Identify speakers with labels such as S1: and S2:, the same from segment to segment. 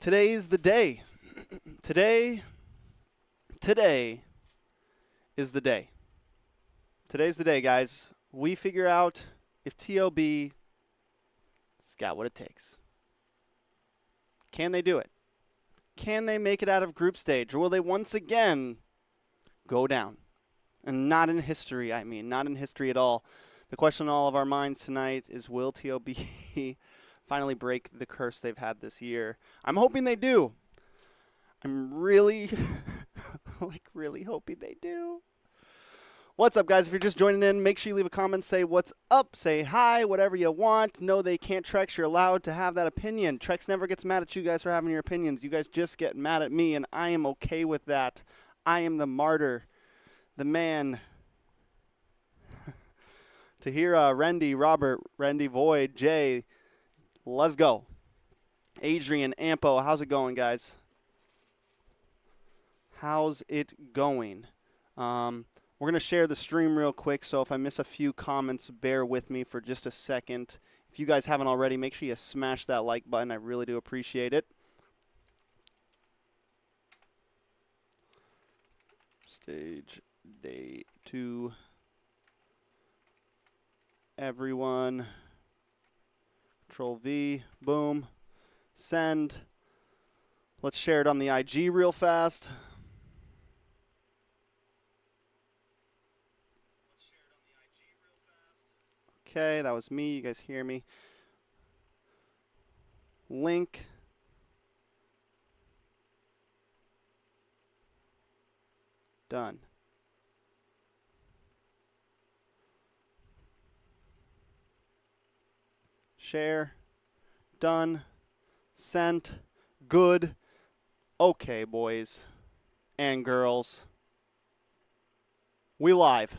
S1: today's the day. Today is the day. Today's the day, guys. We figure out if TOB's got what it takes. Can they do it? Can they make it out of group stage? Or will they once again go down? And not in history, I mean. Not in history at all. The question on all of our minds tonight is, will TOB finally break the curse they've had this year? I'm hoping they do. I'm really, really hoping they do. What's up, guys? If you're just joining in, make sure you leave a comment, say what's up, say hi, whatever you want. No, they can't Trex. You're allowed to have that opinion. Trex never gets mad at you guys for having your opinions. You guys just get mad at me, and I am okay with that. I am the martyr, the man. To hear Rendy, Robert, Rendy, Void, Jay, let's go. Adrian, Ampo, how's it going, guys? How's it going? We're going to share the stream real quick, so if I miss a few comments, bear with me for just a second. If you guys haven't already, make sure you smash that like button. I really do appreciate it. Stage day 2. Everyone. Control V. Boom. Send. Let's share it on the IG real fast. Okay, that was me. You guys hear me? Link. Done. Share. Done. Sent. Good. Okay, boys and girls. We live.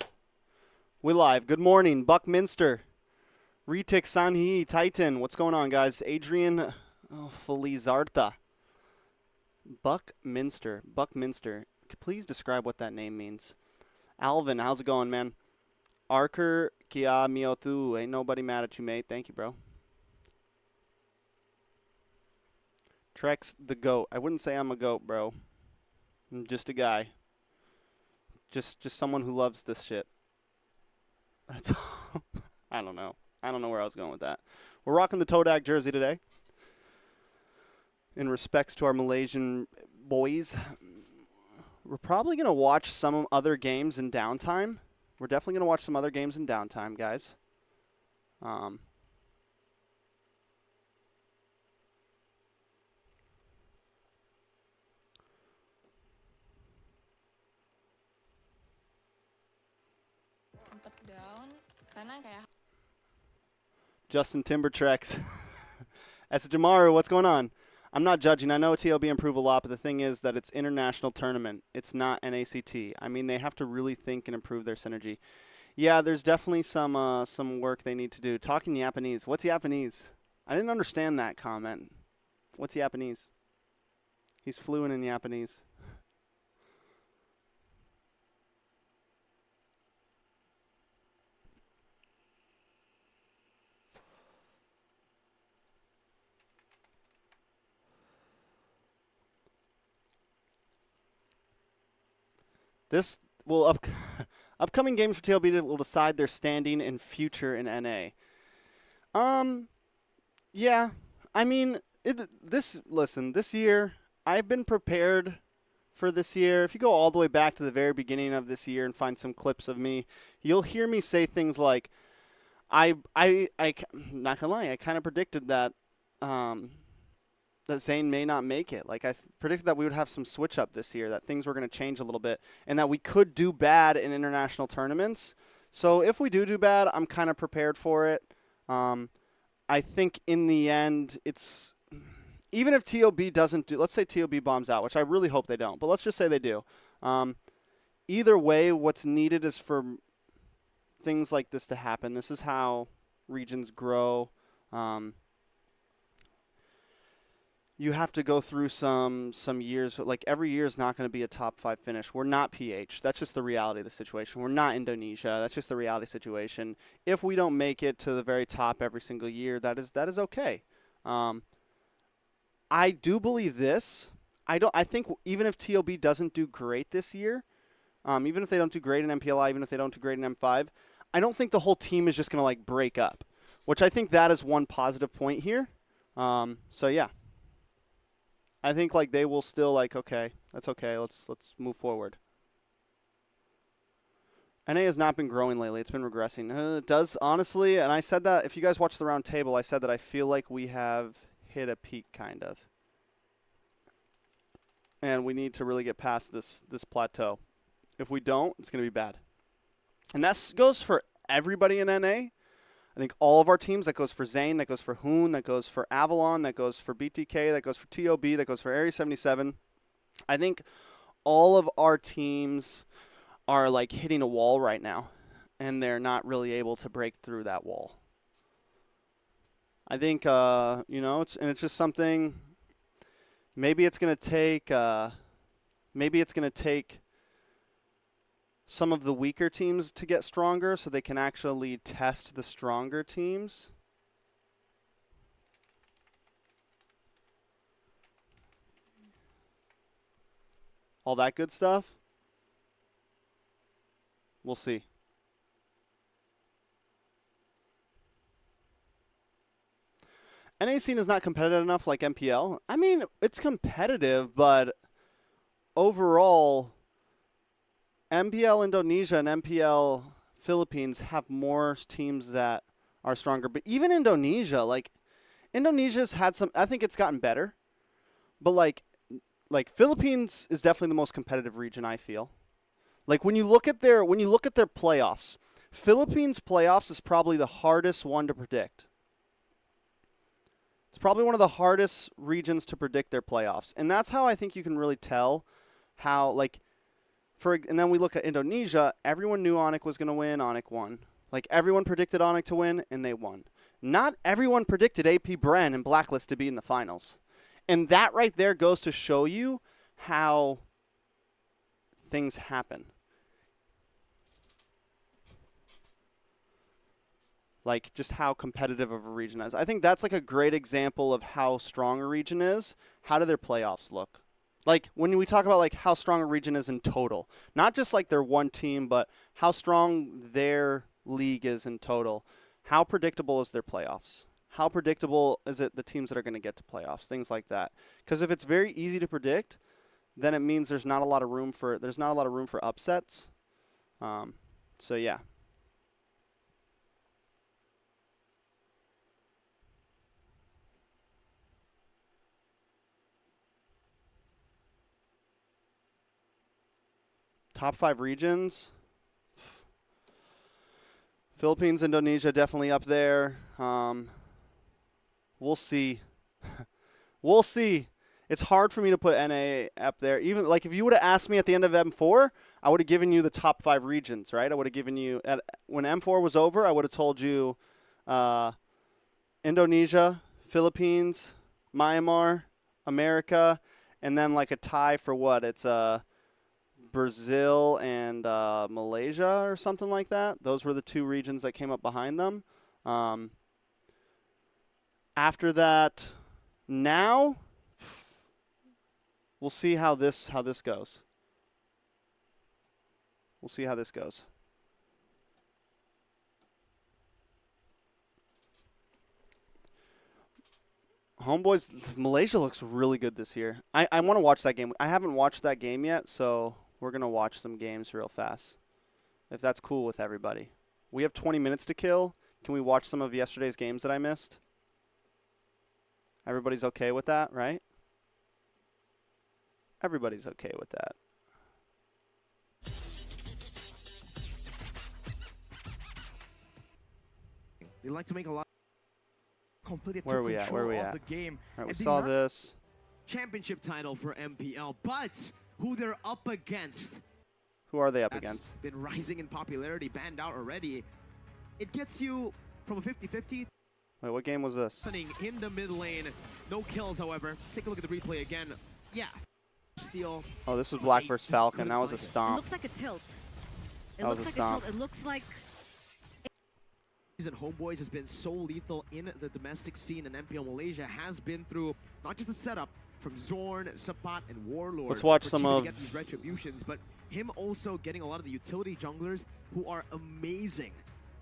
S1: We live. Good morning, Buckminster. Retic Sanhi Titan. What's going on, guys? Adrian Felizarta. Buckminster. Buckminster. Please describe what that name means. Alvin, how's it going, man? Arker Kia Miotu. Ain't nobody mad at you, mate. Thank you, bro. Trex the GOAT. I wouldn't say I'm a GOAT, bro. I'm just a guy. Just someone who loves this shit. That's I don't know. I don't know where I was going with that. We're rocking the Todak jersey today. In respects to our Malaysian boys. We're probably going to watch some other games in downtime. We're definitely going to watch some other games in downtime, guys. Justin Timbertrex. As Jamaru, what's going on? I'm not judging. I know TLB improve a lot, but the thing is that it's international tournament. It's not NACT. I mean, they have to really think and improve their synergy. Yeah, there's definitely some work they need to do. Talking Japanese. What's Japanese? I didn't understand that comment. What's Japanese? He's fluent in Japanese. This will upcoming games for TLB will decide their standing and future in NA. Yeah, I mean, this year I've been prepared for this year. If you go all the way back to the very beginning of this year and find some clips of me, you'll hear me say things like, I'm not gonna lie, I kind of predicted that that Zane may not make it. Like, I predicted that we would have some switch up this year, that things were going to change a little bit, and that we could do bad in international tournaments. So if we do bad, I'm kind of prepared for it. I think in the end, it's even if TOB doesn't do, let's say TOB bombs out, which I really hope they don't, but let's just say they do. Either way, what's needed is for things like this to happen. This is how regions grow. You have to go through some years. Like, every year is not going to be a top 5 finish. We're not PH. That's just the reality of the situation. We're not Indonesia. That's just the reality situation. If we don't make it to the very top every single year, that is okay. I do believe this. I think even if TOB doesn't do great this year, even if they don't do great in MPLI, even if they don't do great in M5, I don't think the whole team is just going to like break up, which I think that is one positive point here. So yeah, I think like they will still like, okay, that's okay. Let's move forward. NA has not been growing lately. It's been regressing. It does, honestly, and I said that, if you guys watch the round table, I said that I feel like we have hit a peak, kind of. And we need to really get past this plateau. If we don't, it's going to be bad. And that goes for everybody in NA. I think all of our teams, that goes for Zane, that goes for Hoon, that goes for Avalon, that goes for BTK, that goes for TOB, that goes for Area 77. I think all of our teams are like hitting a wall right now, and they're not really able to break through that wall. I think, you know, it's just something. Maybe it's going to take some of the weaker teams to get stronger, so they can actually test the stronger teams. All that good stuff. We'll see. NA scene is not competitive enough like MPL. I mean, it's competitive, but overall, MPL Indonesia and MPL Philippines have more teams that are stronger. But even Indonesia, like, Indonesia's had some, I think it's gotten better. But like Philippines is definitely the most competitive region, I feel. Like when you look at their playoffs, Philippines playoffs is probably the hardest one to predict. It's probably one of the hardest regions to predict their playoffs. And that's how I think you can really tell how, like, and then we look at Indonesia, everyone knew Onyx was going to win, Onyx won. Like, everyone predicted Onyx to win, and they won. Not everyone predicted AP Bren and Blacklist to be in the finals. And that right there goes to show you how things happen. Like, just how competitive of a region is. I think that's like a great example of how strong a region is. How do their playoffs look? Like, when we talk about like how strong a region is in total, not just like their one team, but how strong their league is in total. How predictable is their playoffs? How predictable is it the teams that are going to get to playoffs? Things like that. Because if it's very easy to predict, then it means there's not a lot of room for upsets. So yeah. Top 5 regions. Philippines, Indonesia, definitely up there. We'll see. We'll see. It's hard for me to put NA up there. Even like if you would have asked me at the end of M4, I would have given you the top 5 regions, right? I would have given you when M4 was over, I would have told you Indonesia, Philippines, Myanmar, America, and then like a tie for what? It's Brazil and Malaysia or something like that. Those were the 2 regions that came up behind them. After that, now we'll see how this goes. We'll see how this goes. Homebois, Malaysia looks really good this year. I want to watch that game. I haven't watched that game yet, so we're going to watch some games real fast, if that's cool with everybody. We have 20 minutes to kill. Can we watch some of yesterday's games that I missed? Everybody's okay with that, right? Everybody's okay with that.
S2: They like to make a lot.
S1: Where are we at? Where are we at?
S2: The game.
S1: All right, we saw this.
S2: Championship title for MPL, but who they're up against.
S1: Who are they up against?
S2: Been rising in popularity, banned out already. It gets you from a 50-50.
S1: Wait, what game was this?
S2: In the mid lane, no kills, however. Let's take a look at the replay again. Yeah. Steal.
S1: Oh, this was Black vs. Falcon. That was a
S3: It
S1: stomp.
S3: looks like a tilt.
S1: That was a stomp.
S3: It looks like
S2: And Homebois has been so lethal in the domestic scene, and MPL Malaysia has been through not just the setup from Zorn, Sapat, and Warlord.
S1: Let's watch some of
S2: get these retributions, but him also getting a lot of the utility junglers who are amazing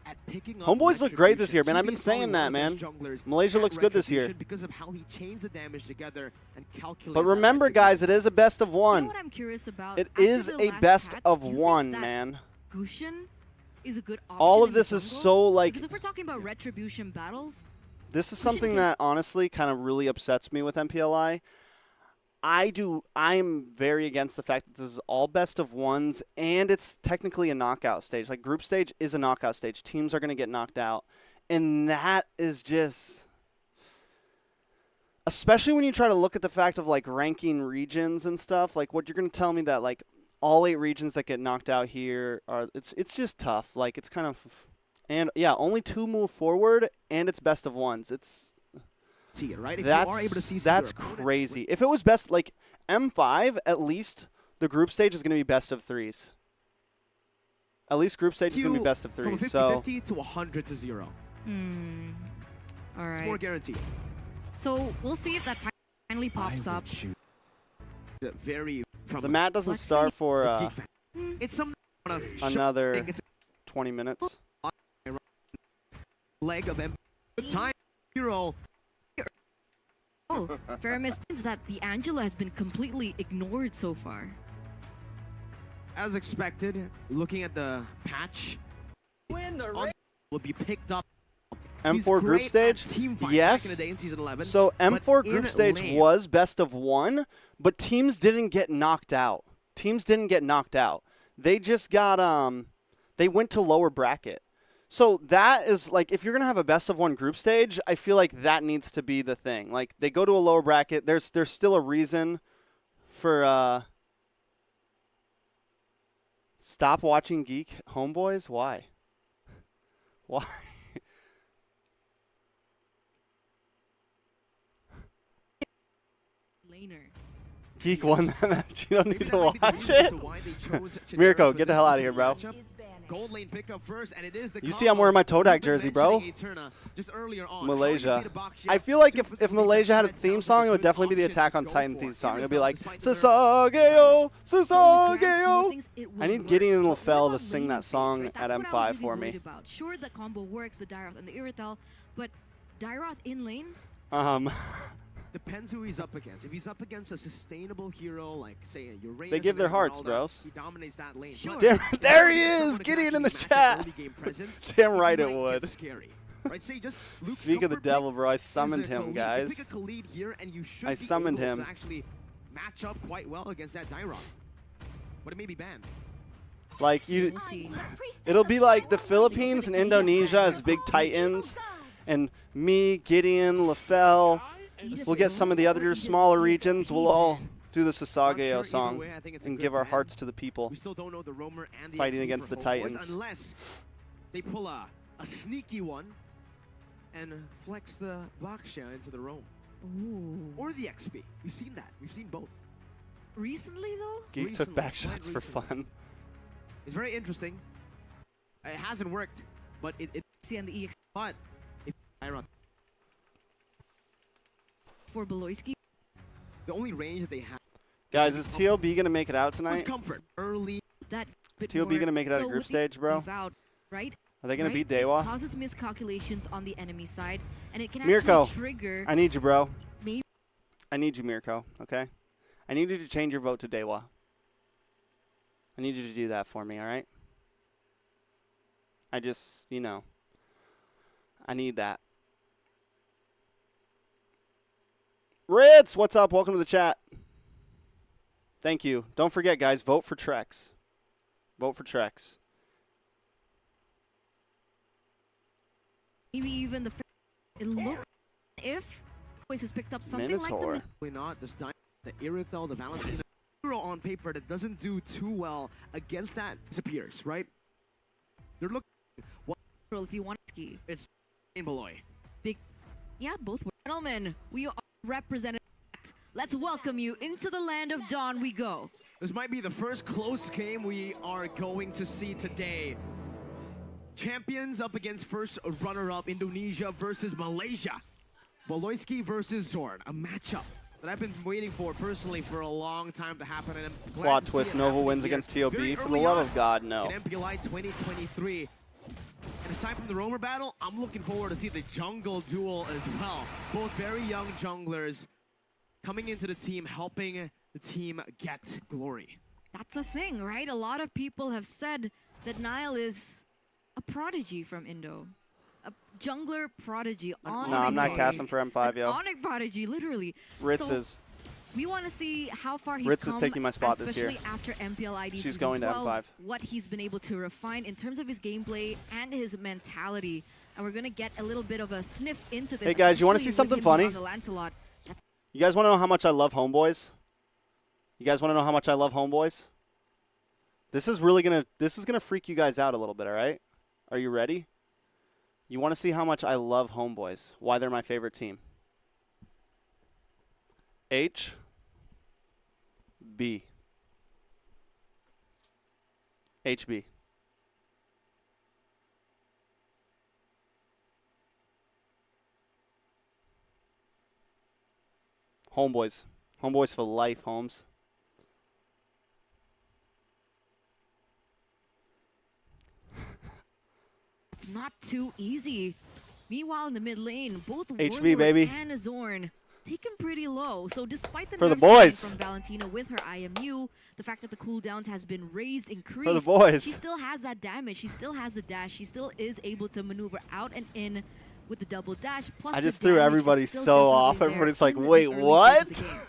S2: at picking up.
S1: Homeboys look great this year, man. I've been saying that, man. Malaysia looks good this year.
S2: Because of how he chains the damage together and calculates.
S1: But remember, guys, it is a best of one.
S3: You know what I'm curious about?
S1: It is a best of one, man.
S3: Gushin is a good option.
S1: All of this is so like.
S3: Because if we're talking about retribution battles,
S1: this is something that honestly kind of really upsets me with MPLI. I'm very against the fact that this is all best of ones, and it's technically a knockout stage. Like, group stage is a knockout stage. Teams are going to get knocked out. And that is just, especially when you try to look at the fact of, like, ranking regions and stuff. Like, what you're going to tell me that, like, all 8 regions that get knocked out here are, it's just tough. Like, it's kind of, and yeah, only 2 move forward, and it's best of ones. It's,
S2: right?
S1: That's crazy. If it was best, like M5, at least the group stage is going to be best of 3s. At least group stage is going to be best of 3s.
S2: From 50-50 to 100-0.
S3: All right.
S2: It's more guaranteed.
S3: So we'll see if that finally pops up.
S1: The mat doesn't start for
S2: it's
S1: another 20 minutes.
S2: Leg of time hero.
S3: Oh, Faramis means that the Angela has been completely ignored so far.
S2: As expected, looking at the patch, will be picked up.
S1: M4 group stage, yes. So M4 group stage was best of 1, but teams didn't get knocked out. They just got they went to lower bracket. So that is, like, if you're going to have a best of 1 group stage, I feel like that needs to be the thing. Like, they go to a lower bracket. There's still a reason for stop watching Geek, Homebois. Why? Why? Geek won that match. You don't need to watch it. Mirko, get the hell out of here, bro.
S2: Gold lane pickup first, and it is the
S1: you see I'm wearing my Todak jersey, bro. Malaysia. I feel like if Malaysia had a theme song, it would definitely be the Attack on Titan theme song. It would be like, Sasageo, Sasageo. I need Gideon and LaFell to sing that song at M5 for me.
S3: Sure, the combo works, the Dairoth and the Iritel, but Dairoth in lane?
S2: Depends who he's up against. If he's up against a sustainable hero, like, say, Uranus,
S1: they give their hearts, bros.
S2: He dominates that lane.
S3: Sure.
S1: Damn, there he is! Gideon in the chat! Damn right it would.
S2: Right, say just
S1: Speak of the devil, bro. I summoned him, guys. I summoned him.
S2: Actually match up quite well against that Dairoth. But it may be banned.
S1: Like, it'll be like the Philippines and Indonesia as big titans, and me, Gideon, LaFell. We'll get some of the other smaller regions. We'll all do the Sasageo song and give our hearts to the people fighting against the Titans.
S2: Unless they pull a sneaky one and flex the Baksha into the roam.
S3: Ooh.
S2: Or the XP. We've seen that. We've seen both.
S3: Recently, though?
S1: Geek took back shots for fun.
S2: It's very interesting. It hasn't worked, but it
S3: See on the EX
S2: but if Iron
S3: for Beloyski.
S2: the only range that they have.
S1: Guys, is TOB going to make it out tonight?
S2: Comfort early.
S3: That
S1: is TOB going to make it out of group stage, bro?
S3: Right?
S1: Are they going to beat Dewa?
S3: It causes miscalculations on the enemy side, and it can
S1: Mirko,
S3: actually trigger.
S1: I need you, bro.
S3: Maybe.
S1: I need you, Mirko, okay? I need you to change your vote to Dewa. I need you to do that for me, all right? I just, you know, I need that. Ritz, what's up? Welcome to the chat. Thank you. Don't forget, guys, vote for Trex. Vote for Trex.
S3: Maybe even the. It looks if Voice has picked up something
S1: Minotaur.
S3: like
S2: Probably not. This the Irithel, the Valentine hero on paper that doesn't do too well against that disappears, right? They're looking.
S3: the. If you want to ski,
S2: It's Beloy.
S3: big. Yeah, both were. Gentlemen, we are represented. Let's welcome you into the land of dawn. We go.
S2: This might be the first close game we are going to see today. Champions up against first runner-up Indonesia versus Malaysia. Boloiski versus Zorn, a matchup that I've been waiting for personally for a long time to happen. And I'm glad
S1: Plot
S2: to see
S1: twist,
S2: it
S1: Nova
S2: happening
S1: wins
S2: here
S1: against TOB.
S2: very
S1: For the
S2: early
S1: love
S2: on
S1: of God, no.
S2: in MPLI 2023. And aside from the roamer battle, I'm looking forward to see the jungle duel as well. Both very young junglers coming into the team, helping the team get glory.
S3: That's a thing, right? A lot of people have said that Nile is a prodigy from Indo. A jungler prodigy.
S1: No, I'm not casting for M5, yo.
S3: Onyx prodigy, literally.
S1: Ritz
S3: So
S1: is.
S3: we want to see how far he's
S1: Ritz
S3: come,
S1: is taking my spot this year.
S3: especially after MPLI
S1: She's
S3: season
S1: going to
S3: 12,
S1: M5.
S3: what he's been able to refine in terms of his gameplay and his mentality. And we're going to get a little bit of a sniff into this.
S1: Hey, guys, you wanna see
S3: especially
S1: something
S3: with him being
S1: funny?
S3: on the Lancelot. That's
S1: You guys want to know how much I love Homebois? You guys want to know how much I love Homebois? This is gonna freak you guys out a little bit, all right? Are you ready? You want to see how much I love Homebois? Why they're my favorite team? HB. HB. Homebois. Homebois for life, Holmes.
S3: It's not too easy. Meanwhile, in the mid lane, both
S1: HB,
S3: Warlord
S1: baby.
S3: and Zorn taken pretty low. So despite the
S1: For the
S3: nerfs coming
S1: boys.
S3: from Valentina with her IMU, the fact that the cooldowns has been raised, increased,
S1: For the boys.
S3: she still has that damage. She still has the dash. She still is able to maneuver out and in with the double dash. Plus
S1: I
S3: the
S1: just threw
S3: damage
S1: everybody
S3: is still
S1: so off.
S3: definitely there
S1: Everybody's like,
S3: in the
S1: wait,
S3: early
S1: what?
S3: stages of the game.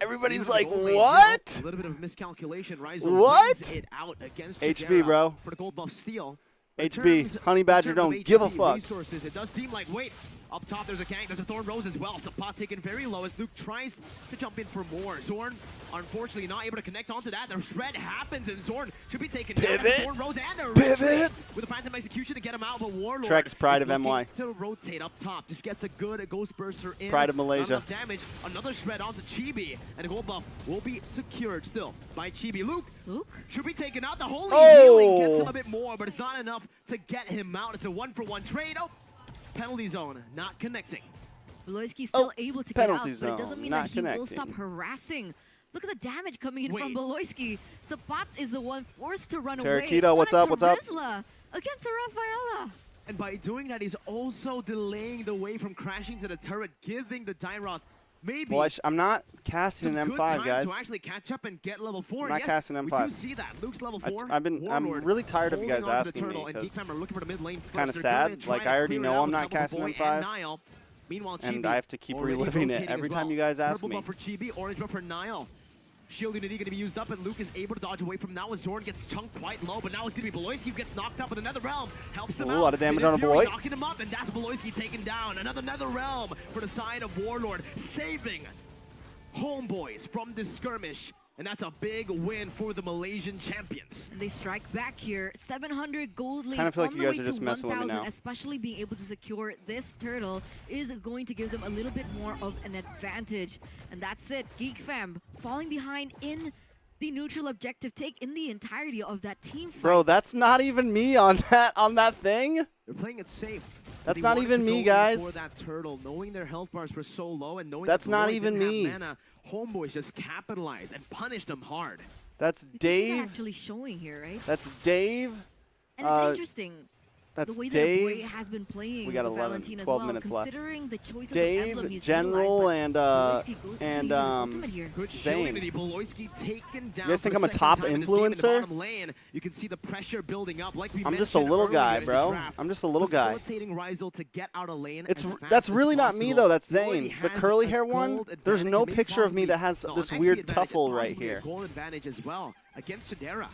S1: Everybody's
S2: A
S1: like,
S2: little bit of a goal
S1: what?
S2: A little bit of miscalculation. Rise
S1: What?
S2: wins it out against
S1: HB,
S2: Jadera
S1: bro.
S2: for the gold buff steal. In
S1: HB,
S2: terms-
S1: Honey
S2: in
S1: Badger
S2: terms of
S1: don't give a
S2: HB
S1: fuck.
S2: Resources, it does seem like, wait, up top there's a gank, there's a Thorn Rose as well. Sapat taken very low as Luke tries to jump in for more. Zorn, unfortunately, not able to connect onto that. The shred happens and Zorn should be taken down.
S1: Pivot.
S2: Thorn Rose and a
S1: Pivot.
S2: retreat with a Phantom Execution to get him out of a Warlord.
S1: Trex, Pride
S2: is
S1: of
S2: looking
S1: MY.
S2: to rotate up top. Just gets a good Ghost Burster in.
S1: Pride of
S2: Not
S1: Malaysia.
S2: enough damage. Another shred onto Chibi. And a gold buff will be secured still by Chibi. Luke
S3: Luke?
S2: should be taken out. The holy
S1: Oh.
S2: healing gets him a bit more, but it's not enough to get him out. It's a 1-for-1 trade. Oh, penalty zone, not connecting.
S3: Boloiski's still able to get out,
S1: penalty
S3: but it doesn't
S1: zone,
S3: mean
S1: not
S3: that he will
S1: connecting.
S3: stop harassing. Look at the damage coming in from
S2: Wait.
S3: Boloiski. Sapat is the one forced to run
S1: Terrakita,
S3: away.
S1: what's up, what's up?
S3: Rizla against a Rafaela.
S2: And by doing that, he's also delaying the wave from crashing to the turret, giving the Dairoth maybe
S1: Well, I'm not casting
S2: some
S1: an
S2: good
S1: M5,
S2: time
S1: guys.
S2: to actually catch up and get level 4.
S1: I'm not
S2: Yes,
S1: casting
S2: we
S1: M5.
S2: do see that. Luke's level 4.
S1: I'm really tired of you guys
S2: holding onto the
S1: asking me,
S2: turtle, and Geek
S1: 'cause
S2: Fam are looking for the mid lane
S1: it's
S2: first.
S1: kinda
S2: They're
S1: sad.
S2: gonna try
S1: Like,
S2: to
S1: I already
S2: clear it
S1: know
S2: out
S1: I'm
S2: with
S1: not
S2: Double
S1: casting
S2: Boy
S1: M5.
S2: and Nile. Meanwhile,
S1: And
S2: Chibi
S1: I have to keep
S2: already
S1: reliving it
S2: rotating
S1: every
S2: as
S1: time
S2: well.
S1: you guys ask
S2: Purple
S1: me.
S2: buff for Chibi, orange buff for Nile. Shield unity going to be used up, and Luke is able to dodge away from now as Zorn gets chunked quite low, but now it's going to be Boloiski who gets knocked up, but another realm helps him
S1: Ooh,
S2: out.
S1: a lot of damage
S2: Hidden
S1: on a
S2: Fury
S1: boy.
S2: knocking him up, and that's Boloiski taken down. Another nether realm for the side of Warlord, saving Homebois from this skirmish. And that's a big win for the Malaysian champions.
S3: And they strike back here. 700 gold lead
S1: Kinda feel like
S3: on
S1: you
S3: the
S1: guys
S3: way
S1: are just
S3: to
S1: messing with me
S3: 1,000,
S1: now.
S3: especially being able to secure this turtle is going to give them a little bit more of an advantage. And that's it. Geek Fam falling behind in the neutral objective take in the entirety of that team fight.
S1: Bro, that's not even me on that thing.
S2: They're playing it safe.
S1: That's
S2: They
S1: not
S2: wanted
S1: even
S2: to
S1: me,
S2: go in
S1: guys.
S2: For that turtle, knowing their health bars were so low and knowing
S1: That's
S2: that
S1: not
S2: Roy
S1: even
S2: didn't
S1: me.
S2: have mana, Homeboys just capitalized and punished them hard.
S1: That's
S3: You can see that
S1: Dave.
S3: actually showing here, right?
S1: That's Dave.
S3: And it's interesting.
S1: That's
S3: The way that
S1: Dave.
S3: Boy has been playing
S1: We got
S3: with
S1: 11,
S3: Valentina as
S1: 12
S3: well,
S1: minutes left.
S3: considering the choices of emblem
S1: Dave,
S3: he's
S1: General,
S3: utilized, but Boloiski goes to
S1: and
S3: use his ultimate here.
S2: Good
S1: Zane.
S2: shield unity. Boloiski taken down.
S1: You guys think
S2: for
S1: I'm a
S2: the second
S1: top
S2: time in this game in the
S1: influencer?
S2: bottom lane. You can see the pressure building up. Like we
S1: I'm just a
S2: mentioned
S1: little
S2: earlier
S1: guy,
S2: in the
S1: bro.
S2: draft,
S1: I'm just a little guy.
S2: Facilitating Rizal to get out of lane.
S1: It's
S2: as fast
S1: that's
S2: as
S1: really not me
S2: possible.
S1: though. That's
S2: He already
S1: Zane. The
S2: has
S1: curly
S2: a
S1: hair one.
S2: gold
S1: There's
S2: advantage
S1: no
S2: and maybe
S1: picture of me that has
S2: possibly-
S1: this
S2: no, an
S1: weird
S2: XP advantage and
S1: tuffle right
S2: possibly a
S1: here.
S2: gold advantage as well against Jadera.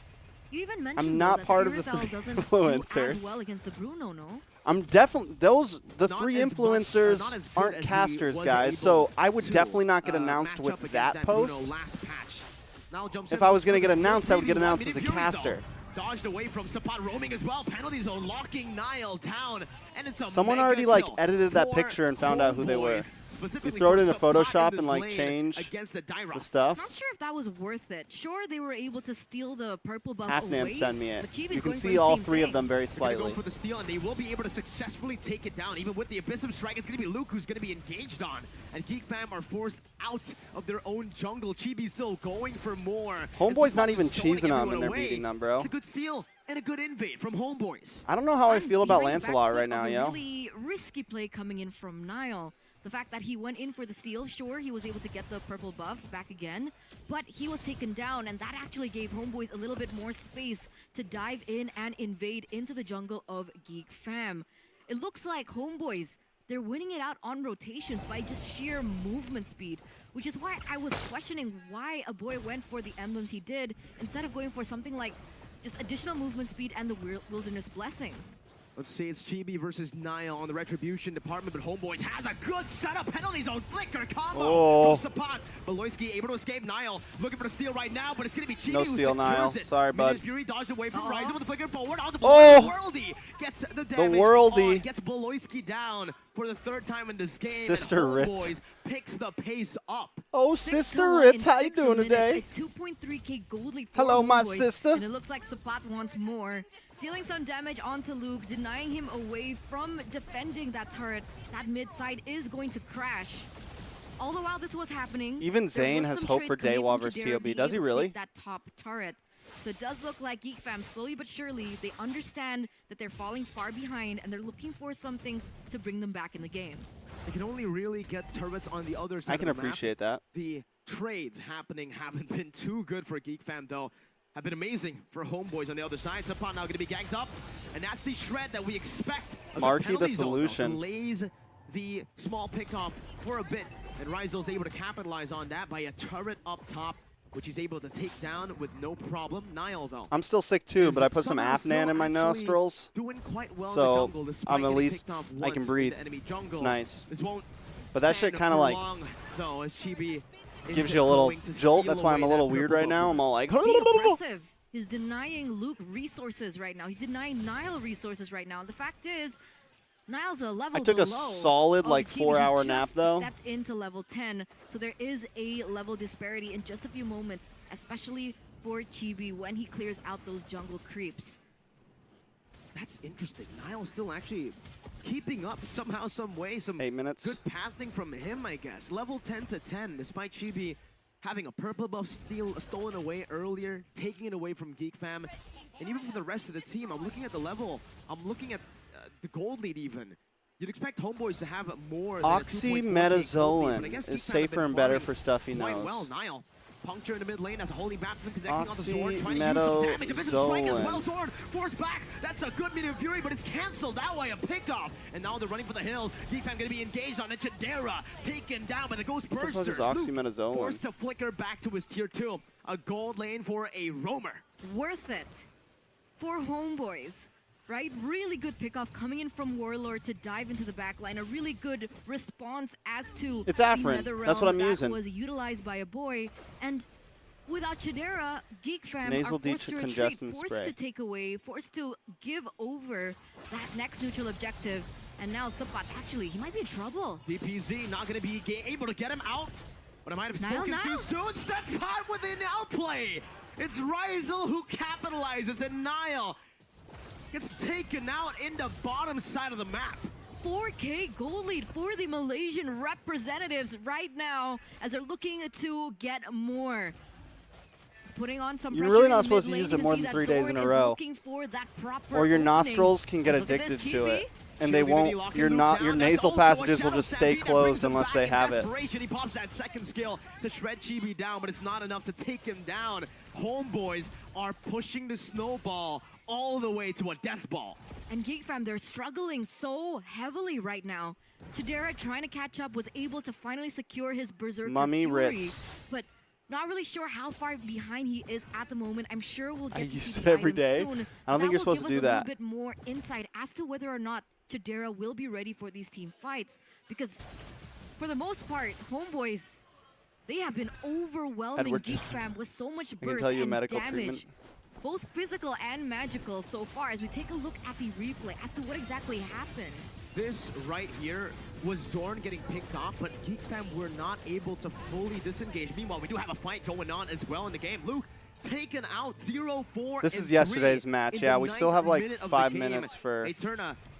S3: You even mentioned
S1: not
S3: though, that
S1: part of the
S3: Irizal
S1: three
S3: doesn't do
S1: influencers.
S3: as well against the Bruno, no?
S1: I'm definitely the
S2: Not
S1: three
S2: as much-
S1: influencers
S2: not as good
S1: aren't
S2: as he
S1: casters,
S2: was
S1: guys.
S2: able
S1: So I would
S2: to,
S1: definitely not get announced
S2: match
S1: with
S2: up against
S1: that
S2: Bruno
S1: post.
S2: last patch. Now jumps
S1: If
S2: in
S1: I was gonna
S2: with
S1: get
S2: a slow
S1: announced, I would get
S2: preview.
S1: announced as a
S2: Midi Fury, though.
S1: caster.
S2: Dodged away from Sapat roaming as well. Penalty zone locking Nile down. And it's a
S1: Someone
S2: mega
S1: already like
S2: kill
S1: edited that
S2: for
S1: picture and found out who they were.
S2: Homebois, specifically
S1: You throw it
S2: for
S1: into
S2: Suppot
S1: Photoshop
S2: in
S1: and
S2: this
S1: like
S2: lane
S1: change
S2: against the Dyra.
S1: the stuff.
S3: Not sure if that was worth it. Sure, they were able to steal the purple buff
S1: Halfman
S3: away,
S1: send me it.
S3: but Chibi's
S1: You can
S3: going for
S1: see
S3: the
S1: all
S3: same
S1: three of
S3: thing.
S1: them very
S2: They're gonna
S1: slightly.
S2: go for the steal, and they will be able to successfully take it down. Even with the Abyss of Strike, it's going to be Luke who's going to be engaged on. And Geek fam are forced out of their own jungle. Chibi's still going for more.
S1: Homeboy's not
S2: Suppot's
S1: even
S2: stoning
S1: cheesing them
S2: everyone
S1: and they're
S2: away.
S1: beating them, bro.
S2: It's a good steal and a good invade from Homebois.
S1: I don't know how I feel about
S3: Behind the back
S1: Lancelot
S3: foot
S1: right now,
S3: of a
S1: yo.
S3: really risky play coming in from Niall. The fact that he went in for the steal, sure, he was able to get the purple buff back again, but he was taken down, and that actually gave Homebois a little bit more space to dive in and invade into the jungle of Geek fam. It looks like Homebois, they're winning it out on rotations by just sheer movement speed, which is why I was questioning why a boy went for the emblems he did instead of going for something like just additional movement speed and the Wilderness Blessing.
S2: Let's see, it's Chibi versus Niall on the Retribution department, but Homebois has a good setup. Penalty zone flicker combo from Suppot. Beloyski able to escape. Niall looking for the steal right now, but it's going to be Chibi
S1: No
S2: who
S1: steal,
S2: secures
S1: Niall.
S2: it.
S1: Sorry, bud.
S2: Fury dodged away from Ryzen with the flicker forward. On the Worldy gets the damage.
S1: Worldy.
S2: On, gets Beloyski down for the third time in this game.
S1: Sister
S2: and
S1: Ritz.
S2: Homebois picks the pace up.
S1: Oh,
S3: 6
S1: Sister
S3: to 1
S1: Ritz,
S3: in
S1: how you
S3: 6
S1: doing
S3: minutes,
S1: today?
S3: a 2.3k gold lead for
S1: Hello, my
S3: Homebois,
S1: sister.
S3: And it looks like Suppot wants more. Dealing some damage onto Luke, denying him away from defending that turret. That mid side is going to crash. All the while this was happening,
S1: Even
S3: there
S1: Zane
S3: was
S1: has
S3: some
S1: hope
S3: trades
S1: for
S3: coming
S1: Dewa
S3: from
S1: versus
S3: Jadera
S1: TOB.
S3: being
S1: Does he
S3: able to
S1: really?
S3: take that top turret. So it does look like Geek fam, slowly but surely, they understand that they're falling far behind and they're looking for some things to bring them back in the game.
S2: They can only really get turrets on the other side
S1: I can
S2: of the map.
S1: appreciate that.
S2: The trades happening haven't been too good for Geek fam, though. Have been amazing for Homebois on the other side. Suppot now going to be ganked up, and that's the shred that we expect.
S1: Marky the solution.
S2: Delays the small pickoff for a bit, and Ryzel's able to capitalize on that by a turret up top, which he's able to take down with no problem. Niall, though.
S1: I'm still sick too, but I put some
S2: somehow
S1: Afnan
S2: still
S1: in my
S2: actually
S1: nostrils.
S2: Doing quite well
S1: So,
S2: in the jungle, despite
S1: I'm at
S2: getting
S1: least-
S2: picked off
S1: I can
S2: once
S1: breathe.
S2: in the enemy jungle.
S1: It's nice.
S2: This won't
S1: But that shit
S2: stand
S1: kind of
S2: for
S1: like
S2: long, though, as Chibi
S1: gives you a little
S2: going to
S1: jolt.
S2: steal
S1: That's why I'm a
S2: away
S1: little
S2: that
S1: weird
S2: purple
S1: right now.
S2: buff.
S1: I'm all like,
S3: Being aggressive. He's denying Luke resources right now. He's denying Niall resources right now. And the fact is, Niall's a level
S1: I took a
S3: below
S1: solid,
S3: of
S1: like,
S3: Chibi.
S1: 4-hour
S3: He
S1: nap,
S3: just
S1: though.
S3: Stepped into level 10, so there is a level disparity in just a few moments, especially for Chibi when he clears out those jungle creeps.
S2: That's interesting. Niall still actually keeping up somehow, some way. Some
S1: 8 minutes.
S2: good pathing from him, I guess. Level 10 to 10, despite Chibi having a purple buff stolen away earlier, taking it away from Geek fam. And even for the rest of the team, I'm looking at the level. I'm looking at the gold lead even. You'd expect Homebois to have more than a 2.4K gold lead, but I guess
S1: Oxymetazoline
S2: Geek
S1: is
S2: fam have
S1: safer
S2: been
S1: and better
S2: farming
S1: for stuff he
S2: quite
S1: knows.
S2: well. Niall, puncture in the mid lane as a holy baptism connecting on the sword, trying to use some damage. A bit of strike as well.
S1: Oxymetazoline.
S2: Sword forced back. That's a good medium fury, but it's cancelled that way. A pickoff, and now they're running for the hills. Geek fam going to be engaged on it. Chidera taken down by the Ghost
S1: What the fuck is
S2: Bursters. Luke
S1: Oxymetazoline?
S2: forced to flicker back to his tier 2. A gold lane for a roamer.
S3: Worth it for Homebois, right? Really good pickoff coming in from Warlord to dive into the backline. A really good response as to
S1: It's
S3: the
S1: Afrin.
S3: Nether
S1: That's what
S3: Realm
S1: I'm
S3: that
S1: using.
S3: was utilized by a boy. And without Chidera, Geek fam
S1: Nasal
S3: are forced to retreat,
S1: decongestant
S3: forced
S1: spray.
S3: to take away, forced to give over that next neutral objective. And now Suppot, actually, he might be in trouble.
S2: DPZ not going to be able to get him out, but I might have
S3: Niall,
S2: spoken too
S3: Niall.
S2: soon. Suppot with an outplay. It's Ryzel who capitalizes, and Niall gets taken out in the bottom side of the map.
S3: 4K goal lead for the Malaysian representatives right now as they're looking to get more. It's putting on some
S1: You're
S3: pressure
S1: really
S3: in
S1: not
S3: the
S1: supposed to
S3: mid
S1: use
S3: lane.
S1: it more
S3: You
S1: than
S3: can see
S1: 3
S3: that
S1: days in a
S3: Sword is
S1: row.
S3: looking for that proper
S1: Or your
S3: opening.
S1: nostrils can get
S3: Look at
S1: addicted
S3: this,
S1: to
S3: Chibi.
S1: it. And they
S2: Chibi gonna be
S1: won't,
S2: locking
S1: your
S2: Luke
S1: not,
S2: down.
S1: your
S2: That's
S1: nasal
S2: also a
S1: passages will
S2: shadow
S1: just stay
S2: stampede that brings
S1: closed
S2: him
S1: unless
S2: back
S1: they
S2: in
S1: have it.
S2: desperation. He pops that second skill to shred Chibi down, but it's not enough to take him down. Homebois are pushing the snowball all the way to a death ball.
S3: And Geek fam, they're struggling so heavily right now. Chidera, trying to catch up, was able to finally secure his Berserker
S1: Mummy
S3: Fury,
S1: Ritz.
S3: but not really sure how far behind he is at the moment. I'm sure we'll
S1: I
S3: get to
S1: use
S3: see
S1: it
S3: the
S1: every
S3: items
S1: day.
S3: soon.
S1: I don't think
S3: That
S1: you're
S3: will
S1: supposed
S3: give
S1: to
S3: us
S1: do
S3: a
S1: that.
S3: little bit more insight as to whether or not Chidera will be ready for these team fights, because for the most part, Homebois, they have been overwhelming
S1: Edward,
S3: Geek fam with so much
S1: I can
S3: burst
S1: tell you a
S3: and
S1: medical
S3: damage.
S1: treatment.
S3: both physical and magical so far as we take a look at the replay as to what exactly happened.
S2: This right here was Zorn getting picked off, but Geek Fam were not able to fully disengage. Meanwhile, we do have a fight going on as well in the game. Luke taken out 0-4.
S1: This is yesterday's match. Yeah, we still have like 5 minutes for.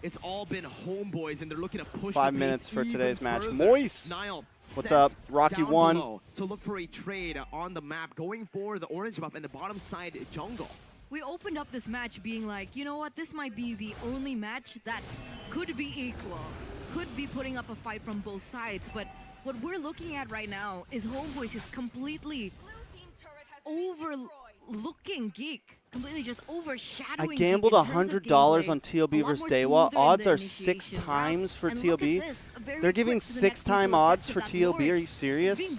S2: It's all been Homebois, and they're looking to push
S1: 5 minutes for today's match. Moist. What's up? Rocky won.
S2: To look for a trade on the map, going for the orange buff and the bottom side jungle.
S3: We opened up this match being like, you know what, this might be the only match that could be equal, could be putting up a fight from both sides, but what we're looking at right now is Homebois is completely overlooking Geek, completely just overshadowing
S1: I gambled $100 on TLB versus Dewa. Odds are 6 times for TLB. They're giving 6-time odds for TLB. Are you serious?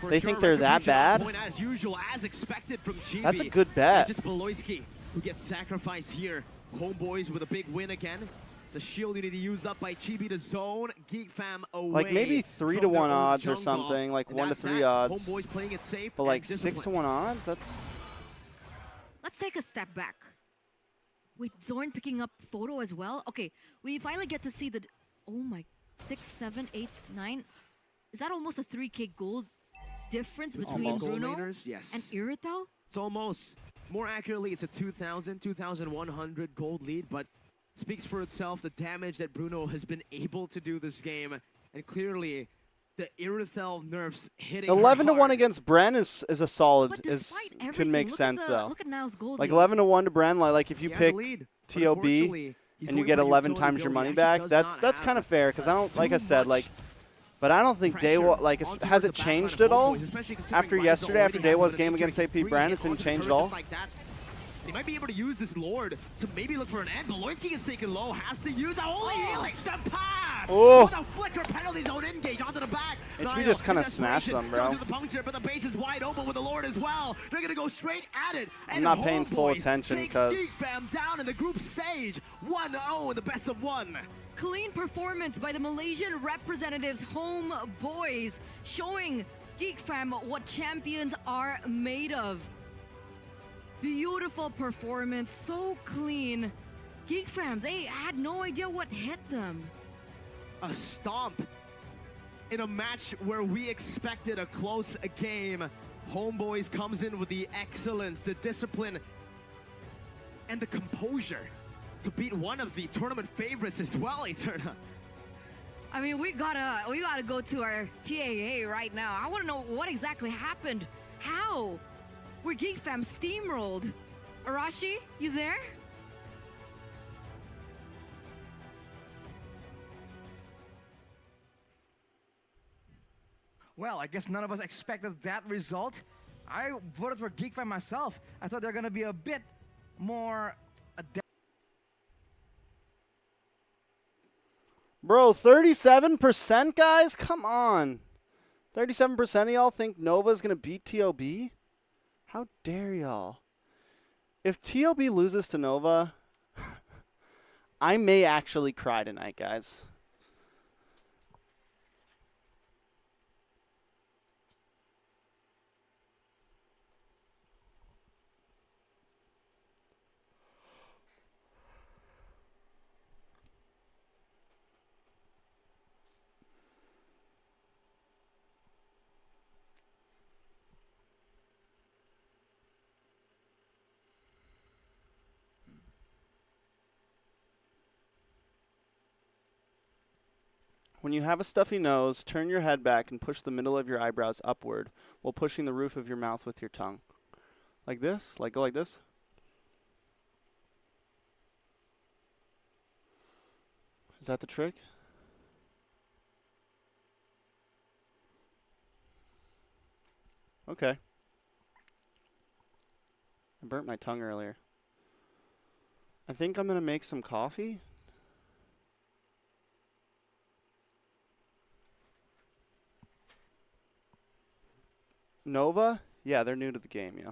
S1: They think they're that bad?
S2: As usual, as expected from GB.
S1: That's a good bet.
S2: Just Beloyski, who gets sacrificed here. Homebois with a big win again. It's a shield unity used up by Chibi to zone. Geek Fam away.
S1: Like maybe 3 to 1 odds or something, like 1 to 3 odds.
S2: Homebois playing it safe.
S1: But like 6 to 1 odds? That's.
S3: Let's take a step back. Wait, Zorn picking up photo as well? Okay, we finally get to see the. Oh my, 6, 7, 8, 9. Is that almost a 3K gold difference between Bruno and Irithel?
S2: It's almost. More accurately, it's a 2,100 gold lead, but speaks for itself the damage that Bruno has been able to do this game. And clearly, the Irithel nerfs hitting
S1: 11 to 1 against Bren is a solid, could make sense though.
S3: Look at Niall's gold
S1: like 11 to 1 to Bren, like if you pick TOB and you get 11 times your money back, that's kind of fair because I don't, like I said, like. But I don't think Dewa, like, has it changed at all? After yesterday, after Dewa's game against AP Bren, it didn't change at all?
S2: They might be able to use this Lord to maybe look for an end. Beloyski gets taken low, has to use a holy helix to pass!
S1: Oh!
S2: With a flicker penalty zone engage onto the back.
S1: HB just kind of smashed them, bro.
S2: The puncture, but the base is wide open with the Lord as well. They're going to go straight at it.
S1: I'm not paying full attention because...
S2: Geek Fam down in the group stage. 1-0 in the best of 1.
S3: Clean performance by the Malaysian representatives, Homebois, showing Geek Fam what champions are made of. Beautiful performance, so clean. Geek Fam, they had no idea what hit them.
S2: A stomp in a match where we expected a close game. Homebois comes in with the excellence, the discipline, and the composure to beat one of the tournament favorites as well, Eterna.
S3: I mean, we gotta go to our TAA right now. I want to know what exactly happened. How? Were Geek Fam steamrolled? Arashi, you there?
S4: Well, I guess none of us expected that result. I voted for Geek Fam myself. I thought they're gonna be a bit more adept.
S1: Bro, 37%, guys? Come on. 37% of y'all think Nova's going to beat TOB? How dare y'all? If TOB loses to Nova, I may actually cry tonight, guys. When you have a stuffy nose, turn your head back and push the middle of your eyebrows upward while pushing the roof of your mouth with your tongue. Like this? Like go like this? Is that the trick? Okay. I burnt my tongue earlier. I think I'm going to make some coffee. Nova? Yeah, they're new to the game, yeah.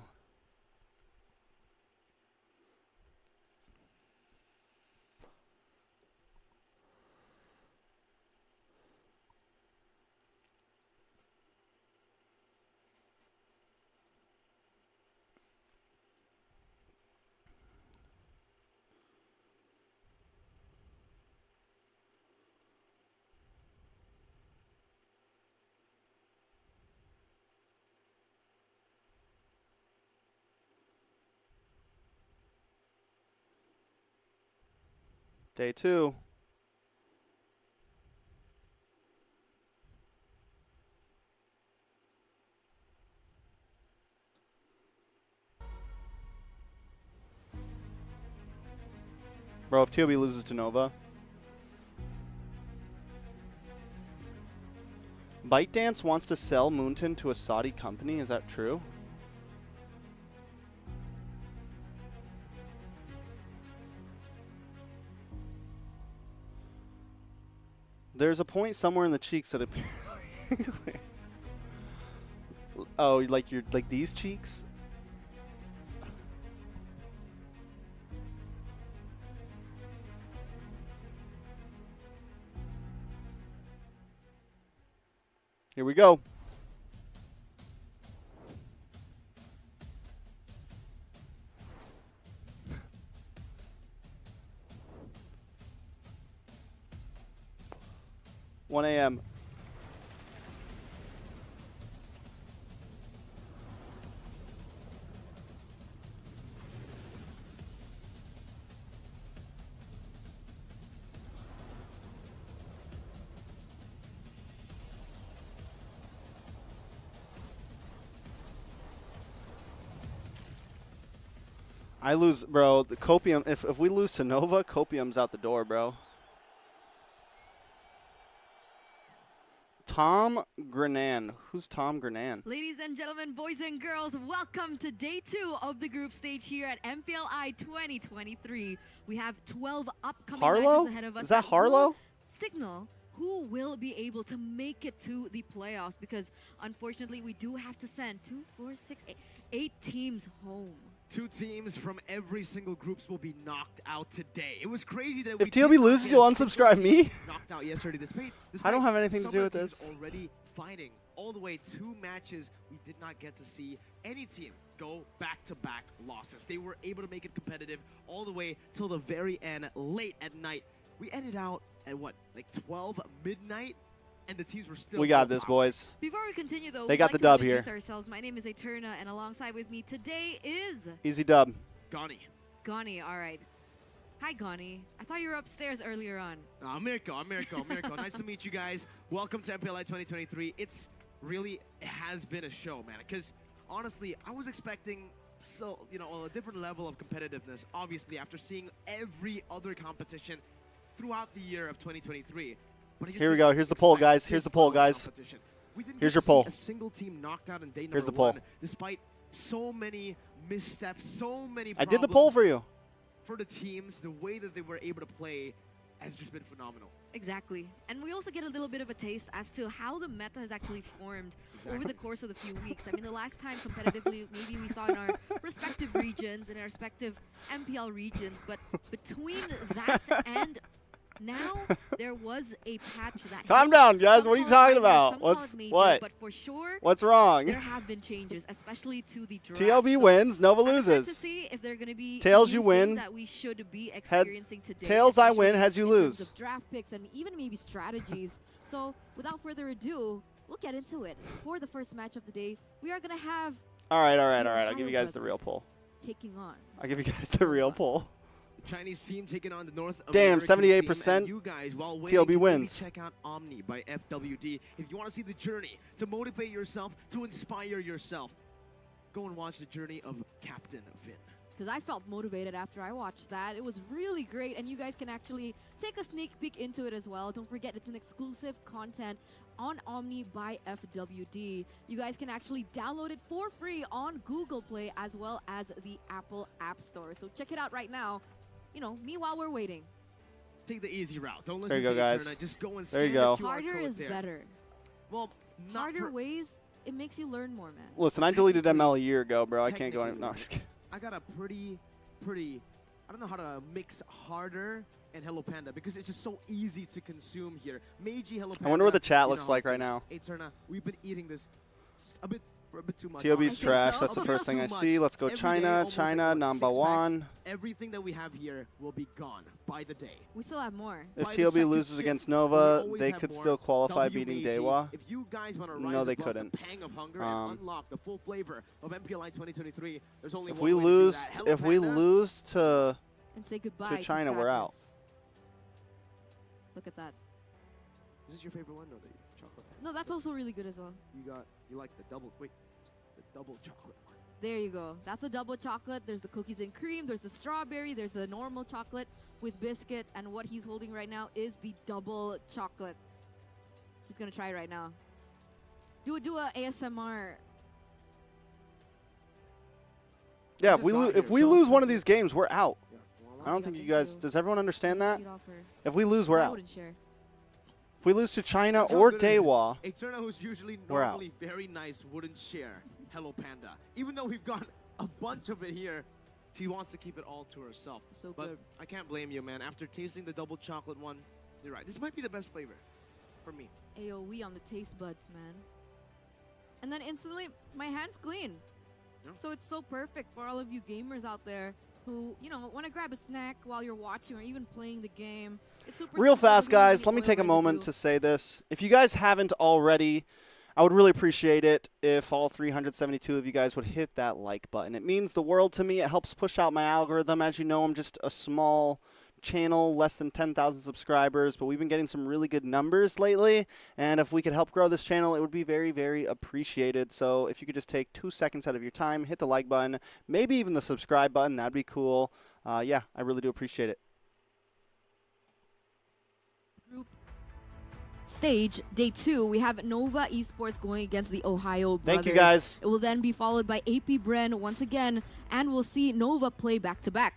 S1: Day 2. Bro, if TOB loses to Nova. ByteDance wants to sell Moonton to a Saudi company. Is that true? There's a point somewhere in the cheeks that apparently. Oh, like these cheeks? Here we go. One a.m. I lose, bro. The Copium. If we lose to Nova, Copium's out the door, bro. Tom Grenan. Who's Tom Grenan?
S3: Ladies and gentlemen, boys and girls, welcome to day 2 of the group stage here at MPLI 2023. We have 12 upcoming matches ahead of us.
S1: Is that Harlow?
S3: Signal who will be able to make it to the playoffs, because unfortunately we do have to send 2, 4, 6, 8 teams home.
S2: 2 teams from every single groups will be knocked out today. It was crazy that
S1: if TOB loses, you'll unsubscribe me.
S2: Knocked out yesterday. Despite
S1: I don't have anything to do with this.
S2: Already fighting all the way 2 matches, we did not get to see any team go back-to-back losses. They were able to make it competitive all the way till the very end, late at night. We ended out at what, like 12 midnight? And the teams were still.
S1: We got this, boys.
S3: Before we continue, though,
S1: they got the dub here.
S3: Ourselves. My name is Eterna, and alongside with me today is
S1: Easy dub.
S2: Gani.
S3: Gani, all right. Hi, Gani. I thought you were upstairs earlier on.
S2: Mirko. Nice to meet you guys. Welcome to MPLI 2023. It has been a show, man. Because honestly, I was expecting a different level of competitiveness. Obviously, after seeing every other competition throughout the year of 2023.
S1: Here we go. Here's the poll, guys. Here's the poll, guys. Here's your poll.
S2: A single team knocked out in day
S1: Here's the
S2: number 1,
S1: poll.
S2: despite so many missteps, so many problems.
S1: I did the poll for you.
S2: For the teams, the way that they were able to play has just been phenomenal.
S3: Exactly. And we also get a little bit of a taste as to how the meta has actually formed over the course of the few weeks. I mean, the last time competitively, maybe we saw in our respective regions, in our respective MPL regions, but between that and now, there was a patch that.
S1: Calm down, guys. What are you talking about? What?
S3: But for sure,
S1: what's wrong?
S3: There have been changes, especially to the draft.
S1: TLB wins, Nova loses.
S3: To see if they're going to be
S1: tails, you win.
S3: That we should be experiencing today.
S1: Tails, I win. Heads, you lose.
S3: Of draft picks and even maybe strategies. So, without further ado, we'll get into it. For the first match of the day, we are going to have.
S1: All right. I'll give you guys the real poll.
S3: Taking on.
S1: I'll give you guys the real poll.
S2: Chinese team taking on the North
S1: Damn,
S2: American
S1: 78%.
S2: You guys, while
S1: TLB
S2: waiting,
S1: wins.
S2: Check out Omni by FWD. If you want to see the journey, to motivate yourself, to inspire yourself, go and watch the journey of Captain Vin.
S3: Because I felt motivated after I watched that. It was really great, and you guys can actually take a sneak peek into it as well. Don't forget, it's an exclusive content on Omni by FWD. You guys can actually download it for free on Google Play as well as the Apple App Store. So check it out right now. Meanwhile, we're waiting.
S2: Take the easy route. Don't listen
S1: there you go,
S2: to
S1: guys.
S2: Internet. Just go and
S1: there you
S2: go.
S3: Harder is better.
S2: Well,
S3: harder ways, it makes you learn more, man.
S1: Listen, I deleted ML a year ago, bro. I can't go anymore. No, I'm just kidding.
S2: I got a pretty, I don't know how to mix harder and Hello Panda because it's just so easy to consume here. Meiji, Hello Panda.
S1: I wonder what the chat looks like right now.
S2: Eterna, we've been eating this a bit too much.
S1: TOB's trash. That's the first thing I see. Let's go China, number 1.
S2: Everything that we have here will be gone by the day.
S3: We still have more.
S1: If TLB loses against Nova, they could still qualify beating Dewa.
S2: If you guys want to rise
S1: no, they
S2: above
S1: couldn't.
S2: The pang of hunger and unlock the full flavor of MPLI 2023, there's only
S1: if
S2: one
S1: we
S2: way
S1: lose,
S2: to do that.
S1: if we lose to
S3: and say goodbye
S1: to China, we're out.
S3: Look at that.
S2: Is this your favorite one or the chocolate?
S3: No, that's also really good as well.
S2: You like the double, wait, the double chocolate one.
S3: There you go. That's a double chocolate. There's the cookies and cream. There's the strawberry. There's the normal chocolate with biscuit. And what he's holding right now is the double chocolate. He's going to try it right now. Do a ASMR.
S1: Yeah, if we lose one of these games, we're out.
S2: Yeah.
S1: I don't think you guys. Does everyone understand that?
S3: Feed off her.
S1: If we lose, we're
S3: I
S1: out.
S3: wouldn't share.
S1: If we lose to China
S2: That's how
S1: or
S2: good it is.
S1: Dewa,
S2: Eterna, who's usually
S1: We're out.
S2: normally very nice, wouldn't share Hello Panda. Even though we've got a bunch of it here, she wants to keep it all to herself.
S3: So
S2: But
S3: good.
S2: I can't blame you, man. After tasting the double chocolate one, you're right. This might be the best flavor for me.
S3: AoE on the taste buds, man. And then instantly, my hand's clean.
S2: Yeah.
S3: So it's so perfect for all of you gamers out there who, you know, want to grab a snack while you're watching or even playing the game. It's super
S1: real
S3: simple.
S1: fast,
S3: Doesn't really
S1: guys,
S3: need
S1: let me
S3: oil
S1: take a
S3: residue.
S1: moment to say this. If you guys haven't already, I would really appreciate it if all 372 of you guys would hit that like button. It means the world to me. It helps push out my algorithm. As you know, I'm just a small channel, less than 10,000 subscribers, but we've been getting some really good numbers lately, and if we could help grow this channel, it would be very, very appreciated. So if you could just take 2 seconds out of your time, hit the like button, maybe even the subscribe button, that'd be cool. Yeah, I really do appreciate it.
S3: Group stage, day 2, we have Nova Esports going against the Ohio Brothers.
S1: Thank you, guys.
S3: It will then be followed by AP Bren once again, and we'll see Nova play back-to-back.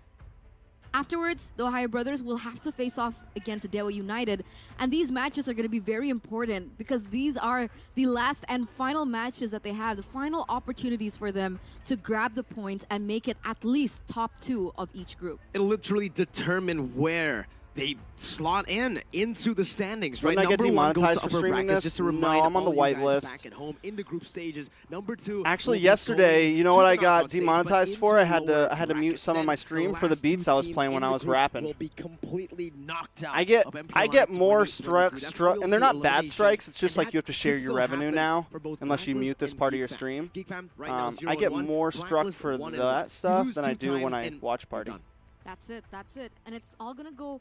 S3: Afterwards, the Ohio Brothers will have to face off against Dewa United, and these matches are going to be very important because these are the last and final matches that they have, the final opportunities for them to grab the points and make it at least top 2 of each group.
S2: It'll literally determine where they slot into the standings, right?
S1: Wouldn't I get
S2: Number one goes
S1: demonetized
S2: to
S1: for
S2: upper
S1: streaming
S2: brackets,
S1: this?
S2: just to
S1: No,
S2: remind
S1: I'm on the
S2: all you
S1: white
S2: guys
S1: list.
S2: back at home in the group stages. Number 2.
S1: Actually,
S2: will be
S1: yesterday,
S2: going
S1: you know what
S2: to
S1: I
S2: the
S1: got
S2: knockout stage, but
S1: demonetized for? I
S2: into
S1: had
S2: the lower
S1: to mute
S2: brackets.
S1: some of my
S2: Then
S1: stream
S2: the
S1: for the
S2: last
S1: beats
S2: two
S1: I was
S2: teams
S1: playing
S2: in
S1: when
S2: the
S1: I was
S2: group
S1: rapping.
S2: will be completely knocked out
S1: I get
S2: of MPLI
S1: more
S2: 2023. That's how we'll
S1: and they're
S2: see
S1: not bad
S2: eliminations.
S1: strikes. It's just
S2: And
S1: like you have to
S2: that
S1: share
S2: could
S1: your
S2: still
S1: revenue
S2: happen
S1: now,
S2: for both
S1: unless you mute
S2: Blacklist
S1: this
S2: and
S1: part of
S2: Geek
S1: your
S2: Fam.
S1: stream.
S2: Geek Fam right now,
S1: I get
S2: 0-1.
S1: more struck
S2: Blacklist
S1: for
S2: 1-1.
S1: that stuff
S2: Lose
S1: than I
S2: 2
S1: do when
S2: times
S1: I
S2: and
S1: watch
S2: you're
S1: party.
S2: done.
S3: That's it. And it's all going to go...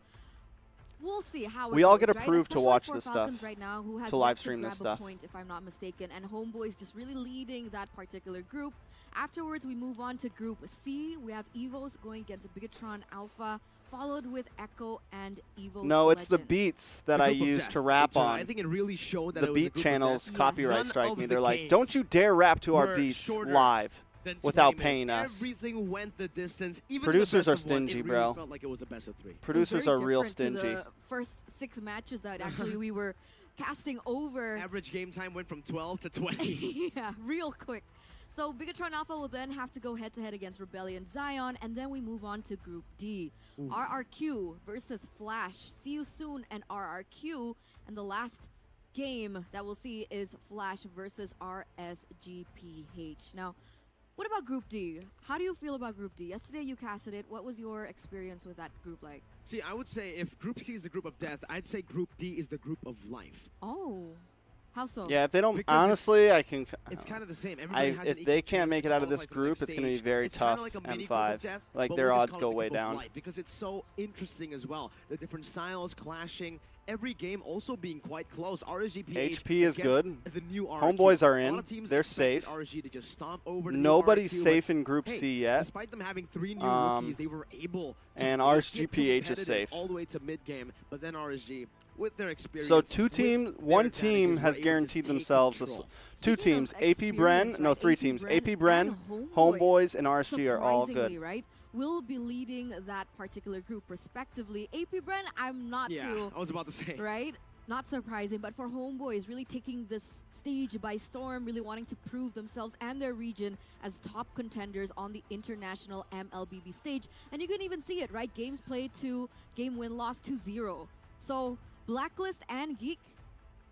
S3: We'll see how it
S1: We all
S3: goes,
S1: get
S3: right?
S1: approved to
S3: Especially
S1: watch
S3: for
S1: this
S3: Falcons
S1: stuff,
S3: right now, who has
S1: to
S3: yet
S1: live stream this
S3: grab a
S1: stuff.
S3: point, if I'm not mistaken, and Homebois just really leading that particular group. Afterwards, we move on to Group C. We have EVOS going against Bigetron Alpha, followed with Echo and EVOS
S1: No, it's the
S3: Legends.
S1: beats that
S2: The
S1: I
S2: group of
S1: use
S2: death.
S1: to rap
S2: So I
S1: on.
S2: think it really showed that
S1: The
S2: it was a
S1: beat
S2: group of
S1: channels
S2: death.
S3: Yes.
S1: copyright
S2: None
S1: strike
S2: of
S1: me.
S2: the
S1: They're like,
S2: games
S1: don't you dare rap to our
S2: were
S1: beats
S2: shorter
S1: live
S2: than
S1: without
S2: today,
S1: paying
S2: man.
S1: us.
S2: Everything went the distance. Even
S1: Producers
S2: in the
S1: are
S2: best of one,
S1: stingy,
S2: it really
S1: bro.
S2: felt like it was a best of 3.
S3: It was
S1: Producers
S3: very
S1: are real
S3: different to
S1: stingy.
S3: the first 6 matches that actually we were casting over.
S2: Average game time went from 12 to 20.
S3: Yeah, real quick. So Bigetron Alpha will then have to go head-to-head against Rebellion Zion, and then we move on to Group D. RRQ versus Flash. See you soon, and RRQ. And the last game that we'll see is Flash versus RSGPH. Now, what about Group D? How do you feel about Group D? Yesterday you casted it. What was your experience with that group like?
S2: See, I would say if Group C is the group of death, I'd say Group D is the group of life.
S3: Oh, how so?
S1: Yeah, if they don't,
S2: Because
S1: honestly, I can.
S2: It's kind of the same. Everybody has an
S1: If
S2: equal
S1: they can't
S2: chance
S1: make
S2: to
S1: it out of
S2: qualify
S1: this
S2: for the
S1: group,
S2: next
S1: it's going to be
S2: stage.
S1: very
S2: It's kinda
S1: tough.
S2: like a mini group of
S1: M5,
S2: death,
S1: like
S2: but
S1: their
S2: we'll just
S1: odds
S2: call
S1: go
S2: it the
S1: way
S2: group of
S1: down.
S2: life because it's so interesting as well. The different styles clashing. Every game also being quite close. RSGPH
S1: HP is
S2: against
S1: good.
S2: The new RRQ.
S1: Homeboys are
S2: A lot
S1: in.
S2: of teams
S1: They're
S2: expected
S1: safe.
S2: RSG to just stomp over the new
S1: Nobody's
S2: RRQ,
S1: safe
S2: but
S1: in Group
S2: hey,
S1: C yet.
S2: Despite them having 3 new rookies, they were able to
S1: And
S2: get
S1: RSGPH is
S2: competitive
S1: safe.
S2: all the way to mid-game, but then RSG, with their experience...
S1: So
S2: with
S1: one
S2: their
S1: team
S2: advantages,
S1: has
S2: were able to
S1: guaranteed
S2: take
S1: themselves
S2: control.
S1: two
S3: Speaking
S1: teams.
S3: of
S1: AP Bren,
S3: experience,
S1: no,
S3: right,
S1: 3
S3: AP
S1: teams.
S3: Bren
S1: AP Bren,
S3: and
S1: Homeboys, and RSG are all
S3: surprisingly,
S1: good.
S3: right? Will be leading that particular group respectively. AP Bren, I'm not
S2: Yeah,
S3: too,
S2: I was about to say.
S3: right? Not surprising, but for Homeboys, really taking this stage by storm, really wanting to prove themselves and their region as top contenders on the international MLBB stage. And you can even see it, right? Games played to game win-loss 2-0. So Blacklist and Geek,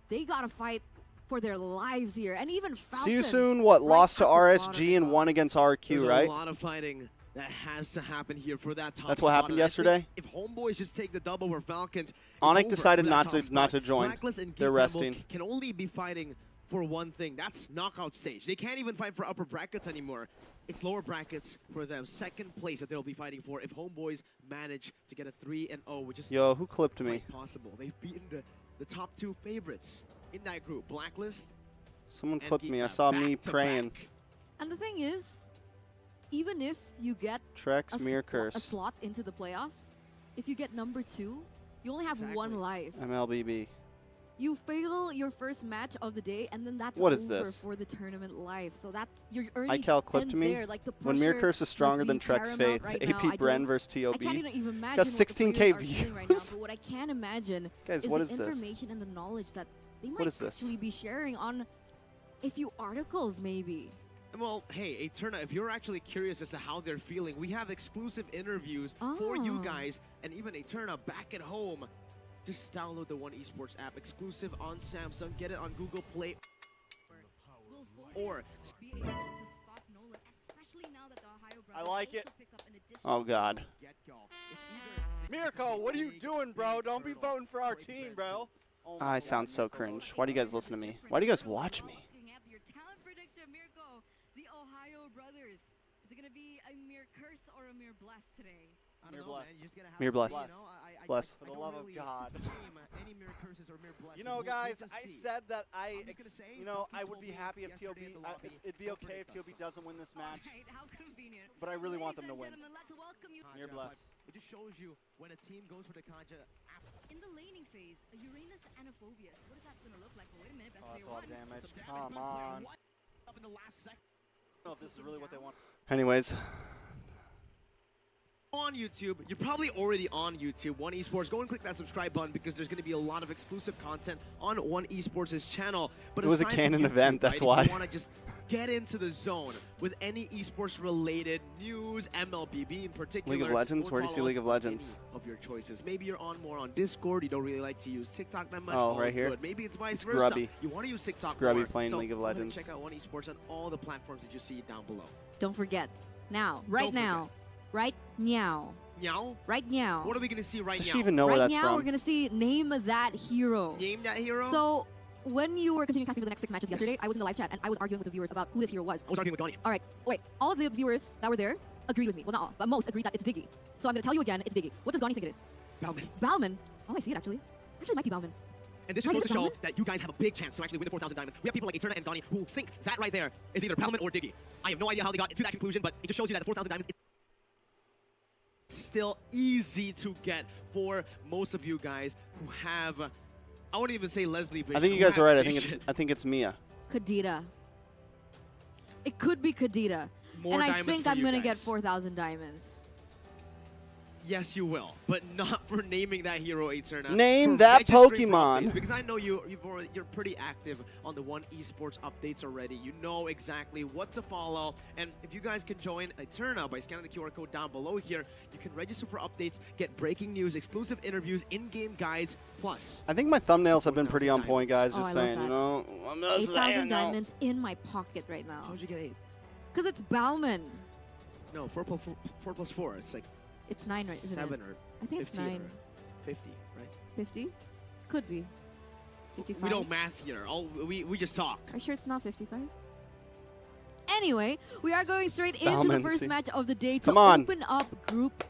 S3: they gotta fight for their lives here. And even Falcons.
S1: See you soon. What,
S3: right
S1: lost to
S3: at the bottom
S1: RSG
S3: as
S1: and
S3: well.
S1: won against RQ,
S2: There's
S1: right?
S2: a lot of fighting that has to happen here for that top
S1: That's what
S2: spot,
S1: happened
S2: and I
S1: yesterday?
S2: think if Homeboys just take the double over Falcons, it's
S1: Onyx
S2: over
S1: decided
S2: for that
S1: not
S2: top
S1: to
S2: spot.
S1: join.
S2: Blacklist and Geek
S1: They're
S2: Fam
S1: resting.
S2: can only be fighting for one thing. That's knockout stage. They can't even fight for upper brackets anymore. It's lower brackets for them. Second place that they'll be fighting for if Homebois manage to get a 3-0, which is
S1: Yo, who clipped me?
S2: quite possible. They've beaten the top 2 favorites in that group, Blacklist.
S1: Someone
S2: and
S1: clipped
S2: Geek
S1: me. I
S2: now
S1: saw
S2: back
S1: me
S2: to
S1: praying.
S2: back.
S3: And the thing is, even if you get
S1: Trex, Mirror
S3: a
S1: Curse,
S3: slot into the playoffs, if you get number 2, you only have
S2: Exactly.
S3: 1 life.
S1: MLBB.
S3: You fail your first match of the day, and then that's
S1: What is
S3: over
S1: this?
S3: for the tournament life. So that your earning
S1: iCal clipped
S3: ends
S1: me.
S3: there. Like the
S1: When Mirror
S3: pressure
S1: Curse is
S3: must
S1: stronger
S3: be
S1: than Trex
S3: paramount
S1: Faith,
S3: right
S1: AP
S3: now.
S1: Bren versus
S3: I
S1: TOB.
S3: can't even imagine
S1: got
S3: what the
S1: 16K
S3: players are feeling right now,
S1: views.
S3: but what I can imagine
S1: Guys,
S3: is
S1: what
S3: the
S1: is this?
S3: information and the knowledge that they
S1: What
S3: might
S1: is this?
S3: actually be sharing on a few articles, maybe.
S2: Well, hey, Eterna, if you're actually curious as to how they're feeling, we have exclusive interviews for you
S3: Oh.
S2: guys, and even Eterna back at home. Just download the One Esports app, exclusive on Samsung. Get it on Google Play. Or
S3: Be able to stop Nolan, especially now that the OhioBrothers
S1: like
S3: also
S1: it.
S3: pick up an additional
S1: Oh, God.
S2: get go. It's either
S1: Mirko, what are you doing, bro? Don't be voting for our team, bro. Oh
S3: Ah,
S1: I sound so cringe. Why do you guys listen to me? Why do you guys watch me?
S3: Looking at your talent prediction, Mirko, the OhioBrothers. Is it going to be a mere curse or a mere bless today?
S2: I
S1: Mere
S2: don't know,
S1: bless.
S2: man. You're just gonna have
S1: Mere
S2: to
S1: bless.
S2: see, you know, I
S1: Bless.
S2: I
S1: For the
S2: don't
S1: love of
S2: really
S1: God.
S2: claim any mere curses or mere blessings.
S1: You know,
S2: We'll
S1: guys,
S2: get to
S1: I
S2: see.
S1: said that
S2: I'm just gonna say,
S1: you know,
S2: Falcons
S1: I would
S2: told
S1: be
S2: me
S1: happy if TOB,
S2: yesterday in the lobby,
S1: it'd be
S2: don't
S1: okay if
S2: predict
S1: TOB
S2: us.
S1: doesn't win this match.
S3: Alright, how convenient.
S1: But I really want
S3: Ladies
S1: them to
S3: and
S1: win.
S3: gentlemen, let's welcome you.
S1: Mere bless.
S2: It just shows you when a team goes for the Kanja after.
S3: In the laning phase, a Uranus and a Phobius. What is that going to look like? But wait a minute, best
S1: Oh, that's
S3: player
S1: a lot of
S3: one.
S1: damage.
S2: Some
S1: Come
S2: but player
S1: on.
S2: one up in the last second.
S1: I don't know if this is really what they want. Anyways,
S2: On YouTube, you're probably already on YouTube, One Esports. Go and click that subscribe button because there's going to be a lot of exclusive content on One Esports' channel. But
S1: It was a
S2: aside from
S1: canon
S2: YouTube,
S1: event, that's
S2: right,
S1: why.
S2: If you want to just get into the zone with any esports-related news, MLBB in particular.
S1: League of Legends?
S2: go and
S1: Where do you see
S2: follow
S1: League
S2: us
S1: of
S2: on
S1: Legends?
S2: any of your choices. Maybe you're on more on Discord. You don't really like to use TikTok that much.
S1: Oh,
S2: all
S1: right here?
S2: good. Maybe it's vice
S1: It's
S2: versa.
S1: grubby.
S2: You want to use TikTok
S1: It's grubby
S2: more.
S1: playing
S2: So
S1: League of
S2: go ahead and
S1: Legends.
S2: check out One Esports on all the platforms that you see down below.
S3: Don't forget. Now. Right
S2: Don't
S3: now. Right now.
S2: Meow.
S3: Right now.
S2: What are we going to see right
S1: does
S2: now?
S1: she even know where
S3: right
S1: that's
S3: now, we're
S1: from?
S3: going to see Name That Hero.
S2: Name that hero.
S3: So, when you were continuing casting for the next 6 matches yesterday, I was in the live chat and I was arguing with the viewers about who this hero was.
S2: I was arguing with Donnie.
S3: Alright, wait. All of the viewers that were there agreed with me. Well, not all, but most agreed that it's Diggy. So I'm going to tell you again, it's Diggy. What does Donnie think it is?
S2: Balvin.
S3: Bauman. Oh, I see it actually. Actually, it might be Bauman.
S2: And this
S3: Might
S2: just goes
S3: be
S2: to show
S3: Bauman?
S2: that you guys have a big chance to actually win the 4,000 diamonds. We have people like Eterna and Donnie who think that right there is either Palman or Diggy. I have no idea how they got to that conclusion, but it just shows you that the 4,000 diamonds is still easy to get for most of you guys who have, I wouldn't even say Leslie vision.
S1: I think you
S2: who
S1: guys
S2: have
S1: are right.
S2: vision.
S1: I think it's Mia.
S3: Kadita. It could be Kadita.
S2: More
S3: And I
S2: diamonds
S3: think
S2: for
S3: I'm
S2: you
S3: going to get
S2: guys.
S3: 4,000 diamonds.
S2: Yes, you will, but not for naming that hero, Eterna.
S1: Name
S2: For
S1: that
S2: registering for
S1: Pokemon.
S2: updates, because I know you're pretty active on the One Esports updates already. You know exactly what to follow, and if you guys can join Eterna by scanning the QR code down below here, you can register for updates, get breaking news, exclusive interviews, in-game guides, plus.
S1: I think my thumbnails have been pretty on point, guys.
S3: Oh,
S1: Just
S3: I love
S1: saying,
S3: that.
S1: you know. I'm just
S3: 8,000
S1: saying, no.
S3: diamonds in my pocket right now.
S2: How'd you get 8?
S3: Because it's Bauman.
S2: No, 4 plus 4. It's like
S3: It's 9, right? Isn't
S2: 7
S3: it?
S2: or
S3: I think it's
S2: 50
S3: 9.
S2: or 50, right?
S3: 50? Could be. 55.
S2: We don't math here. We just talk.
S3: Are you sure it's not 55? Anyway, we are going straight into the
S1: Bauman,
S3: first
S1: see.
S3: match of the day to
S1: Come on.
S3: open up Group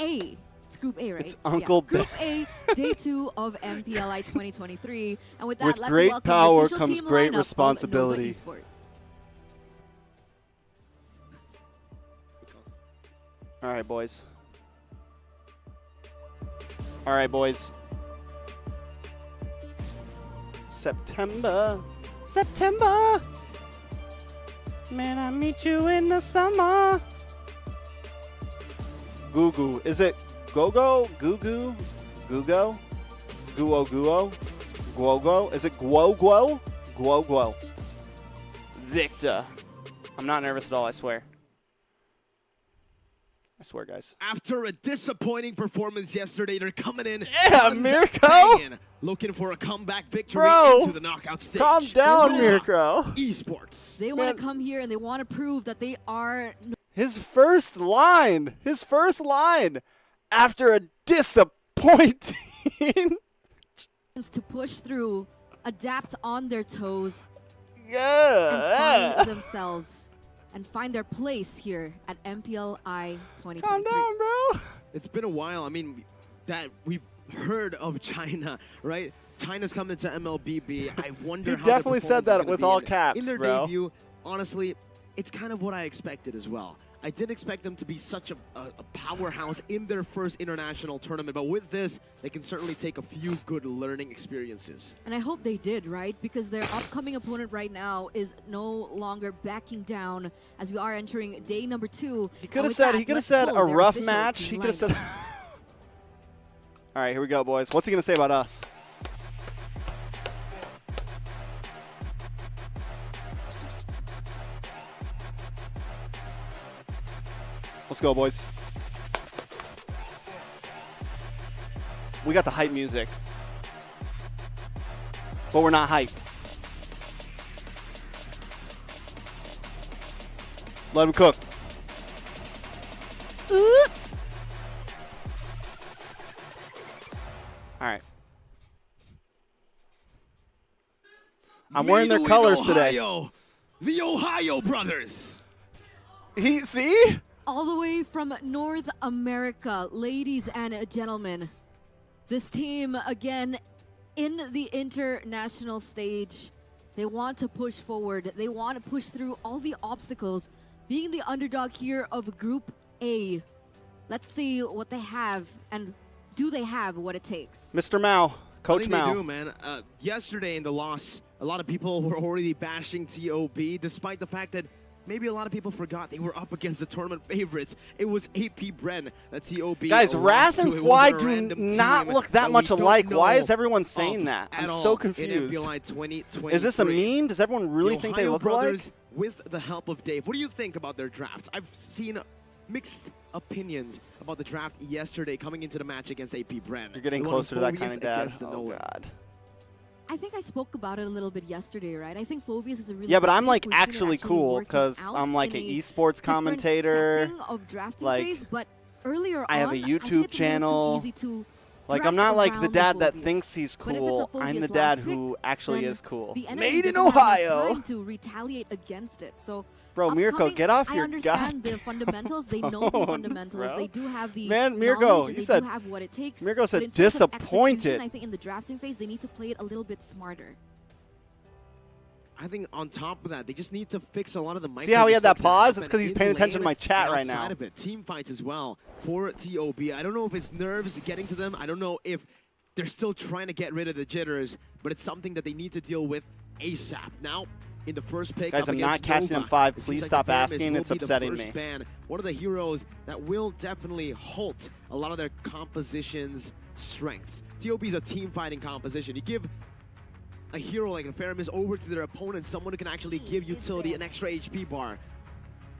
S3: A. It's Group A, right?
S1: It's Uncle
S3: Group A, Day 2 of MPLI 2023. And with that,
S1: With
S3: let's
S1: great
S3: welcome
S1: power
S3: the official
S1: comes
S3: team
S1: great
S3: lineup
S1: responsibility.
S3: Of Nova Esports.
S1: All right, boys. All right, boys. September. September. Man, I meet you in the summer. Goo goo. Is it go-go? Goo-goo? Goo-go? Guo-guo? Guo-go? Is it guo-guo? Guo-guo. Victor. I'm not nervous at all, I swear. I swear, guys.
S2: After a disappointing performance yesterday, they're coming in.
S1: Yeah,
S2: guns
S1: Mirko!
S2: banging, looking for a comeback victory
S1: Bro,
S2: into the knockout stage.
S1: Calm down,
S3: Yeah.
S1: Mirko.
S2: Esports.
S3: They want
S1: Man.
S3: to come here and they want to prove that they are
S1: His first line after a disappointing.
S3: to push through, adapt on their toes,
S1: Yeah.
S3: find themselves and find their place here at MPLI 2023.
S1: Calm down, bro.
S2: It's been a while. I mean, that we've heard of China, right? China's coming to MLBB. I wonder
S1: You
S2: how their
S1: definitely said
S2: performance is
S1: that
S2: gonna
S1: with
S2: be
S1: all
S2: in
S1: caps,
S2: their
S1: bro.
S2: debut. Honestly, it's kind of what I expected as well. I didn't expect them to be such a powerhouse in their first international tournament, but with this, they can certainly take a few good learning experiences.
S3: And I hope they did, right? Because their upcoming opponent right now is no longer backing down as we are entering day number 2.
S1: He could have said a rough match. He could have said. All right, here we go, boys. What's he gonna say about us? Let's go, boys. We got the hype music, but we're not hype. Let him cook. All right. I'm wearing their colors today.
S2: The WATCHPARTY.
S1: See?
S3: All the way from North America, ladies and gentlemen. This team, again, in the international stage, they want to push forward. They want to push through all the obstacles, being the underdog here of Group A. Let's see what they have, and do they have what it takes?
S1: Mr. Mao, Coach Mao.
S2: They do, man. Yesterday in the loss, a lot of people were already bashing TOB, despite the fact that maybe a lot of people forgot they were up against the tournament favorites. It was AP Bren that TOB.
S1: Guys, Wrath and Fly do not look that much alike. Why is everyone saying that? I'm so confused. Is this a meme? Does everyone really think they look alike?
S2: With the help of Dave, what do you think about their drafts? I've seen mixed opinions about the draft yesterday coming into the match against AP Bren.
S1: You're getting closer to that kind of dad. Oh, God.
S3: I think I spoke about it a little bit yesterday, right? I think Phobius is a really
S1: but I'm like actually cool because I'm like an esports commentator.
S3: Of drafting
S1: like
S3: phase, but earlier
S1: I have a YouTube channel. Like I'm not like the dad that thinks he's cool. I'm the dad who actually is cool. Made in Ohio.
S3: To retaliate against it. So
S1: bro, Mirko, get off your
S3: I understand the fundamentals. They know the fundamentals.
S1: Bro.
S3: They do have the
S1: man. Mirko,
S3: you
S1: said.
S3: They do have what it takes.
S1: Mirko said disappointed.
S3: I think in the drafting phase they need to play it a little bit smarter.
S2: I think on top of that, they just need to fix a lot of the micro.
S1: See how he had that pause? It's because he's paying attention to my chat right now.
S2: Of it. Team fights as well for TOB. I don't know if it's nerves getting to them. I don't know if they're still trying to get rid of the jitters, but it's something that they need to deal with ASAP. Now, in the first pick,
S1: guys, I'm not casting him 5. Please stop asking. It's upsetting me.
S2: One of the heroes that will definitely halt a lot of their composition's strengths. TOB is a team fighting composition. You give a hero like Nefarious over to their opponent, someone who can actually give utility an extra HP bar.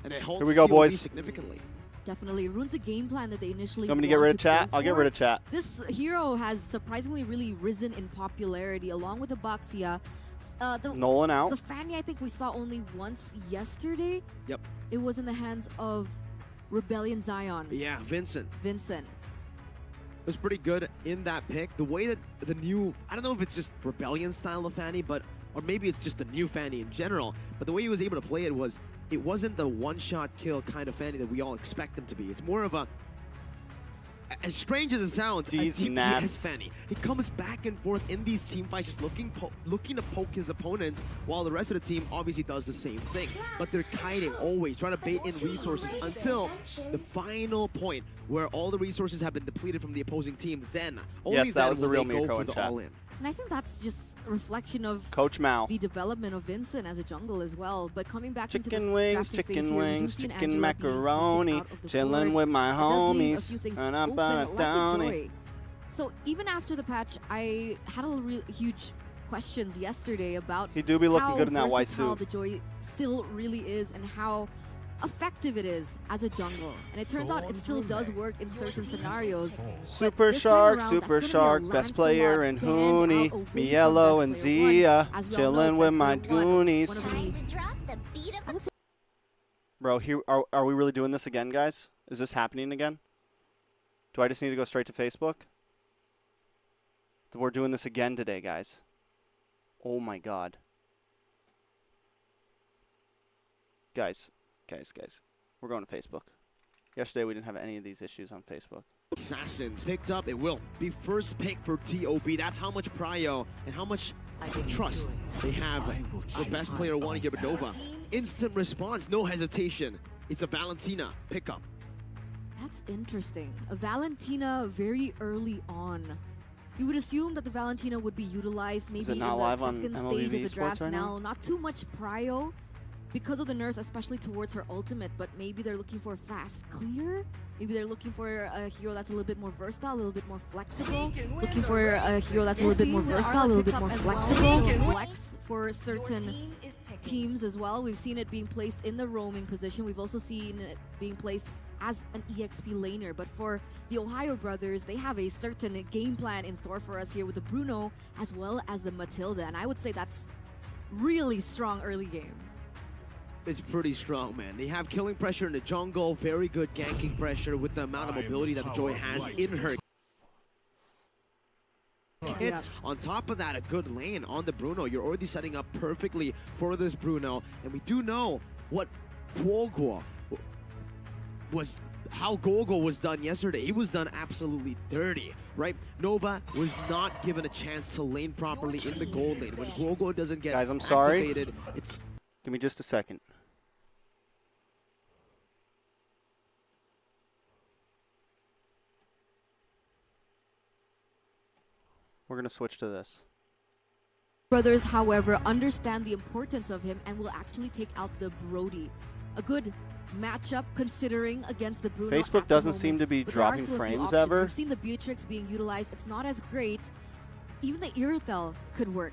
S2: And it holds
S1: Here we go, boys.
S3: Significantly. Definitely ruins the game plan that they initially
S1: want me to get rid of chat? I'll get rid of chat.
S3: This hero has surprisingly really risen in popularity along with the Baxia.
S1: Nolan out.
S3: The Fanny I think we saw only once yesterday.
S2: Yep.
S3: It was in the hands of Rebellion Zion.
S2: Yeah, Vincent.
S3: It
S2: was pretty good in that pick. The way that the new, I don't know if it's just Rebellion style of Fanny, but or maybe it's just the new Fanny in general, but the way he was able to play it was, it wasn't the one-shot kill kind of Fanny that we all expect him to be. It's more of a, as strange as it sounds, a DPS Fanny. He comes back and forth in these team fights, just looking to poke his opponents, while the rest of the team obviously does the same thing. But they're kiting, always trying to bait in resources until the final point where all the resources have been depleted from the opposing team. Then only then will they go for the all-in.
S3: And I think that's just a reflection of
S1: Coach Mao.
S3: The development of Vincent as a jungle as well. But coming back into the
S1: chicken wings, chicken macaroni, chilling with my homies.
S3: So even after the patch, I had a huge questions yesterday about
S1: he do be looking good in that white suit.
S3: How the Joy still really is and how effective it is as a jungle, and it turns out it still does work in certain scenarios.
S1: Super Shark, best player in Huni, Mielo and Zia, chilling with my Goonies. Bro, here are we really doing this again, guys? Is this happening again? Do I just need to go straight to Facebook? We're doing this again today, guys. Oh my God. Guys. We're going to Facebook. Yesterday we didn't have any of these issues on Facebook.
S2: Assassins picked up. It will be first pick for TOB. That's how much prio and how much trust they have. The best player wanting here, Dewa. Instant response, no hesitation. It's a Valentina pickup.
S3: That's interesting. A Valentina very early on. You would assume that the Valentina would be utilized maybe in the second stage of the draft now. Not too much prio because of the nerfs, especially towards her ultimate, but maybe they're looking for a fast clear. Maybe they're looking for a hero that's a little bit more versatile, a little bit more flexible. Looking for a hero that's a little bit more versatile, a little bit more flexible. Flex for certain teams as well. We've seen it being placed in the roaming position. We've also seen it being placed as an EXP laner. But for the TheOhioBrothers, they have a certain game plan in store for us here with the Bruno as well as the Matilda. And I would say that's really strong early game.
S2: It's pretty strong, man. They have killing pressure in the jungle, very good ganking pressure with the amount of mobility that the Joy has in her. On top of that, a good lane on the Bruno. You're already setting up perfectly for this Bruno. And we do know what Golgo was, how Golgo was done yesterday. He was done absolutely dirty, right? Nova was not given a chance to lane properly in the gold lane. When Golgo doesn't get
S1: Guys, I'm sorry.
S2: activated, it's...
S1: Give me just a second. We're going to switch to this.
S3: Brothers, however, understand the importance of him and will actually take out the Brody. A good matchup considering against the Bruno.
S1: Facebook doesn't seem to be dropping frames ever.
S3: We've seen the Beatrix being utilized. It's not as great. Even the Irithel could work.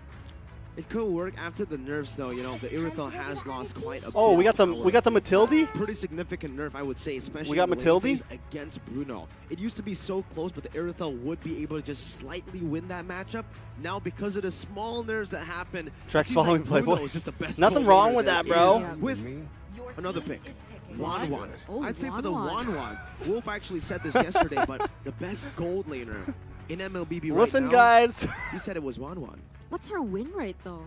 S2: It could work after the nerfs, though. You know, the Irithel has lost quite a bit.
S1: Oh, we got the Matilda?
S2: Pretty significant nerf, I would say, especially
S1: we got Matilda
S2: against Bruno. It used to be so close, but the Irithel would be able to just slightly win that matchup. Now, because of the small nerfs that happen,
S1: Trex following
S2: like
S1: Playboy.
S2: Is just the best
S1: Nothing wrong with that, bro.
S3: Yeah.
S2: With another pick. Wanwan.
S3: Oh,
S2: I'd say for the
S3: Wanwan.
S2: Wanwan. Wolf actually said this yesterday, but the best gold laner in MLBB right
S1: Listen,
S2: now,
S1: guys.
S2: he said it was Wanwan.
S3: What's her win rate, though?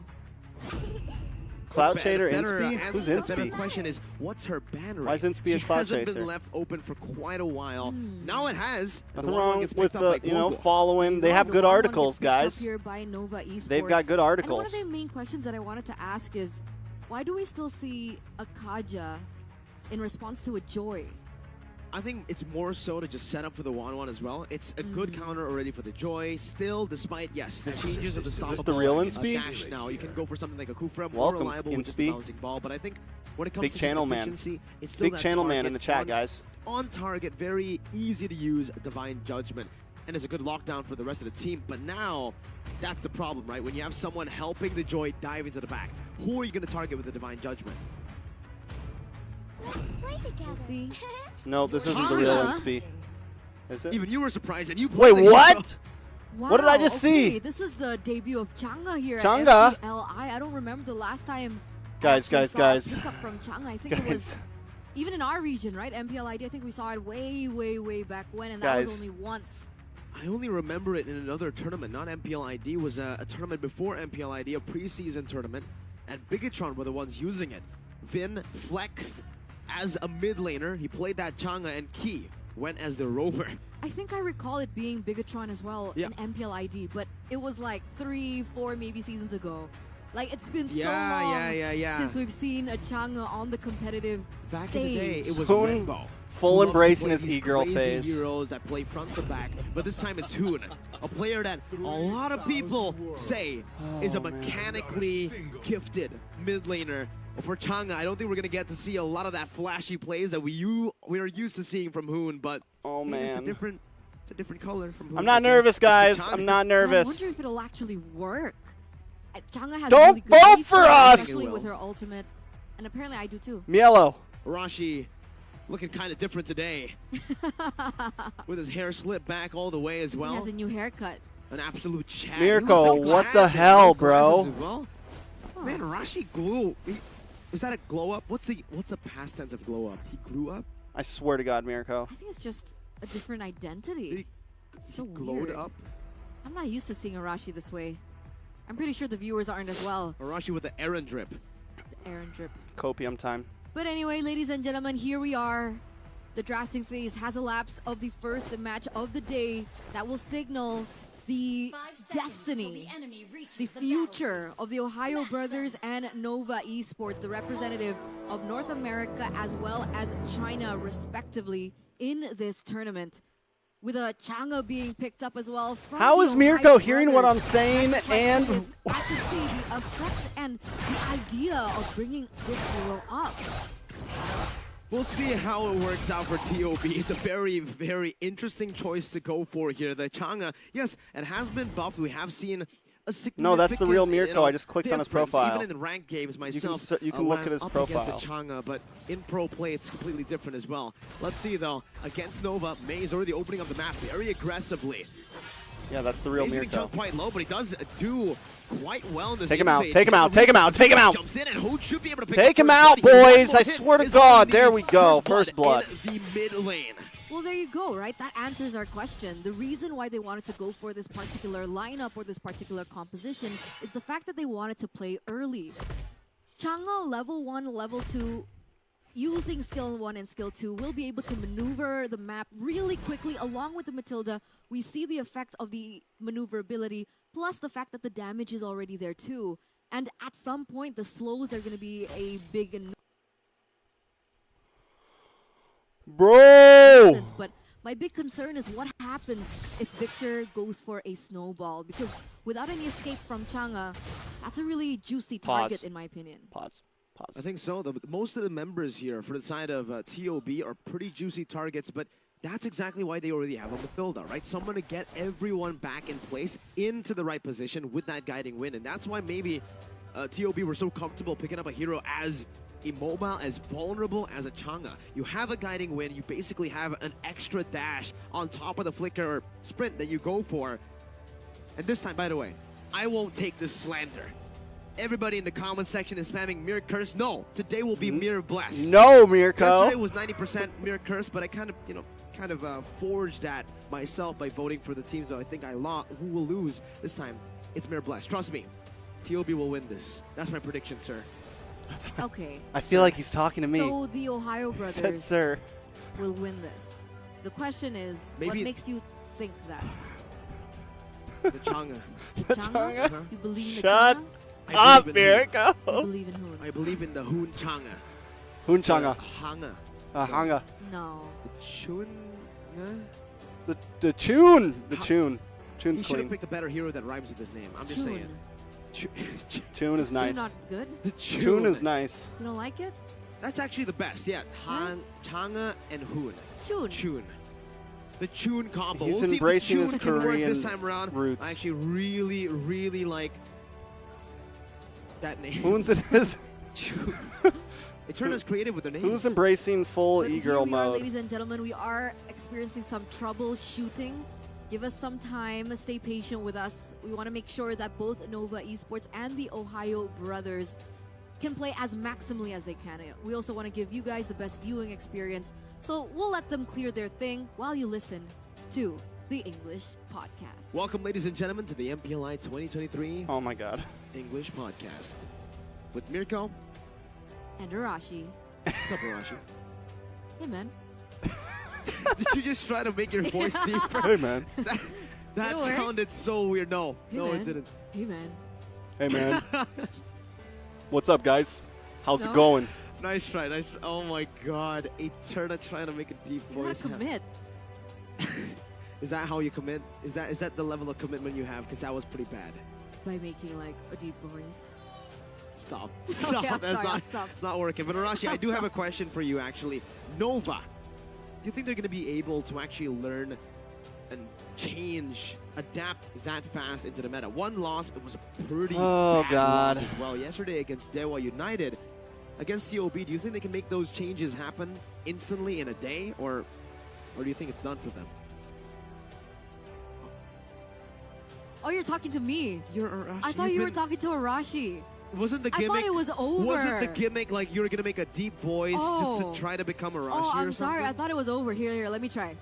S1: Cloud Shader,
S2: Better
S1: Inspi? Who's
S2: The better
S1: Inspi?
S2: question is, what's her ban rate?
S1: Why is Inspi a
S2: She
S1: Cloud
S2: hasn't
S1: Chaser?
S2: been left open for quite a while. Now it has. and
S1: Nothing
S2: the Wanwan
S1: wrong
S2: gets
S1: with
S2: picked up by
S1: you know,
S2: Golgo.
S1: following. They have
S3: The
S1: good
S3: Wanwan
S1: articles,
S3: gets picked up
S1: guys.
S3: Here by Nova Esports.
S1: They've got good
S3: And one
S1: articles.
S3: of the main questions that I wanted to ask is, why do we still see a Kaja in response to a Joy?
S2: I think it's more so to just set up for the Wanwan as well. It's a good counter already for the Joy. Still, despite, yes, the changes of the stop.
S1: Is this the real Inspi?
S2: Dash now. You can go for something like a Kufra, more
S1: Welcome,
S2: reliable with just the
S1: Inspi.
S2: bouncing ball. But I think when it comes
S1: Big
S2: to
S1: channel
S2: just
S1: man.
S2: efficiency, it's still
S1: Big
S2: that
S1: channel man
S2: target
S1: in the chat,
S2: on-
S1: guys.
S2: On target, very easy to use Divine Judgment. And it's a good lockdown for the rest of the team. But now, that's the problem, right? When you have someone helping the Joy dive into the back, who are you going to target with the Divine Judgment?
S5: Let's play together.
S3: We'll see.
S1: No, this isn't the real
S3: Huh?
S1: Inspi. Is it?
S2: Even you were surprised, and you
S1: Wait,
S2: played the hero.
S1: what? What did I
S3: Wow,
S1: just
S3: okay,
S1: see?
S3: This is the debut of Chang'e here
S1: Chang'e?
S3: at MPLI. I don't remember the last time
S1: Guys,
S3: I
S1: guys,
S3: saw a
S1: guys.
S3: pickup from Chang'e. I think it was
S1: Guys,
S3: even in our region, right? MPLID, I think we saw it way back when, and that
S1: Guys.
S3: was only once.
S2: I only remember it in another tournament, not MPLID. It was a tournament before MPLID, a preseason tournament, and Bigetron were the ones using it. Vin flexed as a mid laner. He played that Chang'e, and Key went as the roamer.
S3: I think I recall it being Bigetron as well
S2: Yeah.
S3: in MPLID, but it was like 3, 4 maybe seasons ago. Like, it's been so
S2: Yeah,
S3: long
S2: yeah.
S3: since we've seen a Chang'e on the competitive
S2: Back
S3: stage.
S2: in the day, it was
S1: Hoon,
S2: Rainbow.
S1: full
S2: Who loves to
S1: embrace in
S2: play
S1: his
S2: these
S1: e-girl
S2: crazy
S1: phase.
S2: heroes that play front to back, but this time it's Hoon, a player that a lot of people say is a mechanically gifted mid laner. For Chang'e, I don't think we're gonna get to see a lot of that flashy plays that we are used to seeing from Hoon, but
S1: Oh,
S2: maybe it's a
S1: man.
S2: different color from Hoon.
S1: I'm not
S2: I guess.
S1: nervous,
S2: It's the
S1: guys.
S2: Chang'e.
S1: I'm not
S3: And I
S1: nervous.
S3: wonder if it'll actually work. Chang'e has
S1: Don't
S3: really good
S1: vote
S3: lead
S1: for
S3: time,
S1: us!
S3: especially
S2: It
S3: with
S2: will.
S3: her ultimate, and apparently I do too.
S1: Mielo.
S2: Rashi looking kind of different today, with his hair slipped back all the way as
S3: He
S2: well.
S3: has a new haircut.
S2: An absolute chat.
S1: Miracle,
S2: He looks
S1: what
S2: like
S1: the
S2: Glass
S1: hell,
S2: and
S1: bro?
S2: glasses as well.
S3: Oh.
S2: Man, Rashi glue. Was that a glow up? What's the past tense of glow up? He glue up?
S1: I swear to God, Mirko.
S3: I think it's just a different identity.
S2: He
S3: It's so
S2: glowed
S3: weird.
S2: up?
S3: I'm not used to seeing Arashi this way. I'm pretty sure the viewers aren't as well.
S2: Or Rashi with the Aaron drip.
S3: The Aaron drip.
S1: Copium time.
S3: But But anyway, ladies and gentlemen, here we are. The drafting phase has elapsed of the first match of the day that will signal the destiny, the future of the Ohio Brothers and Nova Esports, the representative of North America as well as China, respectively, in this tournament. With a Chang'e being picked up as well.
S1: How is Mirko hearing what I'm saying? And
S3: to see the effect and the idea of bringing this duo up.
S2: We'll see how it works out for TOB. It's a very, very interesting choice to go for here. The Chang'e, yes, it has been buffed. We have seen a significant,
S1: no, that's the real Mirko. I just clicked on his profile.
S2: Even in the ranked games myself,
S1: you can look at his profile.
S2: Against the Chang'e, but in pro play, it's completely different as well. Let's see, though. Against Nova, May is already opening up the map very aggressively.
S1: Yeah, that's the real
S2: He's
S1: Mirko.
S2: getting jumped quite low, but he does do quite well in this.
S1: Take him out, take him out, take him out, take him out.
S2: Jumps in and Hood should be able to pick
S1: Take
S2: up
S1: him
S2: first
S1: out,
S2: blood.
S1: boys. I swear to God. There we go. First blood.
S2: In the mid lane.
S3: Well, there you go, right? That answers our question. The reason why they wanted to go for this particular lineup or this particular composition is the fact that they wanted to play early. Chang'e level 1, level 2, using skill 1 and skill 2, will be able to maneuver the map really quickly. Along with the Matilda, we see the effect of the maneuverability, plus the fact that the damage is already there too. And at some point, the slows are going to be a big
S1: Bro!
S3: But my big concern is what happens if Victor goes for a snowball, because without any escape from Chang'e, that's a really juicy target in my opinion.
S1: Pause.
S2: I think so. Most of the members here for the side of TOB are pretty juicy targets, but that's exactly why they already have a Matilda, right? Someone to get everyone back in place into the right position with that guiding win, and that's why maybe TOB were so comfortable picking up a hero as immobile, as vulnerable as a Chang'e. You have a guiding win, you basically have an extra dash on top of the flicker or sprint that you go for. And this time, by the way, I won't take this slander. Everybody in the comment section is spamming Mirror Curse. No, today will be Mirror Bless.
S1: No, Mirko.
S2: Yesterday was 90% Mirror Curse, but I kind of forged that myself by voting for the teams that I think I lost. Who will lose this time? It's Mirror Bless. Trust me, TOB will win this. That's my prediction, sir.
S3: Okay.
S1: I feel like he's talking to me.
S3: So the Ohio Brothers
S1: Said, sir.
S3: will win this. The question is,
S2: Maybe
S3: what makes you think that?
S2: The Chang'e.
S3: The Chang'e?
S1: Chang'e?
S3: You believe in the
S1: Shut
S3: Chang'e?
S1: up,
S2: You
S1: Mirko.
S3: believe in Hoon?
S2: I believe in the Hoon Chang'e.
S1: Hoon Chang'e.
S2: Hang'e.
S1: Hanga.
S3: No.
S2: Chun.
S1: The tune. The
S2: How-
S1: tune.
S2: He
S1: Tune's
S2: should have
S1: clean.
S2: picked a better hero that rhymes with his name. I'm just saying.
S1: Tune is
S3: Is
S1: nice.
S3: not good?
S2: The
S1: Tune is nice.
S3: You don't like it?
S2: That's actually the best. Yeah, Chang'e and Hoon.
S3: Chun.
S2: Chun. The Chun combo.
S1: He's
S2: We'll see if the
S1: embracing
S2: Chun
S1: his
S2: can work
S1: Korean
S2: this time around.
S1: roots.
S2: I actually really, really like that name.
S1: Hoon's it is.
S2: Chun. They turn us creative with their names.
S1: Who's embracing full
S3: But here
S1: e-girl
S3: we are,
S1: mode?
S3: ladies and gentlemen, we are experiencing some troubleshooting. Give us some time, stay patient with us. We want to make sure that both Nova Esports and the Ohio Brothers can play as maximally as they can. We also want to give you guys the best viewing experience, so we'll let them clear their thing while you listen to the English podcast.
S2: Welcome, ladies and gentlemen, to the MPLI 2023
S1: Oh my god.
S2: English podcast. With Mirko.
S3: And Arashi.
S2: What's up, Arashi?
S3: Hey, man.
S2: Did you just try to make your voice deeper?
S1: Hey man.
S2: That
S3: It'll work.
S2: sounded so weird. No,
S3: Hey,
S2: no,
S3: man.
S2: it didn't.
S3: Hey, man.
S1: Hey man. What's up, guys? How's
S3: No?
S1: it going?
S2: Nice try, nice try. Oh my god, Eterna trying to make a deep
S3: You gotta
S2: voice.
S3: commit.
S2: Is that how you commit? Is that the level of commitment you have? Because that was pretty bad.
S3: By making, like, a deep voice.
S2: Stop.
S3: Okay,
S2: Stop.
S3: I'm
S2: That's
S3: sorry,
S2: not,
S3: I'll stop.
S2: It's not working. But Arashi, I do have a question for you actually. Nova, do you think they're going to be able to actually learn and change, adapt that fast into the meta? One loss, it was a pretty
S1: Oh,
S2: bad
S1: God.
S2: loss as well. Yesterday against Dewa United, against COB, do you think they can make those changes happen instantly in a day? Or do you think it's done for them?
S3: Oh, you're talking to me.
S2: You're Arashi.
S3: I thought you were talking to Arashi.
S2: Wasn't the
S3: I
S2: gimmick?
S3: thought it was over.
S2: Wasn't the gimmick like you were gonna make a deep voice just
S3: Oh.
S2: to try to become Arashi
S3: Oh, I'm
S2: or
S3: sorry. I
S2: something?
S3: thought it was over. Here, let me try.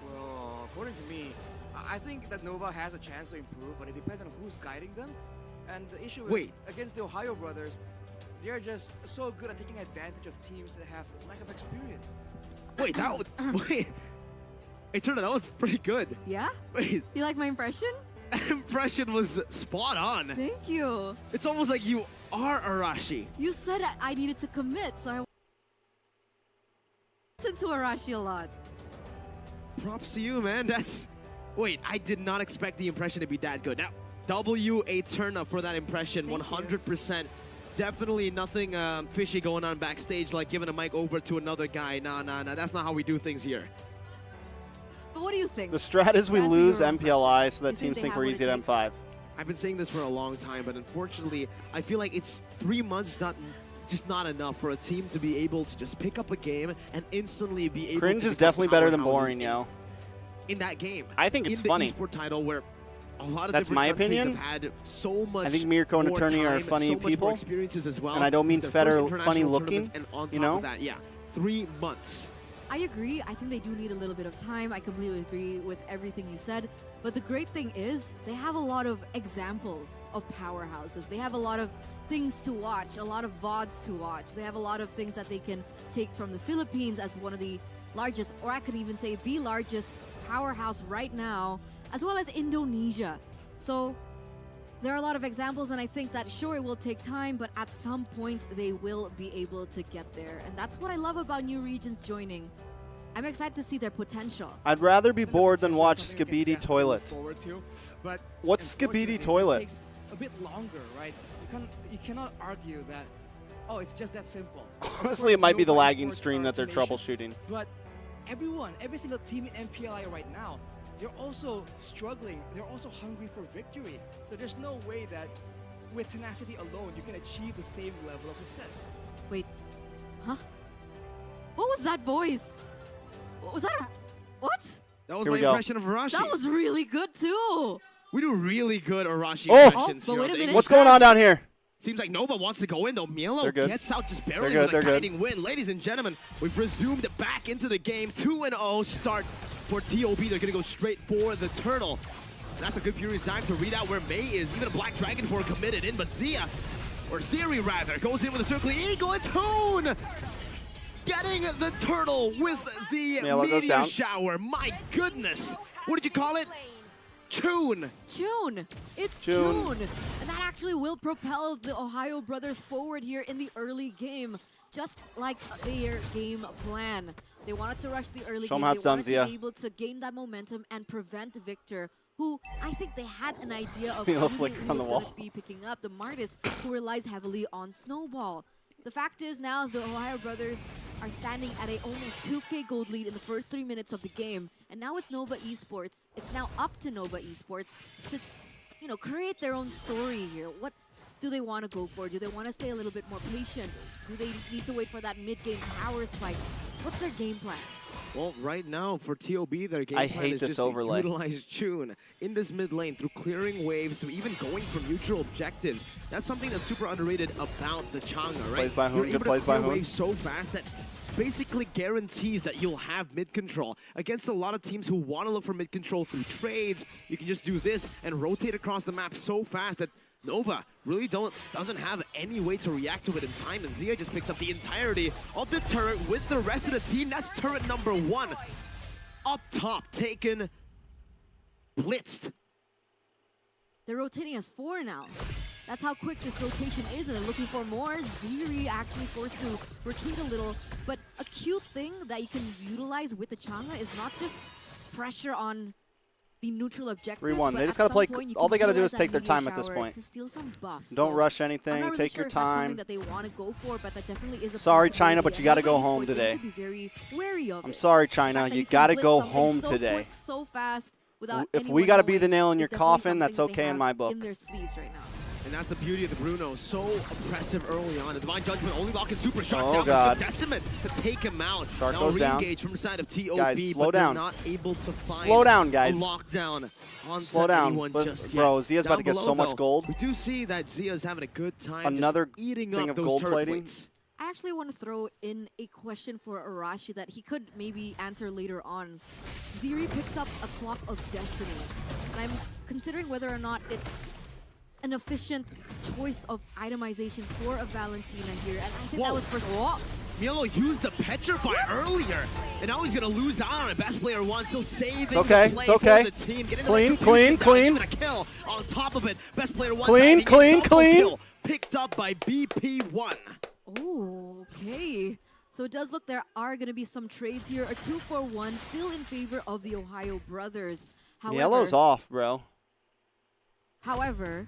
S6: Well, according to me, I think that Nova has a chance to improve, but it depends on who's guiding them. And the issue is,
S2: Wait.
S6: against the Ohio Brothers, they're just so good at taking advantage of teams that have lack of experience.
S2: Wait, that was, wait. Eternal, that was pretty good.
S7: Yeah?
S2: Wait,
S7: You like my impression?
S2: that impression was spot on.
S7: Thank you.
S2: It's almost like you are Arashi.
S7: You said I needed to commit, so I listened to Arashi a lot.
S2: Props to you, man. That's... Wait, I did not expect the impression to be that good. Now, W.A. Turnup for that impression,
S7: Thank
S2: 100%. Definitely nothing fishy going on backstage, like giving a mic over to another guy. Nah. That's not how we do things here.
S7: But what do you think?
S1: The strat is we
S7: That's
S1: lose
S7: your own
S1: MPLI so that
S7: You think
S1: teams
S7: they
S1: think
S7: have
S1: we're
S7: what it
S1: easy at
S7: takes?
S1: M5.
S2: I've been saying this for a long time, but unfortunately, I feel like it's 3 months is not enough for a team to be able to just pick up a game and instantly be able
S1: Cringe
S2: to
S1: is
S2: become
S1: definitely better than
S2: powerhouses
S1: boring, yo.
S2: in that game.
S1: I think it's
S2: in
S1: funny.
S2: the esport title where a lot of
S1: That's
S2: different
S1: my
S2: countries
S1: opinion.
S2: have had so much
S1: I think Mirko and
S2: more
S1: Attorney are
S2: time,
S1: funny
S2: so much more
S1: people.
S2: experiences as well.
S1: And I don't mean
S2: It's their
S1: Feder
S2: first international
S1: funny looking,
S2: tournaments, and on top
S1: you know?
S2: of that, yeah, 3 months.
S7: I agree. I think they do need a little bit of time. I completely agree with everything you said. But the great thing is they have a lot of examples of powerhouses. They have a lot of things to watch, a lot of VODs to watch. They have a lot of things that they can take from the Philippines as one of the largest, or I could even say the largest powerhouse right now, as well as Indonesia. So there are a lot of examples, and I think that sure it will take time, but at some point they will be able to get there. And that's what I love about new regions joining. I'm excited to see their potential.
S1: I'd rather be bored than watch
S4: Something I can
S1: Skibidi
S4: definitely look
S1: Toilet.
S4: forward to, but
S1: What's
S4: unfortunately,
S1: Skibidi Toilet?
S4: It takes a bit longer, right? You cannot argue that, oh, it's just that simple.
S1: Honestly, it might be the
S4: Nobody
S1: lagging
S4: supports
S1: stream that they're
S4: articulation,
S1: troubleshooting.
S4: But every single team in MPLI right now, they're also struggling. They're also hungry for victory. So there's no way that with tenacity alone, you can achieve the same level of success.
S7: Wait, huh? What was that voice? What was that? What?
S2: That was
S1: Here
S2: my
S1: we go.
S2: impression of Arashi.
S7: That was really good too.
S2: We do really good Arashi
S1: Oh!
S2: impressions
S7: Oh, but
S2: here
S7: wait
S2: on
S7: a
S2: the
S7: minute.
S1: What's going on down here?
S2: Seems like Nova wants to go in, though.
S1: They're
S2: Mielo
S1: good.
S2: gets out just barely
S1: They're
S2: with a
S1: good.
S2: guiding win. Ladies and gentlemen, we've resumed back into the game. 2-0 start for TOB. They're going to go straight for the turtle. That's a good Furious time to read out where May is. Even a Black Dragon for committed in, but Zia, or Ziri rather, goes in with a circling eagle. And Toon getting the turtle with the
S1: Mielo goes
S2: meteor
S1: down.
S2: shower. My goodness. What did you call it? Tune.
S7: June. It's
S1: June.
S7: June. And that actually will propel the Ohio brothers forward here in the early game, just like their game plan. They wanted to rush the early
S1: Show 'em
S7: game.
S1: how
S7: They
S1: it's done,
S7: wanted
S1: Zia.
S7: to be able to gain that momentum and prevent Victor, who I think they had an idea of
S1: Mielo
S7: who
S1: flickering
S7: he
S1: on the
S7: was
S1: wall.
S7: going to be picking up. The Martis, who relies heavily on Snowball. The fact is now the Ohio brothers are standing at a almost 2K gold lead in the first 3 minutes of the game. And now it's Nova Esports. It's now up to Nova Esports to, you know, create their own story here. What do they want to go for? Do they want to stay a little bit more patient? Do they need to wait for that mid-game power spike? What's their game plan?
S2: Well, right now for TOB, their game
S1: I
S2: plan
S1: hate
S2: is
S1: this
S2: just
S1: overlay.
S2: to utilize Chun in this mid lane through clearing waves to even going for neutral objectives. That's something that's super underrated about the Chang'e, right?
S1: Plays by Hoon,
S2: You're
S1: good
S2: able to
S1: plays by
S2: clear
S1: Hoon.
S2: waves so fast that basically guarantees that you'll have mid control. Against a lot of teams who want to look for mid control through trades, you can just do this and rotate across the map so fast that Nova really doesn't have any way to react to it in time, and Zia just picks up the entirety of the turret with the rest of the team. That's turret number 1. Up top, taken, blitzed.
S7: They're rotating as 4 now. That's how quick this rotation is, and they're looking for more. Ziri actually forced to retreat a little, but a cute thing that you can utilize with the Chang'e is not just pressure on the neutral objectives.
S1: 3-1.
S7: but
S1: They just
S7: at
S1: gotta play.
S7: some point you
S1: All
S7: can
S1: they gotta do
S7: utilize
S1: is take their
S7: that meteor
S1: time at this
S7: shower
S1: point.
S7: to steal some buffs.
S1: Don't
S7: So
S1: rush
S7: I'm
S1: anything.
S7: not really
S1: Take
S7: sure
S1: your
S7: if that's something
S1: time.
S7: that they want to go for, but that definitely is a
S1: Sorry, China,
S7: possibility,
S1: but you
S7: and
S1: gotta
S7: Nova
S1: go home
S7: Esports, they
S1: today.
S7: need to be very wary of
S1: I'm
S7: it.
S1: sorry,
S7: The
S1: China.
S7: fact that
S1: You
S7: can
S1: gotta
S7: blitz
S1: go
S7: something
S1: home
S7: so
S1: today.
S7: quick, so fast, without
S1: If we
S7: anyone
S1: gotta be
S7: knowing
S1: the nail in
S7: is
S1: your
S7: definitely
S1: coffin, that's
S7: something they
S1: okay in
S7: have
S1: my book.
S7: in their sleeves right now.
S2: And that's the beauty of the Bruno. So oppressive early on. The Divine Judgment only locking Super Shock
S1: Oh,
S2: down.
S1: God.
S2: Decimate to take him out.
S1: Shark
S2: now
S1: goes down.
S2: re-engage from the side of TOB,
S1: Guys, slow
S2: but they're
S1: down.
S2: not able to find
S1: Slow down, guys.
S2: a lockdown on
S1: Slow down.
S2: anyone
S1: But,
S2: just
S1: bro,
S2: yet.
S1: Zia's about to
S2: Down
S1: get so
S2: below,
S1: much
S2: though,
S1: gold.
S2: We do see that Zia's having a good time
S1: Another
S2: just eating
S1: thing
S2: up
S1: of
S2: those
S1: gold
S2: turret
S1: plating.
S2: plates.
S7: I actually want to throw in a question for Arashi that he could maybe answer later on. Ziri picked up a Clock of Destiny, and I'm considering whether or not it's an efficient choice of itemization for a Valentina here. And I think that was first. Whoa.
S2: Mielo used the Petrify earlier, and now he's gonna lose out on it. Best player one, still saving
S1: It's okay,
S2: the play
S1: it's okay.
S2: for the team. Get into
S1: Clean,
S2: the
S1: clean, clean.
S2: A kill on top of it. Best player one.
S1: Clean,
S2: diving in,
S1: clean,
S2: double
S1: clean.
S2: kill, picked up by BP1.
S7: Oh, okay. So it does look there are going to be some trades here. A 2-for-1 still in favor of the Ohio Brothers.
S1: Yellow's off, bro.
S7: However,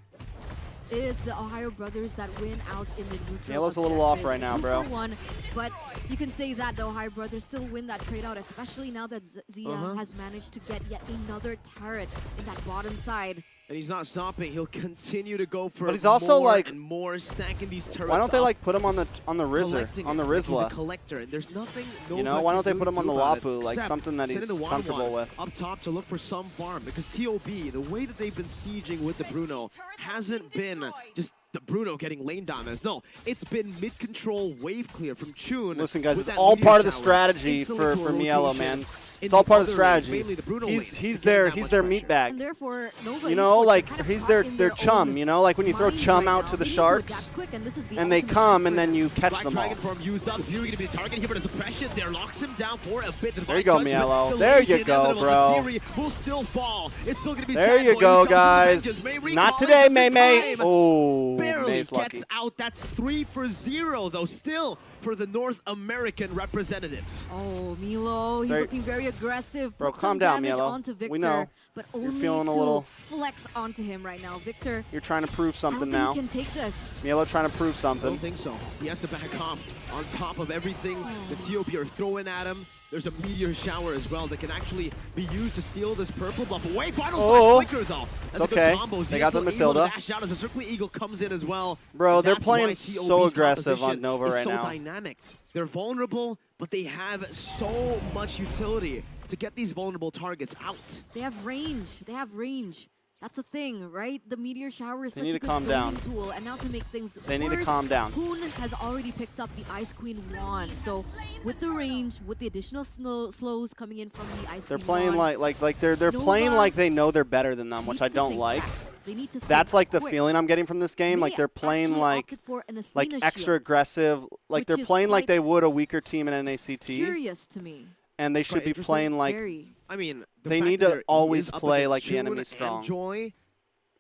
S7: it is the Ohio Brothers that win out in the neutral.
S1: Yellow's a little off right now, bro.
S7: 2-for-1, but you can say that the Ohio Brothers still win that trade out, especially now that Zia has managed to get yet another turret in that bottom side.
S2: And he's not stopping. He'll continue to go for
S1: But he's also
S2: more
S1: like,
S2: and more, stacking these turrets.
S1: Why don't they
S2: up,
S1: like put him on the Rizzer, on the
S2: He's a
S1: Rizla?
S2: collector, and there's nothing.
S1: You know,
S2: Nova
S1: why don't
S2: can
S1: they put him on the
S2: do about it,
S1: Lapu, like
S2: except
S1: something that
S2: send
S1: he's
S2: in the
S1: comfortable
S2: 1-1
S1: with?
S2: up top to look for some farm, because TOB, the way that they've been sieging with the Bruno, hasn't been just the Bruno getting lane damage. No, it's been mid-control wave clear from Chun.
S1: Listen, guys,
S2: with
S1: it's
S2: that
S1: all
S2: meteor
S1: part of the
S2: shower,
S1: strategy
S2: instantly
S1: for
S2: to a
S1: Mielo,
S2: rotation
S1: man.
S2: in
S1: It's all
S2: the
S1: part of the
S2: other lane,
S1: strategy.
S2: mainly the Bruno
S1: He's
S2: lane,
S1: he's
S2: to get
S1: their
S2: that
S1: he's
S2: much
S1: their
S2: pressure.
S1: meat bag.
S7: And therefore, Nova
S1: You know,
S7: Esports are
S1: like
S7: kind of
S1: he's
S7: caught
S1: their
S7: in
S1: their
S7: own
S1: chum. You know, like when you throw
S7: minds
S1: chum
S7: right
S1: out
S7: now.
S1: to the
S7: They need
S1: sharks,
S7: adapt quick, and this is the
S1: and they
S7: ultimate
S1: come
S7: test
S1: and
S7: for
S1: then
S7: them.
S1: you catch
S2: Black
S1: them all.
S2: Dragon form used up. Ziri gonna be the target here, but a suppression there locks him down for a bit.
S1: There you go, Mielo. There you go, bro.
S2: Ziri will still fall. It's still gonna be
S1: There
S2: Sad
S1: you
S2: Boy
S1: go,
S2: who jumps
S1: guys.
S2: to the vengeance. May
S1: Not
S2: recall
S1: today,
S2: just
S1: May
S2: in
S1: May.
S2: time.
S1: Oh,
S2: Barely
S1: May's lucky.
S2: gets out. That's 3-for-0 though. Still for the North American representatives.
S7: Oh, Mielo, he's looking very aggressive.
S1: Bro,
S7: Put
S1: calm
S7: some
S1: down,
S7: damage
S1: Mielo.
S7: onto Victor,
S1: We know.
S7: but
S1: You're
S7: only
S1: feeling
S7: to
S1: a little-
S7: flex onto him right now. Victor,
S1: You're trying to prove
S7: I don't
S1: something
S7: think
S1: now.
S7: he can take this.
S1: Mielo trying to prove
S2: I
S1: something.
S2: don't think so. He has to back off on top of everything the TOB are throwing at him. There's a meteor shower as well that can actually be used to steal this purple buff away. Final slash flicker though. That's
S1: It's
S2: a good
S1: okay.
S2: combo.
S1: They got the
S2: Zia's still able to
S1: Matilda.
S2: dash out as a Circling Eagle comes in as well.
S1: Bro,
S2: And
S1: they're
S2: that's why
S1: playing
S2: TOB's
S1: so aggressive on
S2: composition
S1: Nova
S2: is
S1: right
S2: so
S1: now.
S2: dynamic. They're vulnerable, but they have so much utility to get these vulnerable targets out.
S7: They have range. They have range. That's a thing, right? The meteor shower is
S1: They
S7: such
S1: need
S7: a
S1: to
S7: good
S1: calm down.
S7: saving tool, and now to make things
S1: They need to
S7: worse,
S1: calm down.
S7: Hoon has already picked up the Ice Queen wand. So with the range, with the additional slows coming in from the Ice
S1: They're
S7: Queen
S1: playing
S7: wand,
S1: like they're playing
S7: Nova
S1: like they know they're better than them, which
S7: needs
S1: I
S7: to
S1: don't
S7: think
S1: like.
S7: fast. They need to
S1: That's
S7: think
S1: like the
S7: quick.
S1: feeling I'm getting from this game. Like
S7: They
S1: they're playing
S7: actually
S1: like
S7: opted for an Athena
S1: extra
S7: shield.
S1: aggressive. Like
S7: which
S1: they're
S7: is
S1: playing like
S7: quite
S1: they would a weaker team in NACT,
S7: Curious to me.
S1: and they should be
S2: interesting.
S1: playing like
S7: Very.
S2: I mean, the
S1: They
S2: fact
S1: need
S2: that
S1: to
S2: he
S1: always
S2: is up
S1: play
S2: against
S1: like the
S2: Chun
S1: enemy
S2: and
S1: strong.
S2: Joy,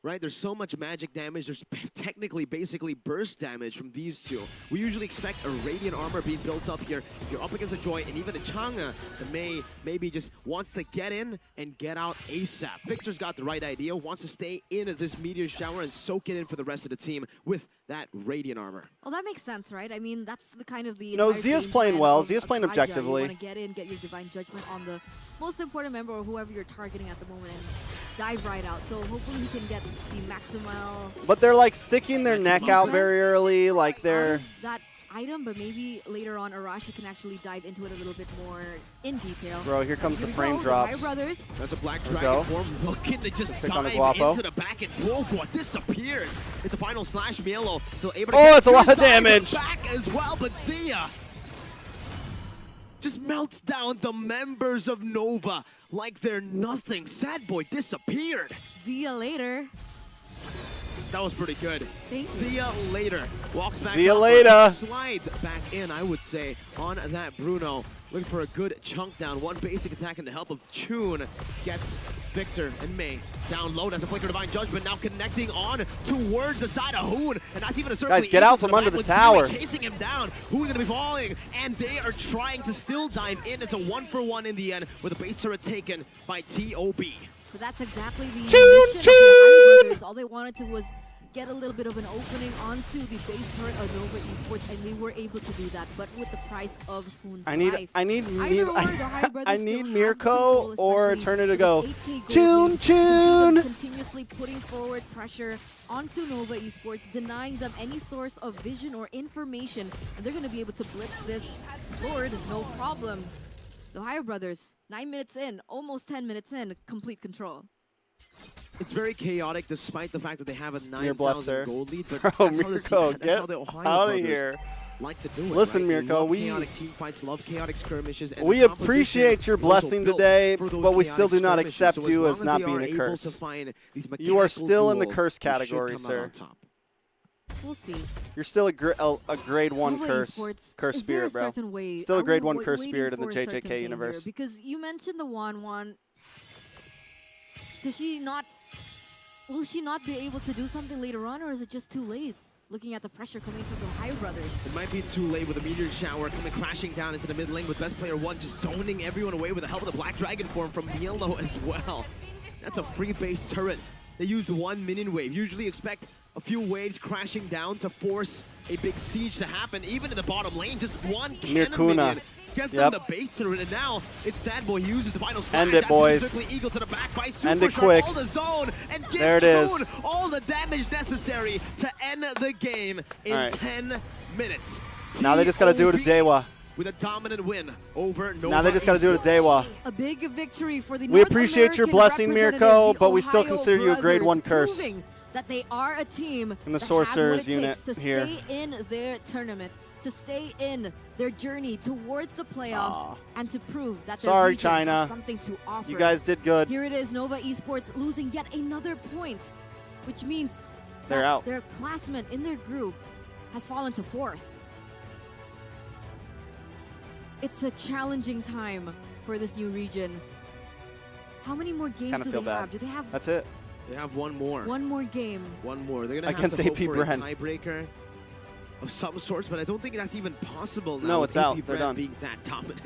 S2: right? There's so much magic damage. There's technically basically burst damage from these two. We usually expect a Radiant armor being built up here. You're up against a Joy and even a Chang'e that maybe just wants to get in and get out ASAP. Victor's got the right idea, wants to stay in at this meteor shower and soak it in for the rest of the team with that Radiant armor.
S7: Well, that makes sense, right? I mean, that's the kind of the
S1: No,
S7: entire
S1: Zia's
S7: game
S1: playing
S7: plan
S1: well.
S7: of
S1: Zia's playing
S7: Akaja.
S1: objectively.
S7: You want to get in, get your Divine Judgment on the most important member or whoever you're targeting at the moment and dive right out. So hopefully he can get the maximal
S1: But they're like sticking their neck out very early. Like
S7: out
S1: they're
S7: of that item, but maybe later on Arashi can actually dive into it a little bit more in detail.
S1: Bro, here comes the
S7: we
S1: frame
S7: go,
S1: drops.
S7: The Brothers.
S2: That's a Black
S1: There we
S2: Dragon
S1: go.
S2: form looking to just
S1: Pick on the
S2: dive
S1: Guapo.
S2: into the back and Homebois disappears. It's a final slash. Mielo still able to
S1: Oh,
S2: get
S1: it's a lot of
S2: through side
S1: damage.
S2: back as well, but Zia just melts down the members of Nova like they're nothing. Sad Boy disappeared.
S7: Zia later.
S2: That was pretty good.
S7: Thank you.
S2: See ya later. Walks back
S1: See ya
S2: up,
S1: later.
S2: Slides back in, I would say, on that Bruno. Looking for a good chunk down. One basic attack in the help of Chun. Gets Victor and May down low as a flicker Divine Judgment. Now connecting on towards the side of Hoon. And that's even a circle.
S1: Guys, get out from under the tower.
S2: Chasing him down. Hoon's gonna be falling. And they are trying to still dive in. It's a 1-for-1 in the end with a base turret taken by TOB.
S7: So that's exactly the
S1: Chun,
S7: mission of the WATCHPARTY. All they wanted to was get a little bit of an opening onto the base turret of Nova Esports, and they were able to do that, but with the price of Hoon's
S1: I
S7: life.
S1: need
S7: Either or, the WATCHPARTY
S1: I
S7: still
S1: need
S7: has the
S1: Mirko
S7: control,
S1: or
S7: especially
S1: Eterna to
S7: with
S1: go.
S7: this 8K gold
S1: Chun,
S7: lead.
S1: Chun.
S7: Continuously putting forward pressure onto Nova Esports, denying them any source of vision or information, and they're going to be able to blitz this Lord, no problem. The WATCHPARTY, 9 minutes in, almost 10 minutes in, complete control.
S2: It's very chaotic despite the fact that they have a
S1: You're blessed,
S2: 9,000
S1: sir.
S2: gold lead. But
S1: Bro,
S2: that's how the
S1: Mirko,
S2: that's
S1: get
S2: how the Ohio
S1: out of
S2: brothers
S1: here.
S2: like to do it.
S1: Listen,
S2: right? They
S1: Mirko,
S2: love
S1: we
S2: chaotic team fights, love chaotic skirmishes. And
S1: we
S2: the competition
S1: appreciate your
S2: is also
S1: blessing
S2: built
S1: today,
S2: for those
S1: but we still
S2: chaotic
S1: do not
S2: skirmishes.
S1: accept
S2: So
S1: you
S2: long
S1: as not
S2: they
S1: being
S2: are
S1: a
S2: able
S1: curse.
S2: to find these
S1: You are
S2: mechanical
S1: still in the
S2: duels,
S1: curse
S2: they should
S1: category,
S2: come out
S1: sir.
S2: on top.
S7: We'll see.
S1: You're still a grade 1
S7: Nova
S1: curse
S7: Esports,
S1: spirit,
S7: is there
S1: bro.
S7: a certain way?
S1: Still a
S7: Are we
S1: grade 1
S7: waiting
S1: curse spirit in the
S7: for a certain
S1: JJK
S7: thing
S1: universe.
S7: here? Because you mentioned the 1-1. Does she not? Will she not be able to do something later on, or is it just too late? Looking at the pressure coming from the TheOhioBrothers.
S2: It might be too late with a meteor shower coming crashing down into the mid lane with best player 1 just zoning everyone away with the help of the Black Dragon form from Biello as well. That's a free base turret. They used 1 minion wave. Usually expect a few waves crashing down to force a big siege to happen. Even in the bottom lane, just 1 cannon
S1: Mirkuna.
S2: minion gets them the base turret, and now it's Sadboy. He uses the final slash.
S1: End it, boys.
S2: Absolutely eagle to the back by
S1: End it
S2: Supershark,
S1: quick.
S2: all the zone, and give
S1: There it is.
S2: June all the damage necessary to end the game in
S1: All right.
S2: 10 minutes.
S1: Now they just got to do it to
S2: TOB
S1: Dewa.
S2: with a dominant win over Nova
S1: Now they just got to do it to Dewa.
S7: A big victory for the
S1: We
S7: North
S1: appreciate your
S7: American
S1: blessing,
S7: representatives,
S1: Mirko,
S7: the
S1: but we still
S7: Ohio
S1: consider you a grade 1
S7: Brothers,
S1: curse.
S7: proving that they are a team
S1: In the
S7: that
S1: Sorcerers
S7: has what it
S1: unit
S7: takes to
S1: here.
S7: stay in their tournament, to stay in their journey towards the playoffs,
S1: Aw.
S7: and to prove that
S1: Sorry,
S7: their region
S1: China.
S7: has something to offer.
S1: You guys did good.
S7: Here it is, Nova Esports losing yet another point, which means
S1: They're
S7: that
S1: out.
S7: their classmate in their group has fallen to 4th. It's a challenging time for this new region. How many more games
S1: Kinda
S7: do
S1: feel
S7: they
S1: bad.
S7: have? Do they have
S1: That's it.
S2: They have 1 more.
S7: one more game?
S2: 1 more. They're gonna have
S1: Against
S2: to hope
S1: AP
S2: for a
S1: Bren.
S2: tiebreaker of some sorts, but I don't think that's even possible now.
S1: No,
S2: with
S1: it's
S2: AP
S1: out. They're
S2: Bren
S1: done.
S2: being that dominant.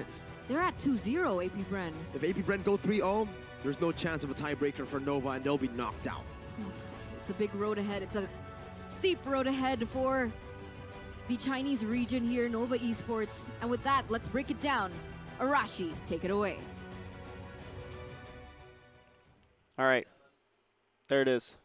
S7: They're at 2-0, AP Bren.
S2: If AP Bren go 3-0, there's no chance of a tiebreaker for Nova, and they'll be knocked out.
S7: It's a big road ahead. It's a steep road ahead for the Chinese region here, Nova Esports. And with that, let's break it down. Arashi, take it away.
S1: All right. There it is.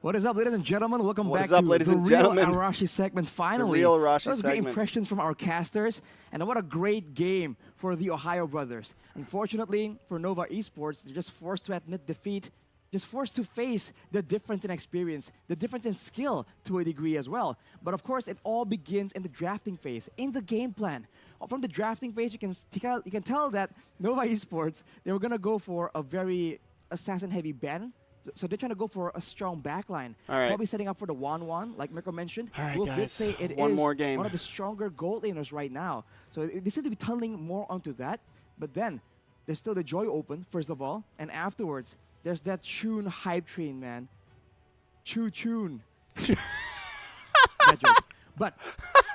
S4: What is up, ladies and gentlemen? Welcome
S1: What
S4: back
S1: is up,
S4: to
S1: ladies
S4: the
S1: and
S4: real
S1: gentlemen?
S4: Arashi segment. Finally,
S1: real Arashi
S4: that was great
S1: segment.
S4: impressions from our casters, and what a great game for the TheOhioBrothers. Unfortunately, for Nova Esports, they're just forced to admit defeat, just forced to face the difference in experience, the difference in skill to a degree as well. But of course, it all begins in the drafting phase, in the game plan. From the drafting phase, you can tell that Nova Esports, they were gonna go for a very assassin-heavy ban. So they're trying to go for a strong backline.
S1: All right.
S4: Probably setting up for the 1-1, like Mirko mentioned.
S1: All right,
S4: Wolf did
S1: guys.
S4: say it
S1: One
S4: is
S1: more game.
S4: one of the stronger gold laners right now. So they seem to be tunneling more onto that. But then, there's still the Joy Open, first of all. And afterwards, there's that Chun hype train, man. Chun. Bad joke. But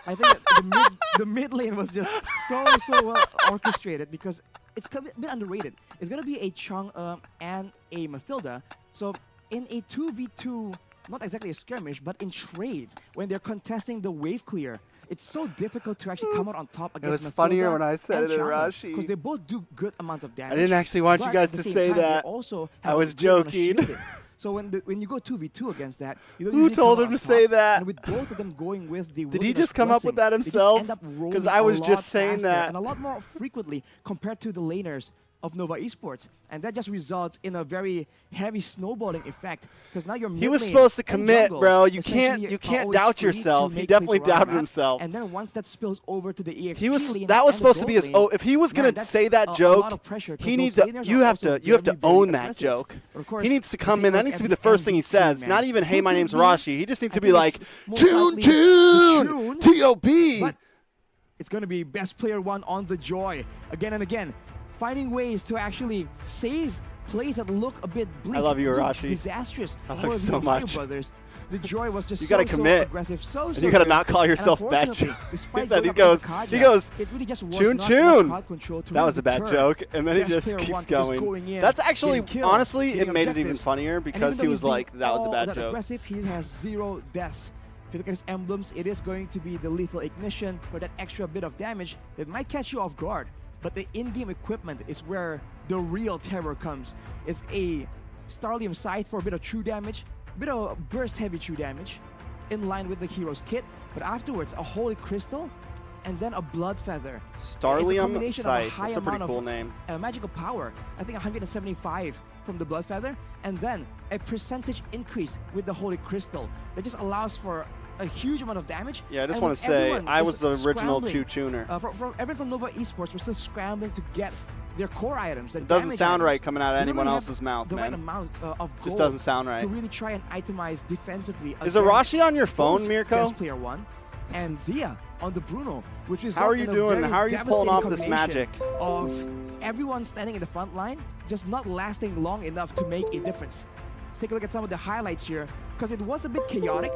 S4: I think that the mid lane was just so well orchestrated because it's a bit underrated. It's going to be a Chung and a Mathilda. So in a 2v2, not exactly a skirmish, but in trades, when they're contesting the wave clear, it's so difficult to actually come out on top against
S1: was
S4: Mathilda
S1: funnier when I said
S4: and
S1: it,
S4: Chang'e,
S1: Arashi.
S4: because they both do good amounts of damage.
S1: I didn't actually want you
S4: but
S1: guys
S4: at the
S1: to
S4: same
S1: say
S4: time, they
S1: that.
S4: also
S1: I
S4: have
S1: was
S4: a good amount of
S1: joking.
S4: shielding. So when you go 2v2 against that, you don't
S1: Who
S4: usually
S1: told
S4: come
S1: him
S4: out
S1: to
S4: on
S1: say
S4: top.
S1: that?
S4: And with both of them going with the
S1: Did he
S4: Wilderness
S1: just come up with
S4: Blessing,
S1: that
S4: they just
S1: himself?
S4: end up rolling
S1: 'Cause I was
S4: a
S1: just
S4: lot
S1: saying
S4: faster
S1: that.
S4: and a lot more frequently compared to the laners of Nova Esports, and that just results in a very heavy snowballing effect. Because now you're
S1: He was
S4: mid lane
S1: supposed to
S4: and
S1: commit,
S4: jungle
S1: bro. You
S4: essentially
S1: can't
S4: always
S1: doubt
S4: free to
S1: yourself. He
S4: make
S1: definitely
S4: plays around
S1: doubted
S4: the map.
S1: himself.
S4: And then once that spills over to the EXP
S1: He was
S4: lane
S1: that was
S4: and the
S1: supposed to
S4: gold
S1: be his.
S4: lane,
S1: Oh, if he was
S4: man,
S1: gonna
S4: that's
S1: say that
S4: a
S1: joke,
S4: lot of pressure, 'cause
S1: he
S4: those
S1: needs to.
S4: laners
S1: You
S4: are
S1: have
S4: also
S1: to. You have to
S4: very, very
S1: own that
S4: aggressive.
S1: joke.
S4: But of course,
S1: He needs to
S4: I
S1: come
S4: think
S1: in. That
S4: like
S1: needs to be
S4: at
S1: the first thing he
S4: MVP,
S1: says.
S4: man,
S1: Not even, hey,
S4: who
S1: my
S4: could
S1: name's
S4: be-
S1: Rashi. He just needs
S4: I
S1: to be
S4: think
S1: like,
S4: it's most
S1: Chun
S4: likely
S1: Chun,
S4: the Chun,
S1: T.O.B.
S4: but it's going to be best player 1 on the Joy again and again, finding ways to actually save plays that look a bit bleak.
S1: I love you,
S4: look
S1: Arashi.
S4: Disastrous.
S1: I love
S4: for
S1: you
S4: the
S1: so much.
S4: TheOhioBrothers. The Joy was just
S1: You
S4: so
S1: gotta commit.
S4: aggressive, so
S1: And you gotta
S4: good.
S1: not call
S4: And
S1: yourself bad
S4: unfortunately,
S1: joke.
S4: despite
S1: He said
S4: going
S1: he
S4: up
S1: goes,
S4: against
S1: he
S4: Kaja,
S1: goes,
S4: it really just was
S1: Chun
S4: not
S1: Chun.
S4: enough crowd control to
S1: That
S4: really
S1: was a bad
S4: deter
S1: joke, and then he
S4: best
S1: just
S4: player
S1: keeps
S4: 1 just
S1: going.
S4: in,
S1: That's actually,
S4: getting kills,
S1: honestly, it
S4: getting
S1: made it even
S4: objectives.
S1: funnier
S4: And
S1: because
S4: even
S1: he
S4: though
S1: was
S4: he's being
S1: like, that was a
S4: all
S1: bad
S4: that
S1: joke.
S4: aggressive, he has 0 deaths. If you look at his emblems, it is going to be the lethal ignition for that extra bit of damage that might catch you off guard. But the in-game equipment is where the real terror comes. It's a Starlium Scythe for a bit of true damage, a bit of burst-heavy true damage, in line with the hero's kit. But afterwards, a Holy Crystal, and then a Blood Feather. It's a
S1: Starlium
S4: combination of a
S1: Scythe.
S4: high
S1: That's a pretty
S4: amount
S1: cool
S4: of
S1: name.
S4: magical power. I think 175 from the Blood Feather, and then a percentage increase with the Holy Crystal that just allows for a huge amount of damage.
S1: Yeah, I just
S4: and
S1: want
S4: with
S1: to say,
S4: everyone
S1: I
S4: just
S1: was the original
S4: scrambling,
S1: Choo-Chooner.
S4: From everyone from Nova Esports, we're still scrambling to get their core items.
S1: It doesn't sound right coming out of
S4: We don't
S1: anyone
S4: really
S1: else's
S4: have
S1: mouth,
S4: the right
S1: man.
S4: amount of gold
S1: Just doesn't sound right.
S4: to really try and itemize defensively.
S1: Is Arashi on your phone,
S4: both
S1: Mirko?
S4: Best player 1 and Zia on the Bruno, which is
S1: How are you doing? How are you pulling off this magic?
S4: Of everyone standing in the front line just not lasting long enough to make a difference. Let's take a look at some of the highlights here, because it was a bit chaotic,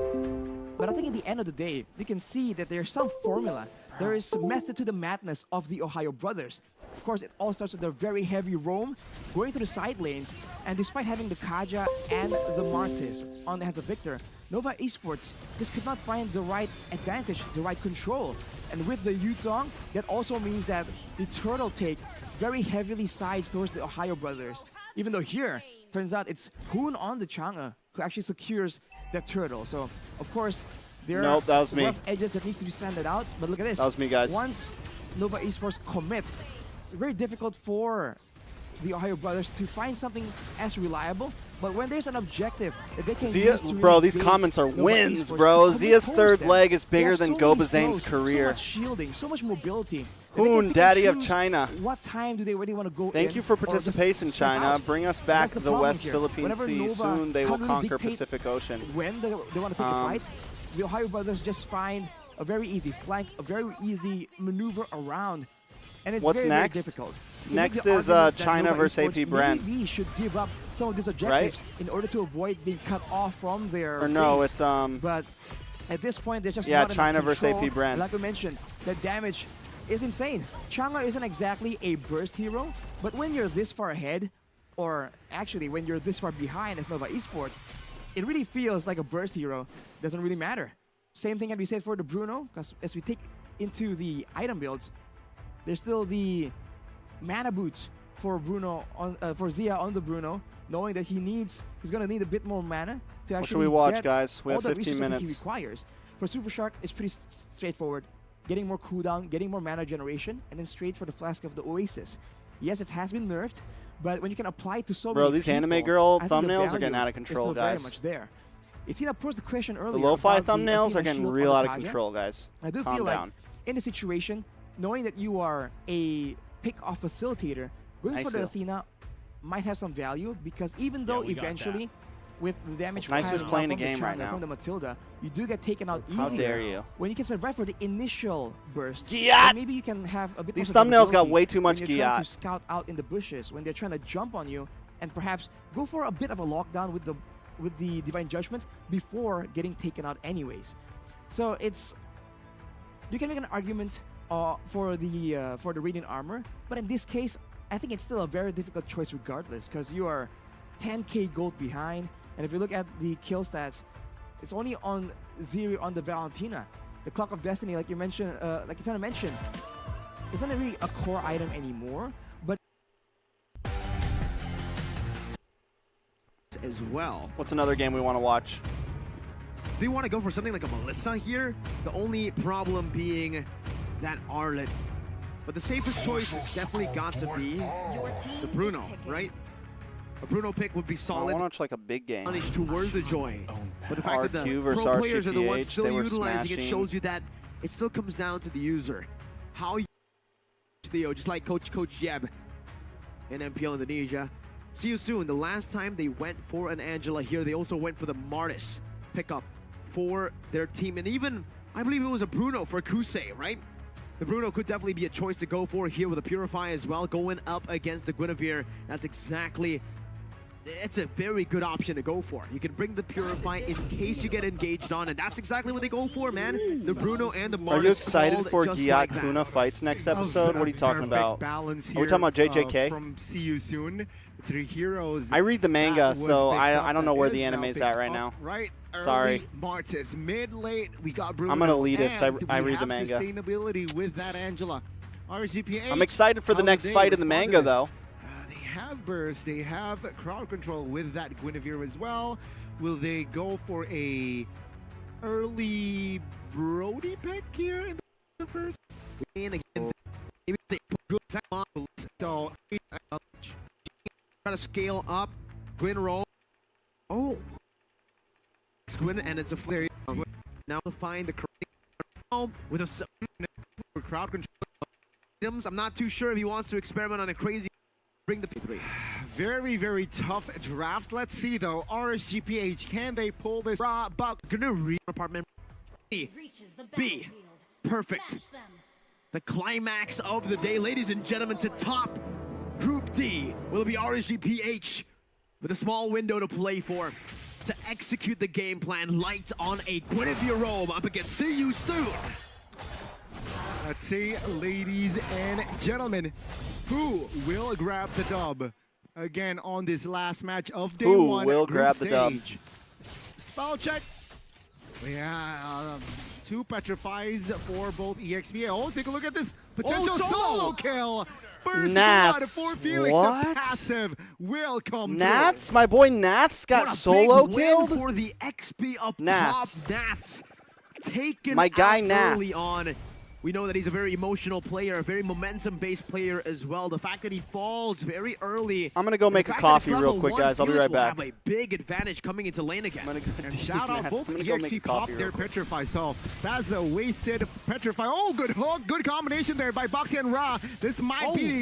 S4: but I think at the end of the day, you can see that there's some formula. There is method to the madness of the TheOhioBrothers. Of course, it all starts with a very heavy roam, going to the side lanes, and despite having the Kaja and the Martis on the hands of Victor, Nova Esports just could not find the right advantage, the right control. And with the Yuzong, that also means that the turtle take very heavily sides towards the TheOhioBrothers. Even though here, turns out it's Hoon on the Chang'e who actually secures that turtle. So, of course, there are
S1: Nope, that was me.
S4: rough edges that needs to be sanded out. But look at this.
S1: That was me, guys.
S4: Once Nova Esports commit, it's very difficult for the TheOhioBrothers to find something as reliable. But when there's an objective that they can
S1: Zia,
S4: use to
S1: bro,
S4: really
S1: these
S4: gauge
S1: comments are
S4: Nova
S1: wins,
S4: Esports,
S1: bro.
S4: to
S1: Zia's
S4: oppose
S1: third
S4: them.
S1: leg is
S4: They
S1: bigger
S4: have
S1: than
S4: so many
S1: Gobazane's
S4: throws,
S1: career.
S4: So much shielding, so much mobility. that they can
S1: Hoon,
S4: pick
S1: daddy
S4: and
S1: of
S4: choose
S1: China.
S4: What time do they really want to go
S1: Thank
S4: in
S1: you for
S4: or just
S1: participation,
S4: step
S1: China.
S4: out?
S1: Bring us back
S4: That's the
S1: the
S4: problem
S1: West
S4: here.
S1: Philippine
S4: Whenever
S1: Sea.
S4: Nova
S1: Soon they will
S4: can't really
S1: conquer
S4: dictate
S1: Pacific Ocean.
S4: When they want to take a fight, the TheOhioBrothers just find a very easy flank, a very easy maneuver around, and it's
S1: What's
S4: very,
S1: next?
S4: very difficult. You make
S1: Next
S4: the
S1: is
S4: argument that
S1: China
S4: Nova
S1: versus
S4: Esports
S1: AP Bren.
S4: maybe should give up some of these objectives in order to avoid being cut off from their
S1: Or no,
S4: base.
S1: it's
S4: But at this point, there's just
S1: Yeah,
S4: not enough
S1: China versus
S4: control.
S1: AP Bren.
S4: Like we mentioned, the damage is insane. Chang'e isn't exactly a burst hero, but when you're this far ahead, or actually when you're this far behind as Nova Esports, it really feels like a burst hero. Doesn't really matter. Same thing can be said for the Bruno, because as we take into the item builds, there's still the mana boots for Bruno on for Zia on the Bruno, knowing that he's gonna need a bit more mana to actually
S1: What should we watch,
S4: get
S1: guys? We
S4: all
S1: have
S4: the
S1: 15
S4: resources that
S1: minutes.
S4: he requires. For Super Shark, it's pretty straightforward. Getting more cooldown, getting more mana generation, and then straight for the Flask of the Oasis. Yes, it has been nerfed, but when you can apply it to so
S1: Bro,
S4: many
S1: these anime
S4: people,
S1: girl
S4: I think the
S1: thumbnails are getting
S4: value
S1: out of
S4: is
S1: control,
S4: still
S1: guys.
S4: very much there. It's been posed the question earlier.
S1: The lo-fi
S4: about the
S1: thumbnails
S4: Athena
S1: are getting
S4: shield
S1: real
S4: on
S1: out
S4: the
S1: of
S4: Kaja.
S1: control, guys.
S4: I do
S1: Calm
S4: feel
S1: down.
S4: like in the situation, knowing that you are a pick-off facilitator, going
S1: Nice
S4: for the
S1: though.
S4: Athena might have some value, because even though
S8: we got
S4: eventually, with the damage
S1: Nice
S4: piling
S1: just
S4: up
S1: playing
S4: from
S1: a game
S4: the
S1: right
S4: Chang'e,
S1: now.
S4: from the Matilda, you do get taken out easier.
S1: How dare you?
S4: When you can survive for the initial burst,
S1: Giat!
S4: then maybe you can have a bit
S1: These
S4: more
S1: thumbnails got
S4: survivability
S1: way too much
S4: when you're trying
S1: Giat.
S4: to scout out in the bushes, when they're trying to jump on you, and perhaps go for a bit of a lockdown with the Divine Judgment before getting taken out anyways. So you can make an argument for the Radiant Armor, but in this case, I think it's still a very difficult choice regardless, because you are 10k gold behind, and if you look at the kill stats, it's only on Ziri on the Valentina. The Clock of Destiny, like you mentioned, like you kind of mentioned, it's not really a core item anymore, but
S2: as well.
S1: What's another game we want to watch?
S2: They want to go for something like a Melissa here. The only problem being that Arlet. But the safest choice has definitely got to be the Bruno, right? A Bruno pick would be
S1: I
S2: solid.
S1: want to watch like a big game.
S2: Punish towards the joy. But the fact that the
S1: RQ versus
S2: pro players are the ones
S1: RCPH,
S2: still
S1: they were
S2: utilizing it
S1: smashing.
S2: shows you that it still comes down to the user. How you Theo, just like Coach Jeb in MPL Indonesia. See you soon. The last time they went for an Angela here, they also went for the Martis pickup for their team. And even, I believe it was a Bruno for Kusei, right? The Bruno could definitely be a choice to go for here with a Purify as well, going up against the Guinevere. That's exactly, it's a very good option to go for. You can bring the Purify in case you get engaged on, and that's exactly what they go for, man. The Bruno and the Martis.
S1: Are you excited
S2: called
S1: for
S2: just
S1: Giat
S2: like that.
S1: Kuna fights next episode? What are you talking
S8: Perfect
S1: about?
S8: balance
S1: Are we talking about
S8: here,
S1: JJK?
S8: From See You Soon, 3 heroes.
S1: I read the manga,
S8: that was
S1: so
S8: picked
S1: I
S8: up,
S1: don't know
S8: that
S1: where
S8: is
S1: the
S8: now
S1: anime's
S8: picked
S1: at right
S8: up
S1: now.
S8: Right,
S1: Sorry.
S8: early Martis, mid late we got Bruno.
S1: I'm an elitist.
S8: And
S1: I
S8: we
S1: read the
S8: have
S1: manga.
S8: Sustainability with that Angela. RCPH.
S1: I'm excited for the
S8: how
S1: next
S8: they
S1: fight in the
S8: respond to
S1: manga,
S8: this.
S1: though.
S8: They have burst, they have crowd control with that Guinevere as well. Will they go for a early Brody pick here in the first?
S2: And again, maybe they put good effect on.
S8: So
S2: Try to scale up. Gwyn roll. Oh. Gwyn, and it's a flare. Now the find the correct with a
S8: Crowd control.
S2: items. I'm not too sure if he wants to experiment on a crazy bring the P3.
S8: Very, very tough draft. Let's see though. RSGPH, can they pull this?
S2: Gonna read apartment B. B. Perfect. The climax of the day, ladies and gentlemen, to top Group D will be RSGPH with a small window to play for, to execute the game plan. Light on a Guinevere robe up against See You Soon.
S8: Let's see, ladies and gentlemen, who will grab the dub again on this last match of day
S1: Who
S8: one?
S1: will
S8: group
S1: grab the dub?
S8: stage. Spell check. Yeah, 2 petrifies for both EXP. Oh, take a look at this potential solo kill. First
S1: Nats,
S8: blood for Felix.
S1: what?
S8: The passive will come
S1: Nats, my boy Nats got
S2: What a
S1: solo
S2: big win
S1: killed.
S2: for the XP up
S1: Nats.
S2: top. Nats taken
S1: My guy
S2: out early
S1: Nats.
S2: on. We know that he's a very emotional player, a very momentum-based player as well. The fact that he falls very early.
S1: I'm gonna go make a coffee real quick, guys. I'll be right back.
S2: Have a big advantage coming into lane again.
S1: I'm gonna go
S8: And
S1: tease
S8: shout out
S1: Nats.
S8: both
S1: I'm gonna go make a
S8: EXP pop
S1: coffee
S8: their
S1: real quick.
S8: Petrify. So that's a wasted Petrify. Oh, good hook. Good combination there by Boxy and Ra. This might be the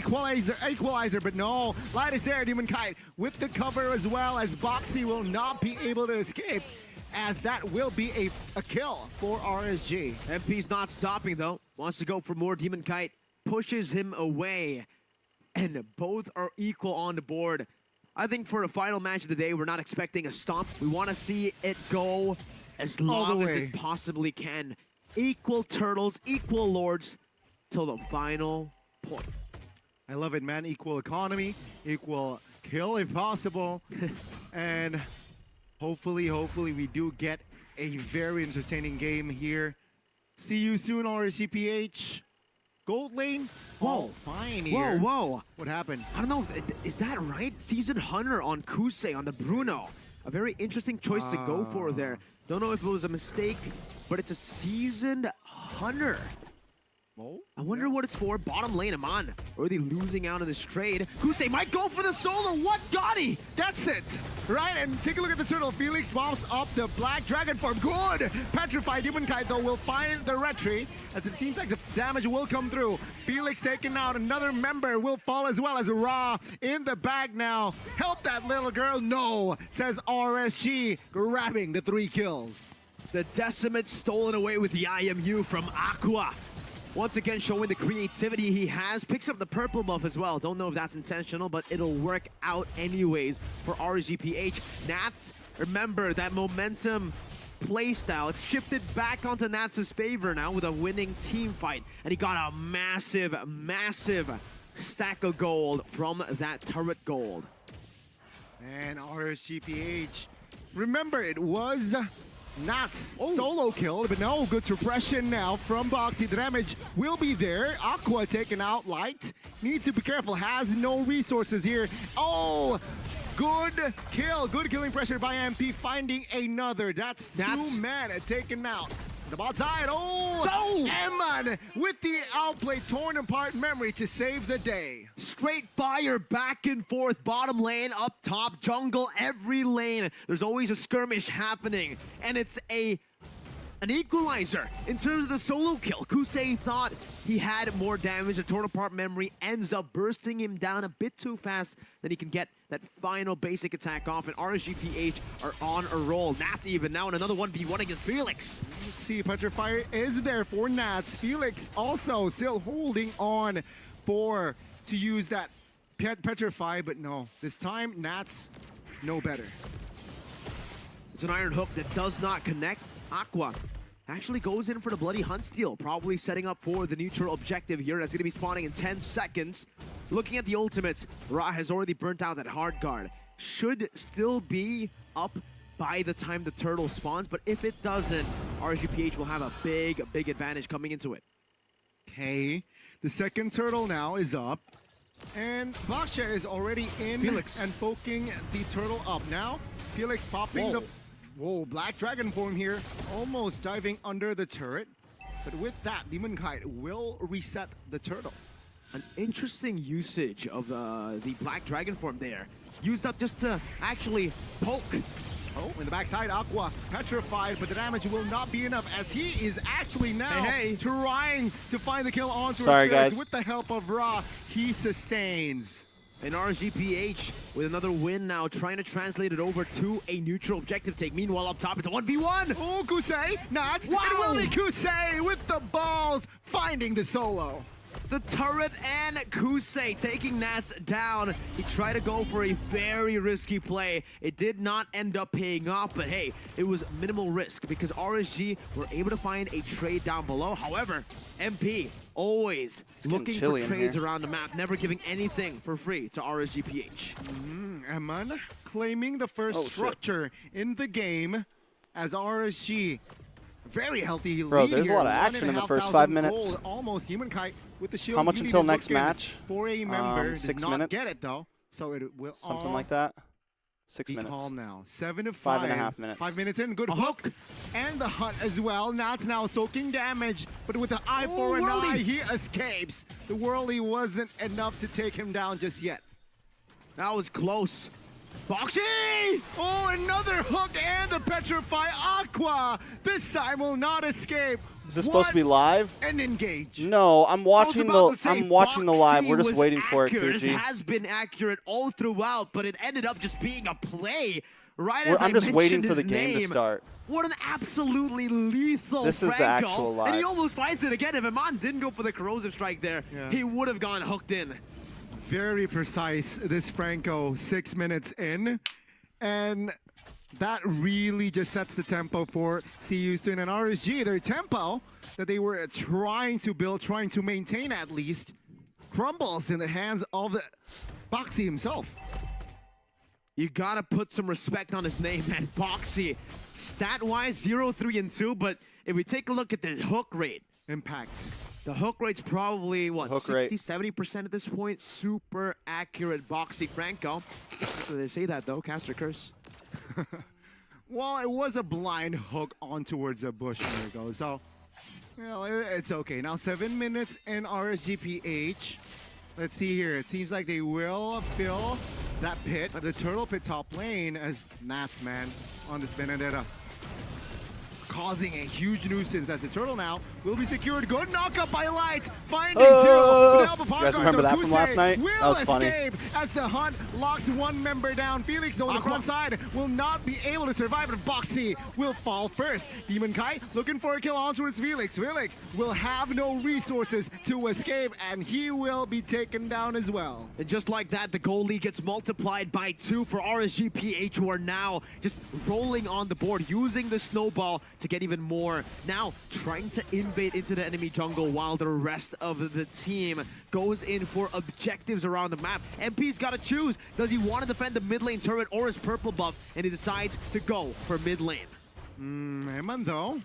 S8: equalizer, but no. Light is there, Demon Kite, with the cover as well, as Boxy will not be able to escape, as that will be a kill for RSG.
S2: MP's not stopping though. Wants to go for more. Demon Kite pushes him away. And both are equal on the board. I think for the final match of the day, we're not expecting a stomp. We want to see it go as long as
S8: way.
S2: it possibly can. Equal turtles, equal lords, till the final point.
S8: I love it, man. Equal economy, equal kill if possible. And hopefully we do get a very entertaining game here. See you soon, RSCPH. Gold lane?
S2: Whoa.
S8: Fine here.
S2: Whoa.
S8: What happened?
S2: I don't know, is that right? Seasoned Hunter on Kusei, on the Bruno. A very interesting choice to go for there. Don't know if it was a mistake, but it's a Seasoned Hunter.
S8: Oh,
S2: I wonder what it's for. Bottom lane, Aman. Or are they losing out in this trade? Kusei might go for the solo. What got he?
S8: that's it. Right, and take a look at the turtle. Felix pops up the Black Dragon form. Good! Petrified Demon Kite, though, will find the retreat, as it seems like the damage will come through. Felix taken out. Another member will fall as well, as Ra in the bag now. Help that little girl. No, says RSG, grabbing the 3 kills.
S2: The Decimate stolen away with the IMU from Aqua. Once again, showing the creativity he has. Picks up the purple buff as well. Don't know if that's intentional, but it'll work out anyways for RGPH. Nats, remember that momentum playstyle. It's shifted back onto Nats' favor now with a winning team fight. And he got a massive stack of gold from that turret gold.
S8: And RSGPH, remember it was Nats solo kill, but no, good suppression now from Boxy. The damage will be there. Aqua taken out. Light needs to be careful, has no resources here. Oh, good kill, good killing pressure by MP, finding another. That's 2 men taken out. The bot side, Eman with the outplay, torn apart memory to save the day.
S2: Straight fire back and forth, bottom lane, up top, jungle, every lane. There's always a skirmish happening, and it's an equalizer in terms of the solo kill. Kusei thought he had more damage. The torn apart memory ends up bursting him down a bit too fast, then he can get that final basic attack off, and RSGPH are on a roll. Nats even now in another 1v1 against Felix.
S8: Let's see, Petrifier is there for Nats. Felix also still holding on to use that Petrify, but no. This time, Nats no better.
S2: It's an iron hook that does not connect. Aqua actually goes in for the bloody hunt steal, probably setting up for the neutral objective here. That's going to be spawning in 10 seconds. Looking at the ultimates, Ra has already burnt out that hard guard. Should still be up by the time the turtle spawns, but if it doesn't, RGPH will have a big advantage coming into it.
S8: Okay, the second turtle now is up, and Baksha is already in
S2: Felix
S8: and poking the turtle up. Now, Felix popping the Black Dragon form here, almost diving under the turret. But with that, Demon Kite will reset the turtle.
S2: An interesting usage of the Black Dragon form there. Used up just to actually poke
S8: Oh, in the backside, Aqua petrified, but the damage will not be enough as he is actually now trying to find the kill onto
S1: Sorry,
S8: Spirits.
S1: guys.
S8: With the help of Ra, he sustains.
S2: And RSGPH with another win now, trying to translate it over to a neutral objective take. Meanwhile, up top, it's a 1v1.
S8: Oh, Kusei, Nuts,
S2: Wow.
S8: and Willie Kusei with the balls, finding the solo.
S2: The turret and Kusei taking Nats down. He tried to go for a very risky play. It did not end up paying off, but hey, it was minimal risk because RSG were able to find a trade down below. However, MP always looking for trades around the map, never giving anything for free to RSGPH.
S8: Eman claiming the first structure in the game as RSG. Very healthy
S1: Bro,
S8: lead
S1: there's
S8: here.
S1: a lot of action in the first 5
S8: 1,500
S1: minutes.
S8: gold, almost Human Kite with the shield.
S1: How much
S8: beauty
S1: until
S8: to
S1: next
S8: book in
S1: match?
S8: For a member,
S1: 6
S8: did not
S1: minutes.
S8: get it though, so it will
S1: Something
S8: all
S1: like that. 6
S8: be
S1: minutes.
S8: calm now. 7 to 5.
S1: 5.5 minutes.
S8: 5 minutes in, good hook. And the hunt as well. Nats now soaking damage, but with the eye for an eye, he escapes. The whirly wasn't enough to take him down just yet.
S2: That was close. Boxy!
S8: Oh, another hook and the Petrify Aqua. This time will not escape.
S1: Is this supposed to be live?
S8: And engage.
S1: No, I'm watching the live. We're just
S2: was
S1: waiting for it,
S2: accurate.
S1: Kuji.
S2: It has been accurate all throughout, but it ended up just being a play. Right as
S1: I'm just
S2: I
S1: waiting
S2: mentioned
S1: for the
S2: his
S1: game to
S2: name.
S1: start.
S2: What an absolutely lethal
S1: This is the
S2: Franco.
S1: actual live.
S2: And he almost finds it again. If Iman didn't go for the corrosive strike there, he would have gone hooked in.
S8: Very precise, this Franco, 6 minutes in. And that really just sets the tempo for CU Soon and RSG. Their tempo that they were trying to build, trying to maintain at least, crumbles in the hands of the Boxy himself.
S2: You gotta put some respect on his name, man. Boxy, stat-wise, 0, 3, and 2, but if we take a look at the hook rate,
S8: Impact.
S2: the hook rate's probably, what,
S1: Hook
S2: 60,
S1: rate.
S2: 70% at this point? Super accurate Boxy Franco. So they say that, though. Caster Curse.
S8: Well, it was a blind hook on towards a bush. There it goes. So, well, it's okay. Now 7 minutes in RSGPH. Let's see here. It seems like they will fill that pit, the turtle pit top lane, as Nats, man, on this Benedetta. Causing a huge nuisance as the turtle now will be secured. Good knockup by Light, finding two.
S1: You guys remember that from last night? That was funny.
S8: As the hunt locks one member down. Felix on the front side will not be able to survive, but Boxy will fall first. Demon Kai looking for a kill on towards Felix. Felix will have no resources to escape, and he will be taken down as well.
S2: And just like that, the goal lead gets multiplied by 2 for RSGPH, who are now just rolling on the board, using the snowball to get even more. Now trying to invade into the enemy jungle while the rest of the team goes in for objectives around the map. MP's got to choose. Does he want to defend the mid lane turret or his purple buff? And he decides to go for mid lane.
S8: Eman though,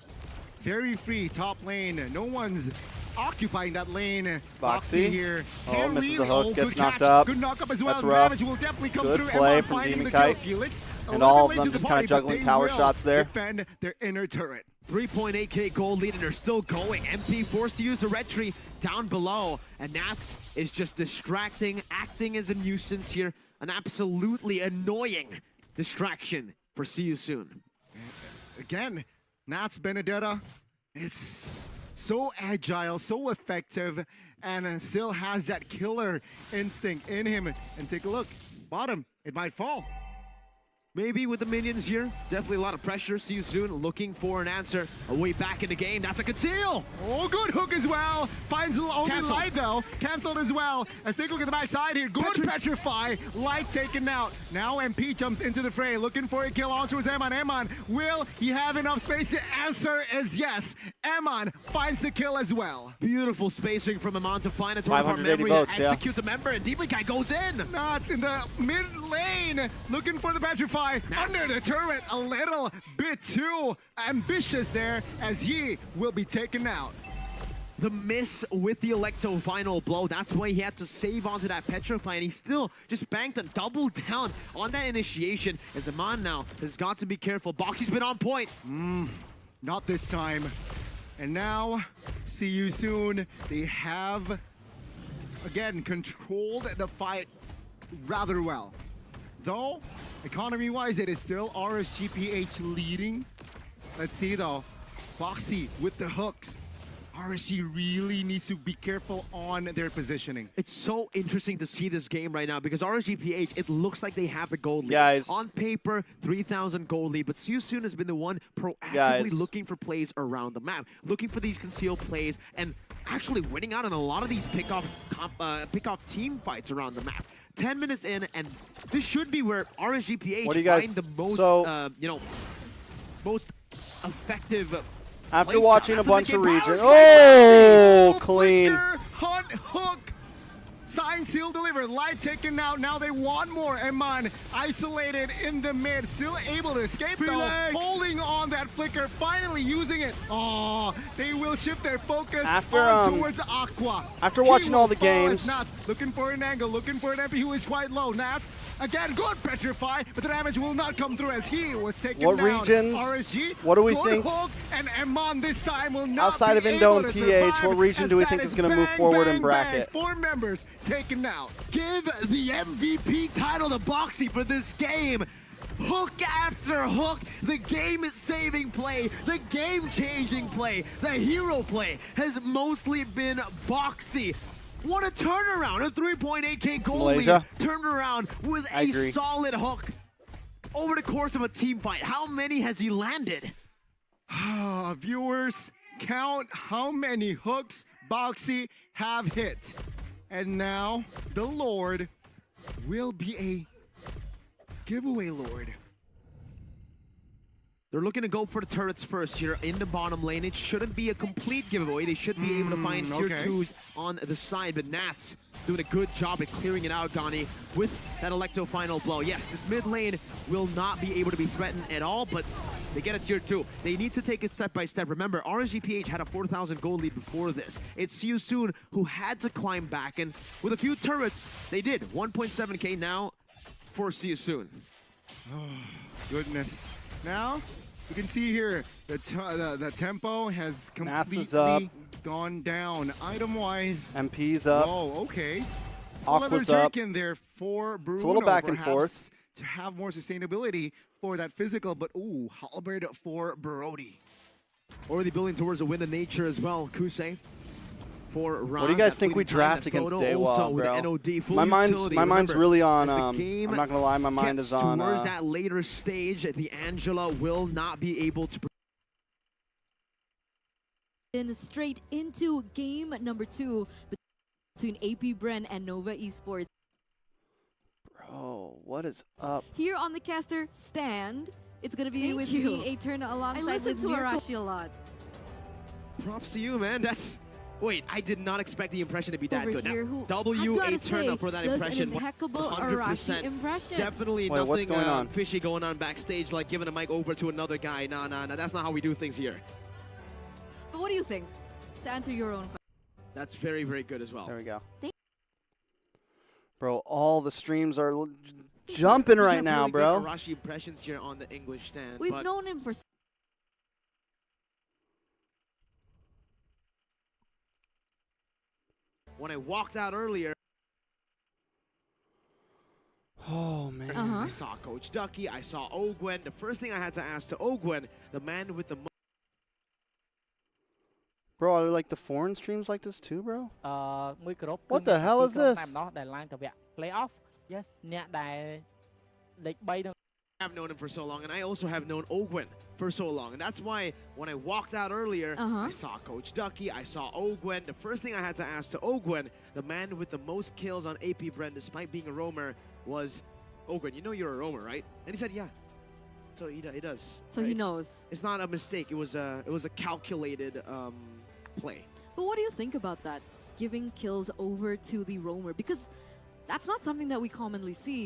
S8: very free top lane. No one's occupying that lane.
S1: Boxy
S8: here.
S1: Oh, misses the hook, gets
S8: good
S1: knocked
S8: catch.
S1: up.
S8: Good knock up as well.
S1: That's rough.
S8: Damage will definitely come
S1: Good
S8: through.
S1: play
S8: Eman
S1: from
S8: finding
S1: Demon
S8: the kill.
S1: Kite.
S8: Felix,
S1: And
S8: a
S1: all
S8: little
S1: of
S8: late
S1: them
S8: to the
S1: just
S8: party,
S1: kinda
S8: but
S1: juggling
S8: they
S1: tower
S8: will
S1: shots there.
S8: Defend their inner turret.
S2: 3.8k gold lead, and they're still going. MP forced to use a retreat down below, and Nats is just distracting, acting as a nuisance here. An absolutely annoying distraction for See You Soon.
S8: Again, Nats Benedetta, it's so agile, so effective, and still has that killer instinct in him. And take a look, bottom, it might fall.
S2: Maybe with the minions here, definitely a lot of pressure. See You Soon looking for an answer. A way back in the game, that's a conceal!
S8: Oh, good hook as well. Finds only
S2: Cancelled.
S8: Light though. Cancelled as well. As take a look at the backside here. Good Petrify. Light taken out. Now MP jumps into the fray, looking for a kill on towards Eman. Eman, will he have enough space? The answer is yes. Eman finds the kill as well.
S2: Beautiful spacing from Iman to find a turret of our
S1: 580
S2: memory
S1: votes,
S2: that executes a member, and Deeply Guy goes in!
S8: Nuts in the mid lane, looking for the Petrify. Under the turret, a little bit too ambitious there, as he will be taken out.
S2: The miss with the Electo final blow. That's why he had to save onto that Petrify, and he still just banked and doubled down on that initiation. As Iman now has got to be careful. Boxy's been on point.
S8: Not this time. And now, See You Soon. They have, again, controlled the fight rather well. Though, Economy-wise, it is still RSGPH leading. Let's see though. Boxy with the hooks. RSG really needs to be careful on their positioning.
S2: It's so interesting to see this game right now because RSGPH, it looks like they have the gold lead.
S1: Guys.
S2: On paper, 3,000 gold lead, but Seosun has been the one proactively
S1: Guys.
S2: looking for plays around the map, looking for these concealed plays, and actually winning out on a lot of these pick-off team fights around the map. 10 minutes in, and this should be where RSGPH
S1: What do you guys-
S2: find the most,
S1: so-
S2: most effective.
S1: After
S2: playstyle.
S1: watching a
S2: After the
S1: bunch
S2: game
S1: of regions.
S2: powers
S1: Oh,
S8: Full
S1: clean.
S8: flicker, hunt, hook. Sign, seal, delivered. Light taken out. Now they want more. Eman isolated in the mid. Still able to escape though.
S2: Relax.
S8: Holding on that flicker. Finally using it. Oh, they will shift their focus
S1: After,
S8: on towards Aqua.
S1: after
S8: He
S1: watching
S8: will
S1: all the
S8: fall as
S1: games-
S8: Nats looking for an angle. Looking for an MP who is quite low. Nats again, good petrify, but the damage will not come through as he was taken
S1: What
S8: down.
S1: regions?
S8: RSG.
S1: What do we
S8: good
S1: think?
S8: Hook, and Eman this time will not
S1: Outside
S8: be
S1: of Indo
S8: able
S1: and
S8: to
S1: PH,
S8: survive,
S1: what region
S8: as
S1: do we
S8: that
S1: think is
S8: is
S1: gonna move
S8: bang,
S1: forward in
S8: bang,
S1: bracket?
S8: bang. 4 members taken out.
S2: Give the MVP title to Boxy for this game. Hook after hook, the game-saving play, the game-changing play, the hero play has mostly been Boxy. What a turnaround! A 3.8k goal
S1: Malaysia.
S2: lead turned around with
S1: I
S2: a
S1: agree.
S2: solid hook. Over the course of a team fight, how many has he landed?
S8: Viewers, count how many hooks Boxy have hit. And now, the Lord will be a giveaway Lord.
S2: They're looking to go for the turrets first here in the bottom lane. It shouldn't be a complete giveaway. They should be able to find tier
S8: okay.
S2: 2s on the side, but Nats doing a good job at clearing it out, Gani, with that Electo final blow. Yes, this mid lane will not be able to be threatened at all, but they get a tier 2. They need to take it step by step. Remember, RSGPH had a 4,000 gold lead before this. It's Seosun who had to climb back, and with a few turrets, they did. 1.7k now for Seosun.
S8: Goodness. Now, you can see here the tempo has
S1: Nats is up.
S8: completely gone down. Item-wise,
S1: MP's up.
S8: oh, okay.
S1: Aqua's
S8: Another
S1: up.
S8: jerk in there for Bruno.
S1: It's a little back and
S8: perhaps,
S1: forth.
S8: to have more sustainability for that physical, but ooh, halberd for Brody.
S2: Already building towards a win of nature as well, Kusei. For Ron,
S1: What do you guys
S2: that
S1: think we
S2: fleeting time,
S1: draft
S2: that
S1: against
S2: photo
S1: Dewa,
S2: also with
S1: bro?
S2: the NOD, full
S1: My mind's
S2: utility.
S1: mind's
S2: Remember,
S1: really on.
S2: as the
S1: I'm
S2: game
S1: not gonna lie, my mind
S2: gets
S1: is on.
S2: towards that later stage, the Angela will not be able to.
S7: In straight into game number 2 between AP Bren and Nova Esports.
S1: Bro, what is up?
S7: Here on the caster stand, it's gonna be
S3: Thank
S7: with
S3: you.
S7: me, Eterna,
S3: I
S7: alongside
S3: listen
S7: with
S3: to
S7: Miracle.
S3: Arashi a lot.
S2: Props to you, man. That's. Wait, I did not expect the impression to be that
S7: Over
S2: good.
S7: here,
S2: Now,
S7: who
S2: W
S7: I've gotta
S2: turn
S7: say,
S2: up for that
S7: does
S2: impression.
S7: an impeccable
S2: 100%.
S7: Arashi impression.
S2: Definitely
S1: Wait,
S2: nothing
S1: what's going on?
S2: fishy going on backstage, like giving a mic over to another guy. Nah, that's not how we do things here.
S7: But what do you think? To answer your own question.
S2: That's very, very good as well.
S1: There we go.
S7: Thank-
S1: Bro, all the streams are jumping
S2: We
S1: right
S2: have
S1: now,
S2: really
S1: bro.
S2: great Arashi impressions here on the English stand.
S7: We've
S2: but
S7: known him for
S2: when I walked out earlier,
S1: Oh man.
S2: I saw Coach Ducky, I saw Ogwen. The first thing I had to ask to Ogwen, the man with the
S1: Bro, are like the foreign streams like this too, bro?
S9: មួយក្រុម
S1: What the hell is this?
S9: តែម្ដងដែលឡើងទៅវគ្គ playoff yes អ្នកដែលលេខ3នឹង
S2: I've known him for so long, and I also have known Ogwen for so long. And that's why when I walked out earlier, I saw Coach Ducky, I saw Ogwen. The first thing I had to ask to Ogwen, the man with the most kills on AP Bren, despite being a roamer, was, Ogwen, you know you're a roamer, right? And he said, yeah. So he does.
S7: So he knows.
S2: It's not a mistake. It was a calculated play.
S7: But what do you think about that? Giving kills over to the roamer? Because that's not something that we commonly see.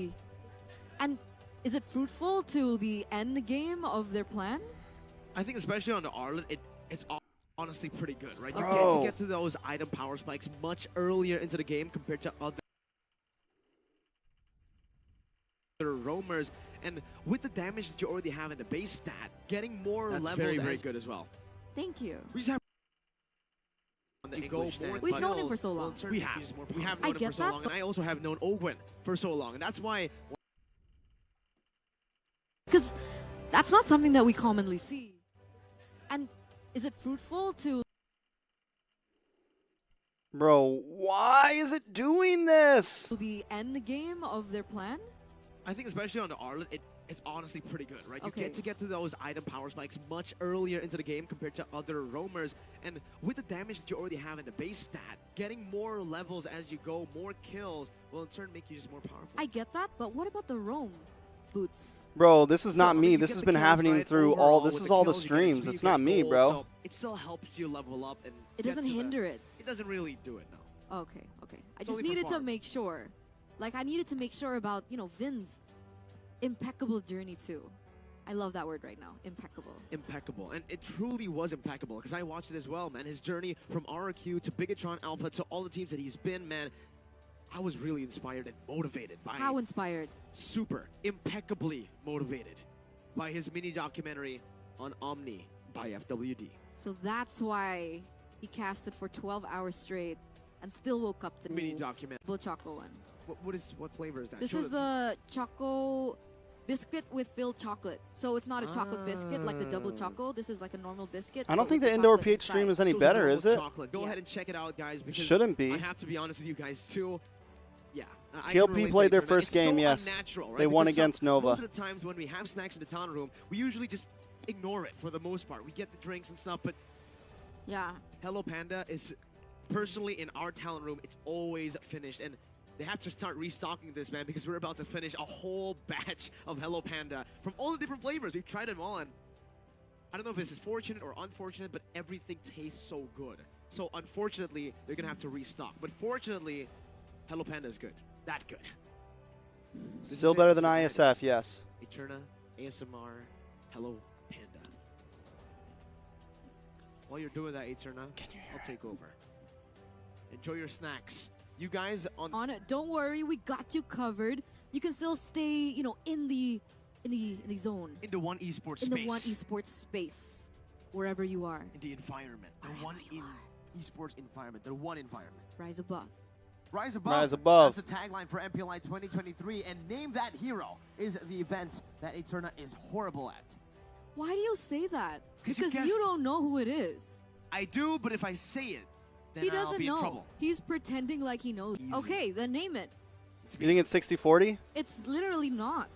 S7: And is it fruitful to the end game of their plan?
S2: I think especially on the Arlen, it's honestly pretty good, right? You
S1: Bro.
S2: get to those item power spikes much earlier into the game compared to other roamers, and with the damage that you already have in the base stat, getting more that's levels very, very as- good as well.
S7: Thank you.
S2: We just have on the
S6: To go
S2: English
S6: more
S2: stand,
S7: We've
S2: but
S7: known him for so long.
S2: we have
S7: I
S2: known him
S7: get
S2: for so
S7: that,
S2: long, and I also have known Ogwen for so long, and that's why
S7: That's not something that we commonly see. And is it fruitful to...
S1: Bro, why is it doing this?
S7: the end game of their plan?
S2: I think especially on the Arlet, it's honestly pretty good, right?
S7: Okay.
S2: You get to get to those item power spikes much earlier into the game compared to other roamers. And with the damage that you already have in the base stat, getting more levels as you go, more kills, will in turn make you just more powerful.
S7: I get that, but what about the roam boots?
S1: Bro, this is
S2: So,
S1: not
S2: I mean,
S1: me.
S2: you
S1: This
S2: get
S1: has
S2: the
S1: been
S2: kills,
S1: happening
S2: right?
S1: through
S2: Overall,
S1: all. This
S2: with
S1: is
S2: the
S1: all the
S2: kills, you get
S1: streams.
S2: XP,
S1: It's
S2: you
S1: not
S2: get
S1: me,
S2: gold,
S1: bro.
S2: So it still helps you level up and
S7: It
S2: get
S7: doesn't
S2: to the-
S7: hinder it.
S2: It doesn't really do it, no.
S7: Okay, okay. I
S2: It's
S7: just
S2: only for
S7: needed to
S2: farm.
S7: make sure. Like, I needed to make sure about, you know, Vin's impeccable journey too. I love that word right now, impeccable.
S2: Impeccable, and it truly was impeccable because I watched it as well, man. His journey from RQ to Bigetron Alpha to all the teams that he's been, man. I was really inspired and motivated by
S7: How inspired?
S2: super impeccably motivated by his mini documentary on Omni by FWD.
S7: So that's why he casted for 12 hours straight and still woke up to
S2: Mini document.
S7: Double Choco one.
S2: What flavor is that?
S7: This
S2: Show
S7: is the Choco biscuit with filled chocolate. So it's not a chocolate biscuit like the Double Choco. This is like a normal biscuit.
S1: I don't
S7: but
S1: think
S7: with
S1: the indoor
S7: chocolate
S1: PH stream
S7: inside.
S1: is any
S2: So it's
S1: better,
S2: normal
S1: is it?
S2: Chocolate. Go
S7: Yeah.
S2: ahead and check it out, guys. Because
S1: Shouldn't be.
S2: I have to be honest with you guys too. Yeah. I can
S1: TLP
S2: relate to
S1: played their
S2: Ethernet.
S1: first
S2: It's
S1: game,
S2: so
S1: yes.
S2: unnatural, right?
S1: They won
S2: Because
S1: against Nova.
S2: Most of the times when we have snacks in the talent room, we usually just ignore it for the most part. We get the drinks and stuff, but
S7: Yeah.
S2: Hello Panda is personally in our talent room. It's always finished, and they have to start restocking this, man, because we're about to finish a whole batch of Hello Panda from all the different flavors. We've tried them all, and I don't know if this is fortunate or unfortunate, but everything tastes so good. So unfortunately, they're gonna have to restock. But fortunately, Hello Panda is good. That good. This
S1: Still
S2: is it.
S1: better
S2: This
S1: than
S2: is what it
S1: ISF, yes.
S2: is. Eterna, ASMR, Hello Panda. While you're doing that, Eterna, I'll take over. Enjoy your snacks. You guys on
S7: it. Don't worry, we got you covered. You can still stay, you know, in the zone.
S2: in the one esports
S7: In
S2: space.
S7: the one esports space. Wherever you are.
S2: in the environment. The one in esports environment. The one environment.
S7: Rise above.
S6: Rise above.
S1: Rise above.
S6: That's the tagline for MPLI 2023. And Name That Hero is the event that Eterna is horrible at.
S7: Why do you say that?
S2: 'Cause you
S7: Because
S2: guessed-
S7: you don't know who it is.
S2: I do, but if I say it, then
S7: He
S2: I'll
S7: doesn't
S2: be in
S7: know.
S2: trouble.
S7: He's pretending like he knows.
S2: Easy.
S7: Okay, then name it.
S1: You think it's 60-40?
S7: It's literally not.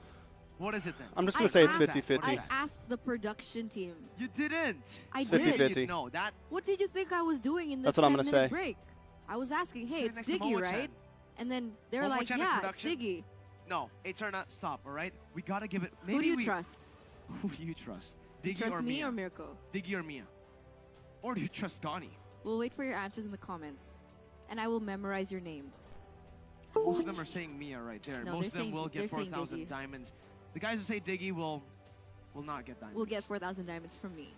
S2: What is it then?
S1: I'm just
S7: I
S1: going to say it's
S7: asked-
S1: 50-50.
S7: I asked the production team.
S2: You didn't.
S7: I
S1: It's
S7: did.
S1: 50-50.
S2: No, that.
S7: What did you think I was doing in this
S1: That's what I'm gonna
S7: 10-minute
S1: say.
S7: break? I was asking, hey,
S2: Sit
S7: it's
S2: next to
S7: Diggy,
S2: Momo-chan.
S7: right? And then they're
S2: Momo-chan
S7: like,
S2: in
S7: yeah, it's
S2: production?
S7: Diggy.
S2: No, Eterna, stop. All right, we gotta give it. Maybe
S7: Who do you
S2: we-
S7: trust?
S2: Who do you trust?
S7: You
S2: Diggy
S7: trust
S2: or
S7: me
S2: Mia?
S7: or Mirko?
S2: Diggy or Mia? Or do you trust Gani?
S7: We'll wait for your answers in the comments. And I will memorize your names.
S2: Most of them are saying Mia right there.
S7: No,
S2: Most
S7: they're
S2: of them
S7: saying
S2: will
S7: Di-
S2: get
S7: they're saying
S2: 4,000
S7: Diggy.
S2: diamonds. The guys who say Diggy will not get diamonds.
S7: We'll get 4,000 diamonds from me.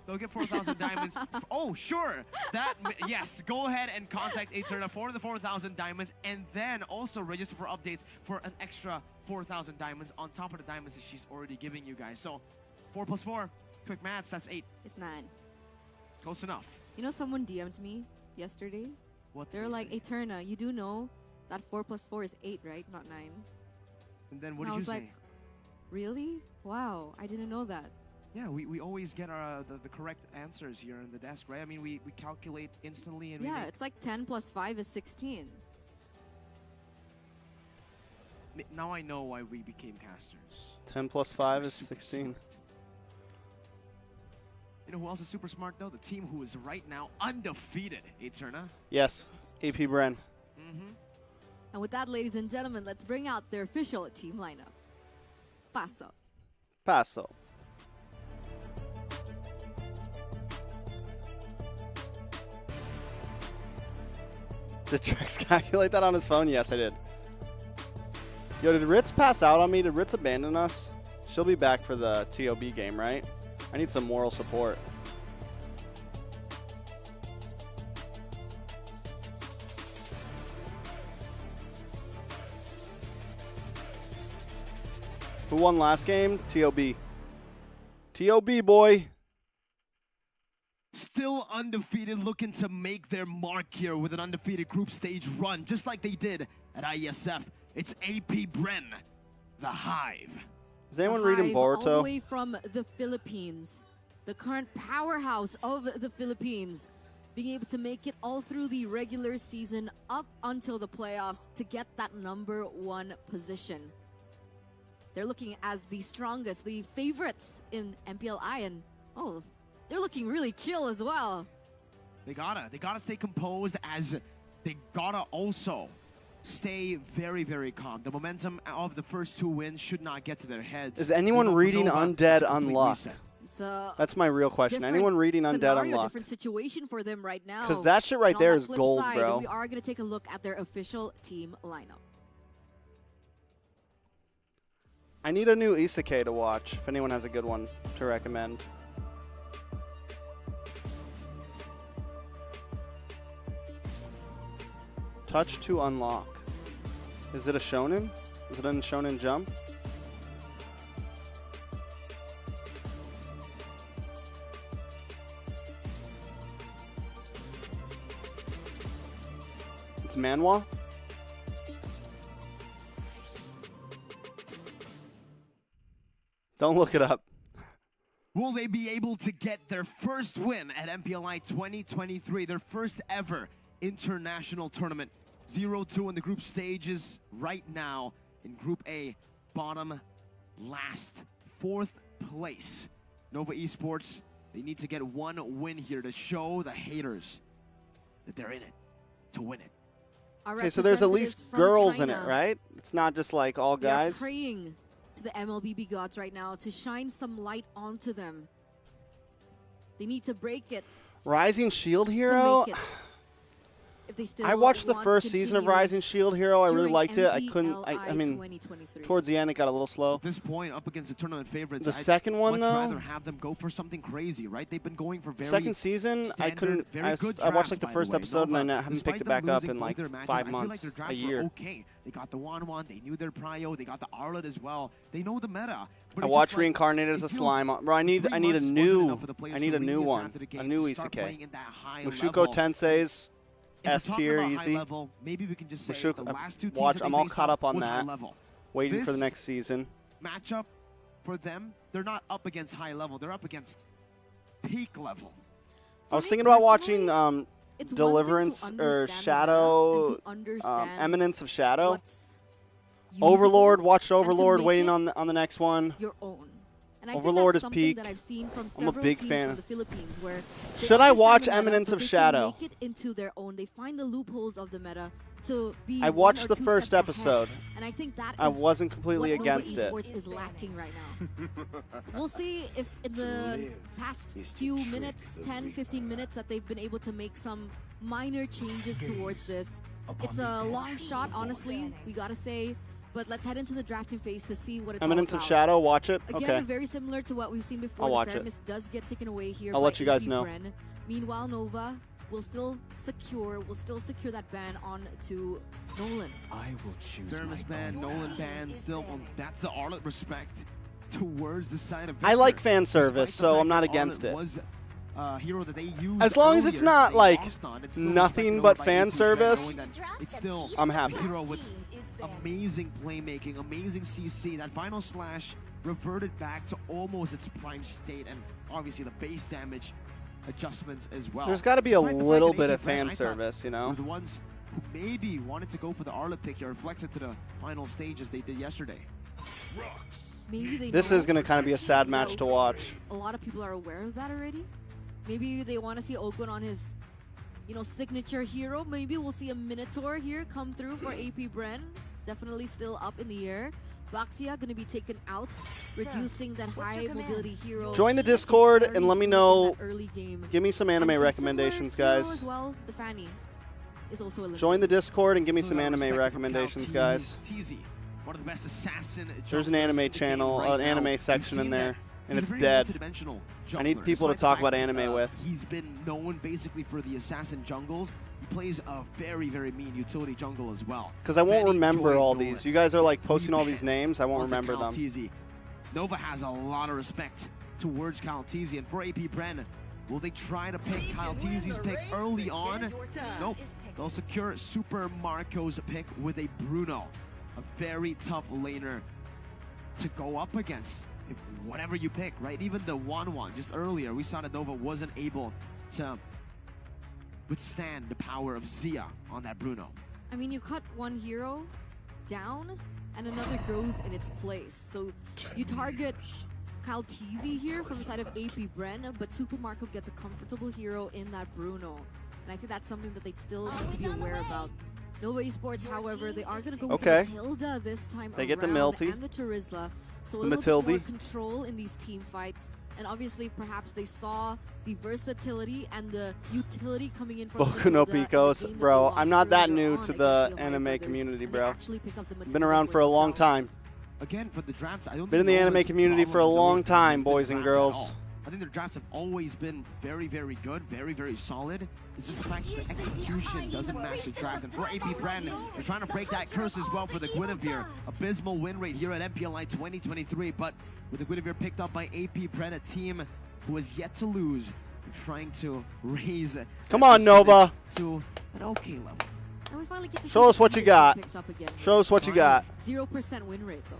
S2: They'll get 4,000 diamonds. Oh, sure. Yes, go ahead and contact Eterna for the 4,000 diamonds, and then also register for updates for an extra 4,000 diamonds on top of the diamonds that she's already giving you guys. So 4 plus 4, quick maths, that's 8.
S7: It's 9.
S2: Close enough.
S7: You know, someone DM'd me yesterday.
S2: What
S7: They're
S2: did
S7: like,
S2: say?
S7: Eterna, you do know that 4 plus 4 is 8, right? Not 9.
S2: And then what
S7: And I
S2: did you
S7: was
S2: say?
S7: like, really? Wow, I didn't know that.
S2: Yeah, we always get the correct answers here on the desk, right? I mean, we calculate instantly and we
S7: Yeah,
S2: make
S7: it's like 10 plus 5 is 16.
S2: Now I know why we became casters.
S1: 10 plus 5
S2: We're
S1: is
S2: super
S1: 16.
S2: smart. You know who else is super smart though? The team who is right now undefeated, Eterna.
S1: Yes, AP Bren.
S2: Mm-hmm.
S7: And with that, ladies and gentlemen, let's bring out their official team lineup. Paso.
S1: Paso. Did Trex calculate that on his phone? Yes, I did. Yo, did Ritz pass out on me? Did Ritz abandon us? She'll be back for the TOB game, right? I need some moral support. Who won last game? TOB. TOB, boy.
S2: Still undefeated, looking to make their mark here with an undefeated group stage run, just like they did at ISF. It's AP Bren, the Hive.
S1: Is anyone reading
S7: Hive all the
S1: Boruto?
S7: way from the Philippines, the current powerhouse of the Philippines, being able to make it all through the regular season up until the playoffs to get that #1 position. They're looking as the strongest, the favorites in MPLI, and oh, they're looking really chill as well.
S2: They gotta stay composed, as they gotta also stay very, very calm. The momentum of the first 2 wins should not get to their heads.
S1: Is anyone reading Undead Unluck?
S7: It's a
S1: That's my real question.
S7: different
S1: Anyone reading Undead
S7: scenario,
S1: Unluck?
S7: different situation for them right now.
S1: Because that shit right
S7: And on
S1: there
S7: the
S1: is
S7: flip
S1: gold,
S7: side,
S1: bro.
S7: We are going to take a look at their official team lineup.
S1: I need a new isekai to watch, if anyone has a good one to recommend. Touch to unlock. Is it a shonen? Is it a shonen jump? It's manhwa? Don't look it up.
S2: Will they be able to get their first win at MPLI 2023, their first ever international tournament? 0-2 in the group stages right now in Group A, bottom last, 4th place. Nova Esports, they need to get 1 win here to show the haters that they're in it to win it.
S7: Our
S1: Okay, so there's at
S7: representatives
S1: least
S7: from
S1: girls in it,
S7: China,
S1: right? It's not just like all
S7: they are
S1: guys.
S7: praying to the MLBB gods right now to shine some light onto them. They need to break it
S1: Rising Shield
S7: to
S1: Hero?
S7: make it. If they still
S1: I watched the
S7: want
S1: first
S7: to
S1: season of
S7: continue
S1: Rising Shield Hero. I really
S7: during
S1: liked it. I couldn't.
S7: MPLI
S1: I mean,
S7: 2023.
S1: towards the end, it got a little slow.
S2: At this point, up against the tournament favorites,
S1: The second one,
S2: I'd
S1: though?
S2: rather have them go for something crazy, right? They've been going for very
S1: Second season, I
S2: standard,
S1: couldn't.
S2: very
S1: I
S2: good
S1: watched like
S2: drafts,
S1: the
S2: by
S1: first
S2: way.
S1: episode, and I
S2: Nova,
S1: haven't
S2: despite
S1: picked it
S2: them
S1: back up
S2: losing
S1: in
S2: both
S1: like
S2: their matches,
S1: 5
S2: I feel like
S1: months,
S2: their
S1: a
S2: drafts
S1: year.
S2: were okay. They got the 1-1, they knew their prio, they got the Arlet as well. They know the meta. But
S1: I
S2: it's
S1: watched
S2: just like,
S1: Reincarnated as
S2: it
S1: a
S2: feels
S1: slime. Bro, I need
S2: 3
S1: a
S2: months wasn't
S1: new.
S2: enough for the players
S1: I need
S2: to
S1: a new
S2: really
S1: one.
S2: adapt to the
S1: A
S2: game,
S1: new
S2: to start
S1: isekai.
S2: playing in that high
S1: Mushoku
S2: level.
S1: Tensei's
S2: If we're
S1: S
S2: talking
S1: tier
S2: about high
S1: easy.
S2: level, maybe we can just say
S1: Mushoku,
S2: the
S1: I've
S2: last 2 teams
S1: watched-
S2: that
S1: I'm
S2: they
S1: all
S2: faced
S1: caught
S2: off
S1: up on
S2: was high
S1: that.
S2: level.
S1: Waiting for the
S2: This
S1: next season.
S2: matchup for them, they're not up against high level, they're up against peak level.
S1: I was
S7: For me
S1: thinking about
S7: personally,
S1: watching
S7: it's one thing to
S1: Deliverance or
S7: understand the meta
S1: Shadow,
S7: and to understand
S1: Eminence of Shadow.
S7: what's usable
S1: Overlord, watched
S7: and to
S1: Overlord,
S7: make
S1: waiting
S7: it
S1: on the next one.
S7: your own. And I
S1: Overlord
S7: think
S1: is
S7: that's something
S1: peak.
S7: that I've seen from
S1: I'm a
S7: several
S1: big
S7: teams
S1: fan.
S7: from the Philippines, where they
S1: Should I
S7: understand
S1: watch
S7: the meta,
S1: Eminence
S7: but
S1: of
S7: they
S1: Shadow?
S7: Can make it into their own. They find the loopholes of the meta to be.
S1: I
S7: one
S1: watched
S7: or
S1: the
S7: two
S1: first
S7: steps ahead.
S1: episode.
S7: And I think that
S1: I
S7: is
S1: wasn't completely
S7: what Nova
S1: against it.
S7: Esports is lacking right now. We'll see if in the past few minutes, 10, 15 minutes, that they've been able to make some minor changes towards this. It's a long shot, honestly, we gotta say. But let's head into the drafting phase to see what it's
S1: Eminence
S7: all
S1: of
S7: about.
S1: Shadow, watch it.
S7: Again,
S1: Okay.
S7: very similar to what we've seen before.
S1: I'll
S7: the
S1: watch it.
S7: fairness does get taken away here.
S1: I'll
S7: by
S1: let you guys
S7: AP
S1: know.
S7: Bren. Meanwhile, Nova will still secure that ban on to Nolan.
S10: I will choose
S2: Fairness
S10: my
S2: ban,
S10: own
S2: Nolan
S10: path.
S2: ban, still, that's the Arlet respect towards the side of
S1: I
S2: Victor.
S1: like fan service,
S2: Despite the
S1: so
S2: fact
S1: I'm not
S2: that
S1: against
S2: Arlet
S1: it.
S2: was a hero that they used
S1: As long as it's
S2: earlier,
S1: not
S2: they
S1: like
S2: lost on, it's still
S1: nothing
S2: respected
S1: but
S2: by
S1: fan
S2: AP Bren,
S1: service,
S2: knowing that it's still
S1: I'm happy.
S2: a hero with amazing playmaking, amazing CC. That final slash reverted back to almost its prime state, and obviously the base damage adjustments as well.
S1: There's got to be a
S2: Despite the fact
S1: little
S2: that
S1: bit
S2: AP
S1: of
S2: Bren,
S1: fan
S2: I thought,
S1: service, you know?
S2: were the ones who maybe wanted to go for the Arlet pick here, reflected to the final stage as they did yesterday.
S7: Maybe they
S1: This
S7: know
S1: is going to kind of be a sad match to watch.
S7: a lot of people are aware of that already. Maybe they want to see Ogun on his, signature hero. Maybe we'll see a Minotaur here come through for AP Bren. Definitely still up in the air. Baxia going to be taken out, reducing that high mobility hero.
S1: Join the Discord and let me know.
S7: Early game.
S1: Give me some anime
S7: And a
S1: recommendations,
S7: similar hero
S1: guys.
S7: As well, the Fanny is also eliminated.
S1: Join the Discord and give me
S2: So
S1: some
S2: that
S1: anime
S2: respect from
S1: recommendations,
S2: Cal
S1: guys.
S2: TZ, one of the best assassin
S1: There's an
S2: junglers
S1: anime
S2: in the game
S1: channel,
S2: right
S1: an
S2: now.
S1: anime
S2: We've
S1: section in
S2: seen
S1: there,
S2: that
S1: and
S2: he's
S1: it's
S2: a very
S1: dead.
S2: multidimensional
S1: I need
S2: jungler,
S1: people to
S2: despite
S1: talk
S2: the
S1: about
S2: fact that,
S1: anime with.
S2: He's been known basically for the assassin jungles. He plays a very, very mean utility jungle as well.
S1: Because I won't
S2: Fanny,
S1: remember
S2: Joy,
S1: all
S2: Nolan.
S1: these. You guys are like
S2: Three
S1: posting all these
S2: bans
S1: names. I won't
S2: onto
S1: remember
S2: Cal
S1: them.
S2: TZ. Nova has a lot of respect towards Kyle TZ, and for AP Bren, will they try to pick Kyle TZ's pick early on? Nope. They'll secure Super Marco's pick with a Bruno, a very tough laner to go up against. If whatever you pick, right? Even the 1-1, just earlier, we saw that Nova wasn't able to withstand the power of Zia on that Bruno.
S7: I mean, you cut one hero down and another grows in its place. So you target Kaltizi here from the side of AP Bren, but Super Marco gets a comfortable hero in that Bruno. And I think that's something that they still need to be aware about. Nova Esports, however, they are going to go with the Matilda this time
S1: They get the
S7: around
S1: Milty.
S7: and the Turizla. So a
S1: The
S7: little bit more
S1: Matilde.
S7: control in these team fights. And obviously, perhaps they saw the versatility and the utility coming in from
S1: Boku no
S7: Matilda in the
S1: Picos.
S7: game that
S1: Bro,
S7: they lost
S1: I'm not that
S7: earlier
S1: new
S7: on
S1: to
S7: against
S1: the
S7: TheOhioBrothers,
S1: anime community,
S7: and they
S1: bro.
S7: actually pick up the
S1: Been
S7: Matilda
S1: around for a long
S7: themselves.
S1: time.
S2: Again, for the drafts, I don't
S1: Been in the
S2: think
S1: anime
S2: Nova's
S1: community for a
S2: problem is
S1: long
S2: always
S1: time,
S2: been
S1: boys
S2: the
S1: and
S2: draft at
S1: girls.
S2: all. I think their drafts have always been very, very good, very, very solid. It's just the fact that the execution doesn't match the draft. And for AP Bren, they're trying to break that curse as well for the Guinevere. Abysmal win rate here at MPLI 2023, but with the Guinevere picked up by AP Bren, a team who has yet to lose, they're trying to raise
S1: Come on, Nova.
S2: to an okay level.
S7: And we finally get to
S1: Show
S7: see
S1: us what you
S7: Guinevere
S1: got.
S7: picked up again.
S1: Show us what you got.
S7: 0% win rate though.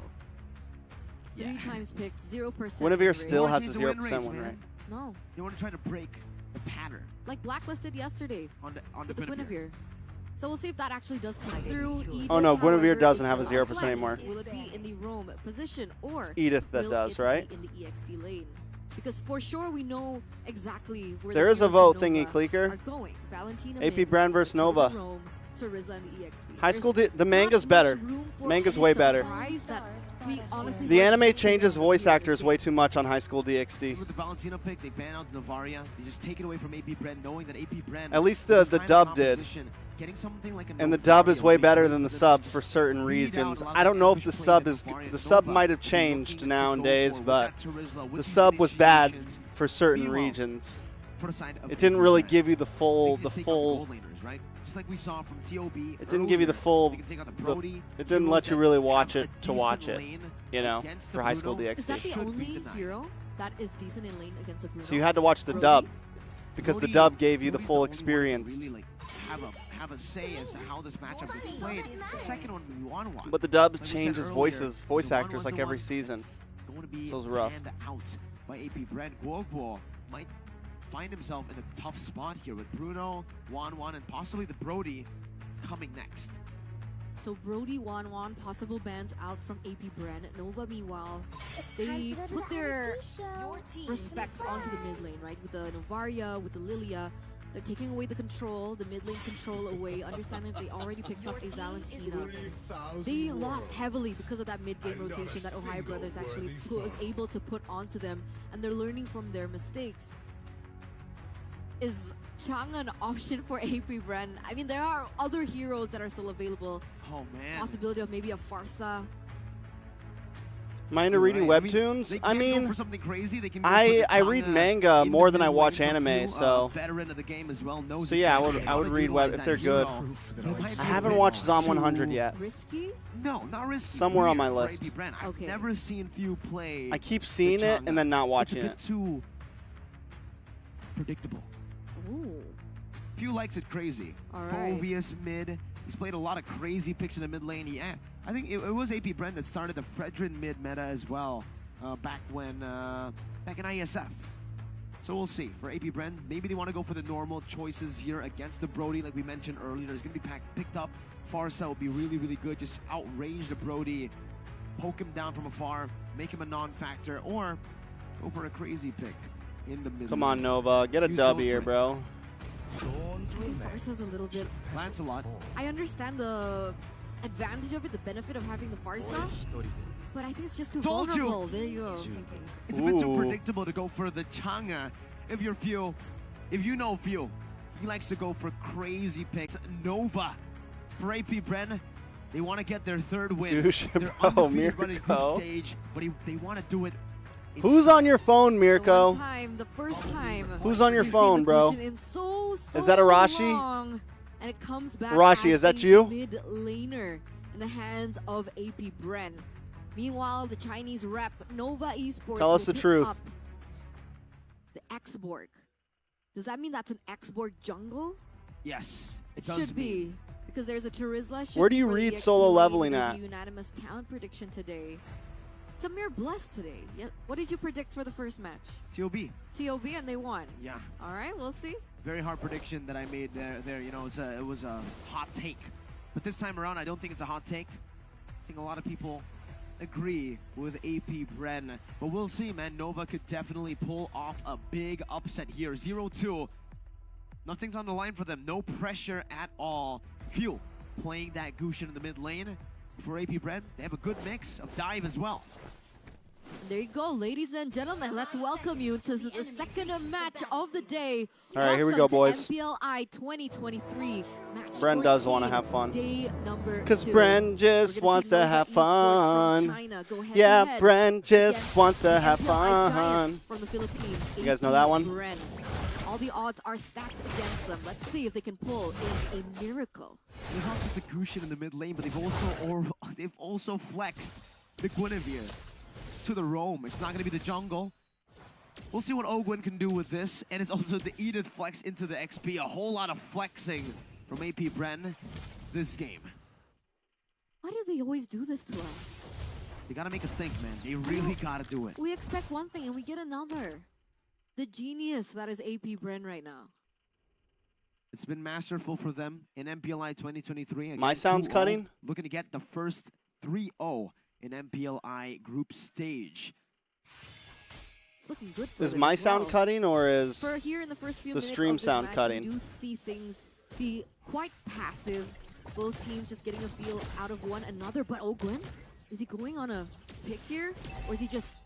S2: Yeah.
S7: 3 times picked, 0%.
S1: Guinevere
S7: win rate.
S1: still has a
S2: These are win
S1: 0%
S2: rates,
S1: win
S2: man.
S1: rate.
S7: No,
S2: They want to try to break the pattern
S7: like Blacklist did yesterday
S2: on the
S7: with the
S2: Guinevere.
S7: Guinevere. So we'll see if that actually does come through. Edith,
S1: Oh, no, Guinevere
S7: however,
S1: doesn't
S7: is
S1: have a
S7: still
S1: 0%
S7: flex.
S1: anymore.
S7: Will it be in the roam position or
S1: Edith that
S7: will
S1: does,
S7: it
S1: right?
S7: be in the EXP lane? Because for sure we know exactly where
S1: There
S7: the
S1: is a
S7: heroes
S1: vote
S7: from
S1: thingy
S7: Nova
S1: clicker.
S7: are going. Valentina
S1: AP
S7: mid,
S1: Bren versus
S7: Matilda
S1: Nova.
S7: roam, Turizla and the EXP.
S1: High school,
S7: There's
S1: the manga's
S7: not
S1: better.
S7: much room for
S1: Manga's
S7: any
S1: way better.
S7: surprise that we honestly
S1: The
S7: weren't
S1: anime
S7: expecting
S1: changes
S7: them
S1: voice
S7: here in
S1: actors
S7: this
S1: way
S7: game.
S1: too much on High School DxD.
S2: With the Valentino pick, they ban out Navaria. They just take it away from AP Bren, knowing that AP Bren.
S1: At least
S2: with
S1: the
S2: this kind of
S1: dub did.
S2: composition, getting something like a
S1: And the dub is
S2: Navaria
S1: way
S2: would be
S1: better
S2: good
S1: than the
S2: for
S1: sub
S2: them
S1: for
S2: to
S1: certain
S2: read out
S1: regions.
S2: a lot
S1: I
S2: of
S1: don't know if
S2: ambush
S1: the
S2: plays
S1: sub
S2: that
S1: is
S2: Navaria
S1: the
S2: and
S1: sub
S2: Nova
S1: might have
S2: would be
S1: changed
S2: looking to go
S1: nowadays,
S2: for with
S1: but
S2: that Turizla, with
S1: the
S2: these
S1: sub was bad
S2: initiations.
S1: for certain
S2: Meanwhile,
S1: regions.
S2: for the side of
S1: It didn't
S2: AP
S1: really
S2: Bren,
S1: give you the
S2: they
S1: full
S2: can just take out the gold laners, right? Just like we saw from TOB.
S1: It didn't give you the full.
S2: They can take out the Brody,
S1: It didn't let you
S2: heroes
S1: really
S2: that
S1: watch
S2: have
S1: it
S2: a
S1: to watch
S2: decent
S1: it,
S2: lane
S1: you know,
S2: against
S1: for
S2: the
S1: High School
S2: Bruno.
S7: Is that
S1: DxD.
S7: the
S2: Should be
S7: only
S2: denied.
S7: hero that is decent in lane against the Bruno?
S1: So you had to watch the
S7: Brody?
S1: dub because the
S2: Brody-
S1: dub gave you the
S2: Brody's
S1: full
S2: only one that
S1: experience.
S2: Really, like, have a say as to how this matchup is played. The second one, we want to watch.
S1: But the dub
S2: Like we said
S1: changes
S2: earlier,
S1: voice
S2: the one
S1: actors
S2: was
S1: like
S2: the
S1: every
S2: one
S1: season.
S2: that's going to be
S1: So it's rough.
S2: banned out by AP Bren. Guogbo might find himself in a tough spot here with Bruno, Wan, and possibly the Brody coming next.
S7: So Brody, Wan, possible bans out from AP Bren. Nova, meanwhile, they put their respects onto the mid lane, right? With the Novaria, with the Lilia. They're taking away the control, the mid lane control away, understanding that they already picked up a Valentina. They lost heavily because of that mid-game rotation that TheOhioBrothers actually was able to put onto them, and they're learning from their mistakes. Is Chang an option for AP Bren? I mean, there are other heroes that are still available.
S2: Oh man.
S7: Possibility of maybe a Farsa.
S1: Am I into reading
S2: Right.
S1: webtoons?
S2: They
S1: I
S2: can go
S1: mean,
S2: for something crazy. They can go
S1: I
S2: for the
S1: read
S2: Tonga
S1: manga
S2: in
S1: more
S2: the
S1: than I
S2: mid
S1: watch
S2: lane for
S1: anime,
S2: few,
S1: so
S2: veteran of the game as well knows
S1: So yeah,
S2: exactly
S1: I
S2: how
S1: would
S2: to
S1: read web
S2: utilize
S1: if they're
S2: that
S1: good.
S2: hero. It might
S1: I
S2: be
S1: haven't
S2: a
S1: watched
S2: bit
S1: Zom 100
S2: too-
S1: yet.
S7: Risky?
S2: No, not risky.
S1: Somewhere on my
S2: Weird for
S1: list.
S2: AP Bren. I've
S7: Okay.
S2: never seen few play.
S1: I keep seeing it and then not watching
S2: it's a
S1: it.
S2: bit too predictable.
S7: Ooh.
S2: Few likes it crazy.
S7: All right.
S2: Phobius mid. He's played a lot of crazy picks in the mid lane. Yeah, I think it was AP Bren that started the Fredrin mid meta as well. Back in ISF. So we'll see. For AP Bren, maybe they want to go for the normal choices here against the Brody, like we mentioned earlier. There's going to be picked up. Farsa would be really, really good. Just outrage the Brody, poke him down from afar, make him a non-factor, or go for a crazy pick in the mid.
S1: Come on, Nova, get a
S2: Use
S1: dub
S2: both
S1: here,
S2: right.
S1: bro.
S7: I think Farsa's a little bit.
S2: Lancelot.
S7: I understand the advantage of it, the benefit of having the Farsa, but I think it's just too
S2: Told you.
S7: vulnerable. There you go.
S2: It's a bit too
S1: Ooh.
S2: predictable to go for the Changa. If you're Few, if you know Few, he likes to go for crazy picks. Nova for AP Bren, they want to get their third win.
S1: Goosh,
S2: They're
S1: bro,
S2: undefeated running group
S1: Mirko.
S2: stage, but they want to do it. in
S1: Who's on your phone,
S7: The
S1: Mirko?
S7: one time, the first time.
S1: Who's on your
S7: we've seen
S1: phone,
S7: the
S1: bro?
S7: Gusion in so
S1: Is that Arashi?
S7: long, and it comes back
S1: Arashi,
S7: as
S1: is that
S7: a
S1: you?
S7: mid laner in the hands of AP Bren. Meanwhile, the Chinese rep Nova Esports
S1: Tell us
S7: will
S1: the
S7: pick
S1: truth.
S7: up the X-Borg. Does that mean that's an X-Borg jungle?
S2: Yes, it
S7: Should be, because there's a Turizla.
S1: Where do you
S7: for the
S1: read
S7: EXP
S1: solo
S7: lane.
S1: leveling
S7: There's
S1: at?
S7: a unanimous talent prediction today. Samir blessed today. Yeah. What did you predict for the first match?
S2: TOB.
S7: TOB, and they won.
S2: Yeah.
S7: All right, we'll see.
S2: Very hard prediction that I made there. You know, it was a hot take. But this time around, I don't think it's a hot take. I think a lot of people agree with AP Bren. But we'll see, man. Nova could definitely pull off a big upset here. 0-2. Nothing's on the line for them. No pressure at all. Few playing that Gushin in the mid lane. For AP Bren, they have a good mix of dive as well.
S7: There you go, ladies and gentlemen. Let's welcome you to the second match of the day.
S1: All right, here we go, boys.
S7: MPLI 2023.
S1: Bren does want to have fun.
S7: Day number
S1: 'Cause
S7: 2.
S1: Bren just wants to have fun. Yeah, Bren just wants to have fun.
S7: From the Philippines.
S1: You guys know that one?
S7: Bren. All the odds are stacked against them. Let's see if they can pull in a miracle.
S2: There's not just the Gushin in the mid lane, but they've also flexed the Guinevere to the roam. It's not going to be the jungle. We'll see what Ogwin can do with this. And it's also the Edith flex into the XP. A whole lot of flexing from AP Bren this game.
S7: Why do they always do this to us?
S2: They got to make us think, man. They really got to do it.
S7: We expect one thing and we get another. The genius that is AP Bren right now.
S2: It's been masterful for them in MPLI 2023. Again,
S1: My sound's
S2: 2-0,
S1: cutting?
S2: Looking to get the first 3-0 in MPLI group stage.
S7: It's looking good for
S1: Is
S7: them
S1: my
S7: as
S1: sound
S7: well.
S1: cutting or is
S7: For here in the first few
S1: the
S7: minutes
S1: stream
S7: of this
S1: sound
S7: match,
S1: cutting?
S7: We do see things be quite passive. Both teams just getting a feel out of one another. But Ogwin, is he going on a pick here? Or is he just...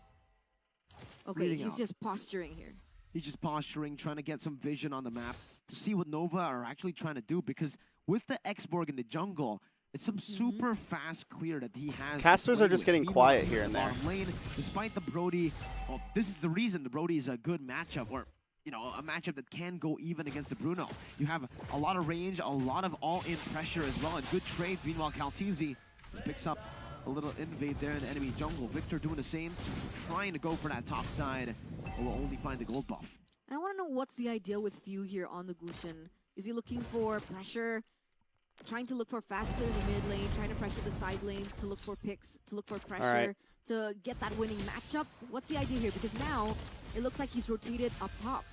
S7: Okay,
S2: Reading
S7: he's
S2: out.
S7: just posturing here.
S2: He's just posturing, trying to get some vision on the map to see what Nova are actually trying to do. Because with the X-Borg in the jungle, it's some super fast clear that he has.
S1: Casters are just getting
S2: Meanwhile,
S1: quiet here and there.
S2: bottom lane, despite the Brody, well, this is the reason the Brody is a good matchup, or you know, a matchup that can go even against the Bruno. You have a lot of range, a lot of all-in pressure as well, and good trades. Meanwhile, Caltizi just picks up a little invade there in the enemy jungle. Victor doing the same, trying to go for that top side, but will only find the gold buff.
S7: And I want to know what's the idea with Few here on the Gushin. Is he looking for pressure? Trying to look for fast clear in the mid lane, trying to pressure the side lanes, to look for picks, to look for pressure, to get that winning matchup? What's the idea here? Because now it looks like he's rotated up top.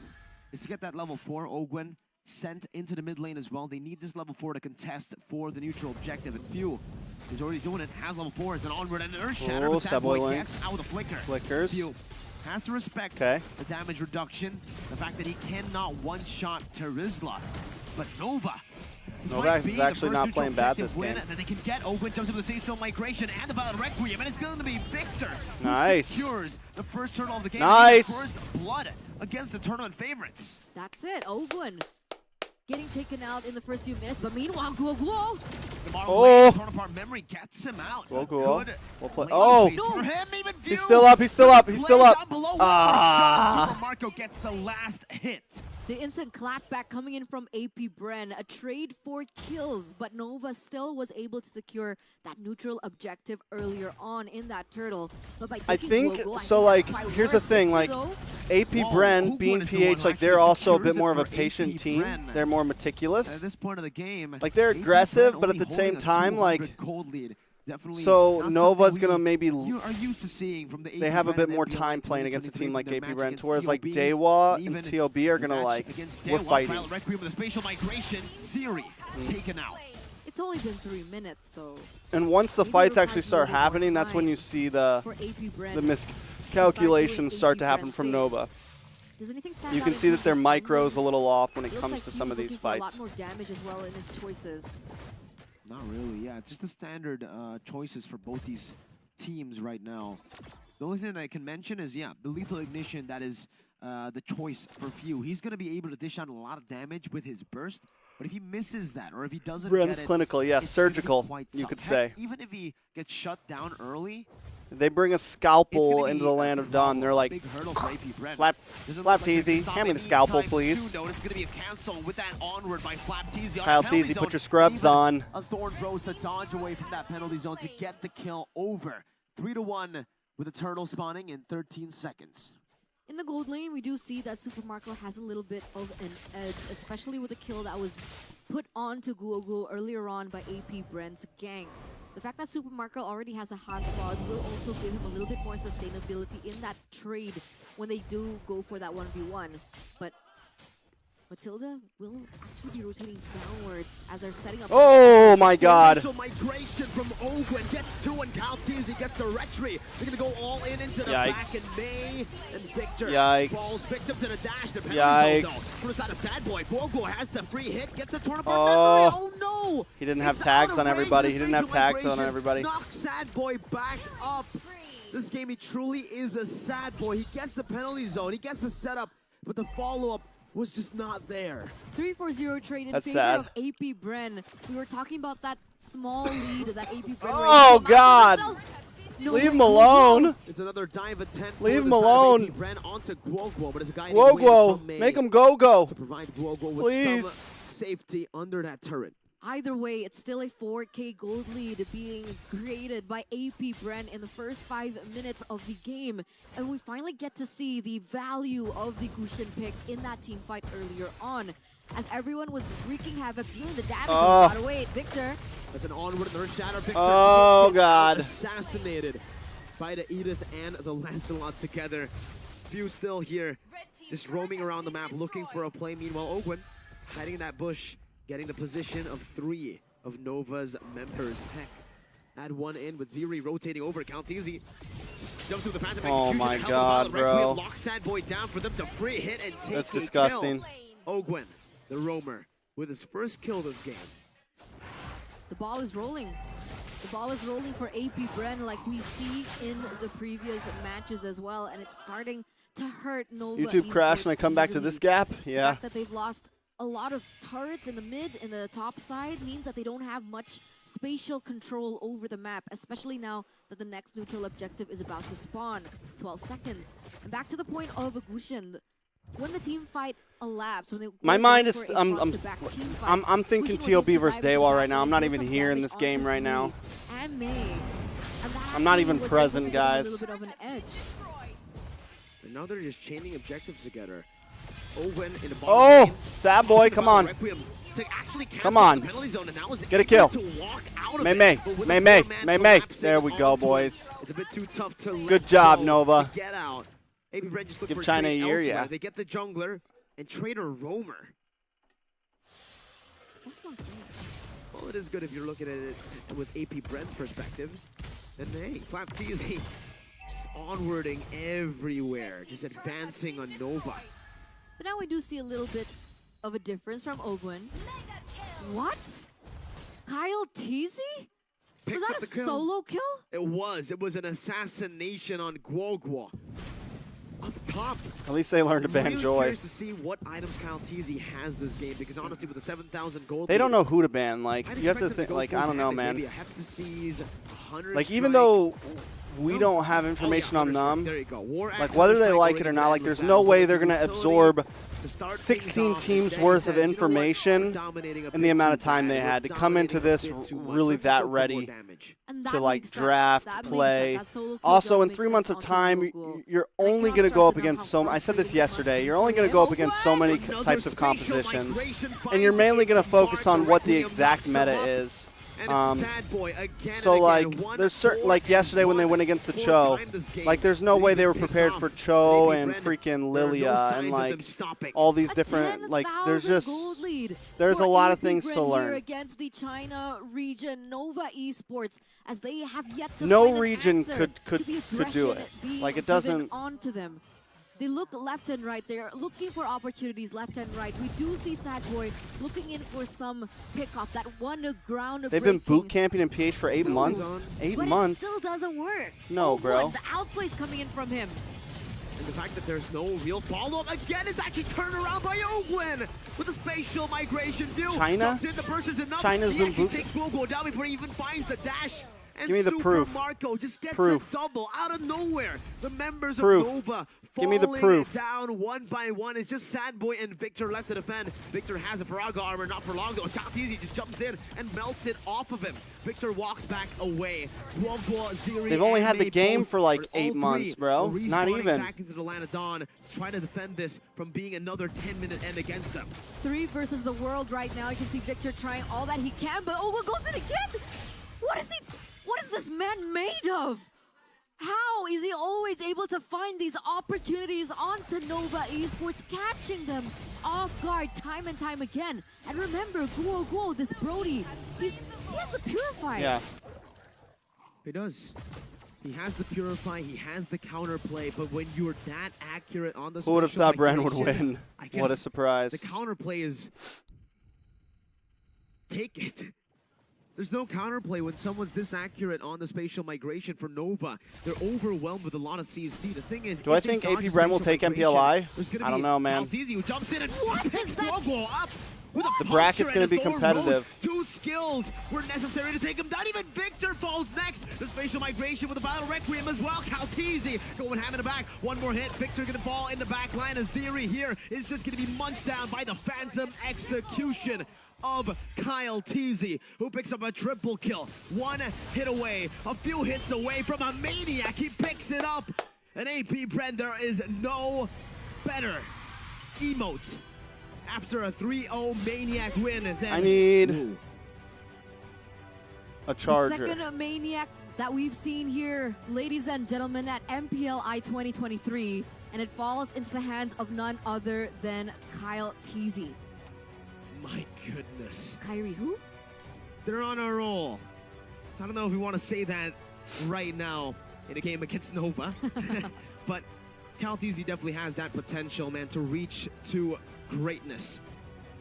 S2: Is to get that level 4, Ogwin sent into the mid lane as well. They need this level 4 to contest for the neutral objective. And Few is already doing it, has level 4, is an onward and Earth Shatter.
S1: Oh,
S2: But that
S1: Subway
S2: boy
S1: links.
S2: gets out with a flicker.
S1: Flickers.
S2: Few has to respect
S1: Okay.
S2: the damage reduction, the fact that he cannot one-shot Terizla. But Nova. this
S1: Nova
S2: might
S1: is
S2: be the
S1: actually
S2: first
S1: not
S2: neutral
S1: playing bad
S2: objective
S1: this
S2: win
S1: game.
S2: That they can get. Ogwin jumps into the safe zone migration and the Battle Requiem, and it's going to be Victor who
S1: Nice.
S2: secures the first turtle of the game.
S1: Nice.
S2: First blood against the tournament favorites.
S7: That's it, Ogwin getting taken out in the first few minutes. But meanwhile, Guo.
S2: The bottom
S1: Oh.
S2: lane, torn apart memory gets him out.
S1: Well, cool.
S2: Good
S1: We'll play.
S2: lane
S1: Oh,
S2: phase for him, even
S1: he's
S2: View.
S1: still up. He's still up. He's still
S2: Play
S1: up.
S2: down below,
S1: Ah.
S2: Super Marco gets the last hit.
S7: The instant clapback coming in from AP Bren, a trade for kills, but Nova still was able to secure that neutral objective earlier on in that turtle. But by
S1: I
S7: taking
S1: think
S7: Guogo,
S1: so.
S7: think
S1: Like,
S7: that's quite
S1: here's the
S7: worth
S1: thing.
S7: it,
S1: Like,
S7: though.
S1: AP
S2: Whoa,
S1: Bren,
S2: Ogwin
S1: being
S2: is the one who
S1: PH, like
S2: actually
S1: they're also a
S2: secures
S1: bit
S2: it
S1: more of a
S2: for
S1: patient
S2: AP
S1: team.
S2: Bren.
S1: They're more
S2: At
S1: meticulous.
S2: this point of the game,
S1: Like, they're
S2: AP Bren
S1: aggressive, but at
S2: only
S1: the same
S2: holding a
S1: time,
S2: 200
S1: like,
S2: cold lead. Definitely
S1: so
S2: not
S1: Nova's
S2: something
S1: gonna
S2: we
S1: maybe
S2: you are used to seeing from the
S1: they
S2: AP
S1: have a
S2: Bren
S1: bit
S2: and
S1: more
S2: MPLI
S1: time playing against a
S2: 2023
S1: team like
S2: from
S1: AP
S2: their match
S1: Bren,
S2: against
S1: whereas like
S2: TOB,
S1: Dewa
S2: even
S1: and TOB are
S2: the
S1: gonna
S2: match
S1: like
S2: against
S1: we're
S2: Dewa,
S1: fighting.
S2: Violet Requiem with the spatial migration, Siri taken out.
S7: It's only been 3 minutes, though,
S1: And once the
S7: Maybe
S1: fights
S7: it'll
S1: actually
S7: have
S1: start
S7: a little more
S1: happening, that's when
S7: time
S1: you see the
S7: for AP Bren.
S1: miscalculations start to happen from Nova.
S7: Does anything stand
S1: You
S7: out
S1: can
S7: in
S1: see that
S7: terms
S1: their
S7: of
S1: micro's a
S7: numbers?
S1: little off when it
S7: Looks
S1: comes
S7: like
S1: to
S7: he
S1: some
S7: was
S1: of these
S7: looking for a
S1: fights.
S7: lot more damage as well in his choices.
S2: Not really, yeah. Just the standard choices for both these teams right now. The only thing that I can mention is, yeah, the Lethal Ignition, that is the choice for Few. He's going to be able to dish out a lot of damage with his burst, but if he misses that, or if he doesn't
S1: Bren's
S2: get it,
S1: clinical, yeah,
S2: it's gonna be
S1: surgical,
S2: quite
S1: you
S2: tough.
S1: could
S2: Heck,
S1: say.
S2: Even if he gets shut down early,
S1: They bring a
S2: it's
S1: scalpel
S2: gonna
S1: into
S2: be
S1: the
S2: a
S1: land of dawn. They're like,
S2: big hurdle for AP Bren.
S1: Flap
S2: Doesn't
S1: Flap
S2: look like they're
S1: Teasy,
S2: gonna stop
S1: hand me the
S2: it
S1: scalpel,
S2: anytime
S1: please.
S2: soon, though. It's going to be a cancel with that onward by Flap Teasy.
S1: Kyle Teasy, put your scrubs on.
S2: A Thorn Bros to dodge away from that penalty zone to get the kill over. 3-1 with a turtle spawning in 13 seconds.
S7: In the gold lane, we do see that Super Marco has a little bit of an edge, especially with a kill that was put onto Guogo earlier on by AP Bren's gank. The fact that Supermarco already has the Haas clause will also give him a little bit more sustainability in that trade when they do go for that 1v1. But Matilda will actually be rotating downwards as they're setting up.
S1: Oh my God!
S2: Initial migration from Ogwen gets 2 and Calteasy gets the retry. They're gonna go all in into the back, and May and Victor falls victim to the dash. The penalty zone from the side of Sad Boy. Bogo has the free hit, gets the tournament memory. Oh no!
S1: He didn't have tags on everybody. He didn't have tags on everybody.
S2: Knocks Sad Boy back up. This game, he truly is a Sad Boy. He gets the penalty zone, he gets the setup, but the follow-up was just not there.
S7: 3-4-0 trade in
S1: That's
S7: favor
S1: sad.
S7: of AP Bren. We were talking about that small lead that AP Bren.
S1: Oh God!
S7: No,
S1: Leave him alone.
S2: It's another dive attempt.
S1: Leave him alone.
S2: Ran onto Guoguo, but it's a guy
S1: Guoguo, make him go.
S2: to provide Guoguo with
S1: Please.
S2: some safety under that turret.
S7: Either way, it's still a 4K gold lead being created by AP Bren in the first 5 minutes of the game. And we finally get to see the value of the Gushin pick in that team fight earlier on. As everyone was wreaking havoc, dealing the damage. By the way, Victor.
S2: As an onward in the Earth Shatter, Victor
S1: Oh God!
S2: assassinated by the Edith and the Lancelot together. Few still here, just roaming around the map looking for a play. Meanwhile, Ogwen hiding in that bush, getting the position of 3 of Nova's members. Heck, add 1 in with Ziri rotating over. Calteasy jumps through the path of execution.
S1: Oh my God, bro.
S2: Locks Sad Boy down for them to free hit and take
S1: That's
S2: a
S1: disgusting.
S2: kill. Ogwen, the roamer, with his first kill this game.
S7: The ball is rolling. The ball is rolling for AP Bren like we see in the previous matches as well. And it's starting to hurt Nova
S1: YouTube crashed and I come back to this gap?
S7: The
S1: Yeah.
S7: fact that they've lost a lot of turrets in the mid and the top side means that they don't have much spatial control over the map, especially now that the next neutral objective is about to spawn. 12 seconds. And back to the point of Gushin. When the team fight elapsed, when they
S1: My mind is I'm thinking
S7: Gushin was
S1: TLB versus
S7: able to
S1: Dewa
S7: dive
S1: right now. I'm not
S7: into
S1: even
S7: some
S1: here in
S7: damage
S1: this game
S7: onto
S1: right now.
S7: Zuri and May. And that
S1: I'm not
S7: actually
S1: even
S7: was
S1: present,
S7: able to give them
S1: guys.
S7: A little bit of an edge.
S2: And now they're just chaining objectives together. Owen in the
S1: Oh,
S2: lane.
S1: Sad Boy, come on.
S2: Requiem to actually
S1: Come on.
S2: the penalty zone, and now is
S1: Get a kill.
S2: able to walk out of
S1: May
S2: it,
S1: May,
S2: but with
S1: May
S2: a
S1: May,
S2: four-man
S1: May May.
S2: collapsing
S1: There we go,
S2: onto it,
S1: boys.
S2: It's a bit too tough to let
S1: Good job,
S2: go
S1: Nova.
S2: to get out. AP Bren just look
S1: Give
S2: for
S1: China
S2: trade
S1: a year,
S2: elsewhere.
S1: yeah.
S2: They get the jungler and Trader Roamer.
S7: That's not good.
S2: Well, it is good if you're looking at it with AP Bren's perspective. And hey, Calteasy just onwarding everywhere, just advancing on Nova.
S7: But now we do see a little bit of a difference from Ogwen. What? Kyle Teasy? Was
S2: Picks up
S7: that
S2: the
S7: a
S2: kill.
S7: solo kill?
S2: It was an assassination on Guoguo. Up top.
S1: At least they learned to ban
S2: Really
S1: Joy.
S2: curious to see what items Calteasy has this game, because honestly, with the 7,000 gold,
S1: They don't know who to ban. Like,
S2: I'd
S1: you have to
S2: expect them
S1: think,
S2: go
S1: like,
S2: full
S1: I don't know,
S2: damage,
S1: man.
S2: maybe a Heptaseas, 100
S1: Like, even
S2: strike.
S1: though we
S2: No,
S1: don't have
S2: just-
S1: information
S2: oh,
S1: on
S2: yeah, 100 strike.
S1: them,
S2: There you go. War
S1: like,
S2: Axe,
S1: whether
S2: 100
S1: they
S2: strike
S1: like
S2: going
S1: it or
S2: into
S1: not, like,
S2: endless
S1: there's
S2: battle.
S1: no
S2: So
S1: way
S2: it's
S1: they're going to
S2: utility
S1: absorb
S2: to start things
S1: 16
S2: off.
S1: teams
S2: Day
S1: worth
S2: says,
S1: of
S2: "You know what?
S1: information
S2: We're dominating a
S1: and the
S2: bit
S1: amount
S2: too
S1: of time
S2: bad.
S1: they
S2: We're
S1: had to come into
S2: dominating a
S1: this
S2: bit too much.
S1: really
S2: Let's
S1: that
S2: go for more
S1: ready
S2: damage."
S7: And that
S1: to, like,
S7: makes sense.
S1: draft,
S7: That makes
S1: play.
S7: sense. That solo kill
S1: Also,
S7: does
S1: in
S7: make
S1: 3
S7: sense
S1: months of
S7: onto
S1: time,
S7: Google.
S1: you're
S7: And I
S1: only
S7: cannot
S1: going to go
S7: stress
S1: up
S7: enough
S1: against
S7: how
S1: so. I said this
S7: frustrating it must
S1: yesterday.
S7: be
S1: You're only
S7: for
S1: going to go up
S7: Leo.
S1: against so many
S2: Another
S1: types of
S2: spatial
S1: compositions,
S2: migration
S1: and you're
S2: finds
S1: mainly going to
S2: its
S1: focus
S2: mark.
S1: on what the
S2: Requiem
S1: exact
S2: backs
S1: meta
S2: him up.
S1: is.
S2: And it's Sad Boy again
S1: So
S2: and
S1: like,
S2: again.
S1: there's certain, like yesterday when they went against the
S2: Fourth
S1: Cho,
S2: time this game
S1: like there's no
S2: that
S1: way
S2: he's
S1: they were
S2: been picked
S1: prepared
S2: off.
S1: for Cho
S2: Maybe
S1: and
S2: Bren,
S1: freaking
S2: there are no
S1: Lilia
S2: signs
S1: and
S2: of
S1: like
S2: them stopping.
S1: all these
S7: A
S1: different, like there's
S7: 10,000
S1: just
S7: gold lead
S1: there's
S7: for
S1: a lot of
S7: AP
S1: things
S7: Bren
S1: to
S7: here
S1: learn.
S7: against the China region Nova Esports, as they have yet to
S1: No
S7: find an
S1: region
S7: answer
S1: could
S7: to the
S1: do
S7: aggression
S1: it.
S7: being
S1: Like, it
S7: given
S1: doesn't-
S7: onto them. They look left and right. They're looking for opportunities left and right. We do see Sad Boy looking in for some pickup. That one ground
S1: They've been
S7: breaking.
S1: boot camping in PH for 8 months. 8
S7: But
S1: months.
S7: it still doesn't work.
S1: No,
S7: Oh,
S1: bro.
S7: what? The outplay's coming in from him.
S2: And the fact that there's no real follow-up again is actually turned around by Ogwen with a spatial migration view.
S1: China?
S2: Jumps in, the burst is enough.
S1: China's
S2: he
S1: been
S2: actually
S1: boot-
S2: takes Guoguo down before he even finds the dash. And
S1: Give me the
S2: Super
S1: proof.
S2: Marco just gets
S1: Proof.
S2: a double out of nowhere. The members
S1: Proof.
S2: of Nova
S1: Give me the
S2: falling
S1: proof.
S2: down one by one. It's just Sad Boy and Victor left to defend. Victor has a Faraga armor, not for long though. Scalteasy just jumps in and melts it off of him. Victor walks back away. Guoguo, Ziri,
S1: They've only
S2: and
S1: had the
S2: May
S1: game
S2: both,
S1: for like
S2: but all
S1: 8 months,
S2: three
S1: bro.
S2: are
S1: Not
S2: respawning
S1: even.
S2: back into the land of Dawn, trying to defend this from being another 10-minute end against them.
S7: 3 versus the world right now. You can see Victor trying all that he can, but Ogwen goes in again. What is he? this man made of? How is he always able to find these opportunities onto Nova Esports, catching them off guard time and time again? And remember, Guo, this Brody, he has the Purify.
S1: Yeah.
S2: He does. He has the Purify, he has the counterplay, but when you're that accurate on the
S1: Who would have
S2: special
S1: thought Bren would
S2: migration,
S1: win?
S2: I guess
S1: What a surprise.
S2: The counterplay is... Take it. There's no counterplay when someone's this accurate on the spatial migration for Nova. They're overwhelmed with a lot of CC. The thing is,
S1: Do I think AP Bren will take MPLI? I don't know, man.
S2: Who jumps in and
S7: What is that?
S2: up with a
S1: The bracket's
S2: going to
S1: be competitive.
S2: Two skills were necessary to take him down. Even Victor falls next. The spatial migration with the Battle Requiem as well. Calteezy going ham in the back. One more hit. Victor going to fall in the back line. Aziri here is just going to be munched down by the Phantom execution of Kyle Teasy, who picks up a triple kill. One hit away, a few hits away from a maniac. He picks it up. And AP Bren, there is no better emote after a 3-0 maniac win than...
S1: I need
S2: Ooh.
S1: a charger.
S7: The second maniac that we've seen here, ladies and gentlemen, at MPLI 2023, and it falls into the hands of none other than Kyle Teasy.
S2: My goodness.
S7: Kyrie who?
S2: They're on a roll. I don't know if we want to say that right now in a game against Nova. But Calteezy definitely has that potential, man, to reach to greatness.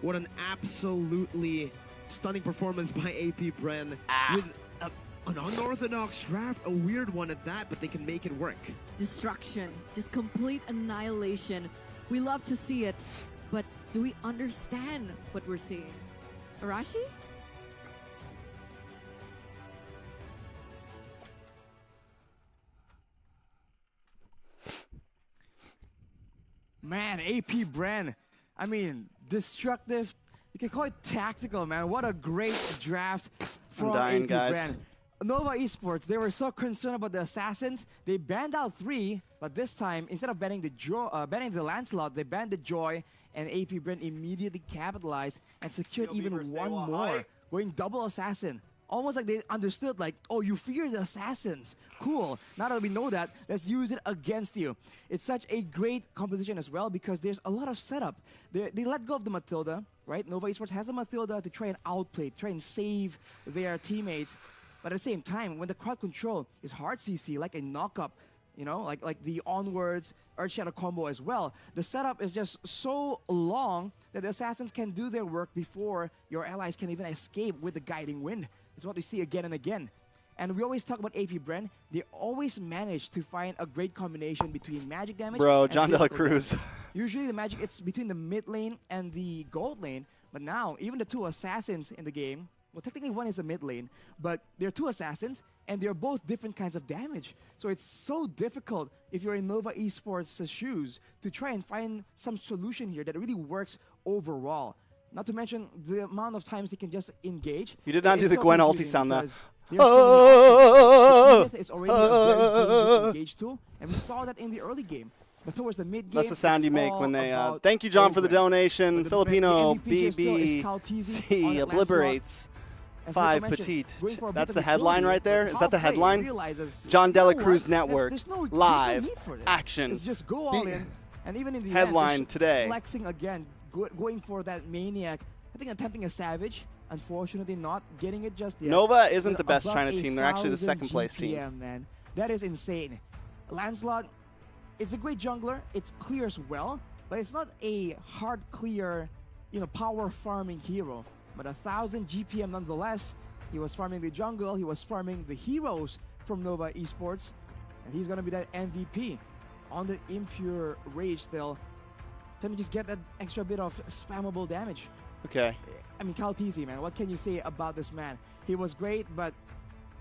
S2: What an absolutely stunning performance by AP Bren with an unorthodox draft, a weird one at that, but they can make it work.
S7: Destruction, just complete annihilation. We love to see it, but do we understand what we're seeing? Arashi?
S4: Man, AP Bren. I mean, destructive. You can call it tactical, man. What a great draft from
S1: dying,
S4: AP
S1: guys.
S4: Bren. Nova Esports, they were so concerned about the assassins. They banned out 3, but this time, instead of banning the Lancelot, they banned the Joy, and AP Bren immediately capitalized and secured even one more, going double assassin. Almost like they understood, like, oh, you fear the assassins. Cool. Now that we know that, let's use it against you. It's such a great composition as well because there's a lot of setup. They let go of the Matilda, right? Nova Esports has a Matilda to try and outplay, try and save their teammates. But at the same time, when the crowd control is hard CC, like a knock-up, you know, like the onwards, Earth Shadow combo as well, the setup is just so long that the assassins can do their work before your allies can even escape with the guiding wind. It's what we see again and again. And we always talk about AP Bren. They always manage to find a great combination between magic damage and
S1: John De La
S4: physical
S1: Cruz.
S4: damage. Usually the magic, it's between the mid lane and the gold lane. But now, even the 2 assassins in the game, well, technically one is a mid lane, but they're 2 assassins, and they're both different kinds of damage. So it's so difficult if you're in Nova Esports' shoes to try and find some solution here that really works overall. Not to mention the amount of times they can just engage.
S1: You did not do the
S4: so
S1: Gwen ulti
S4: confusing
S1: sound, though.
S4: because there's so many options. It's already a very dangerous engage tool, and we saw that in the early game. But towards the mid game,
S1: That's the sound you make when they.
S4: about
S1: Thank you, John, for the
S4: progress.
S1: donation.
S4: But
S1: Filipino
S4: the MVP here still is Calteezy on
S1: BBC
S4: Lancelot.
S1: obliterates.
S4: As
S1: 5
S4: Nico mentioned,
S1: petite.
S4: going for a
S1: That's
S4: bit
S1: the
S4: of
S1: headline
S4: utility,
S1: right there.
S4: but
S1: Is that the
S4: halfway
S1: headline?
S4: realizes,
S1: John De La
S4: you know
S1: Cruz
S4: what?
S1: Network.
S4: There's no
S1: Live
S4: need for this.
S1: action.
S4: Let's just go all in. And even in the
S1: Headline
S4: end,
S1: today.
S4: flexing again, going for that maniac. I think attempting a Savage. Unfortunately, not getting it just yet.
S1: Nova isn't
S4: But
S1: the best
S4: above
S1: China team. They're actually the
S4: 1,000
S1: second place team.
S4: GPM, man. That is insane. Lancelot, it's a great jungler. It clears well, but it's not a hard clear, you know, power farming hero. But 1,000 GPM nonetheless. He was farming the jungle. He was farming the heroes from Nova Esports, and he's gonna be that MVP on the impure rage still. Can we just get that extra bit of spammable damage?
S1: Okay.
S4: I mean, Calteezy, man, what can you say about this man? He was great, but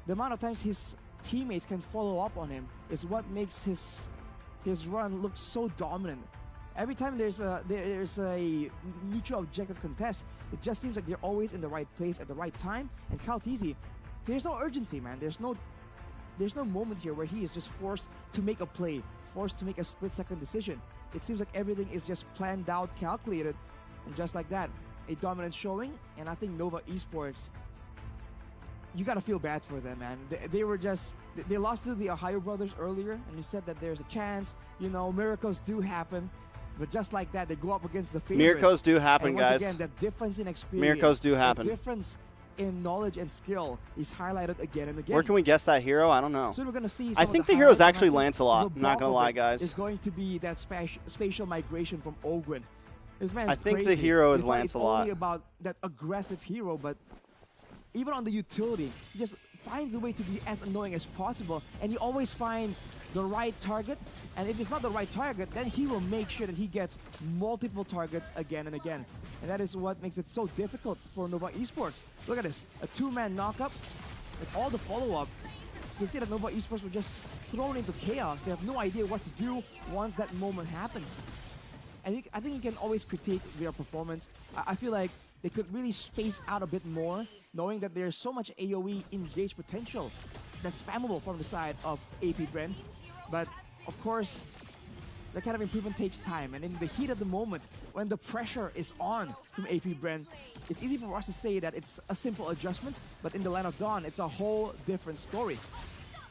S4: the amount of times his teammates can follow up on him is what makes his run look so dominant. Every time there's a neutral objective contest, it just seems like they're always in the right place at the right time. And Calteezy, there's no urgency, man. There's no moment here where he is just forced to make a play, forced to make a split-second decision. It seems like everything is just planned out, calculated, and just like that, a dominant showing. And I think Nova Esports, you gotta feel bad for them, man. They were just they lost to the TheOhioBrothers earlier, and you said that there's a chance, you know, miracles do happen. But just like that, they go up against the favorites.
S1: Miracles do happen,
S4: and once
S1: guys.
S4: again, that difference in experience,
S1: Miracles do happen.
S4: the difference in knowledge and skill is highlighted again and again.
S1: Where can we guess that hero? I don't know.
S4: So we're gonna see.
S1: I
S4: some
S1: think
S4: of
S1: the
S4: the
S1: hero's
S4: highlights,
S1: actually
S4: and I think
S1: Lancelot.
S4: the
S1: I'm not
S4: bulk
S1: gonna
S4: of
S1: lie,
S4: it
S1: guys.
S4: is going to be that spatial migration from Ogren. This man is
S1: I think the
S4: crazy.
S1: hero is
S4: It's not-
S1: Lancelot.
S4: It's only about that aggressive hero, but even on the utility, he just finds a way to be as annoying as possible, and he always finds the right target. And if it's not the right target, then he will make sure that he gets multiple targets again and again. And that is what makes it so difficult for Nova Esports. Look at this, a two-man knockup with all the follow-up. You can see that Nova Esports were just thrown into chaos. They have no idea what to do once that moment happens. And I think you can always critique their performance. I feel like they could really space out a bit more, knowing that there's so much AoE engage potential that's spammable from the side of AP Bren. But of course, that kind of improvement takes time. And in the heat of the moment, when the pressure is on from AP Bren, it's easy for us to say that it's a simple adjustment, but in the Land of Dawn, it's a whole different story.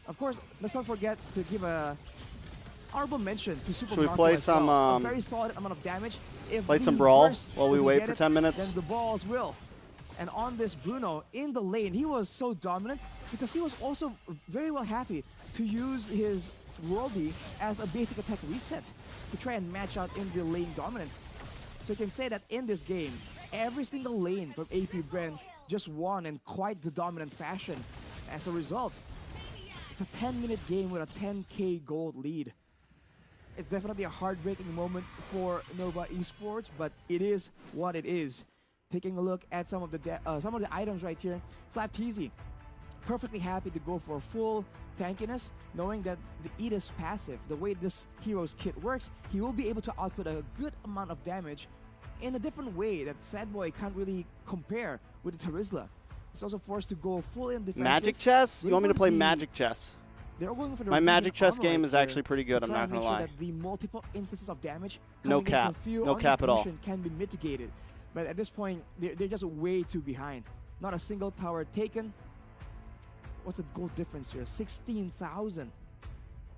S4: Of course, let's not forget to give a honorable mention to Super
S1: Should we
S4: Marco
S1: play
S4: as
S1: some,
S4: well. A very solid amount of damage. If
S1: play
S4: the
S1: some Brawl
S4: burst
S1: while we
S4: doesn't
S1: wait
S4: get
S1: for
S4: it,
S1: 10 minutes?
S4: Then the balls will. And on this Bruno, in the lane, he was so dominant because he was also very well happy to use his Worldy as a basic attack reset to try and match out in the lane dominance. So you can say that in this game, every single lane from AP Bren just won in quite the dominant fashion. As a result, it's a 10-minute game with a 10k gold lead. It's definitely a heartbreaking moment for Nova Esports, but it is what it is. Taking a look at some of the items right here, Flapteezy, perfectly happy to go for full tankiness, knowing that the Edis passive, the way this hero's kit works, he will be able to output a good amount of damage in a different way that Sadboy can't really compare with the Terizla. He's also forced to go full in defensive.
S1: Magic chess? You want me to play magic chess?
S4: They're going for the
S1: My magic chess
S4: armor
S1: game
S4: right
S1: is
S4: here
S1: actually pretty good,
S4: to
S1: I'm
S4: try
S1: not
S4: and
S1: gonna
S4: make sure
S1: lie.
S4: that the multiple instances of damage
S1: No
S4: coming in
S1: cap.
S4: from few
S1: No
S4: on the
S1: cap at all.
S4: position can be mitigated. But at this point, they're just way too behind. Not a single tower taken. What's the goal difference here? 16,000.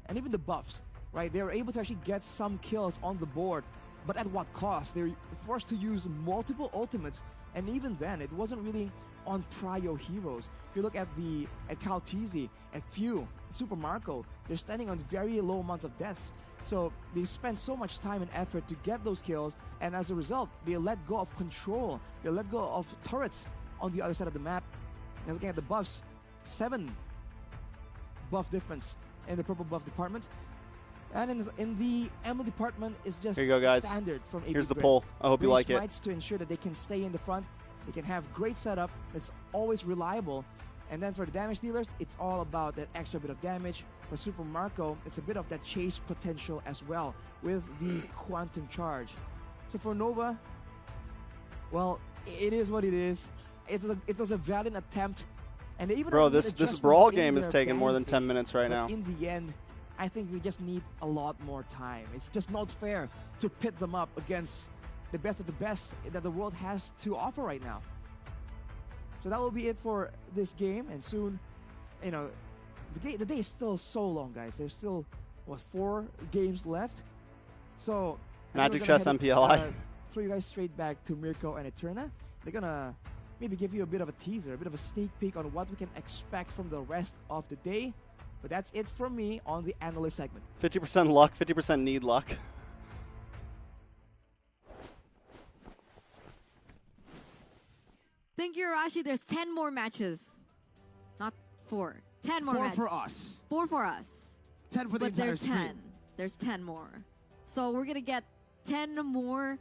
S4: And even the buffs, right? They were able to actually get some kills on the board, but at what cost? They're forced to use multiple ultimates, and even then, it wasn't really on prio heroes. If you look at Calteezy, at Few, Super Marco, they're standing on very low amounts of deaths. So they spend so much time and effort to get those kills, and as a result, they let go of control. They let go of turrets on the other side of the map. And looking at the buffs, 7 buff difference in the purple buff department. And in the ammo department is just
S1: Here you go, guys.
S4: standard from AP
S1: Here's the
S4: Bren.
S1: pull. I hope you like it.
S4: Smites to ensure that they can stay in the front. They can have great setup. It's always reliable. And then for the damage dealers, it's all about that extra bit of damage. For Super Marco, it's a bit of that chase potential as well with the Quantum Charge. So for Nova, well, it is what it is. It was a valiant attempt. And they even
S1: Bro,
S4: made
S1: this
S4: adjustments
S1: Brawl
S4: in
S1: game is
S4: their
S1: taking more
S4: ban
S1: than 10
S4: phase.
S1: minutes right
S4: But
S1: now.
S4: in the end, I think we just need a lot more time. It's just not fair to pit them up against the best of the best that the world has to offer right now. So that will be it for this game, and soon, you know, the day is still so long, guys. There's still, what, 4 games left? So I think
S1: Magic
S4: we're
S1: Chess
S4: gonna
S1: MPLI.
S4: throw you guys straight back to Mirko and Eterna. They're gonna maybe give you a bit of a teaser, a bit of a sneak peek on what we can expect from the rest of the day. But that's it from me on the analyst segment.
S1: 50% luck, 50% need luck.
S3: Thank you, Arashi. There's 10 more matches. Not 4. 10 more
S6: 4
S3: matches.
S6: for us.
S3: 4 for us.
S6: 10 for the
S3: But
S6: entire
S3: there's 10.
S6: stream.
S3: There's 10 more. So we're going to get 10 more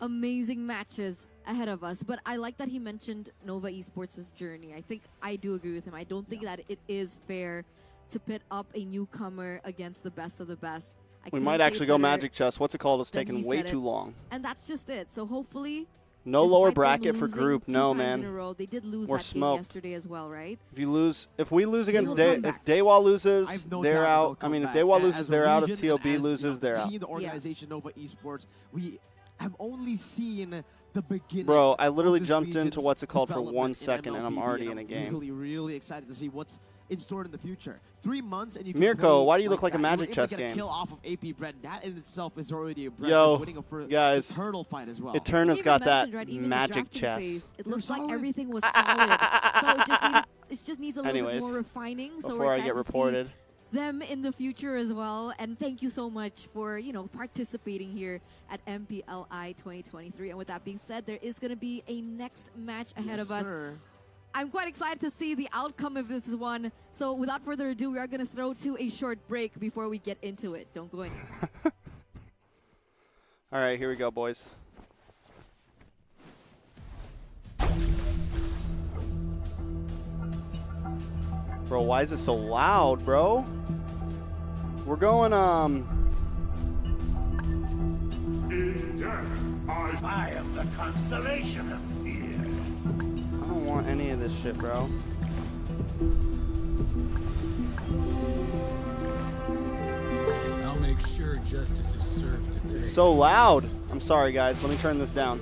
S3: amazing matches ahead of us. But I like that he mentioned Nova Esports' journey. I think I do agree with him. I don't think that it is fair to pit up a newcomer against the best of the best.
S1: We
S3: couldn't
S1: might
S3: say
S1: actually go
S3: better
S1: Magic Chess. What's it called? It's
S3: than
S1: taking
S3: he
S1: way
S3: said
S1: too
S3: it.
S1: long.
S3: And that's just it. So hopefully,
S1: No
S3: despite
S1: lower
S3: them
S1: bracket for
S3: losing
S1: group.
S3: 2
S1: No,
S3: times in a
S1: man.
S3: row, they did lose
S1: We're
S3: that
S1: smoked.
S3: game yesterday as well, right?
S1: If we lose against
S3: will
S1: Dewa,
S3: come
S1: if
S3: back.
S1: Dewa loses,
S6: I've no
S1: they're
S6: doubt
S1: out.
S6: they'll
S1: I
S6: come
S1: mean, if
S6: back.
S1: Dewa
S6: As
S1: loses,
S6: a
S1: they're out. If
S6: region,
S1: TOB
S6: as,
S1: loses,
S6: the
S1: they're out.
S6: team, the organization, Nova Esports, we have only seen the beginning.
S1: Bro, I literally
S6: of this
S1: jumped into
S6: region's
S1: what's it called for
S6: development
S1: 1
S6: in
S1: second, and I'm
S6: MLBB,
S1: already in a game.
S6: Really, really excited to see what's in store in the future. 3 months and you can
S1: Mirko,
S6: play
S1: why do you look like a
S6: that.
S1: Magic
S6: You were
S1: chess
S6: able to get
S1: game?
S6: a kill off of AP Bren. That in itself is already impressive.
S1: Yo,
S6: winning a
S1: guys,
S6: the turtle fight as well.
S1: Eterna's
S3: Even
S1: got that
S3: mentioned, right, even the
S1: magic
S3: drafting
S1: chess.
S3: phase, it
S6: They're
S3: looks like
S6: solid.
S3: everything was solid. So it just needs a little bit
S1: Anyways,
S3: more refining. So
S1: Before
S3: we're
S1: I
S3: excited
S1: get
S3: to see
S1: reported.
S3: them in the future as well. And thank you so much for, you know, participating here at MPLI 2023. And with that being said, there is going to be a next match ahead of us.
S6: Sir.
S3: I'm quite excited to see the outcome of this one. So without further ado, we are going to throw to a short break before we get into it. Don't go anywhere.
S1: All right, here we go, boys. Bro, why is it so loud, bro? We're going,
S10: In death, I am the constellation of fear.
S1: I don't want any of this shit, bro.
S10: I'll make sure justice is served today.
S1: It's so loud. I'm sorry, guys. Let me turn this down.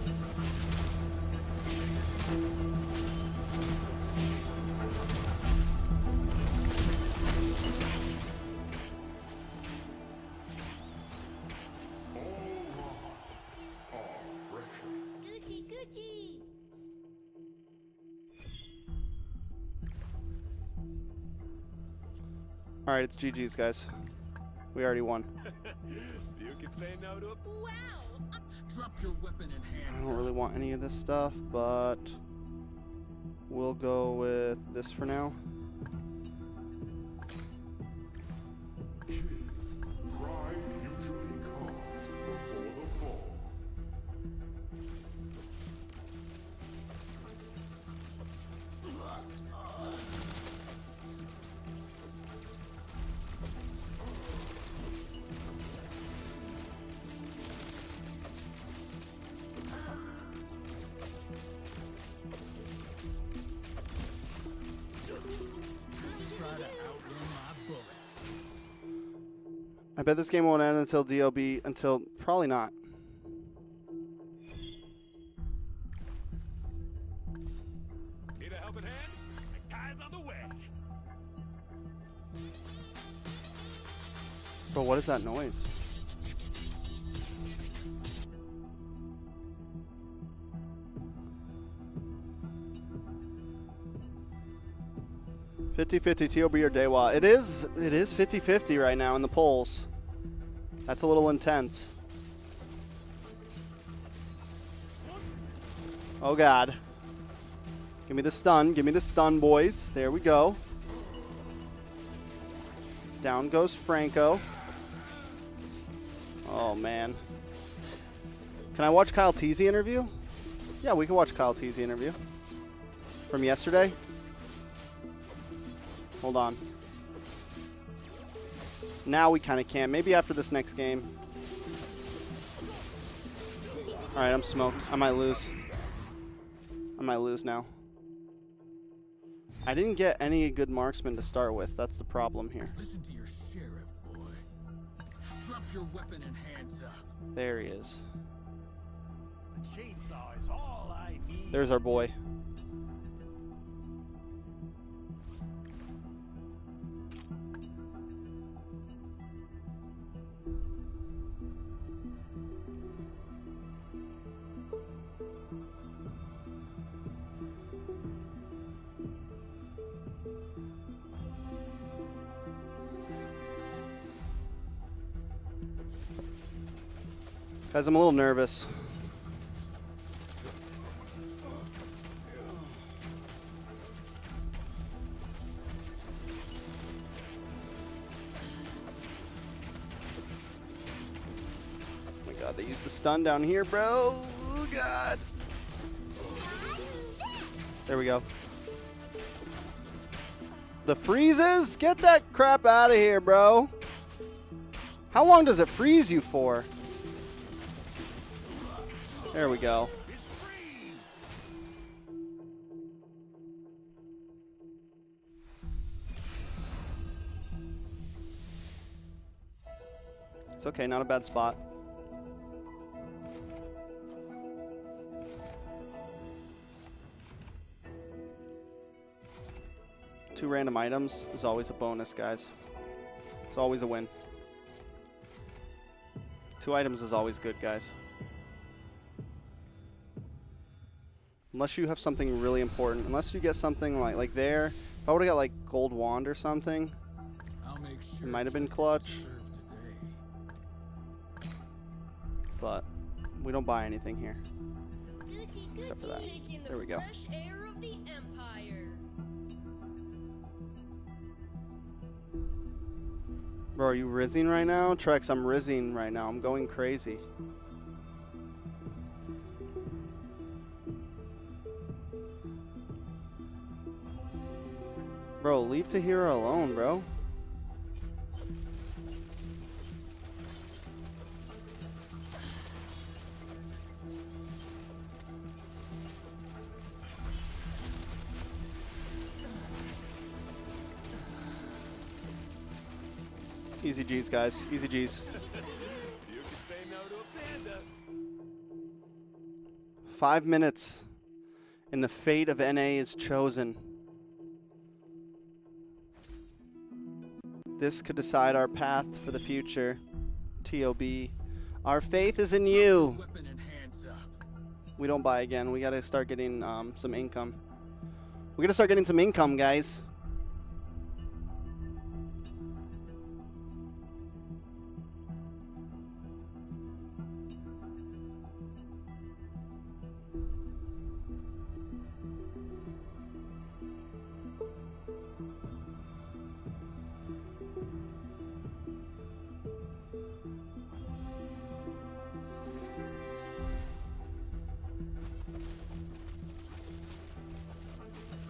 S5: Gucci, Gucci.
S1: All right, it's GG's, guys. We already won.
S10: You can say no to a wow. Drop your weapon and
S1: I
S10: hands
S1: don't really want any of this stuff, but we'll go with this for now.
S10: Pride usually comes before the fall. Try to outrun my bullets.
S1: I bet this game won't end until DOB, until probably not.
S10: Need a helping hand? The guy's on the way.
S1: Bro, what is that noise? (50-50) TOB or Dewa. It is 50-50 right now in the polls. That's a little intense. Oh God. Give me the stun. Give me the stun, boys. There we go. Down goes Franco. Oh, man. Can I watch Kyle Teasy interview? Yeah, we can watch Kyle Teasy interview. From yesterday. Hold on. Now we kind of can. Maybe after this next game. All right, I'm smoked. I might lose. I might lose now. I didn't get any good marksmen to start with. That's the problem here.
S10: Listen to your sheriff, boy. Drop your weapon and hands up.
S1: There he is.
S10: A chainsaw is all I need.
S1: There's our boy. Guys, I'm a little nervous. Oh my God, they used the stun down here, bro. Oh God. There we go. The freezes? Get that crap out of here, bro. How long does it freeze you for? There we go. It's okay, not a bad spot. 2 random items is always a bonus, guys. It's always a win. 2 items is always good, guys. Unless you have something really important. Unless you get something like there. If I would have got like gold wand or something, it might have been clutch. But we don't buy anything here. Except for that. There we go. Bro, are you rizzing right now? Trex, I'm rizzing right now. I'm going crazy. Bro, leave Tahira alone, bro. Easy G's, guys. Easy G's.
S10: You can say no to a panda.
S1: 5 minutes, and the fate of NA is chosen. This could decide our path for the future. TOB. Our faith is in you.
S10: Weapon and hands up.
S1: We don't buy again. We gotta start getting some income. We gotta start getting some income, guys.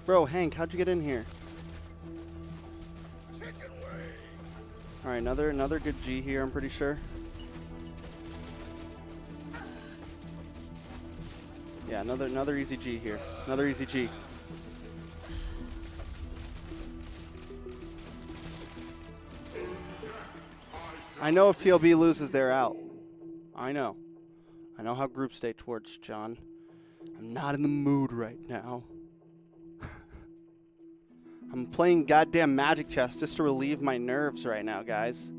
S1: Bro, Hank, how'd you get in here? All right, another good G here, I'm pretty sure. Yeah, another easy G here. Another easy G. I know if TLB loses, they're out. I know. I know how group stage works, John. I'm not in the mood right now. I'm playing goddamn Magic Chess just to relieve my nerves right now, guys.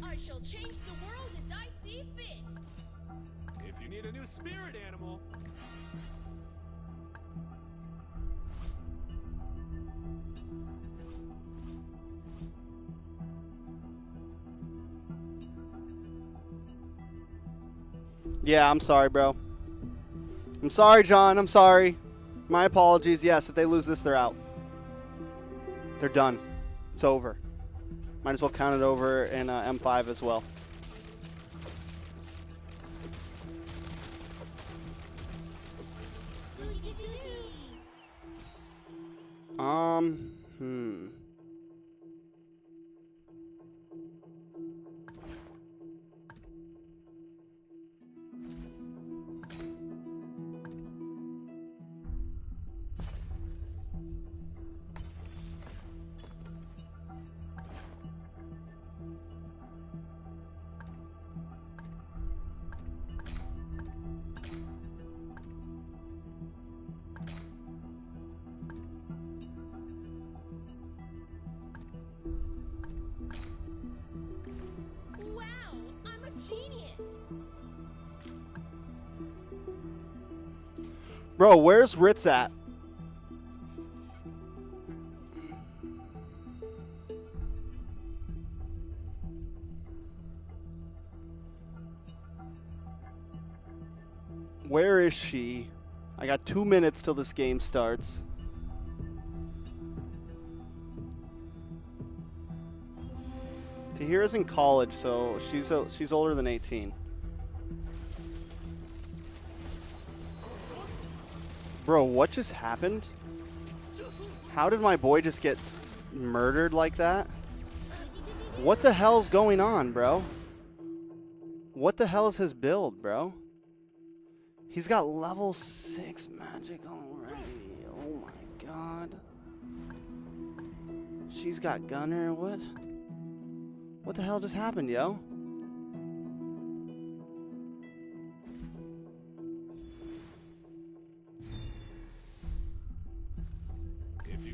S5: I shall change the world as I see fit.
S10: If you need a new spirit animal.
S1: Yeah, I'm sorry, bro. I'm sorry, John. I'm sorry. My apologies. Yes, if they lose this, they're out. They're done. It's over. Might as well count it over in M5 as well. Bro, where's Ritz at? Where is she? I got 2 minutes till this game starts. Tahira's in college, so she's older than 18. Bro, what just happened? How did my boy just get murdered like that? What the hell's going on, bro? What the hell is his build, bro? He's got level 6 magic already. Oh my god. She's got gunner. What? What the hell just happened, yo?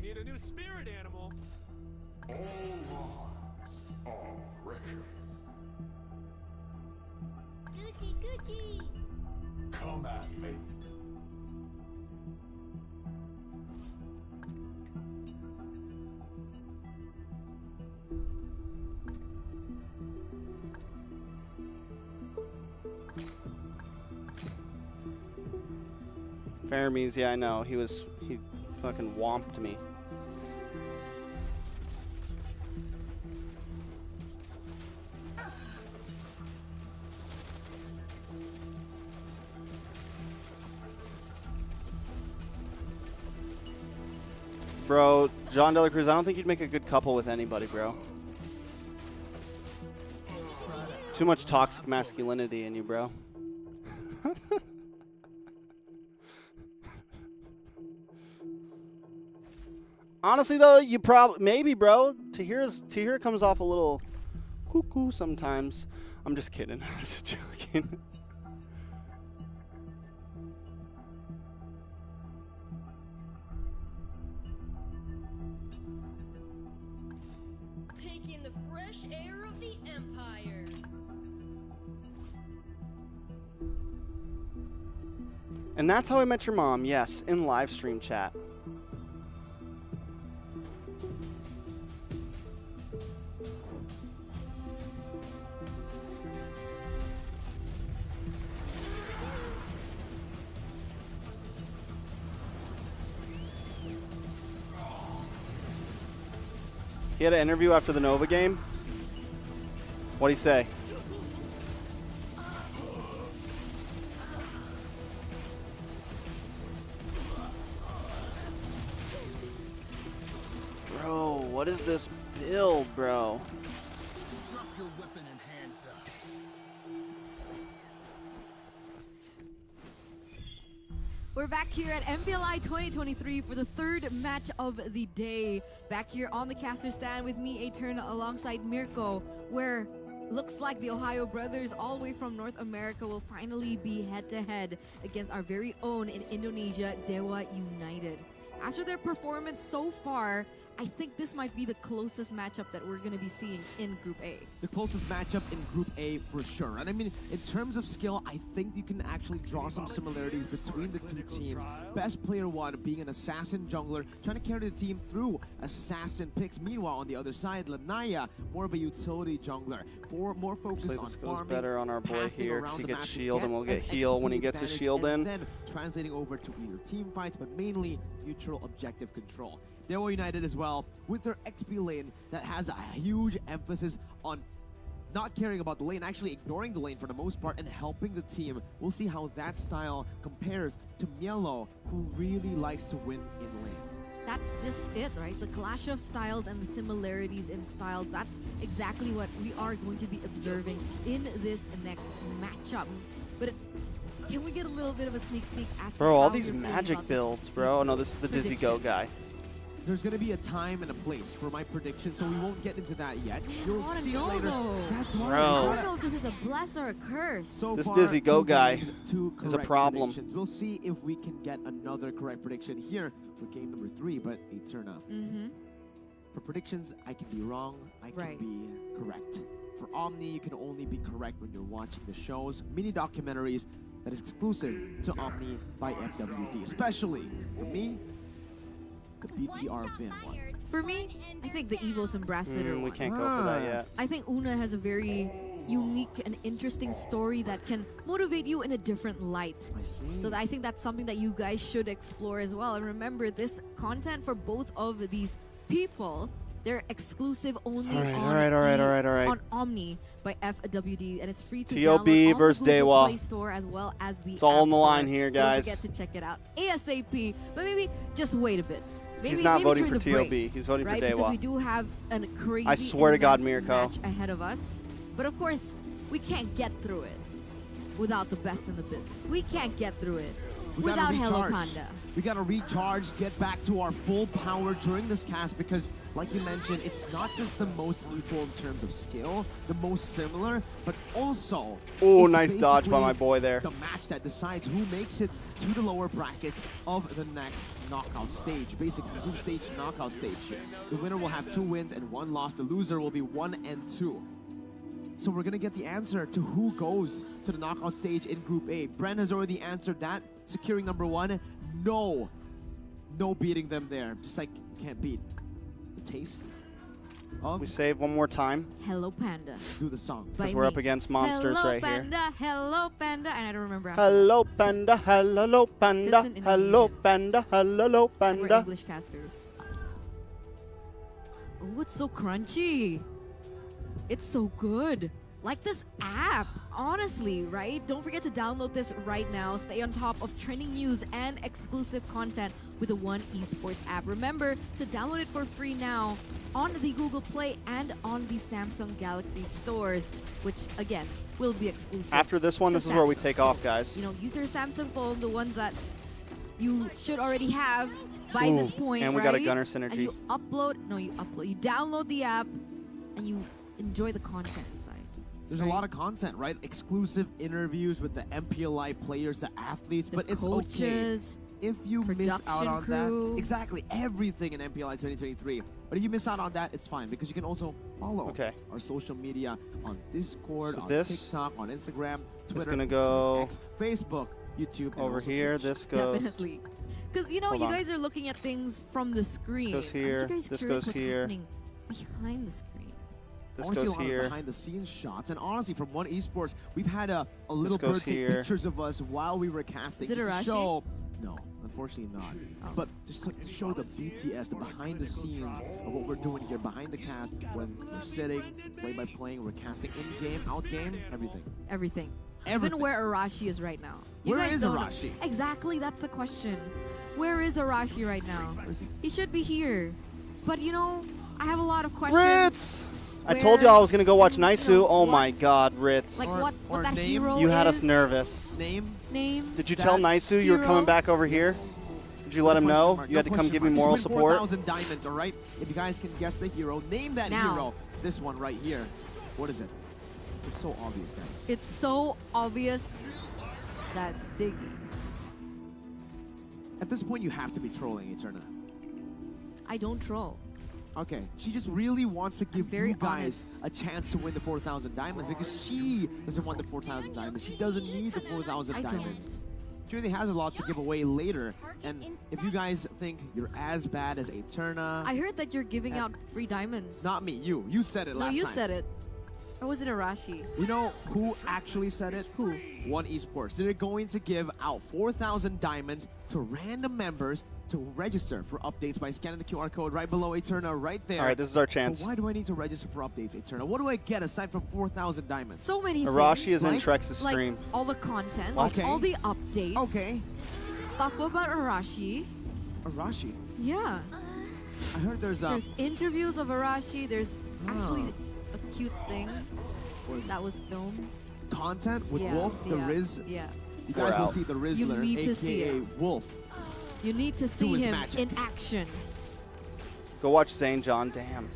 S10: need a new spirit animal.
S5: All lives are precious.
S11: Gucci, Gucci.
S5: Come at me.
S1: Fermies, yeah, I know. He fucking whomped me. Bro, John De La Cruz, I don't think you'd make a good couple with anybody, bro. Too much toxic masculinity in you, bro. Honestly, though, you maybe, bro. Tahir comes off a little cuckoo sometimes. I'm just kidding. I'm just joking.
S5: Taking the fresh air of the Empire.
S1: And that's how I met your mom. Yes, in live stream chat. He had an interview after the Nova game. What'd he say? Bro, what is this build, bro?
S10: Drop your weapon and hands up.
S3: We're back here at MPLI 2023 for the third match of the day. Back here on the caster stand with me, Eterna, alongside Mirko, where looks like the Ohio brothers all the way from North America will finally be head-to-head against our very own in Indonesia, Dewa United. After their performance so far, I think this might be the closest matchup that we're going to be seeing in Group A.
S2: The closest matchup in Group A for sure. And I mean, in terms of skill, I think you can actually draw some similarities between the two teams. Best player one being an assassin jungler, trying to carry the team through assassin picks. Meanwhile, on the other side, Lanaya, more of a utility jungler. More focused on
S1: This goes
S2: farming,
S1: better on our boy
S2: pathing
S1: here
S2: around
S1: because he
S2: the
S1: gets
S2: map to
S1: shield and we'll get
S2: an
S1: heal when he
S2: XP
S1: gets his
S2: advantage,
S1: shield
S2: and
S1: in.
S2: then translating over to either team fights, but mainly neutral objective control. Dewa United as well, with their XP lane that has a huge emphasis on not caring about the lane, actually ignoring the lane for the most part and helping the team. We'll see how that style compares to Mielo, who really likes to win in lane.
S3: That's just it, right? The clash of styles and the similarities in styles, that's exactly what we are going to be observing in this next matchup. But can we get a little bit of a sneak peek as to
S1: Bro, all
S3: how
S1: these
S3: you're feeling
S1: magic
S3: about
S1: builds,
S3: this
S1: bro. Oh, no, this is the Dizzy Go
S3: prediction?
S1: guy.
S2: There's going to be a time and a place for my prediction, so we won't get into that yet. You'll
S3: I wanna
S2: see it
S3: know,
S2: later.
S3: though.
S2: That's why.
S1: Bro.
S3: I don't know if this is a bless or a curse.
S2: So
S1: This
S2: far,
S1: Dizzy Go
S2: 2
S1: guy
S2: games, 2
S1: is a
S2: correct
S1: problem.
S2: predictions. We'll see if we can get another correct prediction here for game number 3, but Eterna. For predictions, I can be wrong, I can
S3: Right.
S2: be correct. For Omni, you can only be correct when you're watching the shows, mini documentaries that is exclusive to Omni by FWD, especially for me, the BTR Vin one.
S3: For me, I think the EVOS Ambassador
S1: We
S3: one.
S1: can't go for that yet.
S3: I think Una has a very unique and interesting story that can motivate you in a different light.
S2: I see.
S3: So I think that's something that you guys should explore as well. And remember, this content for both of these people, they're exclusive only
S1: All right.
S3: on Omni by FWD, and it's free to
S1: TOB
S3: download on
S1: versus
S3: the Google
S1: Dewa.
S3: Play Store as well as the
S1: It's all
S3: App
S1: on the
S3: Store.
S1: line here, guys.
S3: So don't forget to check it out ASAP. But maybe just wait a bit. Maybe,
S1: He's not
S3: maybe
S1: voting
S3: during
S1: for
S3: the break,
S1: TOB. He's voting for
S3: right?
S1: Dewa.
S3: Because we do have a crazy
S1: I swear to God,
S3: intense
S1: Mirko.
S3: match ahead of us. But of course, we can't get through it without the best in the business. We can't get through it without Hello Panda.
S6: We gotta recharge, get back to our full power during this cast because, like you mentioned, it's not just the most equal in terms of skill, the most similar, but also
S1: Oh,
S6: it's
S1: nice dodge by
S6: basically
S1: my boy there.
S6: the match that decides who makes it to the lower brackets of the next knockout stage. Basically, the two-stage knockout stage. The winner will have 2 wins and 1 loss. The loser will be 1 and 2. So we're gonna get the answer to who goes to the knockout stage in Group A. Bren has already answered that, securing number 1. No beating them there. Just like can't beat the taste of.
S1: We save one more time.
S3: Hello Panda.
S6: Do the song.
S1: Because we're up against monsters
S3: Hello
S1: right
S3: Panda,
S1: here.
S3: Hello Panda, and I don't remember. after
S1: Hello Panda, hello Panda,
S3: That's in
S1: hello
S3: Indonesian.
S1: Panda, hello
S3: that. We're
S1: Panda.
S3: English casters. Oh, it's so crunchy. It's so good. Like this app, honestly, right? Don't forget to download this right now. Stay on top of trending news and exclusive content with the One Esports app. Remember to download it for free now on the Google Play and on the Samsung Galaxy stores, which again will be exclusive.
S1: After this one,
S3: to
S1: this is where we
S3: Samsung.
S1: take off, guys.
S3: You know, use your Samsung phone, the ones that you should already have by
S1: Ooh,
S3: this point,
S1: and we got a
S3: right?
S1: gunner
S3: And
S1: synergy.
S3: you you download the app and you enjoy the content inside.
S6: There's a lot of content, right? Exclusive interviews with the MPLI players, the athletes,
S3: The
S6: but it's
S3: coaches,
S6: okay if you miss out
S3: production
S6: on
S3: crew.
S6: that. Exactly, everything in MPLI 2023. But if you miss out on that, it's fine because you can also follow our social media on Discord,
S1: So
S6: on
S1: this
S6: TikTok, on Instagram, Twitter,
S1: gonna go
S6: X, Facebook, YouTube, and
S1: over
S6: also
S1: here.
S6: Twitch.
S1: This goes.
S3: Definitely. Because, you know,
S1: Hold
S3: you
S1: on.
S3: guys are looking at things from the screen.
S1: goes
S3: Aren't you
S1: here,
S3: guys
S1: this
S3: curious
S1: goes
S3: what's
S1: here.
S3: happening behind the screen?
S1: This
S6: I wanna see
S1: goes
S6: a lot of
S1: here.
S6: behind-the-scenes shots, and honestly, from One Esports, we've had a little
S1: goes
S6: bird take
S1: here.
S6: pictures of us while we were casting.
S3: Is it
S6: just to
S3: Arashi?
S6: show, no, unfortunately not.
S3: Oh.
S6: But just to show the BTS, the behind-the-scenes of what we're doing here behind the cast, when we're sitting, play-by-playing, we're casting in-game, out-game, everything.
S3: Everything.
S6: Everything.
S3: Even where Arashi is right now. You
S6: Where
S3: guys
S6: is
S3: don't know.
S6: Arashi?
S3: Exactly, that's the question. Where is Arashi right now?
S6: Where is he?
S3: He should be here. But, you know, I have a lot of questions.
S1: Ritz! I told you I was going to go watch Naisu.
S3: You know,
S1: Oh my
S3: what?
S1: god, Ritz.
S3: Like
S6: Or-
S3: what
S6: or
S3: that
S6: name.
S3: hero
S1: You had
S3: is.
S1: us nervous.
S6: Name?
S3: Name.
S1: Did you
S6: That
S1: tell Naisu you were coming
S3: hero?
S1: back over here? Did you let him
S6: No
S1: know?
S6: question mark,
S1: You
S6: no
S1: had to come
S6: question
S1: give me
S6: mark.
S1: moral
S6: Just win
S1: support?
S6: 4,000 diamonds, all right? If you guys can guess the hero, name that
S3: Now.
S6: hero. This one right here. What is it? It's so obvious, guys.
S3: It's so obvious. That's Diggy.
S6: At this point, you have to be trolling Eterna.
S3: I don't troll.
S6: Okay, she just really wants to give
S3: very
S6: you guys
S3: honest.
S6: a chance to win the 4,000 diamonds because she doesn't want the 4,000 diamonds. She doesn't need the 4,000
S3: I
S6: diamonds.
S3: don't.
S6: She really has a lot to give away later. And if you guys think you're as bad as Eterna,
S3: I heard that you're giving out free diamonds.
S6: not me, you. You said it
S3: No,
S6: last
S3: you
S6: time.
S3: said it. Or was it Arashi?
S6: You know who actually said it?
S3: Who?
S6: One Esports. They're going to give out 4,000 diamonds to random members to register for updates by scanning the QR code right below Eterna right there.
S1: All right, this is our
S6: But
S1: chance.
S6: why do I need to register for updates, Eterna? What do I get aside from 4,000 diamonds?
S3: So many
S1: Arashi
S3: things.
S1: is in
S6: like-
S1: Trex's
S3: Like
S1: stream.
S3: all the content,
S6: Okay.
S3: all the updates.
S6: Okay.
S3: Stuff about Arashi.
S6: Arashi.
S3: Yeah.
S6: I heard there's a...
S3: There's interviews of Arashi. There's actually
S6: Ah.
S3: a cute thing that was filmed.
S6: content with
S3: yeah,
S6: Wolf, the
S3: yeah,
S6: Riz.
S3: Yeah.
S6: You
S1: We're
S6: guys will
S1: out.
S6: see the Rizzler,
S3: need to see
S6: a.k.a.
S3: it.
S6: Wolf.
S3: You need to see
S6: his
S3: him
S6: magic.
S3: in action.
S1: Go watch Zane John. Damn.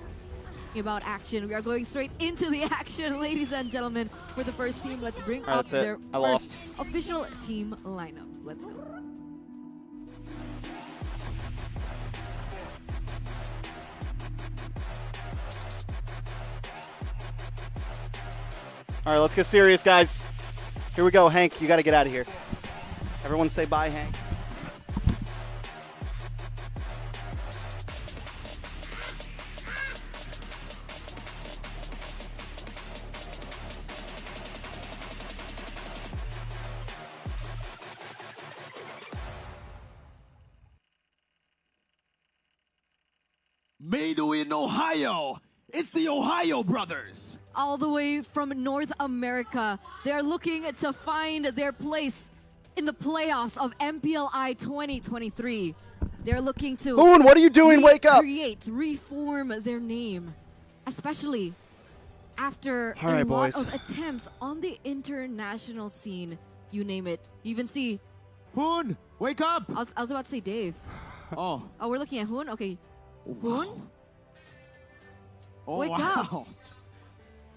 S3: About action, we are going straight into the action, ladies and gentlemen. For the first team, let's bring
S1: All right,
S3: up
S1: that's it.
S3: their
S1: I lost.
S3: first official team lineup. Let's go.
S1: All right, let's get serious, guys. Here we go. Hank, you got to get out of here. Everyone say bye, Hank.
S6: Made in Ohio. It's the Ohio Brothers.
S3: All the way from North America, they're looking to find their place in the playoffs of MPLI 2023. They're looking to
S1: Boone, what are you doing? Wake up.
S3: reform their name, especially after
S1: All
S3: a
S1: right,
S3: lot
S1: boys.
S3: of attempts on the international scene. You name it. You even see
S6: Hoon, Wake up!
S3: I was about to say Dave.
S6: Oh.
S3: Oh, we're looking at Hoon? Okay.
S6: Wow.
S3: Hoon?
S6: Oh,
S3: Wake
S6: wow.
S3: up.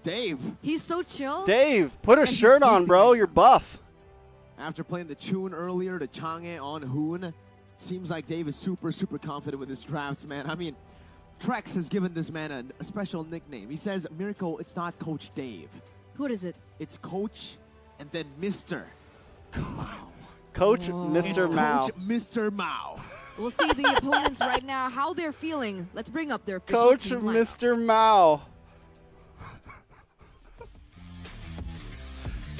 S6: Dave.
S3: He's so chill.
S1: Dave, put a
S3: And he's
S1: shirt on,
S3: sleeping
S1: bro.
S3: right
S1: You're buff.
S6: After playing the Chun earlier, the Chang'e on Hoon, seems like Dave is super, super confident with his drafts, man. I mean, Trex has given this man a special nickname. He says, Miracle, it's not Coach Dave.
S3: What is it?
S6: It's Coach and then Mr. Mao.
S1: Coach
S3: Whoa.
S1: Mr.
S6: It's
S1: Mao.
S6: Coach Mr. Mao.
S3: We'll see the opponents right now, how they're feeling. Let's bring up their official
S1: Coach
S3: team lineup.
S1: Mr. Mao.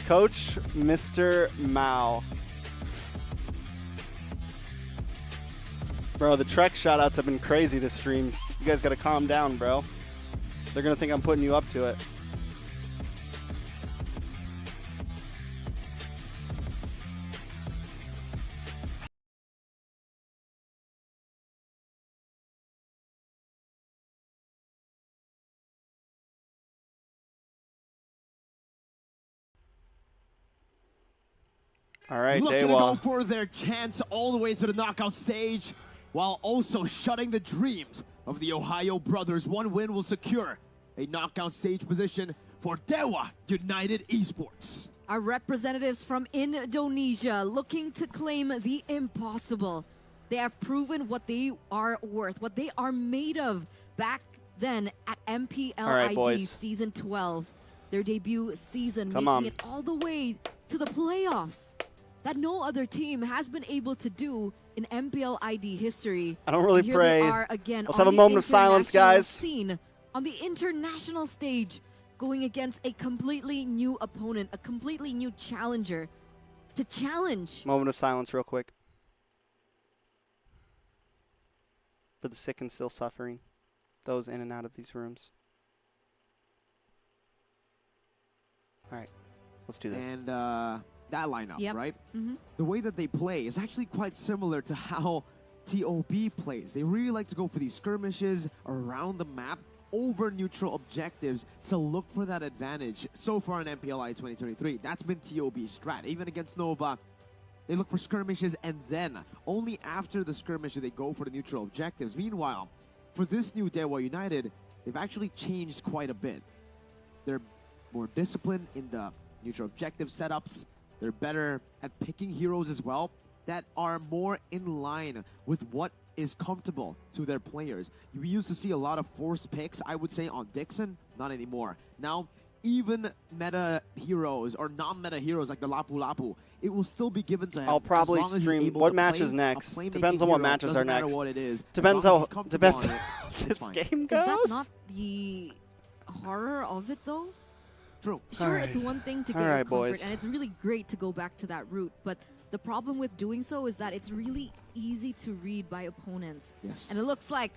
S1: Coach Mr. Mao. Bro, the Trek shoutouts have been crazy this stream. You guys got to calm down, bro. They're going to think I'm putting you up to it. All right,
S6: Looking to
S1: Dewa.
S6: go for their chance all the way to the knockout stage, while also shutting the dreams of the Ohio brothers. One win will secure a knockout stage position for Dewa United Esports.
S3: Our representatives from Indonesia looking to claim the impossible. They have proven what they are worth, what they are made of back then at MPLI
S1: boys.
S3: Season 12. Their debut season,
S1: Come
S3: making
S1: on.
S3: it all the way to the playoffs. That no other team has been able to do in MPL ID history.
S1: I don't really
S3: And here
S1: pray.
S3: They are again
S1: Let's
S3: on
S1: have a
S3: the
S1: moment of silence,
S3: international
S1: guys.
S3: Scene, on the international stage, going against a completely new opponent, a completely new challenger. To challenge.
S1: Moment of silence real quick. For the sick and still suffering. Those in and out of these rooms. All right. Let's do this.
S6: And that lineup,
S3: Yep.
S6: right?
S3: Mm-hmm.
S6: The way that they play is actually quite similar to how TOB plays. They really like to go for these skirmishes around the map over neutral objectives to look for that advantage. So far in MPLI 2023, that's been TOB's strat. Even against Nova, they look for skirmishes, and then only after the skirmish do they go for the neutral objectives. Meanwhile, for this new Dewa United, they've actually changed quite a bit. They're more disciplined in the neutral objective setups. They're better at picking heroes as well that are more in line with what is comfortable to their players. We used to see a lot of forced picks, I would say, on Dixon. Not anymore. Now, even meta heroes or non-meta heroes like the Lapu Lapu, it will still be given to him.
S1: I'll probably
S6: as long as he's
S1: stream
S6: able
S1: what
S6: to
S1: match
S6: play
S1: is
S6: a
S1: next.
S6: playmaking
S1: Depends on what
S6: hero.
S1: matches are
S6: Doesn't matter
S1: next.
S6: what it is.
S1: Depends
S6: As long
S1: how
S6: as he's comfortable
S1: depends
S6: on it,
S1: how
S6: it's
S1: this
S6: fine.
S1: game
S3: Is that
S1: goes.
S3: not the horror of it, though?
S6: True.
S3: Sure,
S1: Alright.
S3: it's one thing to get
S1: Alright,
S3: your comfort,
S1: boys.
S3: and it's really great to go back to that route, but the problem with doing so is that it's really easy to read by opponents.
S6: Yes.
S3: And it looks like,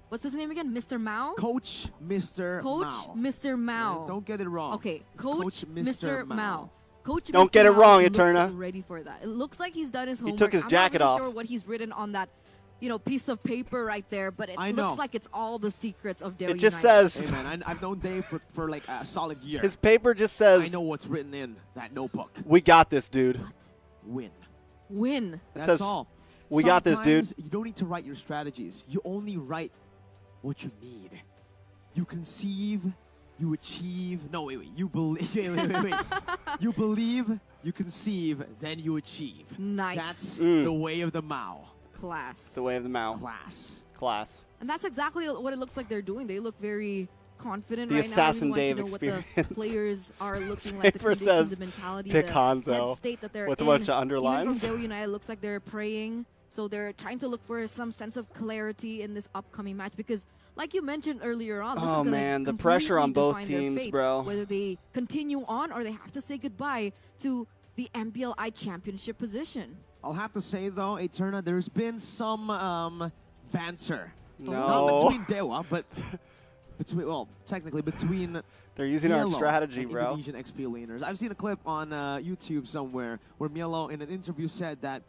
S3: what's his name again? Mr. Mao?
S6: Coach Mr.
S3: Coach
S6: Mao.
S3: Mr. Mao.
S6: Don't get it wrong.
S3: Okay,
S6: It's
S3: Coach Mr. Mao. Coach
S1: Don't
S3: Mr.
S1: get it
S3: Mao
S1: wrong,
S3: looks
S1: Eterna.
S3: ready for that. It looks like he's done his homework.
S1: took his jacket
S3: I'm not
S1: off.
S3: really sure what he's written on that, piece of paper right there, but it
S6: I
S3: looks
S6: know.
S3: like it's all the secrets of Dewa
S1: It just
S3: United.
S1: says
S6: Hey man, I've known Dave for like a solid year.
S1: his paper just
S6: I
S1: says
S6: know what's written in that notebook.
S1: we got this, dude.
S6: Win.
S3: Win.
S1: It
S6: That's
S1: says
S6: all.
S1: we got this, dude.
S6: Sometimes you don't need to write your strategies. You only write what you need. You conceive, you achieve. No, wait. You believe. Wait. You believe, you conceive, then you achieve.
S3: Nice.
S6: That's the way of the Mao.
S3: Class.
S1: The way of the Mao. Class.
S3: And that's exactly what it looks like they're doing. They look very confident
S1: The
S3: right
S1: Assassin
S3: now.
S1: Dave
S3: We want to know what
S1: experience.
S3: the players are looking like. The
S1: Paper
S3: conditions,
S1: says,
S3: the mentality,
S1: pick
S3: the
S1: Hanzo
S3: head state that they're
S1: with a
S3: in.
S1: bunch of
S3: Even
S1: underlines.
S3: from Dewa United, it looks like they're praying. So they're trying to look for some sense of clarity in this upcoming match because, like you mentioned earlier on, this is
S1: Oh
S3: gonna
S1: man, the pressure on
S3: completely
S1: both
S3: define their
S1: teams,
S3: fate,
S1: bro.
S3: Whether they continue on or they have to say goodbye to the MPLI championship position.
S6: I'll have to say though, Eterna, there's been some banter.
S1: No.
S6: Not between Dewa, but technically between
S1: They're using our
S6: Mielo
S1: strategy,
S6: and
S1: bro.
S6: Indonesian XP laners. I've seen a clip on YouTube somewhere where Mielo in an interview said that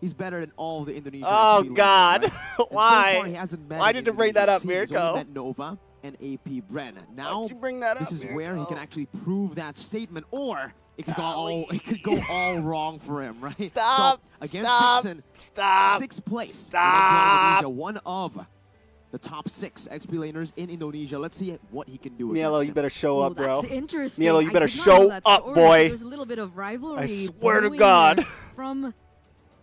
S6: he's better than all of the Indonesian
S1: Oh
S6: XP laners,
S1: God.
S6: right? And so
S1: Why?
S6: far he hasn't met
S1: Why
S6: an
S1: did you bring that up,
S6: Indonesian team. He's only
S1: Mirko?
S6: met Nova. and AP Bren. Now,
S1: Why'd you bring that
S6: this
S1: up,
S6: is where he
S1: Mirko?
S6: can actually prove that statement, or it could go all wrong for him, right?
S1: Stop!
S6: So, against
S1: Stop!
S6: Dixon,
S1: Stop!
S6: 6th place.
S1: Stop!
S6: In Indonesia, one of the top 6 XP laners in Indonesia. Let's see what he can do.
S1: Mielo,
S6: against
S1: you
S6: him.
S1: better show up, bro.
S3: That's interesting.
S1: Mielo, you
S3: I
S1: better
S3: did not know
S1: show
S3: that
S1: up,
S3: story,
S1: boy.
S3: so there's a little bit of rivalry.
S1: I swear to
S3: brewing
S1: God.
S3: here From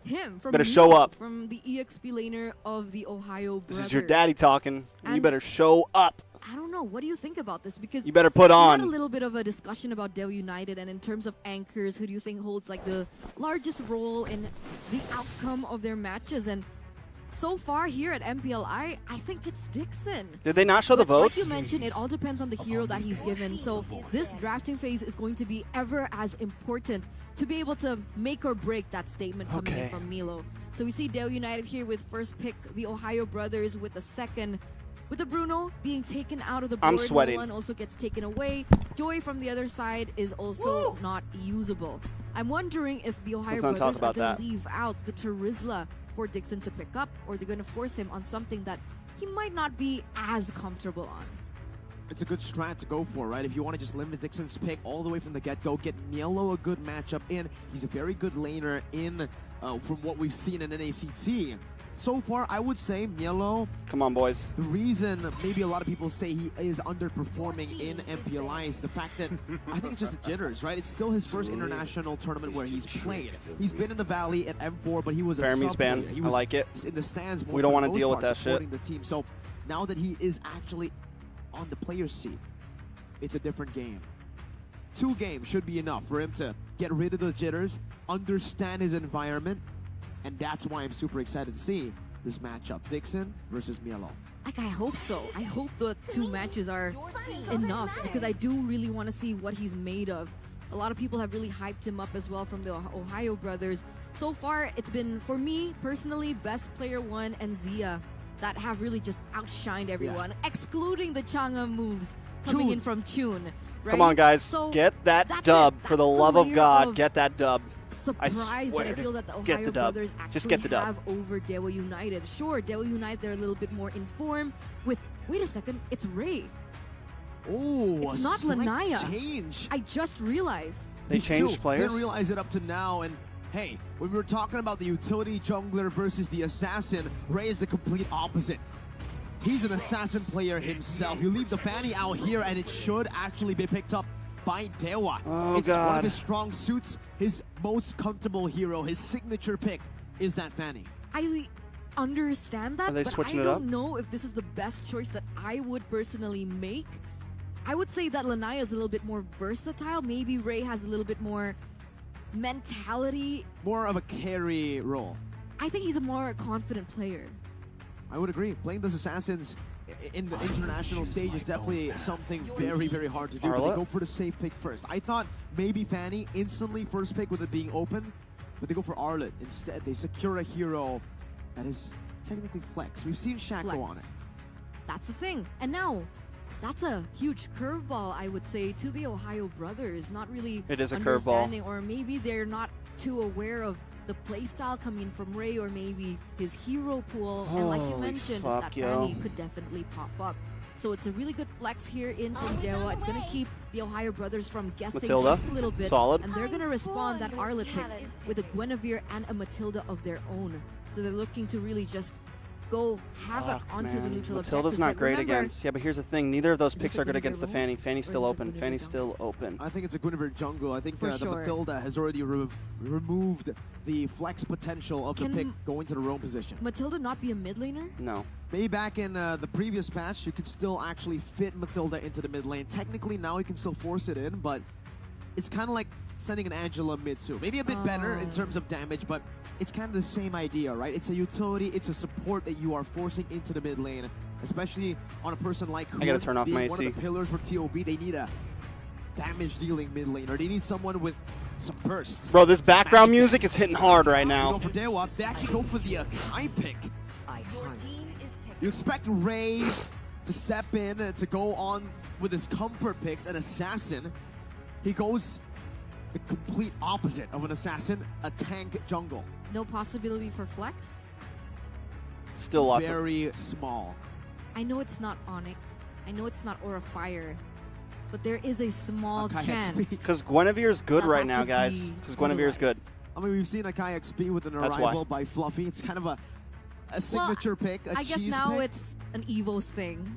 S3: him. From
S1: Better show
S3: Milo,
S1: up.
S3: From the EXP laner of the Ohio Brothers.
S1: This is your daddy talking. And you
S3: And-
S1: better show up.
S3: I don't know. What do you think about this? Because
S1: You better put
S3: we
S1: on.
S3: had a little bit of a discussion about Dewa United, and in terms of anchors, who do you think holds like the largest role in the outcome of their matches? And so far here at MPLI, I think it's Dixon.
S1: Did they not show the
S3: But
S1: votes?
S3: Like you mentioned, it all depends on the hero that he's given. So this drafting phase is going to be ever as important to be able to make or break that statement coming in from Milo. So we see Dewa United here with first pick, the Ohio Brothers with the second. With the Bruno being taken out of the board,
S1: I'm sweating.
S3: Nolan also gets taken away. Joy from the other side is also not usable. I'm wondering if the Ohio
S1: Let's not
S3: Brothers
S1: talk about
S3: are going
S1: that.
S3: to leave out the Terizla for Dixon to pick up, or they're going to force him on something that he might not be as comfortable on.
S6: It's a good strat to go for, right? If you want to just limit Dixon's pick all the way from the get-go, get Mielo a good matchup in. He's a very good laner in from what we've seen in NACT. So far, I would say Mielo,
S1: Come on, boys.
S6: the reason maybe a lot of people say he is underperforming in MPLI is the fact that I think it's just the jitters, right? It's still his first international tournament where he's played. He's been in the Valley at M4, but he was a
S1: Fairme's
S6: sub
S1: ban.
S6: player. He
S1: I
S6: was
S1: like it.
S6: in the stands more
S1: We don't
S6: for
S1: wanna
S6: the most
S1: deal with
S6: part,
S1: that shit.
S6: supporting the team. So now that he is actually on the player's seat, it's a different game. 2 games should be enough for him to get rid of the jitters, understand his environment, and that's why I'm super excited to see this matchup, Dixon versus Mielo.
S3: Like, I hope so. I hope the 2 matches are enough, because I do really want to see what he's made of. A lot of people have really hyped him up as well from the Ohio Brothers. So far, it's been, for me, personally, Best Player 1 and Zia that have really just outshined everyone, excluding the Chang'e moves coming in from Chun. Right?
S1: Come on, guys.
S3: So
S1: get that
S3: that's
S1: dub.
S3: it.
S1: For the
S3: That's
S1: love of
S3: layer
S1: God, get that dub. I
S3: Surprised
S1: swear
S3: that I
S1: to
S3: feel that the
S1: get
S3: Ohio
S1: the dub.
S3: Brothers
S1: Just
S3: actually
S1: get the dub.
S3: have over Dewa United. Sure, Dewa United, they're a little bit more informed with, wait a second, it's Ray.
S6: Oh,
S3: It's not Lanaya.
S6: change.
S3: I just realized.
S1: They changed
S6: Too.
S1: players?
S6: Didn't realize it up to now, and hey, when we were talking about the utility jungler versus the assassin, Ray is the complete opposite. He's an assassin player himself. You leave the Fanny out here, and it should actually be picked up by Dewa.
S1: Oh,
S6: it's one
S1: God.
S6: of his strong suits, his most comfortable hero, his signature pick is that Fanny.
S3: I understand that,
S1: Are they
S3: but
S1: switching
S3: I
S1: it up?
S3: don't know if this is the best choice that I would personally make. I would say that Lanaya is a little bit more versatile. Maybe Ray has a little bit more mentality.
S6: More of a carry role.
S3: I think he's a more confident player.
S6: I would agree. Playing those assassins in the international stage is definitely something very, very hard to do. But
S1: Arla?
S6: they go for the safe pick first. I thought maybe Fanny instantly first pick with it being open, but they go for Arlet. Instead, they secure a hero that is technically flex. We've seen Shaq go
S3: Flex.
S6: on it.
S3: That's the thing. And now, that's a huge curveball, I would say, to the Ohio Brothers. Not really
S1: It is a curveball.
S3: understanding, or maybe they're not too aware of the playstyle coming from Ray, or maybe his hero pool. And like you
S1: Holy
S3: mentioned,
S1: fuck,
S3: that
S1: yo.
S3: Fanny could definitely pop up. So it's a really good flex here in from Dewa. It's going to keep the Ohio Brothers from guessing
S1: Matilda,
S3: just a little bit.
S1: solid.
S3: And they're going to respond that Arlet pick with a Guinevere and a Matilda of their own. So they're looking to really just go havoc
S1: Fuck,
S3: onto the
S1: man.
S3: neutral
S1: Matilda's
S3: objective.
S1: not
S3: But
S1: great
S3: remember,
S1: against. Yeah, but here's the thing. Neither of those
S3: Is
S1: picks
S3: it
S1: are good
S3: Guinevere
S1: against the
S3: roll?
S1: Fanny. Fanny's
S3: Or
S1: still
S3: is it
S1: open.
S3: Guinevere
S1: Fanny's
S3: jungle?
S1: still open.
S6: I think it's a Guinevere jungle. I think
S3: For
S6: the
S3: sure.
S6: Matilda has already removed the flex potential of the
S3: Can
S6: pick going to the roam position.
S3: Matilda not be a mid laner?
S1: No.
S6: Maybe back in the previous patch, you could still actually fit Matilda into the mid lane. Technically, now you can still force it in, but it's kind of like sending an Angela mid too. Maybe a bit better in
S3: Oh.
S6: terms of damage, but it's kind of the same idea, right? It's a utility, it's a support that you are forcing into the mid lane, especially on a person like Hoon,
S1: I gotta turn off
S6: being
S1: my
S6: one of
S1: AC.
S6: the pillars for TOB. They need a damage-dealing mid laner. They need someone with some burst.
S1: Bro, this background music is hitting hard right
S6: They
S1: now.
S6: go for Dewa. They actually go for the high pick. You expect Ray to step in to go on with his comfort picks, an assassin. He goes the complete opposite of an assassin, a tank jungle.
S3: No possibility for flex?
S1: Still lots of.
S6: Very small.
S3: I know it's not Onyx,
S7: I know it's not Aura Fire, but there is a small
S6: Akai
S7: chance.
S6: XP.
S1: Because Guinevere's good
S7: That
S1: right
S7: that
S1: now,
S7: could
S1: guys.
S7: be
S1: Because Guinevere's good.
S6: I mean, we've seen Akai XP with an
S1: That's
S6: arrival
S1: why.
S6: by Fluffy. It's kind of a signature pick, a
S7: I guess
S6: cheese
S7: now
S6: pick.
S7: it's an EVOS thing.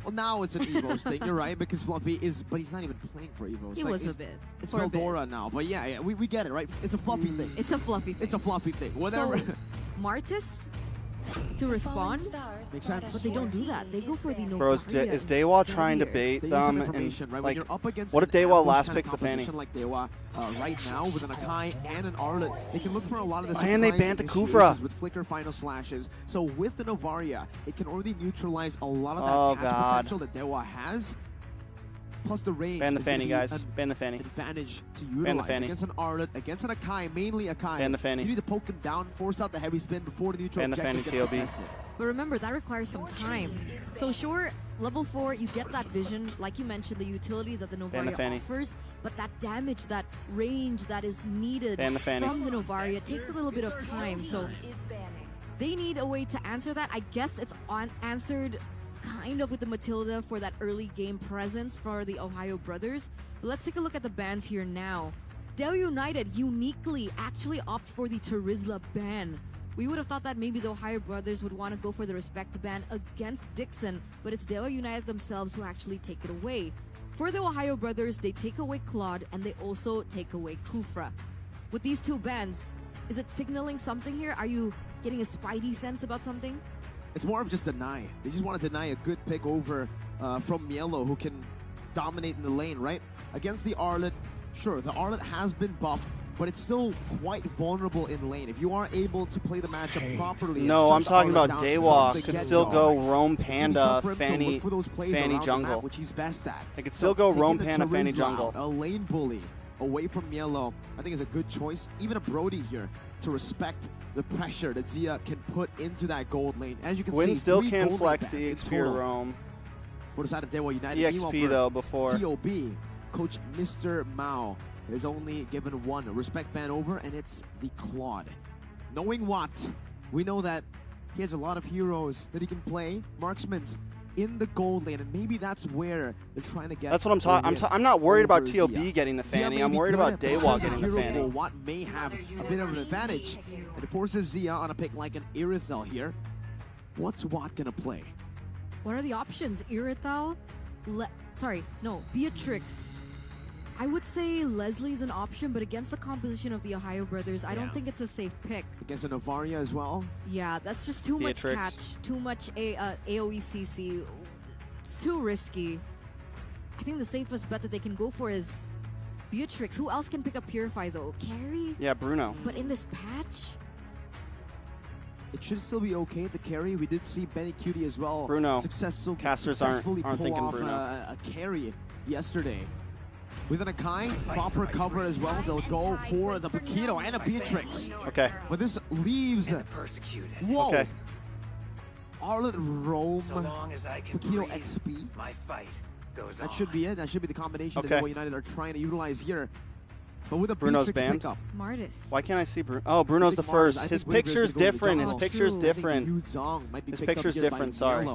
S6: Well, now it's an EVOS thing, you're right, because Fluffy is, but he's not even playing for EVOS.
S7: He
S6: Like,
S7: was a
S6: it's-
S7: bit.
S6: It's
S7: for a bit.
S6: Veldora now, but yeah, we get it, right? It's a Fluffy thing.
S7: It's a fluffy thing.
S6: It's a Fluffy thing. Whatever.
S7: So, Martis to respond,
S6: Makes sense.
S7: but they don't do that. They go for the
S1: Bro, is
S7: Novaria
S1: Dewa trying to
S7: instead.
S1: bait
S6: They use
S1: them?
S6: some
S1: And,
S6: information, right? When
S1: like,
S6: you're up against
S1: what
S6: an
S1: if Dewa
S6: ambush
S1: last
S6: kind of
S1: picks the Fanny?
S6: composition like Dewa right now with an Akai and an Arlet, they can look for a lot of the
S1: And they
S6: surprise
S1: banned the
S6: initiations
S1: Kufra.
S6: with flicker final slashes. So with the Novaria, it can already neutralize a lot of that
S1: Oh,
S6: catch
S1: God.
S6: potential that Dewa has. Plus the range.
S1: Ban the
S6: is gonna
S1: Fanny,
S6: be
S1: guys.
S6: an
S1: Ban the Fanny.
S6: advantage to
S1: Ban the
S6: utilize
S1: Fanny.
S6: against an Arlet, against an Akai, mainly Akai.
S1: Ban the Fanny.
S6: You need to poke him down, force out the heavy spin before the neutral
S1: Ban the
S6: objective
S1: Fanny,
S6: gets
S1: TOB.
S6: contested.
S7: But remember, that requires some time. So sure, level 4, you get that vision, like you mentioned, the utility that the
S1: Ban the
S7: Novaria
S1: Fanny.
S7: offers, but that damage, that range that is needed
S1: Ban the Fanny.
S7: from the Novaria takes a little bit of time. So they need a way to answer that. I guess it's answered kind of with the Matilda for that early game presence for the Ohio Brothers. But let's take a look at the bans here now. Dewa United uniquely actually opt for the Terizla ban. We would have thought that maybe the Ohio Brothers would want to go for the Respect ban against Dixon, but it's Dewa United themselves who actually take it away. For the Ohio Brothers, they take away Claude and they also take away Kufra. With these two bans, is it signaling something here? Are you getting a spidey sense about something?
S6: It's more of just deny. They just want to deny a good pick over from Mielo, who can dominate in the lane, right? Against the Arlet, sure, the Arlet has been buffed, but it's still quite vulnerable in lane. If you are able to play the matchup properly...
S1: No,
S6: and
S1: I'm
S6: shut
S1: talking
S6: Arlet
S1: about
S6: down
S1: Dewa.
S6: from the
S1: Could
S6: get-go,
S1: still go Roam
S6: it's gonna be
S1: Panda,
S6: tough for him to
S1: Fanny,
S6: look for those plays
S1: Fanny
S6: around the map,
S1: jungle.
S6: which he's best at.
S1: They could still go
S6: taking
S1: Roam
S6: the
S1: Panda, Fanny
S6: Terizla
S1: jungle.
S6: out, a lane bully away from Mielo, I think is a good choice. Even a Brody here to respect the pressure that Zia can put into that gold lane. As you can
S1: Gwyn
S6: see,
S1: still
S6: 3
S1: can
S6: gold
S1: flex
S6: lane
S1: the
S6: bans in
S1: EXP or
S6: total
S1: Roam.
S6: for the side of Dewa United.
S1: EXP
S6: Meanwhile,
S1: though
S6: for
S1: before.
S6: TOB, Coach Mr. Mao is only given 1 respect ban over, and it's the Claude. Knowing what, we know that he has a lot of heroes that he can play, marksmans in the gold lane, and maybe that's where they're trying to get.
S1: That's what I'm talking. I'm not worried about
S6: over
S1: TOB
S6: Zia.
S1: getting the
S6: Zia
S1: Fanny.
S6: may
S1: I'm
S6: be
S1: worried
S6: good
S1: about
S6: at
S1: Dewa
S6: playing
S1: getting the
S6: hero
S1: Fanny.
S6: pool. What may have a bit of an advantage, and it forces Zia on a pick like an Irithel here. What's Watt gonna play?
S7: What are the options? Irithel? Beatrix. I would say Leslie's an option, but against the composition of the Ohio Brothers, I don't think it's a safe pick.
S6: Against an Novaria as well?
S7: Yeah, that's just too
S1: Beatrix.
S7: much catch, too much AoE CC. It's too risky. I think the safest bet that they can go for is Beatrix. Who else can pick up Purify though? Carry?
S1: Yeah, Bruno.
S7: But in this patch?
S6: It should still be okay, the carry. We did see Benny Cutie as well.
S1: Bruno.
S6: Successfully
S1: aren't
S6: pull
S1: thinking
S6: off
S1: Bruno.
S6: a carry yesterday. With an Akai, proper cover as well. They'll go for the Paquito and a Beatrix.
S1: Okay.
S6: But this leaves... Whoa!
S1: Okay.
S6: Arlet Rome,
S10: So long as I can
S6: Paquito
S10: breathe,
S6: XP.
S10: my fight goes
S6: That
S10: on.
S6: should be it. That should be the combination
S1: Okay.
S6: that Dewa United are trying to utilize here. But with a
S1: Bruno's
S6: Beatrix
S1: banned.
S6: pickup.
S7: Martis.
S1: Why can't I see Bruno? Oh, Bruno's the first. His picture's different. His picture's different. His picture's different, sorry.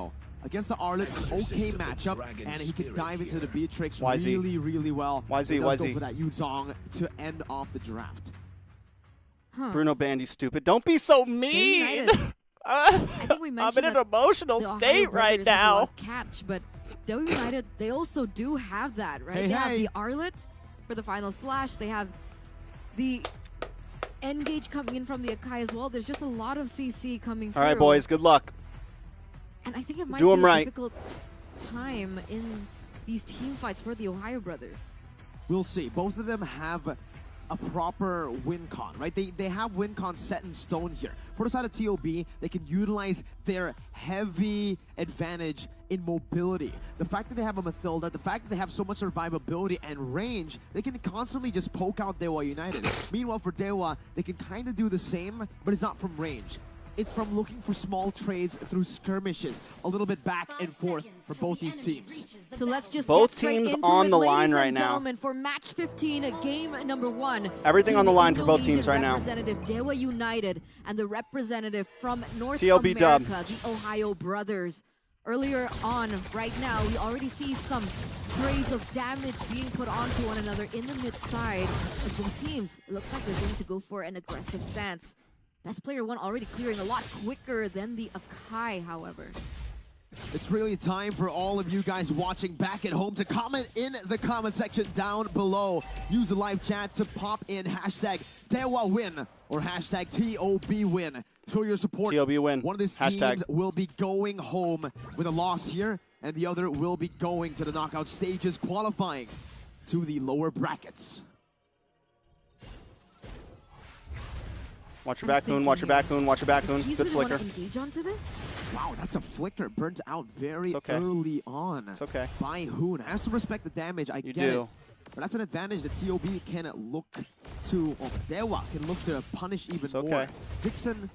S6: Against the Arlet, okay matchup, and he can dive into the Beatrix
S1: YZ.
S6: really, really well.
S1: YZ,
S6: He does
S1: YZ.
S6: go for that Yuzong to end off the draft.
S7: Huh.
S1: Bruno banned, you stupid. Don't be so
S7: Dewa
S1: mean.
S7: United. I think we
S1: I'm
S7: mentioned
S1: in an
S7: that
S1: emotional
S7: the Ohio
S1: state right
S7: Brothers have a
S1: now.
S7: lot of catch, but Dewa United, they also do have that, right?
S6: Hey,
S7: they have
S6: hey.
S7: the Arlet for the final slash. They have the Engage coming in from the Akai as well. There's just a lot of CC coming through.
S1: All right, boys. Good luck.
S7: And I think it might
S1: Do
S7: be
S1: 'em
S7: a
S1: right.
S7: difficult time in these team fights for the Ohio Brothers.
S6: We'll see. Both of them have a proper win con, right? They have win con set in stone here. For the side of TOB, they can utilize their heavy advantage in mobility. The fact that they have a Mathilda, the fact that they have so much survivability and range, they can constantly just poke out Dewa United. Meanwhile, for Dewa, they can kind of do the same, but it's not from range. It's from looking for small trades through skirmishes, a little bit back and forth for both these teams.
S7: So let's just
S1: Both
S7: get straight
S1: teams
S7: into
S1: on
S7: it,
S1: the
S7: ladies
S1: line
S7: and
S1: right now.
S7: Gentlemen, for match 15, game number 1.
S1: Everything on the line for both
S7: Indonesian
S1: teams right now.
S7: Representative Dewa United and the representative from North
S1: TLB
S7: America,
S1: dub.
S7: the Ohio Brothers.
S3: Earlier on, right now, we already see some trades of damage being put onto one another in the mid side of both teams. It looks like they're going to go for an aggressive stance. Best player one already clearing a lot quicker than the Akai, however.
S6: It's really time for all of you guys watching back at home to comment in the comment section down below. Use the live chat to pop in hashtag Dewa win or hashtag TOB win. Show your support.
S1: TOB win.
S6: One of these
S1: Hashtag.
S6: teams will be going home with a loss here, and the other will be going to the knockout stages, qualifying to the lower brackets.
S1: Watch your back, Moon. Watch your back, Moon. Watch your back, Moon.
S3: He's
S1: Good
S3: really
S1: flicker.
S3: want to engage onto this?
S6: Wow, that's a flicker. Burnt out very
S1: okay.
S6: early on.
S1: It's okay.
S6: By Hoon. Has to respect the damage. I
S1: You
S6: get
S1: do.
S6: it. But that's an advantage that TOB can look to, or Dewa can look to punish even
S1: okay.
S6: more. Dixon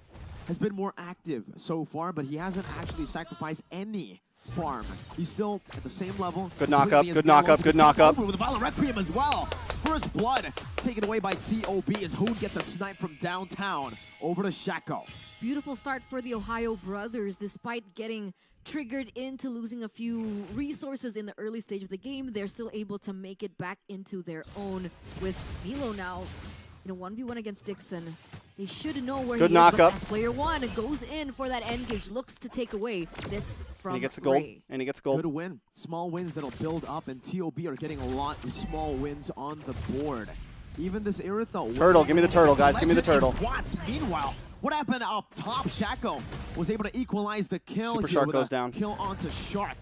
S6: has been more active so far, but he hasn't actually sacrificed any farm. He's still at the same level.
S1: Good knock up, good knock up, good knock up.
S6: With a Violent Requiem as well. First blood taken away by TOB as Hoon gets a snipe from downtown over to Shaco.
S3: Beautiful start for the OhioBrothers. Despite getting triggered into losing a few resources in the early stage of the game, they're still able to make it back into their own with Milo now in a 1v1 against Dixon. They should know where
S1: Good
S3: he
S1: knock
S3: is, but
S1: up.
S3: as player one goes in for that engage, looks to take away this from
S1: And he gets a gold.
S3: Ray.
S1: And he gets gold.
S6: Good win. Small wins that'll build up, and TOB are getting a lot of small wins on the board. Even this Irithel.
S1: Turtle, give me the turtle, guys. Give me the turtle.
S6: Watts. Meanwhile, what happened up top? Shaco was able to equalize the kill.
S1: Super
S6: here
S1: Shark
S6: with
S1: goes
S6: a
S1: down.
S6: Kill onto Shark.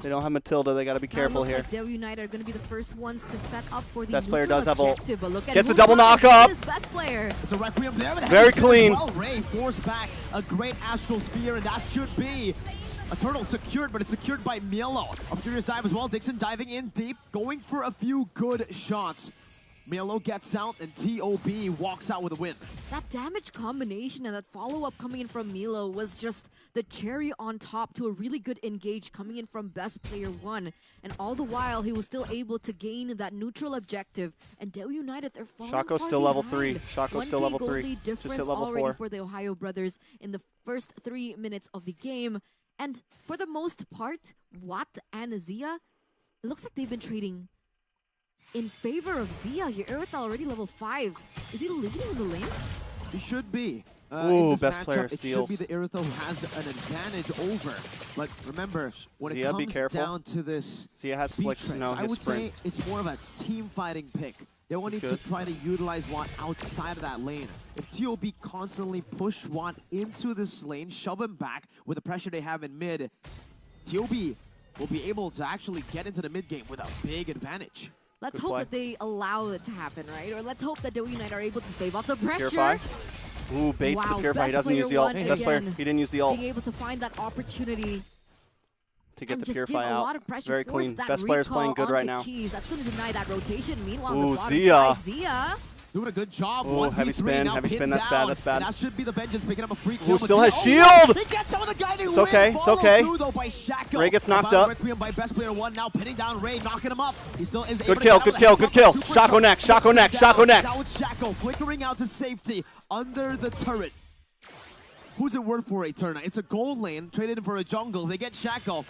S1: They don't have Matilda. They got to be careful
S3: Now it
S1: here.
S3: looks like Dewa United are going to be the first ones to set up for the
S1: Best player
S3: neutral
S1: does have ult.
S3: objective, but look at
S1: Gets a
S3: Moonlight,
S1: double knock up.
S3: his best player.
S6: It's a Requiem there. But
S1: Very
S6: heavy
S1: clean.
S6: Well, Ray forced back a great Astral Spear, and that should be a turtle secured, but it's secured by Milo. A furious dive as well. Dixon diving in deep, going for a few good shots. Milo gets out, and TOB walks out with a win.
S3: That damage combination and that follow-up coming in from Milo was just the cherry on top to a really good engage coming in from best player one. And all the while, he was still able to gain that neutral objective. And Dewa United, they're falling
S1: Shaco's
S3: far
S1: still level
S3: behind.
S1: 3. Shaco's still
S3: 1K
S1: level
S3: gold
S1: 3.
S3: lead
S1: Just
S3: difference
S1: hit level
S3: already
S1: 4.
S3: for the OhioBrothers in the first 3 minutes of the game. And for the most part, Watt and Zia, it looks like they've been trading in favor of Zia here. Irithel already level 5. Is he leading the lane?
S6: He should be.
S1: Ooh,
S6: in this
S1: best
S6: matchup,
S1: player
S6: it
S1: steals.
S6: should be the Irithel who has an advantage over. But remember, when
S1: Zia,
S6: it
S1: be
S6: comes
S1: careful.
S6: down to this
S1: Zia has flick.
S6: Beatrix,
S1: No,
S6: I
S1: his
S6: would
S1: sprint.
S6: say it's more of a team fighting pick. They will
S1: He's
S6: need to
S1: good.
S6: try to utilize Watt outside of that lane. If TOB constantly push Watt into this lane, shove him back with the pressure they have in mid, TOB will be able to actually get into the mid game with a big advantage.
S3: Let's
S1: Good
S3: hope
S1: play.
S3: that they allow it to happen, right? Or let's hope that Dewa United are able to stave off the pressure.
S1: Purify. Ooh, baits
S3: Wow,
S1: the Purify. He
S3: best
S1: doesn't use the
S3: player
S1: ult.
S3: one
S1: Best player.
S3: again.
S1: He didn't use the ult
S3: Being able to find that opportunity
S1: to get
S3: and
S1: the
S3: just
S1: Purify
S3: give a lot
S1: out.
S3: of pressure,
S1: Very
S3: force
S1: clean.
S3: that
S1: Best player's playing
S3: recall
S1: good right
S3: onto
S1: now.
S3: Keys. That's going to deny that rotation. Meanwhile, on
S1: Ooh,
S3: the bottom
S1: Zia.
S3: side, Zia.
S6: Doing a good job.
S1: Ooh,
S6: 1v3
S1: heavy spin,
S6: now
S1: heavy spin.
S6: pinned
S1: That's bad,
S6: down.
S1: that's bad.
S6: That should be the Vengeance picking up a free
S1: Ooh,
S6: kill.
S1: still
S6: but
S1: has
S6: Zia- oh,
S1: shield!
S6: They get some of the guy they
S1: It's
S6: win.
S1: okay, it's
S6: Followed
S1: okay.
S6: through, though, by Shaco.
S1: Ray gets knocked
S6: Violent
S1: up.
S6: Requiem by best player one, now pinning down Ray, knocking him up. He still is able
S1: Good
S6: to
S1: kill,
S6: get
S1: good
S6: out
S1: kill,
S6: of the
S1: good kill.
S6: Super
S1: Shaco
S6: shot.
S1: next, Shaco next,
S6: Down.
S1: Shaco next.
S6: Now it's Shaco flickering out to safety under the turret. Who's it worth for, Eterna? It's a gold lane, traded in for a jungle. They get Shaco.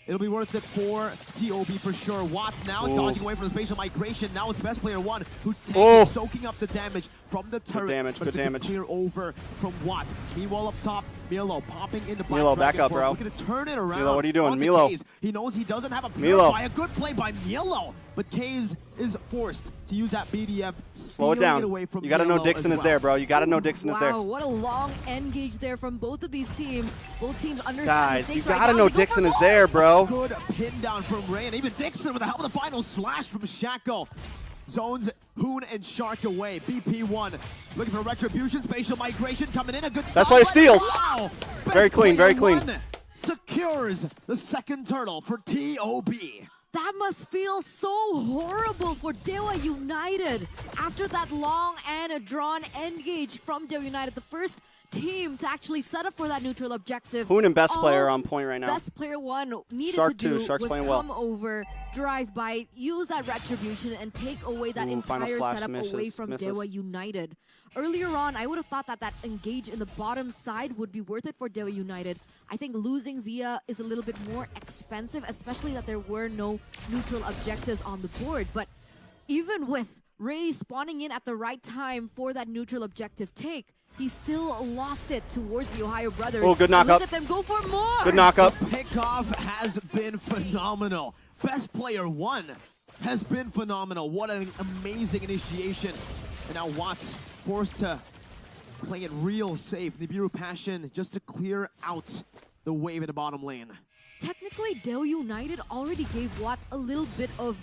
S6: It'll be worth it for TOB for sure. Watts now
S1: Ooh.
S6: dodging away from the spatial migration. Now it's best player one who's
S1: Oh.
S6: soaking up the damage from the turret.
S1: damage,
S6: but
S1: good
S6: it's a
S1: damage.
S6: clear over from Watts. Meanwhile up top, Milo popping into
S1: Milo, back up, bro.
S6: Looking to turn it around.
S1: Milo, what are you doing?
S6: Onto
S1: Milo.
S6: Kaze. He knows he doesn't have a
S1: Milo.
S6: purify. A good play by Milo. But Kaze is forced to use that BDF.
S1: Slow it
S6: stealing
S1: down.
S6: away from
S1: You got to know
S6: Milo
S1: Dixon
S6: as
S1: is
S6: well.
S1: there, bro. You got to know Dixon is there.
S3: Wow, what a long engage there from both of these teams. Both teams understand
S1: Guys,
S3: the
S1: you
S3: stakes right
S1: got to
S3: now.
S1: know
S3: They go for
S1: Dixon is
S3: gold.
S1: there, bro.
S6: Good pin down from Ray, and even Dixon with the help of the final slash from Shaco. Zones Hoon and Shark away. BP1 looking for retribution. Spatial migration coming in. A good
S1: Best
S6: stop.
S1: player steals.
S6: Wow.
S1: Very
S6: Best
S1: clean, very
S6: player
S1: clean.
S6: one secures the second turtle for TOB.
S3: That must feel so horrible for Dewa United after that long and a drawn engage from Dewa United. The first team to actually set up for that neutral objective.
S1: Hoon and best player
S3: All
S1: on point right now.
S3: Best player one needed
S1: Shark
S3: to do
S1: too. Shark's
S3: was
S1: playing well.
S3: come over, drive by, use that retribution, and take away that
S1: Ooh, final
S3: entire
S1: slash
S3: setup away
S1: misses,
S3: from
S1: misses.
S3: Dewa United. Earlier on, I would have thought that that engage in the bottom side would be worth it for Dewa United,
S7: I think losing Zia is a little bit more expensive, especially that there were no neutral objectives on the board. But even with Ray spawning in at the right time for that neutral objective take, he still lost it towards the OhioBrothers.
S1: Oh, good knock up.
S7: Look at them go for more.
S1: Good knock up.
S6: Pickoff has been phenomenal. Best player 1 has been phenomenal. What an amazing initiation. And now Watts forced to play it real safe. Nibiru Passion just to clear out the wave in the bottom lane.
S7: Technically, Dewa United already gave Watt a little bit of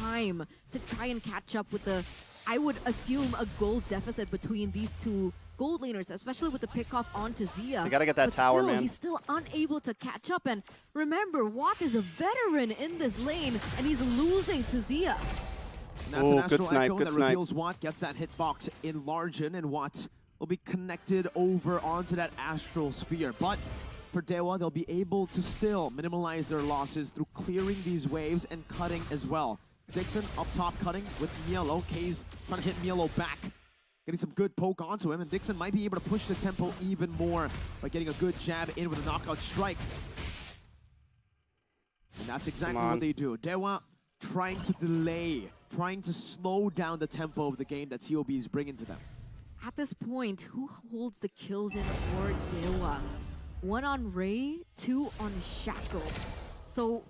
S7: time to try and catch up with the, I would assume, a gold deficit between these two gold laners, especially with the pickoff onto Zia.
S1: They gotta get that
S7: but
S1: tower,
S7: still,
S1: man.
S7: He's still unable to catch up. And remember, Watt is a veteran in this lane, and he's losing to Zia.
S6: And that's
S1: Oh,
S6: an
S1: good
S6: Astral
S1: snipe,
S6: Echo
S1: good
S6: that
S1: snipe.
S6: reveals Watt, gets that hitbox enlarged, and Watt will be connected over onto that Astral Sphere. But for Dewa, they'll be able to still minimize their losses through clearing these waves and cutting as well. Dixon up top cutting with Mielo. K's trying to hit Mielo back. Getting some good poke onto him, and Dixon might be able to push the tempo even more by getting a good jab in with a knockout strike. And that's exactly what they do. Dewa trying to delay, trying to slow down the tempo of the game that TOB is bringing to them.
S7: At this point, who holds the kills in for Dewa? 1 on Ray, 2 on Shackle. So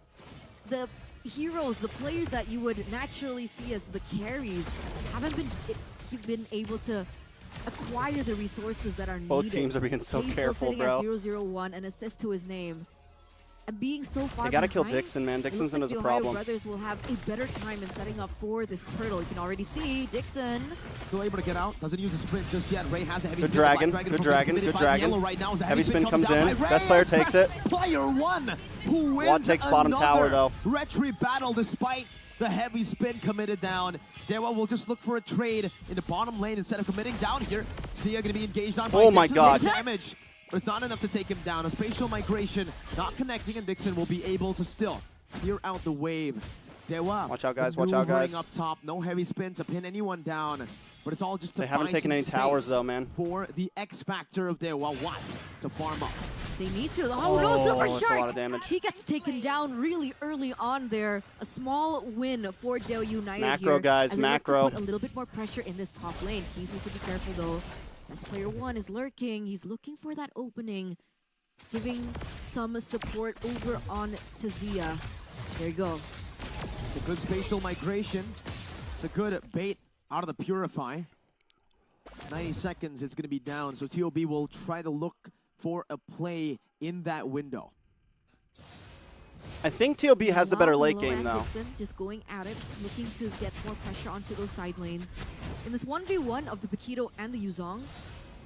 S7: the heroes, the players that you would naturally see as the carries, haven't been able to acquire the resources that are needed.
S1: Both teams are being so
S7: He's
S1: careful,
S7: still
S1: bro.
S7: sitting at 0-0-1, an assist to his name. And being so far
S1: They gotta kill
S7: behind,
S1: Dixon, man.
S7: it
S1: Dixon's
S7: looks like
S1: in as a
S7: the
S1: problem.
S7: OhioBrothers will have a better time in setting up for this turtle. You can already see Dixon.
S6: Still able to get out, doesn't use a sprint just yet. Ray has a heavy
S1: Good
S6: spin.
S1: dragon,
S6: Black
S1: good
S6: from
S1: dragon,
S6: committed
S1: good
S6: by
S1: dragon.
S6: Yellow right now as the
S1: Heavy spin comes
S6: down
S1: in.
S6: by Ray.
S1: Best player takes it.
S6: Player 1 who wins
S1: Watt takes bottom tower, though.
S6: Retry battle despite the heavy spin committed down. Dewa will just look for a trade in the bottom lane instead of committing down here. Sia going to be engaged on by
S1: Oh my
S6: Dixon.
S1: God.
S6: Damage, but it's not enough to take him down. A spatial migration not connecting, and Dixon will be able to still clear out the wave. Dewa.
S1: Watch out, guys. Watch out, guys.
S6: Up top, no heavy spin to pin anyone down, but it's all just to
S1: They haven't
S6: buy
S1: taken
S6: some
S1: any towers,
S6: space
S1: though, man.
S6: for the X factor of Dewa. Watt to farm up.
S7: They need to. Oh, no, Super
S1: that's a
S7: Shark!
S1: lot of damage.
S7: He gets taken down really early on there. A small win for Dewa United
S1: Macro,
S7: here.
S1: guys,
S7: as they look to
S1: macro.
S7: put a little bit more pressure in this top lane. He needs to be careful, though. As player 1 is lurking, he's looking for that opening, giving some support over on to Zia. There you go.
S6: It's a good spatial migration. It's a good bait out of the Purify. 90 seconds, it's going to be down, so TOB will try to look for a play in that window.
S1: I think TOB has the better
S7: Meanwhile,
S1: late
S7: Milo
S1: game,
S7: and
S1: though.
S7: Dixon just going at it, looking to get more pressure onto those side lanes. In this 1v1 of the Paquito and the Yuzong,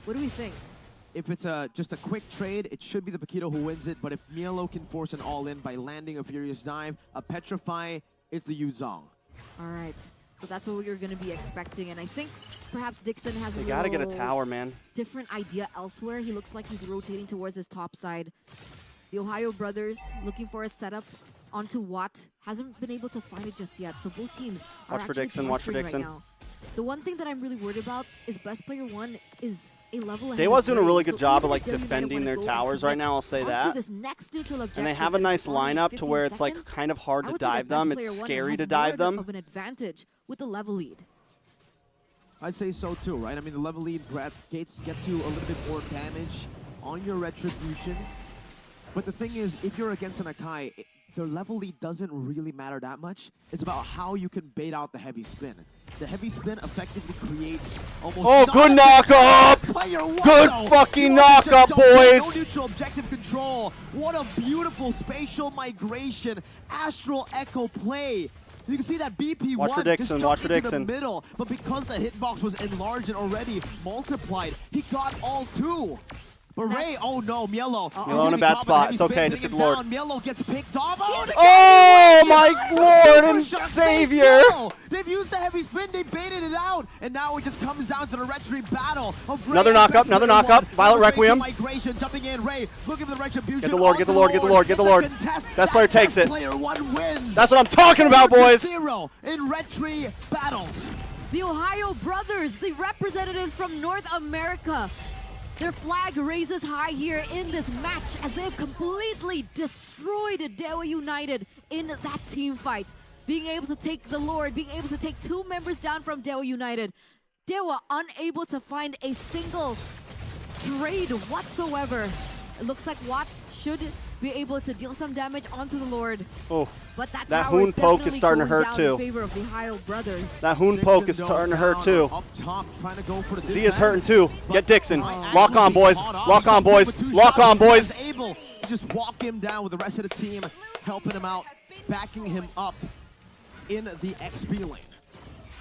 S7: what do we think?
S6: If it's just a quick trade, it should be the Paquito who wins it, but if Mielo can force an all-in by landing a Furious Dive, a Petrify, it's the Yuzong.
S7: All right, so that's what we're going to be expecting, and I think perhaps Dixon has
S1: They
S7: a
S1: gotta get a
S7: little
S1: tower, man.
S7: different idea elsewhere. He looks like he's rotating towards his top side. The OhioBrothers looking for a setup onto Watt. Hasn't been able to find it just yet, so both teams are
S1: Watch for
S7: actually
S1: Dixon, watch for
S7: clustering
S1: Dixon.
S7: right now. The one thing that I'm really worried about is best player 1 is a level ahead.
S1: Dewa's
S7: of
S1: doing a really
S7: Ray,
S1: good
S7: so
S1: job
S7: even
S1: of like
S7: if Dewa United
S1: defending
S7: wanna
S1: their
S7: go and
S1: towers right
S7: commit
S1: now, I'll say
S7: onto
S1: that.
S7: this next neutral
S1: And they
S7: objective
S1: have a
S7: that is
S1: nice
S7: spawning in
S1: lineup to
S7: 15
S1: where it's like
S7: seconds,
S1: kind of hard
S7: I
S1: to
S7: would say that
S1: dive
S7: best
S1: them.
S7: player
S1: It's
S7: 1
S1: scary
S7: has
S1: to dive
S7: more
S1: them.
S7: of an advantage with the level lead.
S6: I'd say so too, right? I mean, the level lead gets you a little bit more damage on your Retribution. But the thing is, if you're against an Akai, the level lead doesn't really matter that much. It's about how you can bait out the heavy spin. The heavy spin effectively creates almost...
S1: Oh, good knock-up! Good fucking knock-up, boys!
S6: No neutral objective control. What a beautiful spatial migration. Astral Echo play. You can see that BP1
S1: Watch for Dixon,
S6: just
S1: watch for
S6: jumped into
S1: Dixon.
S6: the middle, but because the hitbox was enlarged and already multiplied, he got all 2. But Ray, oh no, Mielo.
S1: Mielo in a bad spot. It's okay, just get the Lord.
S6: Mielo gets picked off.
S1: Oh my Lord and Savior!
S6: They've used the heavy spin, they baited it out, and now it just comes down to the retry battle of Ray.
S1: Another knock-up, another knock-up. Violet Requiem.
S6: Migration, jumping in, Ray looking for the retribution.
S1: Get the Lord, get the Lord, get the Lord, get the Lord. Best player takes it.
S6: Player 1 wins.
S1: That's what I'm talking about, boys!
S6: 0 in retry battles.
S7: The OhioBrothers, the representatives from North America,
S3: Their flag raises high here in this match as they have completely destroyed Dewa United in that team fight. Being able to take the Lord, being able to take 2 members down from Dewa United. Dewa unable to find a single trade whatsoever. It looks like Watt should be able to deal some damage onto the Lord.
S1: Oh,
S3: But that
S1: Hoon poke is starting to hurt too.
S3: In favor of the TheOhioBrothers.
S1: That Hoon poke is starting to hurt too.
S6: Up top, trying to go for the
S1: Z is hurting too. Get Dixon. Lock on, boys. Lock on, boys. Lock on, boys.
S6: Able to just walk him down with the rest of the team, helping him out, backing him up in the XP lane.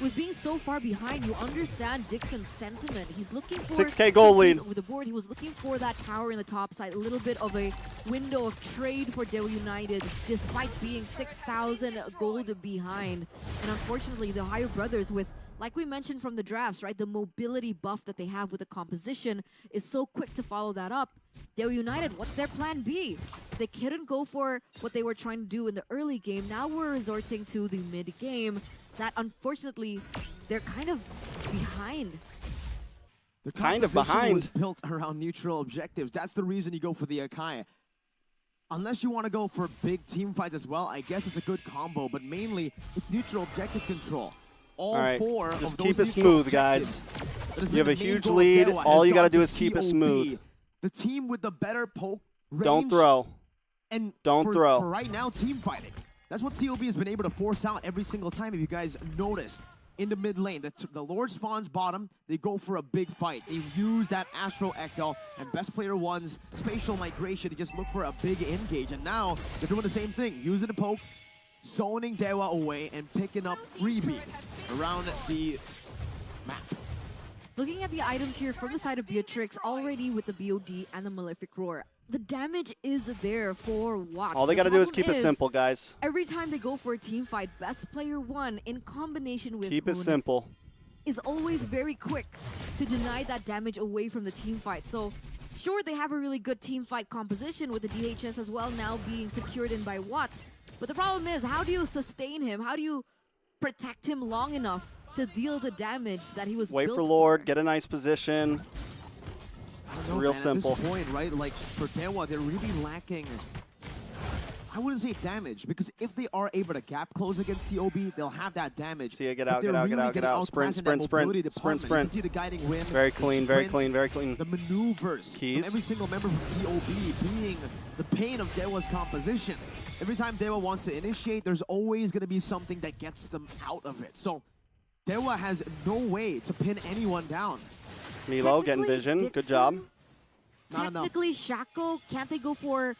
S3: With being so far behind, you understand Dixon's sentiment. He's looking for
S1: 6K goal lead
S3: over the board. He was looking for that tower in the top side, a little bit of a window of trade for Dewa United, despite being 6,000 gold behind. And unfortunately, the TheOhioBrothers, with, like we mentioned from the drafts, right, the mobility buff that they have with the composition is so quick to follow that up. Dewa United, what's their plan B? They couldn't go for what they were trying to do in the early game. Now we're resorting to the mid game. That unfortunately, they're kind of behind.
S6: The
S1: kind of
S6: composition
S1: behind.
S6: was built around neutral objectives. That's the reason you go for the Akai. Unless you want to go for big team fights as well, I guess it's a good combo, but mainly it's neutral objective control. All
S1: right,
S6: four
S1: just
S6: of those
S1: keep it
S6: neutral
S1: smooth, guys.
S6: objectives. That has
S1: You have
S6: been
S1: a
S6: the main
S1: huge
S6: goal of
S1: lead.
S6: Dewa,
S1: All
S6: has
S1: you gotta
S6: gone
S1: do
S6: to
S1: is keep it
S6: TOB.
S1: smooth.
S6: The team with the better poke range.
S1: Don't throw.
S6: And
S1: Don't
S6: for,
S1: throw.
S6: For right now, team fighting. That's what TOB has been able to force out every single time. If you guys notice, in the mid lane, the Lord spawns bottom, they go for a big fight. They use that Astro Echo and best player one's spatial migration to just look for a big engage. And now they're doing the same thing, using the poke, zoning Dewa away, and picking up freebies around the map.
S3: Looking at the items here from the side of Beatrix, already with the BOD and the Malefic Roar, the damage is there for Watch.
S1: All they got to do is keep it simple, guys.
S3: Every time they go for a team fight, best player one in combination with
S1: Keep it
S3: Hoon
S1: simple.
S3: is always very quick to deny that damage away from the team fight. So sure, they have a really good team fight composition with the DHS as well now being secured in by Watt. But the problem is, how do you sustain him? How do you protect him long enough to deal the damage that he was
S1: Wait
S3: built
S1: for Lord, get a nice position. It's real simple.
S6: At this point, right, like for Dewa, they're really lacking, I wouldn't say damage, because if they are able to gap close against TOB, they'll have that damage.
S1: See ya, get out, get out, get out, get out. Sprint, sprint, sprint, sprint, sprint.
S6: See the guiding wind.
S1: Very clean, very clean, very clean.
S6: The maneuvers
S1: Keys.
S6: from every single member from TOB being the pain of Dewa's composition. Every time Dewa wants to initiate, there's always going to be something that gets them out of it. So Dewa has no way to pin anyone down.
S1: Milo getting vision.
S3: Dixon,
S1: Good job.
S3: Technically, Shaco, can't they go for,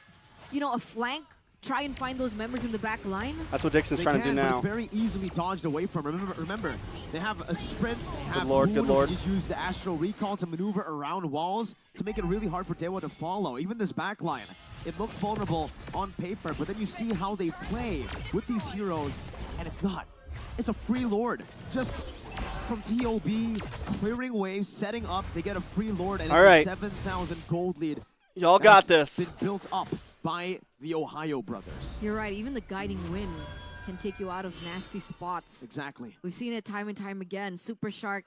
S3: you know, a flank? Try and find those members in the back line?
S1: That's what Dixon's trying to do
S6: But
S1: now.
S6: it's very easily dodged away from. Remember, they have a sprint. They have
S1: Lord,
S6: Hoon,
S1: good Lord.
S6: who just use the Astral Recall to maneuver around walls to make it really hard for Dewa to follow. Even this back line, it looks vulnerable on paper, but then you see how they play with these heroes, and it's not. It's a free Lord. Just from TOB, clearing waves, setting up, they get a free Lord, and
S1: All
S6: it's
S1: right.
S6: a 7,000 gold lead.
S1: Y'all got
S6: that's
S1: this.
S6: been built up by the TheOhioBrothers.
S3: You're right, even the guiding wind can take you out of nasty spots.
S6: Exactly.
S3: We've seen it time and time again. Super Shark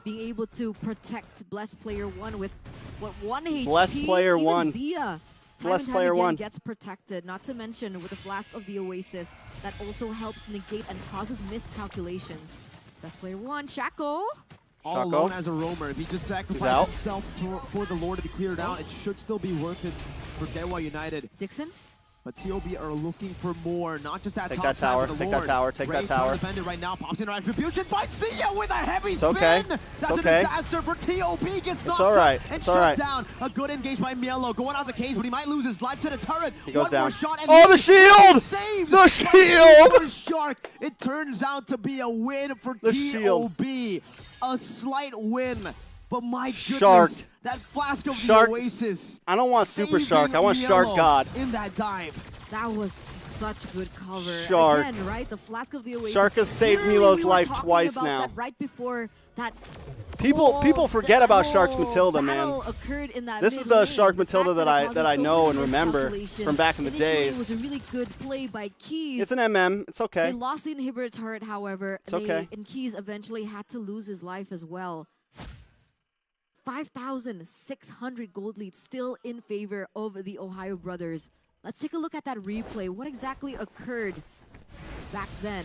S3: being able to protect Blessed Player 1 with, what, 1 HP?
S1: Blessed Player
S3: Even
S1: 1.
S3: Zia, time
S1: Blessed
S3: and time
S1: Player
S3: again
S1: 1.
S3: gets protected. Not to mention with the Flask of the Oasis, that also helps negate and causes miscalculations. Blessed Player 1, Shaco.
S6: All
S1: Shaco.
S6: alone as a roamer. If he just
S1: out.
S6: sacrifices himself for the Lord to be cleared out, it should still be worth it for Dewa United.
S3: Dixon.
S6: But TOB are looking for more, not just that
S1: Take
S6: top
S1: that
S6: side,
S1: tower,
S6: but the
S1: take that
S6: Lord.
S1: tower, take that
S6: Ray trying
S1: tower.
S6: to defend it right now, pops in retribution, fights Zia with a heavy
S1: It's
S6: spin!
S1: okay.
S6: That's
S1: It's
S6: a
S1: okay.
S6: disaster for TOB, gets knocked
S1: all right.
S6: up and
S1: It's
S6: shut
S1: all right.
S6: down. A good engage by Mielo, going out the cage, but he might lose his life to the turret.
S1: He goes
S6: One
S1: down.
S6: more shot and
S1: Oh,
S6: he
S1: the shield!
S6: Saved
S1: The shield!
S6: for Shark. It turns out to be a win for
S1: The
S6: TOB. A slight win. But my goodness,
S1: Shark.
S6: that Flask of
S1: Shark.
S6: the Oasis.
S1: I don't want Super
S6: saving
S1: Shark. I want
S6: Mielo
S1: Shark God.
S6: in that dive.
S3: That was such good cover.
S1: Shark.
S3: Again, right? The Flask of the Oasis.
S1: Shark has saved
S3: Literally,
S1: Milo's
S3: we were
S1: life
S3: talking
S1: twice
S3: about
S1: now.
S3: that right before that
S1: People forget
S3: that
S1: about Shark's
S3: whole
S1: Matilda, man.
S3: battle occurred in that
S1: This is
S3: mid
S1: the
S3: lane.
S1: Shark
S3: The
S1: Matilda
S3: fact
S1: that
S3: it
S1: I
S3: causes
S1: know
S3: so
S1: and
S3: many
S1: remember
S3: miscalculations.
S1: from back in the
S3: Initially,
S1: days.
S3: It was a really good play by Keys.
S1: It's an MM. It's okay.
S3: They lost the inhibitor turret, however.
S1: It's okay.
S3: And Keys eventually had to lose his life as well. 5,600 gold lead still in favor of the Ohio Brothers. Let's take a look at that replay. What exactly occurred back then?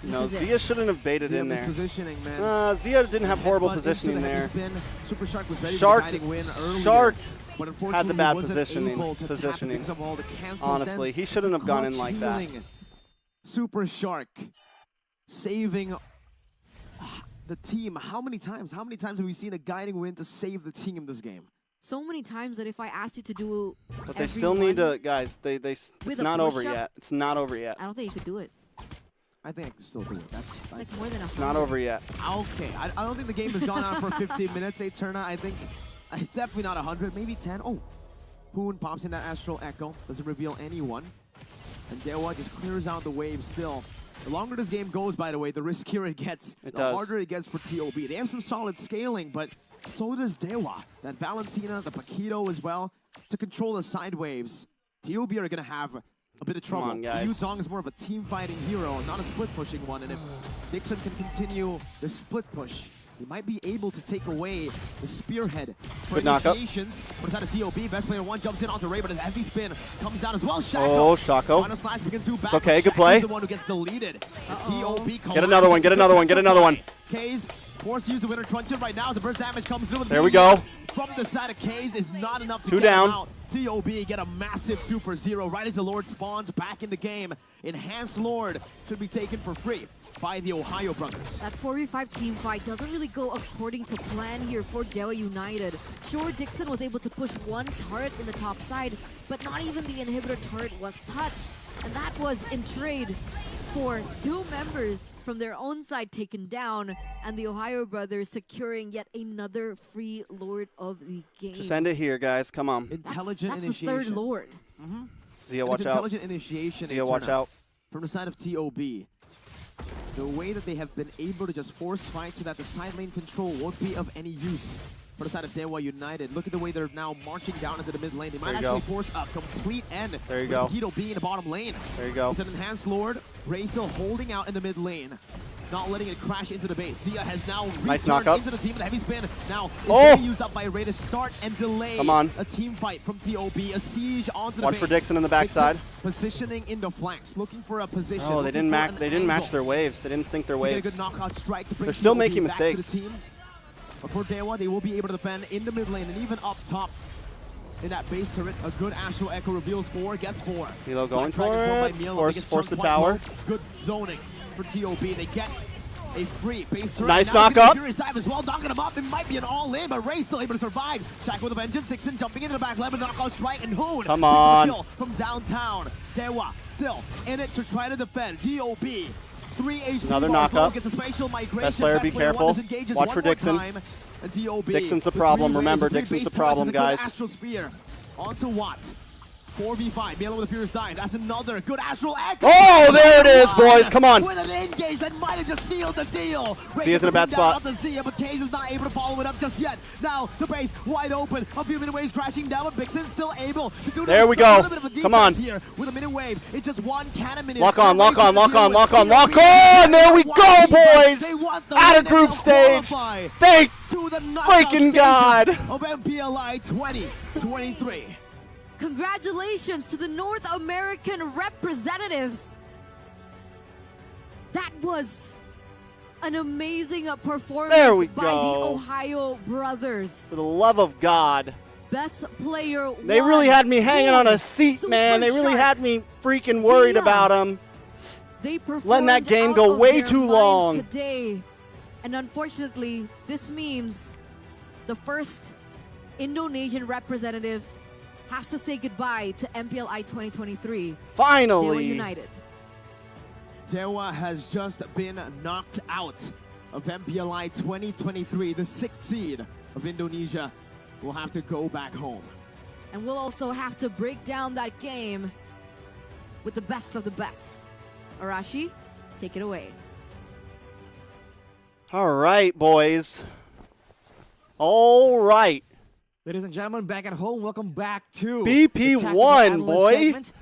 S1: No, Zia shouldn't have baited in there.
S6: Positioning, man.
S1: Zia didn't have horrible positioning there.
S6: Super Shark was ready
S1: Shark,
S6: for the win earlier,
S1: Shark
S6: but
S1: had the bad
S6: positioning.
S1: Honestly, he shouldn't have gone in like that.
S6: Super Shark saving the team. How many times? How many times have we seen a guiding win to save the team this game?
S3: So many times that if I asked you to do,
S1: but they still need to, guys. It's not over yet. It's not over yet.
S3: I don't think you could do it.
S6: I think I can still do it. That's
S3: like more than 100.
S1: It's not over yet.
S6: Okay, I don't think the game has gone on for 15 minutes, Eterna. I think it's definitely not 100, maybe 10. Oh, Poon pops in that Astral Echo. Doesn't reveal anyone. And Dewa just clears out the wave still. The longer this game goes, by the way, the riskier it gets. The harder it gets for TOB. They have some solid scaling, but so does Dewa. That Valentina, the Paquito as well, to control the side waves. TOB are going to have a bit of trouble.
S1: Come on, guys.
S6: Yuzong is more of a team-fighting hero, not a split-pushing one. And if Dixon can continue the split push, he might be able to take away the spearhead.
S1: Good knockup.
S6: For the side of TOB, best player one jumps in onto Ray, but his heavy spin comes down as well. Shako.
S1: Oh, Shako.
S6: Final slash begins to back.
S1: It's okay, good play.
S6: The one who gets deleted. TOB
S1: get another one, get another one, get another one.
S6: Kaze forced to use the winner truncheon right now as the burst damage comes through.
S1: There we go.
S6: From the side of Kaze is not enough to
S1: 2
S6: get
S1: down.
S6: him out. TOB get a massive 2 for 0 right as the Lord spawns back in the game. Enhanced Lord should be taken for free by the Ohio Brothers.
S3: That 4v5 team fight doesn't really go according to plan here for Dewa United. Sure, Dixon was able to push one turret in the top side, but not even the inhibitor turret was touched. And that was in trade for 2 members from their own side taken down, and the Ohio Brothers securing yet another free Lord of the game.
S1: Just end it here, guys. Come on.
S6: Intelligent
S3: that's
S6: initiation.
S3: The third Lord.
S1: Zia, watch out.
S6: Intelligent initiation.
S1: Zia, watch out.
S6: From the side of TOB. The way that they have been able to just force fight so that the side lane control won't be of any use. For the side of Dewa United, look at the way they're now marching down into the mid lane. They might actually force a complete end.
S1: There you go.
S6: Paquito being in the bottom lane.
S1: There you go.
S6: It's an enhanced Lord. Ray still holding out in the mid lane. Not letting it crash into the base. Zia has now returned into the team with a heavy spin. Now it's being used up by Ray to start and delay a team fight from TOB. A siege onto the
S1: Watch
S6: base.
S1: for Dixon in the backside.
S6: Positioning in the flanks, looking for a position.
S1: Oh, they didn't match their waves. They didn't sync their waves.
S6: Get a good knockout strike to bring
S1: They're still
S6: TOB
S1: making
S6: back to
S1: mistakes.
S6: the team. But for Dewa, they will be able to defend in the mid lane and even up top. In that base turret, a good Astral Echo reveals 4, gets 4.
S1: Hilo going for it. Force the tower.
S6: Good zoning for TOB. They get a free base turret.
S1: Nice knockup.
S6: As well, knocking him up. It might be an all-in, but Ray's still able to survive. Shaq with a vengeance. Dixon jumping into the back lane, knockout strike, and Hoon.
S1: Come on.
S6: From downtown. Dewa still in it to try to defend. TOB. 3 HP.
S1: Another knockup.
S6: Gets a spatial migration.
S1: Best player, be careful. Watch for Dixon. Dixon's a problem. Remember, Dixon's a problem, guys.
S6: Astral Spear onto Watt. 4v5. Mielo with a Furious Dive. That's another good Astral Echo.
S1: Oh, there it is, boys. Come on.
S6: With an engage that might have just sealed the deal.
S1: Zia's in a bad spot.
S6: Zia, but Kaze is not able to follow it up just yet. Now the base wide open. A few minute waves crashing down, but Bixen's still able to do
S1: there we go.
S6: Come on. Here with a minute wave. It's just one cannon minute.
S1: Lock on, lock on, lock on, lock on, lock on. There we go, boys. Out of group stage. Thank freaking God.
S6: Of MPLI 2023.
S3: Congratulations to the North American representatives. That was an amazing performance by the Ohio Brothers.
S1: For the love of God.
S3: Best player
S1: They really had me hanging on a seat, man. They really had me freaking worried about them.
S3: They
S1: letting that game go way too long
S3: today. And unfortunately, this means the first Indonesian representative has to say goodbye to MPLI 2023.
S1: Finally.
S3: Dewa United.
S6: Dewa has just been knocked out of MPLI 2023. The 6th seed of Indonesia will have to go back home.
S3: And we'll also have to break down that game with the best of the best. Arashi, take it away.
S1: All right, boys. All right.
S4: Ladies and gentlemen, back at home, welcome back to
S1: BP1, boy.
S4: segment.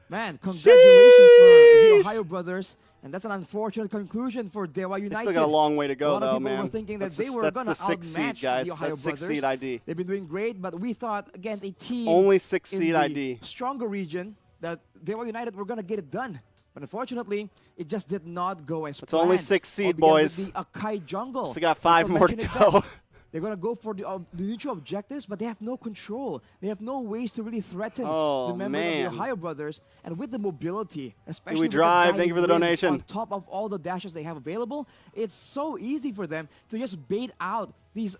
S4: Man, congratulations for the Ohio Brothers And that's an unfortunate conclusion for Dewa United.
S1: They still got a long way to
S4: A
S1: go,
S4: lot of
S1: though,
S4: people
S1: man.
S4: were thinking that
S1: That's
S4: they were going to
S1: the 6th seed,
S4: outmatch
S1: guys.
S4: the Ohio
S1: That's 6th
S4: Brothers.
S1: seed ID.
S4: They've been doing great, but we thought against a team
S1: Only 6th
S4: in
S1: seed
S4: the
S1: ID.
S4: stronger region that Dewa United were going to get it done. But unfortunately, it just did not go as
S1: It's
S4: planned.
S1: only 6th seed,
S4: All began
S1: boys.
S4: with the Akai jungle.
S1: Still got 5
S4: Before
S1: more to
S4: mentioning
S1: go.
S4: that, they're going to go for the neutral objectives, but they have no control. They have no ways to really threaten the members of the Ohio Brothers. And with the mobility, especially with
S1: drive.
S4: the
S1: Thank you for the
S4: guiding
S1: donation.
S4: on top of all the dashes they have available, it's so easy for them to just bait out these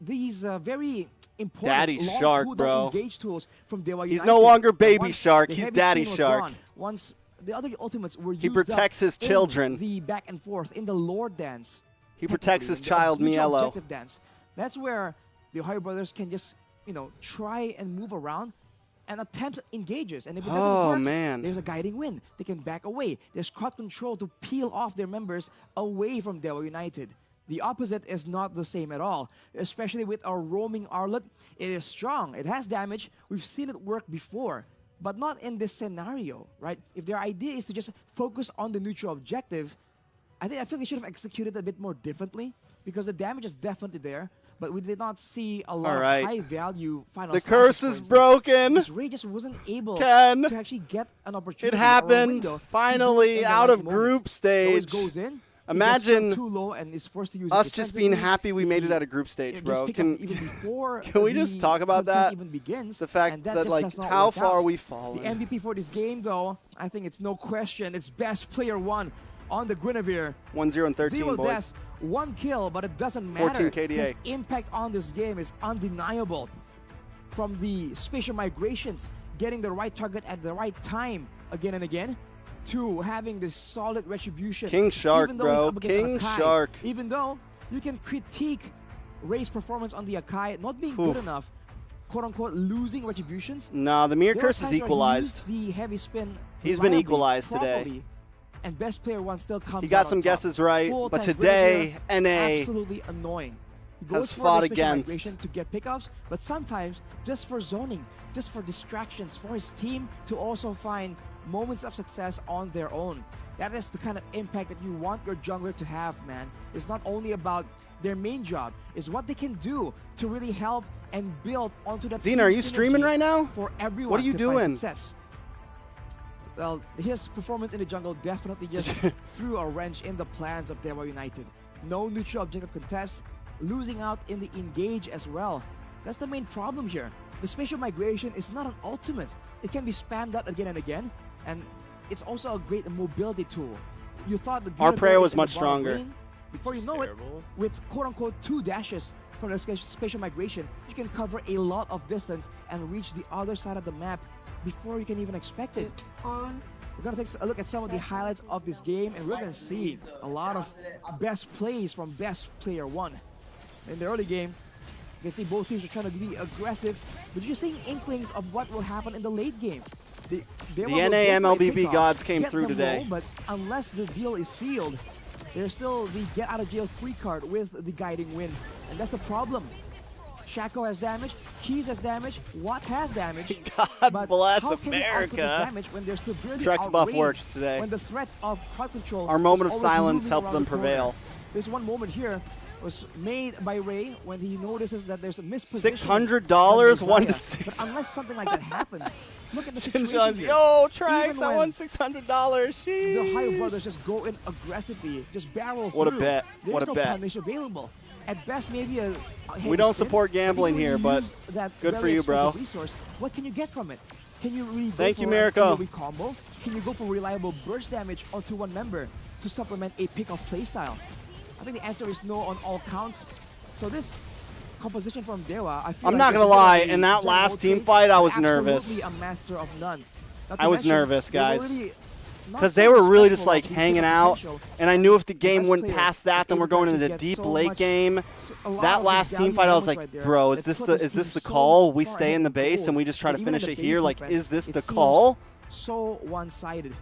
S4: very important
S1: Daddy
S4: long
S1: Shark,
S4: cooldown
S1: bro.
S4: engage tools from Dewa
S1: He's
S4: United.
S1: no longer
S4: And
S1: Baby
S4: once
S1: Shark,
S4: the
S1: he's
S4: heavy
S1: Daddy
S4: screen was
S1: Shark.
S4: gone, once the other ultimates were used
S1: He protects his
S4: in
S1: children.
S4: the back and forth in the Lord dance.
S1: He protects his
S4: technically,
S1: child,
S4: the neutral
S1: Mielo.
S4: objective dance. That's where the Ohio Brothers can just, try and move around and attempt engages. And if it doesn't work,
S1: man.
S4: there's a guiding wind. They can back away. There's crowd control to peel off their members away from Dewa United. The opposite is not the same at all, especially with our roaming Arlet. It is strong. It has damage. We've seen it work before, but not in this scenario, right? If their idea is to just focus on the neutral objective, I feel they should have executed a bit more differently, because the damage is definitely there, but we did not see a lot of high-value final
S1: The
S4: slashes,
S1: curse
S4: for
S1: is
S4: instance.
S1: broken.
S4: This Ray just wasn't able
S1: Ken.
S4: to actually get an opportunity.
S1: It
S4: or a
S1: happened.
S4: window to do it
S1: Finally,
S4: in the
S1: out
S4: right
S1: of
S4: moment.
S1: group
S4: So it
S1: stage.
S4: goes in.
S1: Imagine
S4: too low and is forced to use
S1: us
S4: it
S1: just being
S4: defensively.
S1: happy we made it out of group
S4: It
S1: stage,
S4: gets
S1: bro.
S4: picked up even before
S1: Can we just
S4: the
S1: talk about
S4: contest
S1: that?
S4: even begins,
S1: The fact
S4: and
S1: that,
S4: just
S1: like,
S4: does not
S1: how
S4: work
S1: far
S4: out.
S1: we've fallen.
S4: The MVP for this game, though, I think it's no question. It's best player 1 on the Guinevere.
S1: 1-0 and 13,
S4: 0
S1: boys.
S4: deaths, 1 kill, but it doesn't
S1: 14
S4: matter.
S1: KDA.
S4: His impact on this game is undeniable. From the spatial migrations, getting the right target at the right time again and again, to having this solid retribution.
S1: King Shark,
S4: even though he's
S1: bro.
S4: up against
S1: King
S4: Akai,
S1: Shark.
S4: Even though you can critique Ray's performance on the Akai not being good enough, quote-unquote losing retributions.
S1: Nah, the Mirror
S4: There are
S1: Curse is
S4: times where he
S1: equalized.
S4: used the heavy spin
S1: He's been
S4: reliably,
S1: equalized today.
S4: properly, and best player 1 still comes
S1: He got
S4: out
S1: some
S4: on top.
S1: guesses right,
S4: Full
S1: but
S4: tank
S1: today,
S4: Guinevere,
S1: NA
S4: absolutely annoying. He
S1: has
S4: goes for
S1: fought
S4: the special
S1: against.
S4: migration to get pickups, but sometimes just for zoning, just for distractions, for his team to also find moments of success on their own. That is the kind of impact that you want your jungler to have, man. It's not only about their main job, it's what they can do to really help and build onto that.
S1: Xena, are
S4: team
S1: you streaming
S4: synergy
S1: right now?
S4: For everyone
S1: What are you
S4: to find
S1: doing?
S4: success. Well, his performance in the jungle definitely just threw a wrench in the plans of Dewa United. No neutral objective contest, losing out in the engage as well. That's the main problem here. The spatial migration is not an ultimate. It can be spammed out again and again, and it's also a great mobility tool. You thought the
S1: Our prayer
S4: Guinevere
S1: was
S4: is in the
S1: much
S4: bottom
S1: stronger.
S4: lane. Before you know
S10: Terrible.
S4: it, with quote-unquote 2 dashes from the spatial migration, you can cover a lot of distance and reach the other side of the map before you can even expect it. We're going to take a look at some of the highlights of this game, and we're going to see a lot of best plays from best player 1. In the early game, you can see both teams are trying to be aggressive, but you're seeing inklings of what will happen in the late game. The
S1: NA MLBB gods came through today.
S4: But unless the deal is sealed, there's still the get out of jail free card with the guiding wind, and that's the problem. Shaco has damage, Keys has damage, Watt has damage.
S1: God
S4: but
S1: bless
S4: how can they output this
S1: America.
S4: damage when they're severely
S1: Trex buff
S4: outraged,
S1: works today.
S4: When the threat of crowd control
S1: Our moment of
S4: is always
S1: silence
S4: looming
S1: helped
S4: around
S1: them
S4: the corner.
S1: prevail.
S4: This one moment here was made by Ray when he notices that there's a misposition.
S1: $600, 1 to
S4: But
S1: 6.
S4: unless something like that happens, look at the
S1: Shinjan's,
S4: situation here.
S1: yo,
S4: Even
S1: Trax, I
S4: when
S1: won $600.
S4: the Ohio
S1: Sheesh.
S4: Brothers just go in aggressively, just barrel
S1: What a
S4: through.
S1: bet.
S4: There's
S1: What a
S4: no
S1: bet.
S4: punish available. At best, maybe a
S1: We don't
S4: spin,
S1: support
S4: but if
S1: gambling
S4: you
S1: here,
S4: really
S1: but
S4: use that
S1: good for
S4: very
S1: you, bro.
S4: expensive Resource, what can you get from it? Can you really go
S1: Thank
S4: for
S1: you,
S4: a
S1: Miracle.
S4: AoE combo? Can you go for reliable burst damage onto one member to supplement a pick-off playstyle? I think the answer is no on all counts. So this composition from Dewa, I feel
S1: I'm
S4: like
S1: not
S4: it's
S1: gonna
S4: a bit of
S1: lie,
S4: a
S1: in that
S4: general
S1: last team
S4: trade,
S1: fight, I was
S4: absolutely
S1: nervous.
S4: a master of none. Not to
S1: I was
S4: mention,
S1: nervous,
S4: they've
S1: guys.
S4: already not
S1: Because
S4: so
S1: they were really just
S4: respectful
S1: like
S4: of the
S1: hanging
S4: pickup
S1: out,
S4: potential.
S1: and I knew if the game
S4: best
S1: went
S4: player
S1: past that, then
S4: is
S1: we're
S4: able
S1: going
S4: to
S1: into the
S4: get
S1: deep
S4: so
S1: late
S4: much-
S1: game.
S4: a lot
S1: That
S4: of
S1: last
S4: these
S1: team
S4: value
S1: fight, I was
S4: moments
S1: like,
S4: right there
S1: bro, is
S4: that
S1: this
S4: put
S1: the
S4: this team
S1: the
S4: so
S1: call? We
S4: far
S1: stay
S4: ahead
S1: in the
S4: of
S1: base
S4: goal.
S1: and we just try to
S4: But even
S1: finish
S4: in
S1: it
S4: the
S1: here.
S4: base
S1: Like,
S4: defense,
S1: is this
S4: it
S1: the
S4: seems
S1: call?
S4: So one-sided.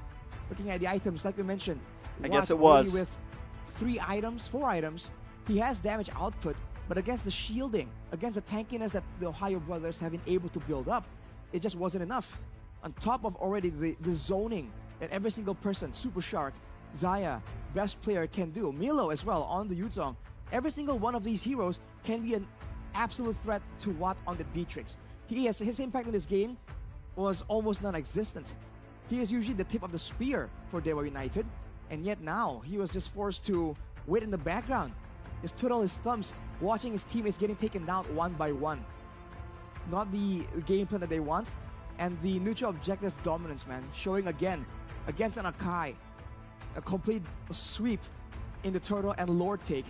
S4: Looking at the items, like we mentioned,
S1: I guess
S4: Watt
S1: it was.
S4: already with 4 items, he has damage output, but against the shielding, against the tankiness that the Ohio Brothers have been able to build up, it just wasn't enough. On top of already the zoning that every single person, Super Shark, Zaya, best player, can do. Milo as well on the Yuzong. Every single one of these heroes can be an absolute threat to Watt on the Beatrix. His impact in this game was almost non-existent. He is usually the tip of the spear for Dewa United, and yet now he was just forced to wait in the background. Just twiddle his thumbs, watching his teammates getting taken down one by one. Not the game plan that they want, and the neutral objective dominance, man, showing again against an Akai. A complete sweep in the turtle and lord take.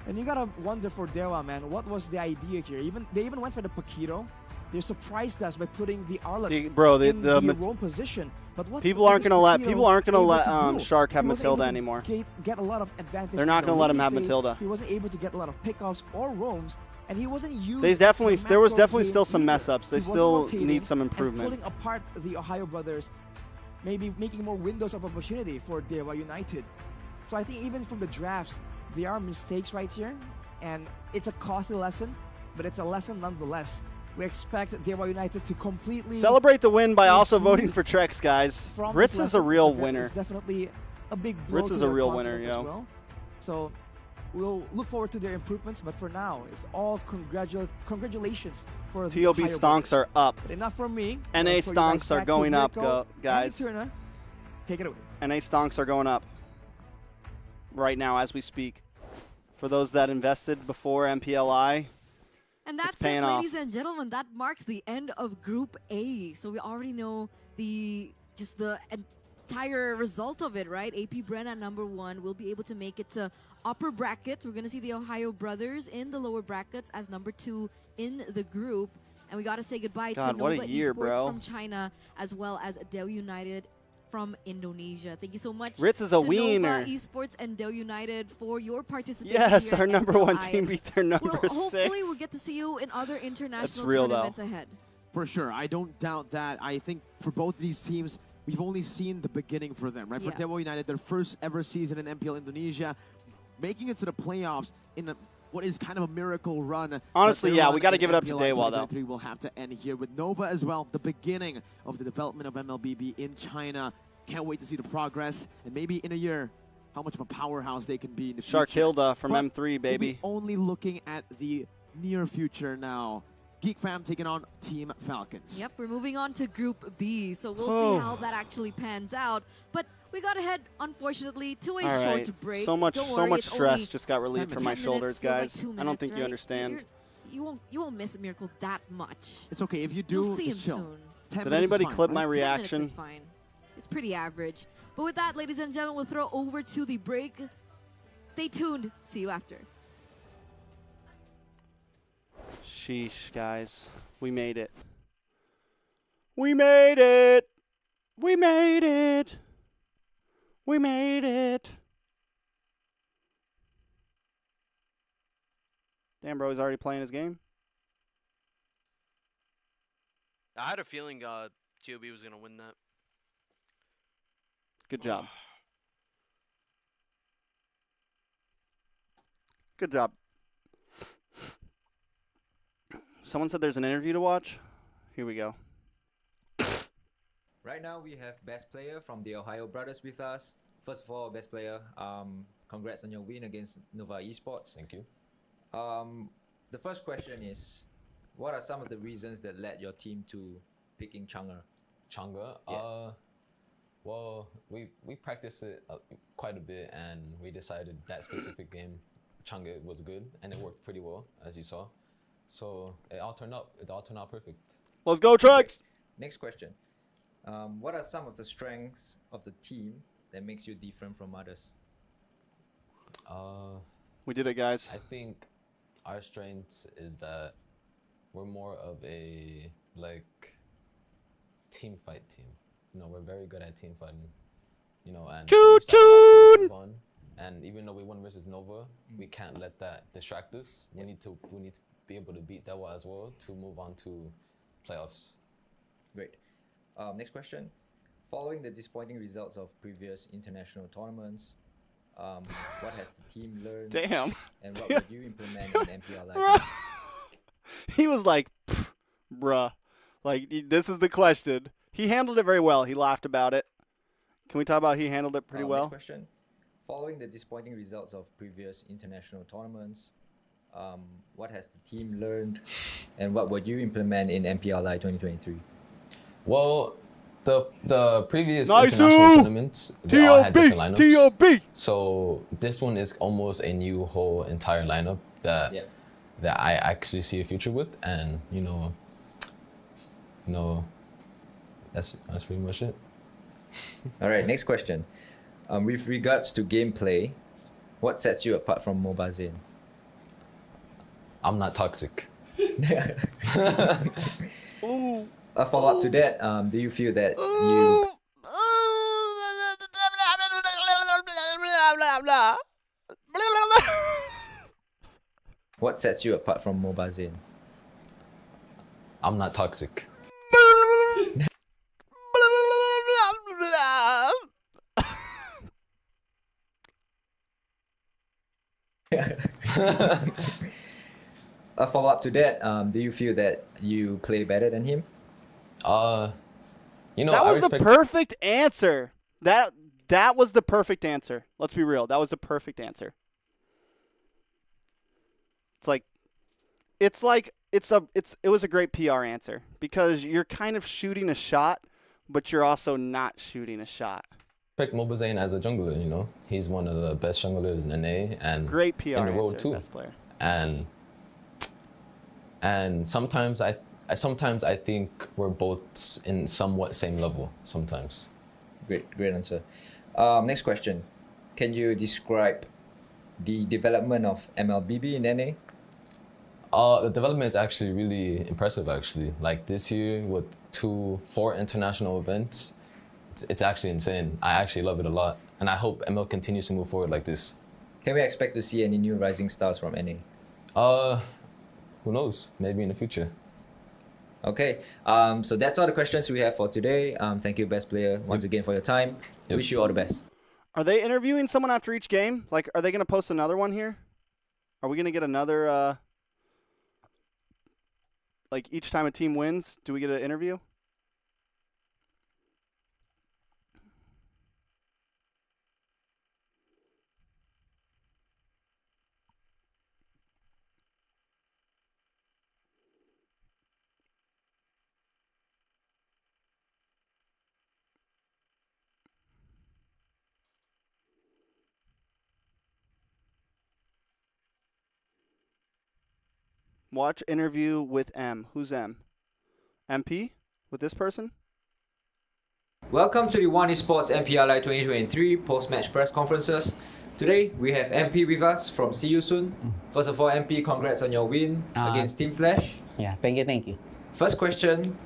S4: And you gotta wonder for Dewa, man, what was the idea here? They even went for the Paquito. They surprised us by putting the Arlet in the Rome position. But what
S1: people aren't gonna let Shark have Matilda anymore.
S4: Get a lot of advantage.
S1: They're not gonna let him have Matilda.
S4: He wasn't able to get a lot of pickoffs or roams, and he wasn't used.
S1: There was definitely still some mess ups. They still need some improvement.
S4: Pulling apart the Ohio brothers, maybe making more windows of opportunity for Dewa United. So I think even from the drafts, there are mistakes right here, and it's a costly lesson, but it's a lesson nonetheless. We expect Dewa United to completely
S1: celebrate the win by also voting for Trex, guys. Ritz is a real winner.
S4: Definitely a big blow.
S1: Ritz is a real winner, yo.
S4: Well. So we'll look forward to their improvements, but for now, it's all congratulations for the
S1: TOB stonks are up.
S4: But enough from me.
S1: NA stonks are going up, guys.
S4: Take it away.
S1: NA stonks are going up right now as we speak. For those that invested before MPLI,
S3: and that's
S1: it,
S3: ladies and gentlemen. That marks the end of Group A. So we already know the entire result of it, right? AP Bren at #1 will be able to make it to upper bracket. We're going to see the Ohio Brothers in the lower brackets as #2 in the group. And we got to say goodbye to Nova Esports from China, as well as Dewa United from Indonesia. Thank you so much.
S1: Ritz is a wiener.
S3: Nova Esports and Dewa United for your participation.
S1: Yes, our #1 team beat their number 6.
S3: Hopefully we'll get to see you in other international tournaments ahead.
S6: For sure. I don't doubt that. I think for both these teams, we've only seen the beginning for them, right?
S3: Yeah.
S6: For Dewa United, their first ever season in MPL Indonesia, making it to the playoffs in what is kind of a miracle run.
S1: Honestly, yeah, we got to give it up to Dewa, though.
S6: Will have to end here with Nova as well, the beginning of the development of MLBB in China. Can't wait to see the progress, and maybe in a year, how much of a powerhouse they can be in the future.
S1: Sharkilda from M3, baby.
S6: We'll be only looking at the near future now. Geek Fam taking on Team Falcons.
S3: Yep, we're moving on to Group B, so we'll see how that actually pans out. But we got to head, unfortunately, to a short break.
S1: So much stress just got relieved from my shoulders, guys.
S3: Like
S1: I don't think you understand.
S3: You won't miss Miracle that much.
S6: It's okay if you do.
S3: You'll see him soon.
S1: Did anybody clip my
S3: 10
S1: reaction?
S3: minutes is fine. It's pretty average. But with that, ladies and gentlemen, we'll throw over to the break. Stay tuned. See you after.
S1: Sheesh, guys. We made it. We made it. We made it. We made it. Damn, bro, he's already playing his game.
S12: I had a feeling TOB was going to win that.
S1: Good job. Good job. Someone said there's an interview to watch. Here we go.
S13: Right now we have best player from the TheOhioBrothers with us. First of all, best player, congrats on your win against Nova Esports.
S14: Thank you.
S13: The first question is, what are some of the reasons that led your team to picking Chang'e?
S14: Chang'e?
S13: Yeah.
S14: Well, we practiced it quite a bit, and we decided that specific game, Chang'e, was good, and it worked pretty well, as you saw. So it all turned out perfect.
S1: Let's go, Trex!
S13: Next question. What are some of the strengths of the team that makes you different from others?
S1: We did it, guys.
S14: I think our strengths is that we're more of a team fight team. You know, we're very good at team fighting. You know, and
S1: Choo-choo!
S14: And even though we won versus Nova, we can't let that distract us. We need to be able to beat Dewa as well to move on to playoffs.
S13: Great. Next question. Following the disappointing results of previous international tournaments, what has the team learned?
S1: Damn.
S13: And what would you implement in MPLI?
S1: He was like, bruh. Like, this is the question. He handled it very well. He laughed about it. Can we talk about he handled it pretty well?
S13: Next question. Following the disappointing results of previous international tournaments, what has the team learned and what would you implement in MPLI 2023?
S14: Well, the previous
S1: Nice
S14: international tournaments, they all had different lineups.
S1: T.O.B.
S14: So this one is almost a new whole entire lineup that I actually see a future with, and you know, that's pretty much it.
S13: All right, next question. With regards to gameplay, what sets you apart from Mobile?
S14: I'm not toxic.
S13: A follow-up to that, do you feel that you... What sets you apart from Mobile?
S14: I'm not toxic.
S13: A follow-up to that, do you feel that you play better than him?
S14: You know,
S1: that was
S14: I
S1: the
S14: respect
S1: perfect answer. That was the perfect answer. Let's be real. That was the perfect answer. It was a great PR answer because you're kind of shooting a shot, but you're also not shooting a shot.
S14: Mobazane as a jungler, you know. He's one of the best junglers in NA and
S1: great PR
S14: in the world
S1: answer,
S14: too.
S1: Best player.
S14: And sometimes I think we're both in somewhat same level sometimes.
S13: Great answer. Next question. Can you describe the development of MLBB in NA?
S14: The development is actually really impressive actually. Like this year with 4 international events, it's actually insane. I actually love it a lot. And I hope ML continues to move forward like this.
S13: Can we expect to see any new rising stars from NA?
S14: Who knows? Maybe in the future.
S13: Okay, so that's all the questions we have for today. Thank you, best player, once again for your time. Wish you all the best.
S1: Are they interviewing someone after each game? Like, are they going to post another one here? Are we going to get another, like each time a team wins, do we get an interview? Watch interview with M. Who's M? MP? With this person?
S13: Welcome to the One Esports MPLI 2023 post-match press conferences. Today we have MP with us from See You Soon. First of all, MP, congrats on your win against Team Flash.
S15: Yeah, thank you.
S13: First question,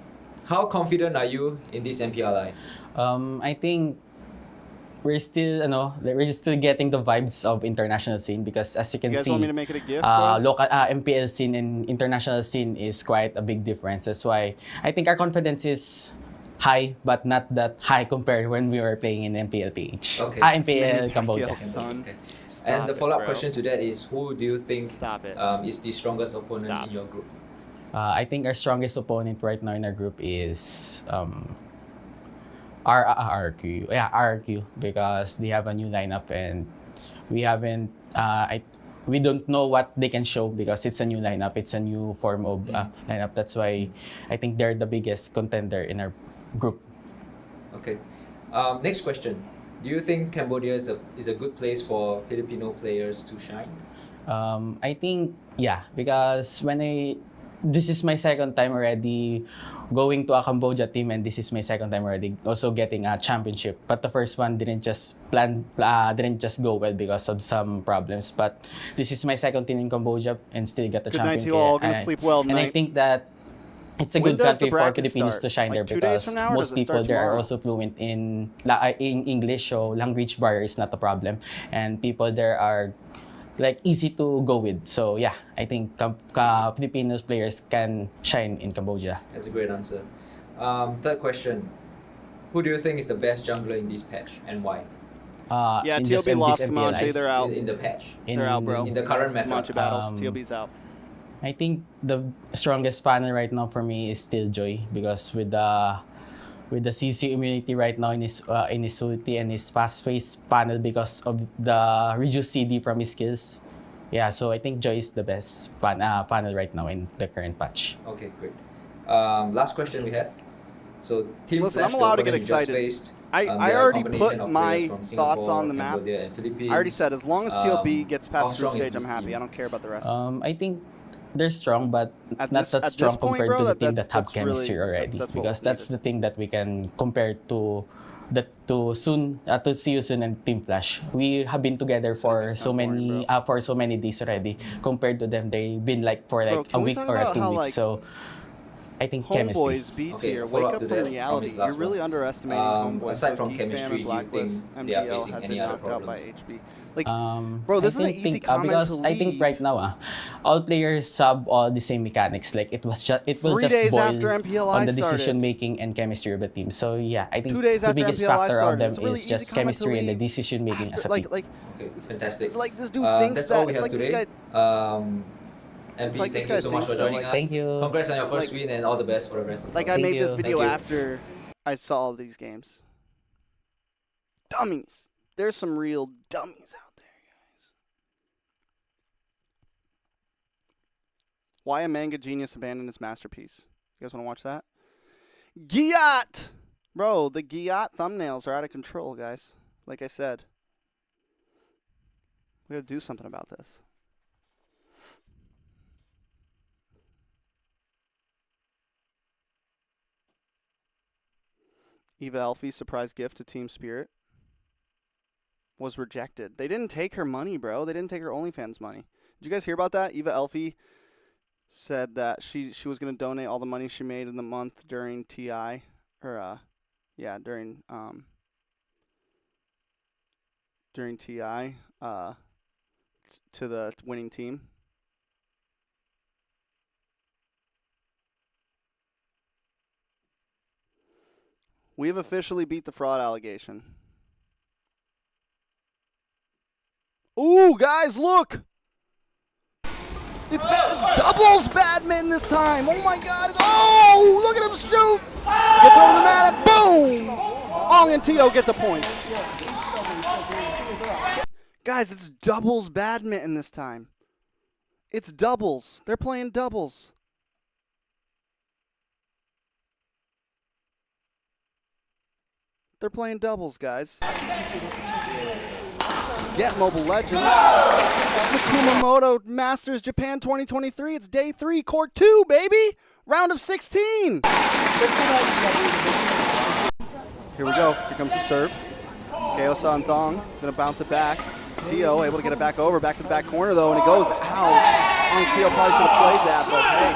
S13: how confident are you in this MPLI?
S15: I think we're still getting the vibes of international scene because as you can
S1: You guys
S15: see,
S1: want me to make it a gift,
S15: local MPL scene and international scene is quite a big difference. That's why I think our confidence is high, but not that high compared when we were playing in MPL PH.
S13: Okay.
S15: MPL Cambodia.
S13: Okay. And the follow-up question to that is, who do you think is the strongest opponent in your group?
S15: I think our strongest opponent right now in our group is RRQ. Yeah, RRQ, because they have a new lineup and we haven't. We don't know what they can show because it's a new lineup. It's a new form of lineup. That's why I think they're the biggest contender in our group.
S13: Okay. Next question. Do you think Cambodia is a good place for Filipino players to shine?
S15: I think yeah, because this is my second time already going to a Cambodia team, and this is my second time already also getting a championship. But the first one didn't just go well because of some problems. But this is my second team in Cambodia and still got the
S1: Good night
S15: championship.
S1: to you all. Gonna sleep well
S15: and
S1: tonight.
S15: I think that it's a
S1: When
S15: good
S1: does the
S15: country for
S1: bracket
S15: Filipinos to
S1: start?
S15: shine
S1: Like
S15: there
S1: 2 days
S15: because
S1: from now, or
S15: most
S1: does it
S15: people
S1: start
S15: there are
S1: tomorrow?
S15: also fluent in English, so language barrier is not a problem, and people there are like easy to go with. So yeah, I think Filipinos players can shine in Cambodia.
S13: That's a great answer. Third question. Who do you think is the best jungler in this patch and why?
S1: Yeah,
S15: in
S1: TLB
S15: just
S1: lost
S15: this
S1: to Manche.
S15: MPLI.
S1: They're out.
S13: In the patch.
S1: They're out, bro.
S13: In the current meta.
S1: Manche battles. TLB's out.
S15: I think the strongest panel right now for me is still Joy, because with the with the CC immunity right now in his ulti and his fast-paced panel because of the reduced CD from his skills. Yeah, so I think Joy is the best panel right now in the current patch.
S13: Okay, great. Last question we have. So Team
S1: Listen,
S13: Flash,
S1: I'm allowed to
S13: the
S1: get
S13: opponent you just
S1: excited.
S13: faced,
S1: I
S13: they are a
S1: already
S13: combination
S1: put
S13: of
S1: my
S13: players from
S1: thoughts on the
S13: Singapore,
S1: map.
S13: Cambodia, and Philippines.
S1: I already said, as long as TLB gets
S13: how
S1: past the group
S13: strong is
S1: stage, I'm
S13: this
S1: happy.
S13: team?
S1: I don't care about the rest.
S15: I think they're strong, but
S1: At
S15: not
S1: this-
S15: that
S1: at
S15: strong
S1: this point,
S15: compared
S1: bro,
S15: to the team
S1: that's
S15: that have
S1: really-
S15: chemistry already.
S1: that's what
S15: Because
S1: was
S15: that's the thing that we can compare to See You Soon and Team Flash. We have been together for so many days already. Compared to them, they've been like for like
S1: Bro,
S15: a week
S1: can we talk
S15: or
S1: about
S15: 2
S1: how,
S15: weeks.
S1: like,
S15: So I think chemistry.
S1: Homeboys B
S13: Okay,
S1: tier,
S13: follow
S1: wake
S13: up
S1: up
S13: to
S1: from
S13: that.
S1: reality.
S13: Promise last
S1: You're really
S13: one.
S1: underestimating Homeboys.
S13: Aside
S1: So
S13: from
S1: Geek
S13: chemistry,
S1: Fam
S13: do
S1: and
S13: you
S1: Blacklist,
S13: think they are
S1: MPL
S13: facing
S1: have
S13: any
S1: been
S13: other
S1: knocked out by
S13: problems?
S1: HB. Like, bro, this is an easy comment
S15: because
S1: to
S15: I think
S1: leave.
S15: right now, all players have all the same mechanics. Like it will
S1: 3
S15: just
S1: days
S15: boil
S1: after MPLI
S15: on the
S1: started.
S15: decision making and chemistry of the team. So yeah, I think
S1: 2 days
S15: the
S1: after
S15: biggest
S1: MPLI
S15: factor of
S1: started.
S15: them
S1: It's a really
S15: is
S1: easy
S15: just
S1: comment to
S15: chemistry and the
S1: leave
S15: decision making as a
S1: like,
S15: team.
S1: like,
S13: Okay, fantastic.
S1: it's like this dude thinks
S13: that's all
S1: that
S13: we
S1: it's
S13: have
S1: like
S13: today.
S1: this guy.
S13: MP,
S1: like this
S13: thank you
S1: guy
S13: so much
S1: thinks
S13: for
S1: that,
S13: joining
S1: like-
S13: us.
S15: Thank you.
S13: Congrats on your first
S1: Like-
S13: win and all the best for the rest of the
S1: Like, I
S15: Thank
S1: made this
S15: you.
S1: video
S13: Thank you.
S1: after I saw all these games. Dummies. There's some real dummies out there, guys. Why a manga genius abandoned his masterpiece? You guys want to watch that? Giat! Bro, the Giat thumbnails are out of control, guys. Like I said. We gotta do something about this. Eva Elfie's surprise gift to Team Spirit was rejected. They didn't take her money, bro. They didn't take her OnlyFans money. Did you guys hear about that? Eva Elfie said that she was going to donate all the money she made in the month during TI. During TI to the winning team. We have officially beat the fraud allegation. Ooh, guys, look! It's doubles badminton this time. Oh my God! Oh, look at him shoot! Gets over the mat and boom! Ong and Tio get the point. Guys, it's doubles badminton this time. It's doubles. They're playing doubles. They're playing doubles, guys. Get Mobile Legends. It's the Kumamoto Masters Japan 2023. It's day 3, court 2, baby. Round of 16. Here we go. Here comes the serve. Keosa and Thong gonna bounce it back. Tio able to get it back over, back to the back corner though, and it goes out. Tio probably should have played that, but hey.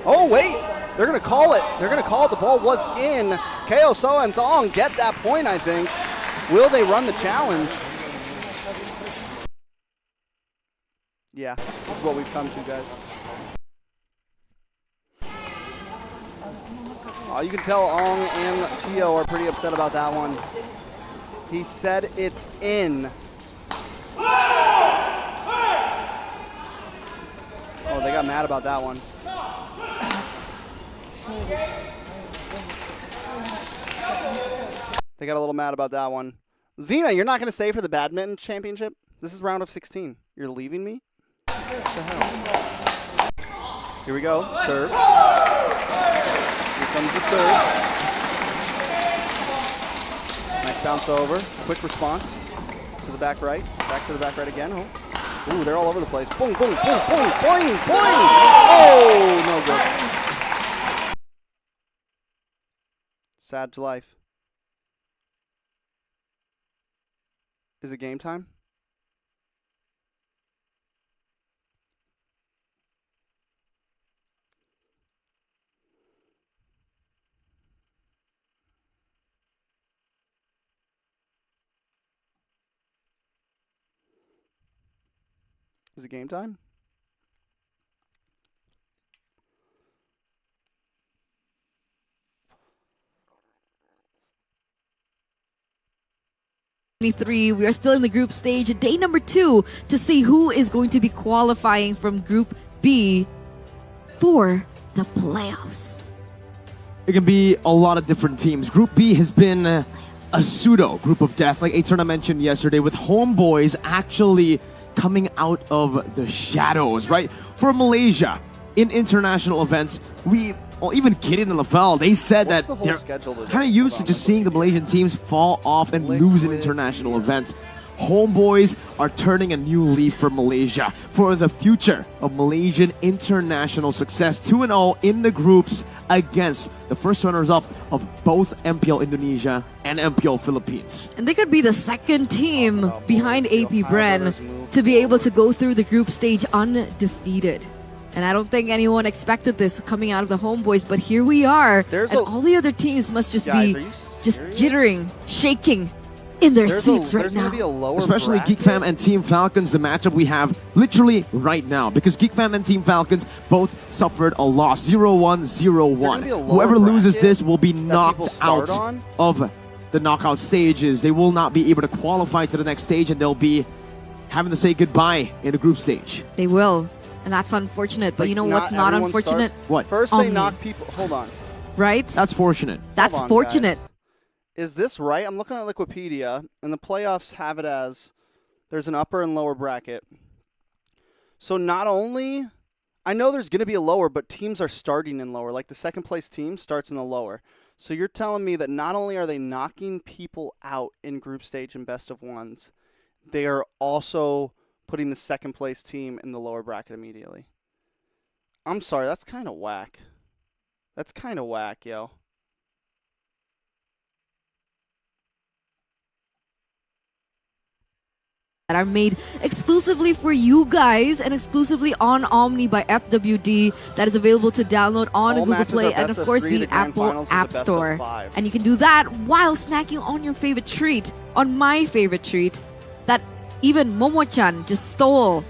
S1: Oh wait, they're gonna call it. They're gonna call it. The ball was in. Keosa and Thong get that point, I think. Will they run the challenge? Yeah, this is what we've come to, guys. Oh, you can tell Ong and Tio are pretty upset about that one. He said it's in. Oh, they got mad about that one. They got a little mad about that one. Xena, you're not going to stay for the badminton championship? This is round of 16. You're leaving me? What the hell? Here we go. Serve. Here comes the serve. Nice bounce over. Quick response to the back right. Back to the back right again. Oh. Ooh, they're all over the place. Boom, boom, boom, boing, boing, boing. Oh, no good. Sad life. Is it game time? Is it game time?
S3: We are still in the group stage, day number 2, to see who is going to be qualifying from Group B for the playoffs.
S6: it can be a lot of different teams. Group B has been a pseudo group of death, like Eterna mentioned yesterday, with Homebois actually coming out of the shadows, right? For Malaysia, in international events, even Gideon and LaFell, they said that they're kind of used to just seeing the Malaysian teams fall off and lose in international events. Homebois are turning a new leaf for Malaysia for the future of Malaysian international success. 2-0 in the groups against the first runners-up of both MPL Indonesia and MPL Philippines.
S3: And they could be the second team behind AP Bren to be able to go through the group stage undefeated. And I don't think anyone expected this coming out of the Homebois, but here we are. And all the other teams must just be just jittering, shaking in their seats right now.
S6: Especially Geek Fam and Team Falcons, the matchup we have literally right now. Because Geek Fam and Team Falcons both suffered a loss, 0-1, 0-1. Whoever loses this will be knocked out of the knockout stages. They will not be able to qualify to the next stage, and they'll be having to say goodbye in the group stage.
S3: They will. And that's unfortunate. But you know what's not unfortunate?
S6: What?
S1: First they knock people. Hold on.
S3: Right?
S6: That's fortunate.
S3: That's fortunate.
S1: Guys. Is this right? I'm looking at Wikipedia, and the playoffs have it as there's an upper and lower bracket. So not only, I know there's going to be a lower, but teams are starting in lower. Like the second place team starts in the lower. So you're telling me that not only are they knocking people out in group stage and best of ones, they are also putting the second place team in the lower bracket immediately. I'm sorry, that's kind of whack. That's kind of whack, yo.
S3: That are made exclusively for you guys and exclusively on Omni by FWD, that is available to download on Google Play and of course the Apple App Store. And you can do that while snacking on your favorite treat, on my favorite treat, that even Momo-chan just stole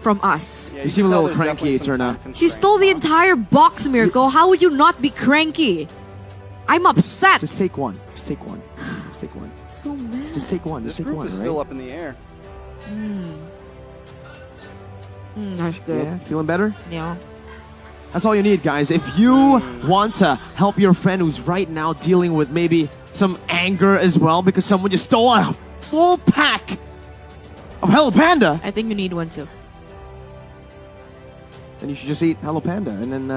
S3: from us.
S6: Yeah, you seem a little cranky, Eterna.
S3: She stole the entire box, Miracle. How would you not be cranky? I'm upset.
S6: Just take one. Just take one. Just take one.
S3: So mad.
S6: Just take one. Just take one.
S1: This group is still up in the air.
S3: That's good.
S6: Yeah, feeling better?
S3: Yeah.
S6: That's all you need, guys. If you want to help your friend who's right now dealing with maybe some anger as well because someone just stole a full pack of Hello Panda,
S3: I think you need one too.
S6: then you should just eat Hello Panda and then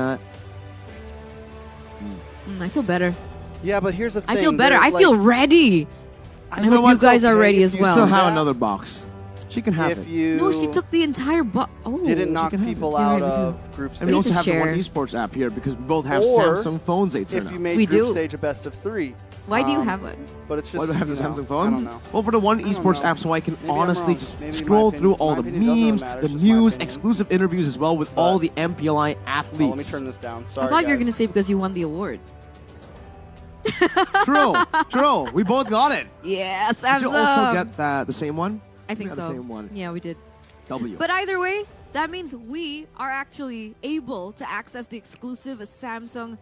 S3: I feel better.
S1: Yeah, but here's the thing.
S3: I feel better. I feel ready. I hope you guys are ready as well.
S6: You still have another box. She can have
S1: if
S6: it.
S1: You
S3: no, she took the entire box. Oh,
S1: didn't knock people out of group stage.
S6: And we also have the One Esports app here because we both have
S1: Or
S6: Samsung phones.
S1: If you made group stage a best of 3.
S3: Why do you have one?
S1: But it's just,
S6: why do I have the Samsung phone?
S1: I don't know.
S6: Well, for the One Esports app, so I can honestly just scroll through all the memes, the news, exclusive interviews as well with all the MPLI athletes.
S1: Let me turn this down. Sorry,
S3: I thought you were going to say because you won the award.
S6: True. We both got it.
S3: Yeah, Samsung.
S6: Did you also get the same one?
S3: I think so.
S6: The same one.
S3: Yeah, we did.
S6: W.
S3: But either way, that means we are actually able to access the exclusive Samsung app.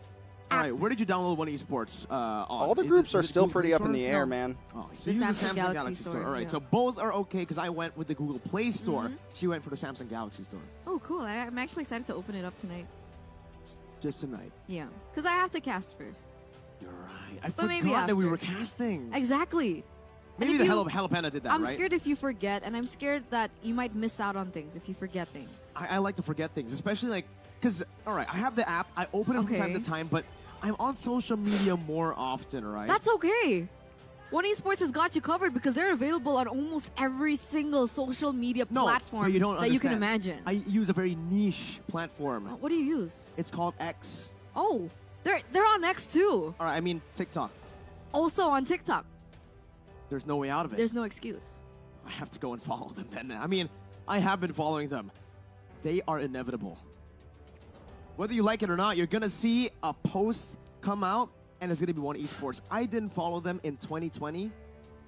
S6: All right, where did you download One Esports on?
S1: All the groups are still pretty up in the air, man.
S6: Oh, so you use the Samsung Galaxy Store. All right,
S3: yeah.
S6: so both are okay because I went with the Google Play Store. She went for the Samsung Galaxy Store.
S3: Oh, cool. I'm actually excited to open it up tonight.
S6: Just tonight.
S3: Yeah, because I have to cast first.
S6: You're right. I
S3: But maybe
S6: forgot that we
S3: after.
S6: were casting.
S3: Exactly.
S6: Maybe the Hello Panda did that,
S3: I'm
S6: right?
S3: scared if you forget, and I'm scared that you might miss out on things if you forget things.
S6: I like to forget things, especially like, because, all right, I have the app, I open it from time to time, but I'm on social media more often, right?
S3: That's okay. One Esports has got you covered because they're available on almost every single social media platform
S6: but you don't
S3: that you can
S6: understand.
S3: imagine.
S6: I use a very niche platform.
S3: What do you use?
S6: It's called X.
S3: Oh, they're on X too.
S6: All right, I mean TikTok.
S3: Also on TikTok.
S6: There's no way out of it.
S3: There's no excuse.
S6: I have to go and follow them then. I mean, I have been following them. They are inevitable. Whether you like it or not, you're going to see a post come out, and it's going to be One Esports. I didn't follow them in 2020,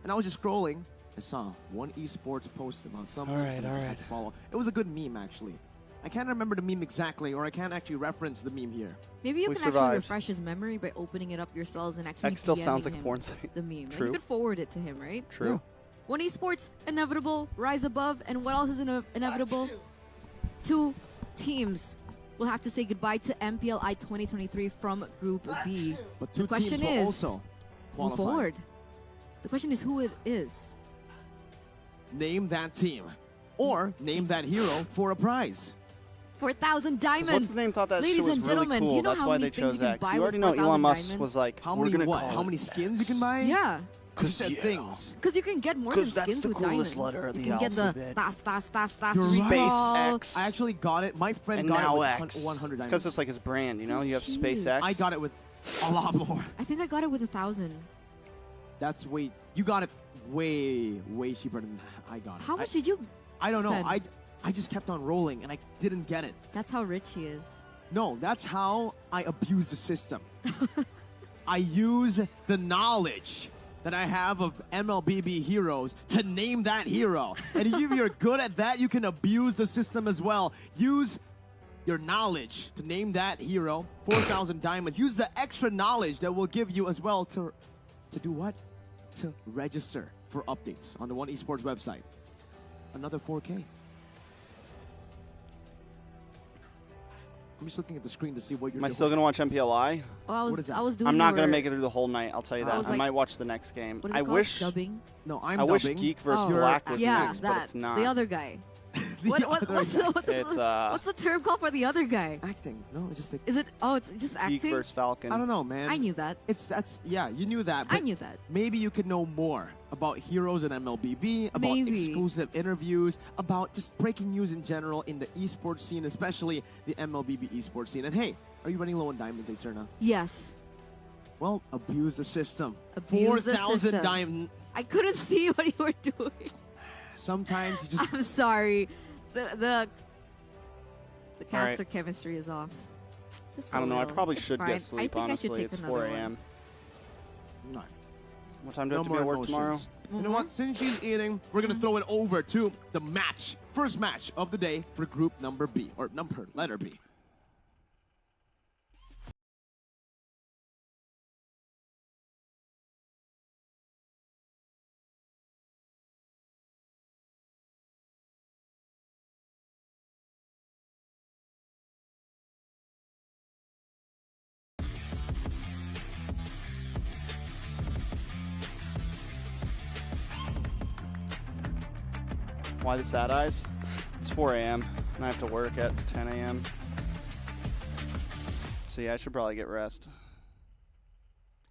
S6: and I was just scrolling. I saw One Esports post about something.
S1: All right.
S6: Follow. It was a good meme, actually. I can't remember the meme exactly, or I can't actually reference the meme here.
S3: Maybe you can actually refresh his memory by opening it up yourselves and actually
S1: X still
S3: DMing
S1: sounds like a
S3: him
S1: porn site.
S3: the meme.
S1: True.
S3: And you could forward it to him, right?
S1: True.
S6: Yeah.
S3: One Esports, inevitable, rise above, and what else is inevitable? 2 teams will have to say goodbye to MPLI 2023 from Group B.
S6: But
S3: The
S6: two
S3: question
S6: teams will
S3: is,
S6: also
S3: move
S6: qualify.
S3: forward. The question is who it is.
S6: Name that team. Or name that hero for a prize.
S3: 4,000 diamonds.
S1: What's his name thought that
S3: Ladies
S1: shit was
S3: and
S1: really
S3: gentlemen, do
S1: cool.
S3: you know
S1: That's
S3: how
S1: why
S3: many
S1: they
S3: things
S1: chose
S3: you can
S1: X.
S3: buy
S1: You
S3: with
S1: already know
S3: 4,000
S1: Elon Musk
S3: diamonds?
S1: was like,
S6: How
S1: we're
S6: many
S1: gonna
S6: what?
S1: call
S6: How
S1: it
S6: many skins you can buy?
S3: Yeah.
S6: You said things.
S3: Because you can get more than
S1: 'Cause that's
S3: skins
S1: the
S3: with
S1: coolest
S3: diamonds.
S1: letter of
S3: you
S1: the
S3: can get the
S1: alphabet.
S3: tas
S6: You're
S3: recall.
S1: SpaceX.
S6: I actually got it. My friend
S1: And
S6: got
S1: now
S6: it with
S1: X.
S6: 100
S1: It's because
S6: diamonds.
S1: it's like his brand, you know? You have
S3: cute.
S1: SpaceX.
S6: I got it with a lot more.
S3: I think I got it with 1,000.
S6: That's way... You got it way cheaper than I got it.
S3: How much did you
S6: I don't
S3: spend?
S6: know. I just kept on rolling and I didn't get it.
S3: That's how rich he is.
S6: No, that's how I abuse the system. I use the knowledge that I have of MLBB heroes to name that hero. And if you're good at that, you can abuse the system as well. Use your knowledge to name that hero. 4,000 diamonds. Use the extra knowledge that will give you as well to do what? To register for updates on the One Esports website. Another 4K. I'm just looking at the screen to see what you're
S1: Am I
S6: doing.
S1: still going to watch MPLI?
S3: Oh, I
S6: What
S3: was
S6: is that?
S3: I was doing
S1: I'm not going
S3: your-
S1: to make it through the whole night, I'll tell you
S3: I
S1: that.
S3: was
S1: I
S3: like-
S1: might watch the next game.
S3: What is it
S1: I
S3: called?
S1: wish
S3: Dubbing?
S6: No, I'm
S1: I wish
S6: dubbing.
S1: Geek versus
S3: Oh.
S1: Black was
S3: Yeah,
S1: next,
S3: that.
S1: but it's not.
S3: The other guy.
S6: What's
S1: It's,
S3: what's the term called for the other guy?
S6: acting? No, it's just like
S3: Is it? Oh, it's just
S1: Geek
S3: acting.
S1: versus Falcon.
S6: I don't know, man.
S3: I knew that.
S6: Yeah, you knew that.
S3: I
S6: But
S3: knew that.
S6: maybe you could know more about heroes in MLBB, about
S3: Maybe.
S6: exclusive interviews, about just breaking news in general in the esports scene, especially the MLBB esports scene. And hey, are you running low on diamonds, Eterna?
S3: Yes.
S6: Well, abuse the system.
S3: Abuse the
S6: 4,000
S3: system.
S6: diamond.
S3: I couldn't see what you were doing.
S6: Sometimes you just
S3: I'm sorry. The
S1: All right.
S3: caster chemistry is off. Just
S1: I don't know. I
S3: little.
S1: probably
S3: It's
S1: should
S3: fine.
S1: get sleep,
S3: I think
S1: honestly.
S3: I should take
S1: It's
S3: another
S1: 4
S3: one.
S1: a.m.
S6: no.
S1: What time do I
S6: No
S1: have to be at
S6: more
S1: work tomorrow?
S6: emotions. You know what? Since she's eating, we're gonna throw it over to the match. First match of the day for group number B, or letter B.
S1: Why the sad eyes? It's 4 a.m. and I have to work at 10 a.m. So yeah, I should probably get rest.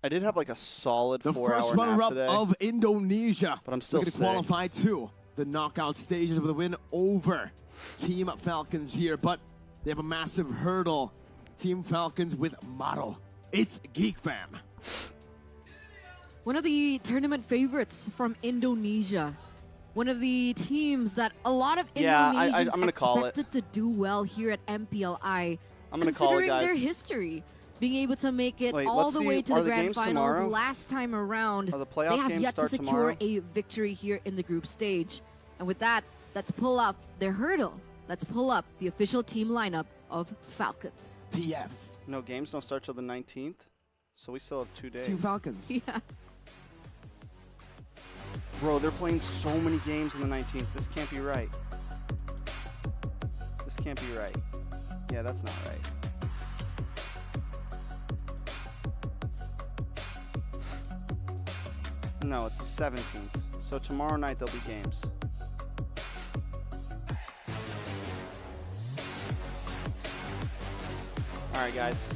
S1: I did have like a solid
S6: The
S1: 4 hour
S6: first
S1: nap
S6: runner-up
S1: today.
S6: of Indonesia.
S1: But I'm still
S6: looking to
S1: sick.
S6: qualify to the knockout stages with a win over Team Falcons here, but they have a massive hurdle. Team Falcons with Maro. It's Geek Fam.
S3: One of the tournament favorites from Indonesia. One of the teams that a lot of
S1: Yeah,
S3: Indonesians
S1: I'm gonna call it.
S3: expected to do well here at MPLI.
S1: I'm gonna call it,
S3: Considering their
S1: guys.
S3: history, being able to make it
S1: Wait,
S3: all
S1: let's
S3: the
S1: see,
S3: way to
S1: are
S3: the
S1: the
S3: grand
S1: games
S3: finals
S1: tomorrow?
S3: last time around,
S1: Are the playoff
S3: they have
S1: games
S3: yet to
S1: start
S3: secure
S1: tomorrow?
S3: a victory here in the group stage. And with that, let's pull up their hurdle. Let's pull up the official team lineup of Falcons.
S6: TF.
S1: No, games don't start till the 19th, so we still have 2 days.
S6: Team Falcons.
S3: Yeah.
S1: Bro, they're playing so many games on the 19th. This can't be right. This can't be right. Yeah, that's not right. No, it's the 17th. So tomorrow night there'll be games. All right, guys.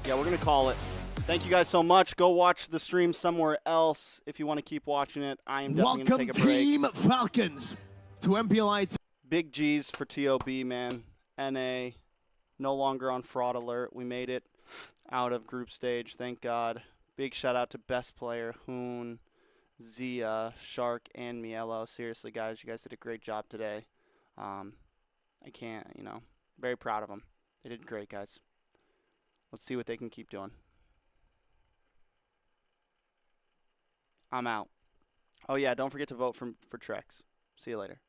S1: Yeah, we're going to call it. Thank you guys so much. Go watch the stream somewhere else if you want to keep watching it. I am definitely going to
S6: Welcome
S1: take a break.
S6: Team Falcons to MPLI.
S1: Big G's for TOB, man. NA, no longer on fraud alert. We made it out of group stage, thank God. Big shout out to best player, Hoon, Zia, Shark, and Mielo. Seriously, guys, you guys did a great job today. I can't, very proud of them. They did great, guys. Let's see what they can keep doing. I'm out. Oh, yeah, don't forget to vote for Trex. See you later.